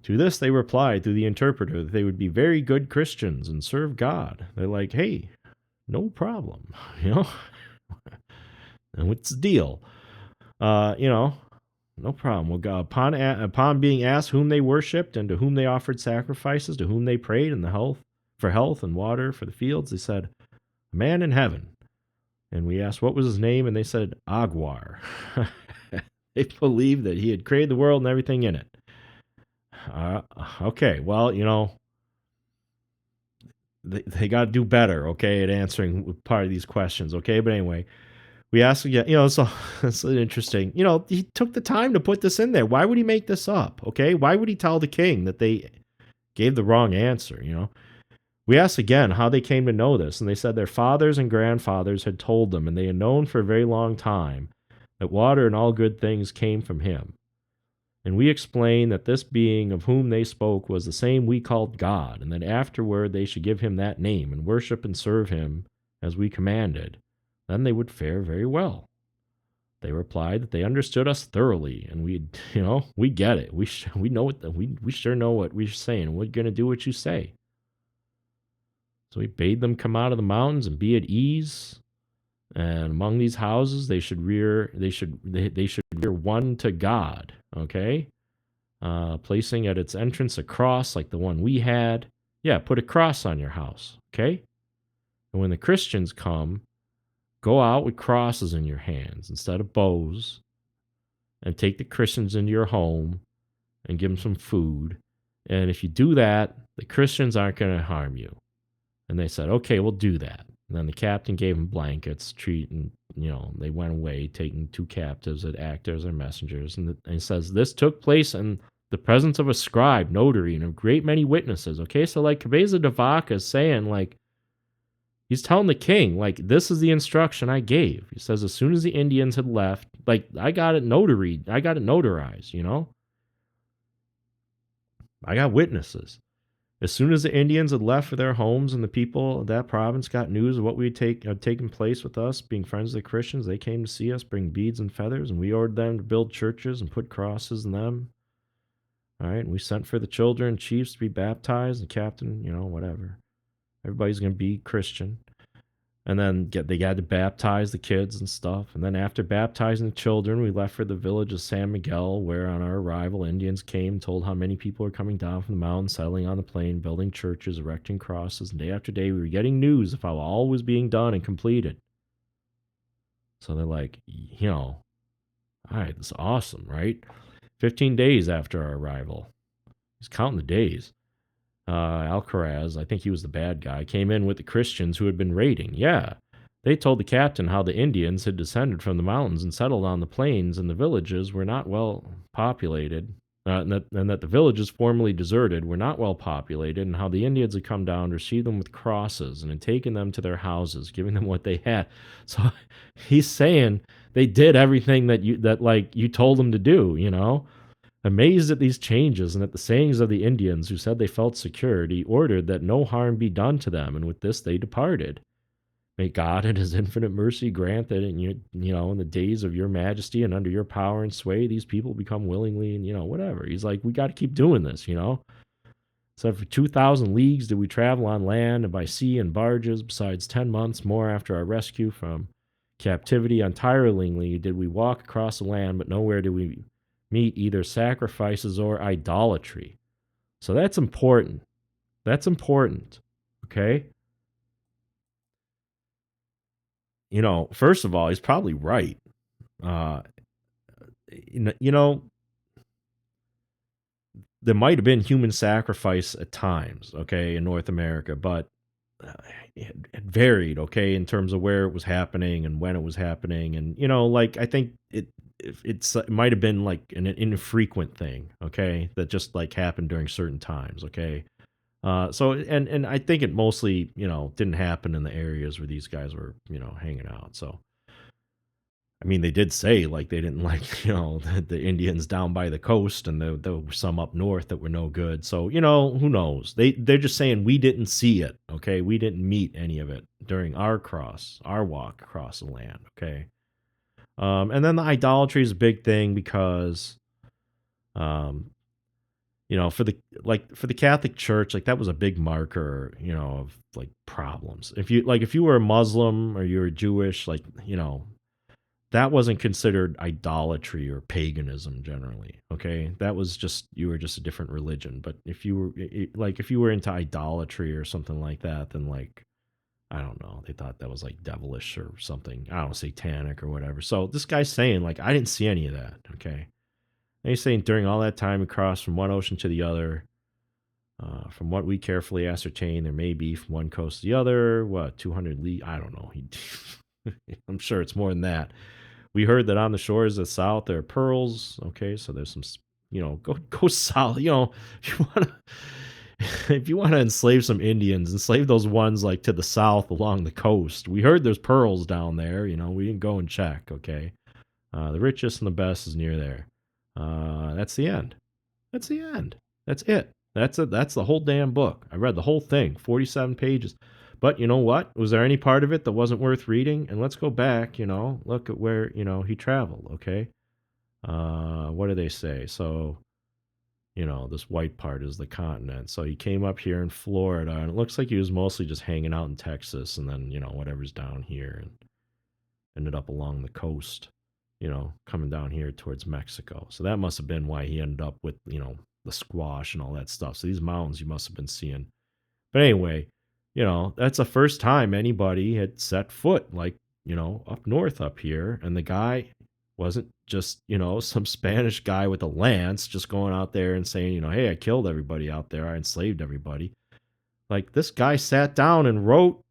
To this, they replied through the interpreter that they would be very good Christians and serve God. They're like, hey, no problem, you know? And what's the deal? No problem. Well, God, upon being asked whom they worshipped and to whom they offered sacrifices, to whom they prayed and for health and water for the fields, they said, a man in heaven. And we asked what was his name, and they said, Aguar. They believed that he had created the world and everything in it. Okay, well, they got to do better, okay, at answering part of these questions, okay? But anyway, we asked again, so it's interesting. He took the time to put this in there. Why would he make this up, okay? Why would he tell the king that they gave the wrong answer, We asked again how they came to know this, and they said their fathers and grandfathers had told them, and they had known for a very long time that water and all good things came from him. And we explained that this being of whom they spoke was the same we called God, and that afterward they should give him that name and worship and serve him as we commanded. Then they would fare very well. They replied that they understood us thoroughly, and we get it. We know we sure know what we're saying. We're gonna do what you say. So we bade them come out of the mountains and be at ease. And among these houses, they should rear one to God. Okay, placing at its entrance a cross like the one we had. Yeah, put a cross on your house. Okay, and when the Christians come, go out with crosses in your hands instead of bows, and take the Christians into your home and give them some food. And if you do that, the Christians aren't going to harm you. And they said, okay, we'll do that. And then the captain gave them blankets, and they went away, taking 2 captives that act as their messengers. And it says, this took place in the presence of a scribe, notary, and a great many witnesses. Okay, so like Cabeza de Vaca is saying, like, he's telling the king, like, this is the instruction I gave. He says, as soon as the Indians had left, like, I got it notarized, I got witnesses. As soon as the Indians had left for their homes and the people of that province got news of what had taken place with us, being friends of the Christians, they came to see us, bring beads and feathers, and we ordered them to build churches and put crosses in them. All right, and we sent for the children and chiefs to be baptized, and captain, whatever. Everybody's going to be Christian. And then they had to baptize the kids and stuff. And then after baptizing the children, we left for the village of San Miguel, where on our arrival, Indians came, told how many people were coming down from the mountain, settling on the plain, building churches, erecting crosses. And day after day, we were getting news of how all was being done and completed. So they're like, all right, this is awesome, right? 15 days after our arrival. He's counting the days. Alcaraz, I think he was the bad guy, came in with the Christians who had been raiding. Yeah. They told the captain how the Indians had descended from the mountains and settled on the plains, and the villages were not well populated, and that the villages formerly deserted were not well populated, and how the Indians had come down to receive them with crosses and had taken them to their houses, giving them what they had. So he's saying they did everything that you told them to do, Amazed at these changes and at the sayings of the Indians who said they felt secured, he ordered that no harm be done to them, and with this they departed. May God in his infinite mercy grant that in the days of your majesty and under your power and sway, these people become willingly and whatever. He's like, we got to keep doing this, So for 2,000 leagues did we travel on land and by sea in barges, besides 10 months more after our rescue from captivity. Untiringly did we walk across the land, but nowhere did we meet either sacrifices or idolatry. So that's important. That's important. Okay? First of all, he's probably right. you know, there might have been human sacrifice at times, okay, in North America, but uh, it varied, okay, in terms of where it was happening and when it was happening, and like I think it might have been like an infrequent thing, okay, that just like happened during certain times, okay. So and I think it mostly didn't happen in the areas where these guys were hanging out. So I mean, they did say like they didn't like the Indians down by the coast, and there were some up north that were no good. So who knows? They're just saying we didn't see it. Okay, we didn't meet any of it during our walk across the land. Okay, and then the idolatry is a big thing because um, for the Catholic Church, like that was a big marker, of like problems. If you were a Muslim or you were Jewish, like that wasn't considered idolatry or paganism generally. Okay, that was just you were just a different religion. But if you were if you were into idolatry or something like that, then like I don't know, they thought that was like devilish or something. I don't know, satanic or whatever. So this guy's saying like I didn't see any of that. Okay, and he's saying during all that time across from one ocean to the other, from what we carefully ascertain, there may be from one coast to the other, what 200 leagues? I don't know. I'm sure it's more than that. We heard that on the shores of the south there are pearls. Okay, so there's some, go south. If you want to, if you want to enslave some Indians, enslave those ones like to the south along the coast. We heard there's pearls down there. We didn't go and check. Okay, the richest and the best is near there. That's the end. That's the end. That's it. That's it. That's the whole damn book. I read the whole thing, 47 pages. But you know what? Was there any part of it that wasn't worth reading? And let's go back, look at where, he traveled, okay? What do they say? So, this white part is the continent. So he came up here in Florida, and it looks like he was mostly just hanging out in Texas and then, whatever's down here, and ended up along the coast, coming down here towards Mexico. So that must have been why he ended up with, the squash and all that stuff. So these mountains you must have been seeing. But anyway, that's the first time anybody had set foot like, up north up here. And the guy wasn't just, some Spanish guy with a lance just going out there and saying, hey, I killed everybody out there. I enslaved everybody. Like this guy sat down and wrote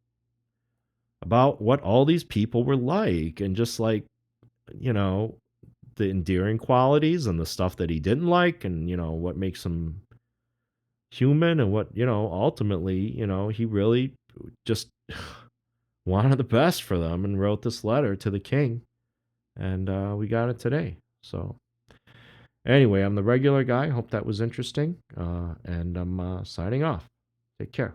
about what all these people were like and just like, you know, the endearing qualities and the stuff that he didn't like and, what makes him human and what, ultimately, he really just wanted the best for them and wrote this letter to the king. And we got it today. So anyway, I'm the regular guy. Hope that was interesting. And I'm signing off. Take care.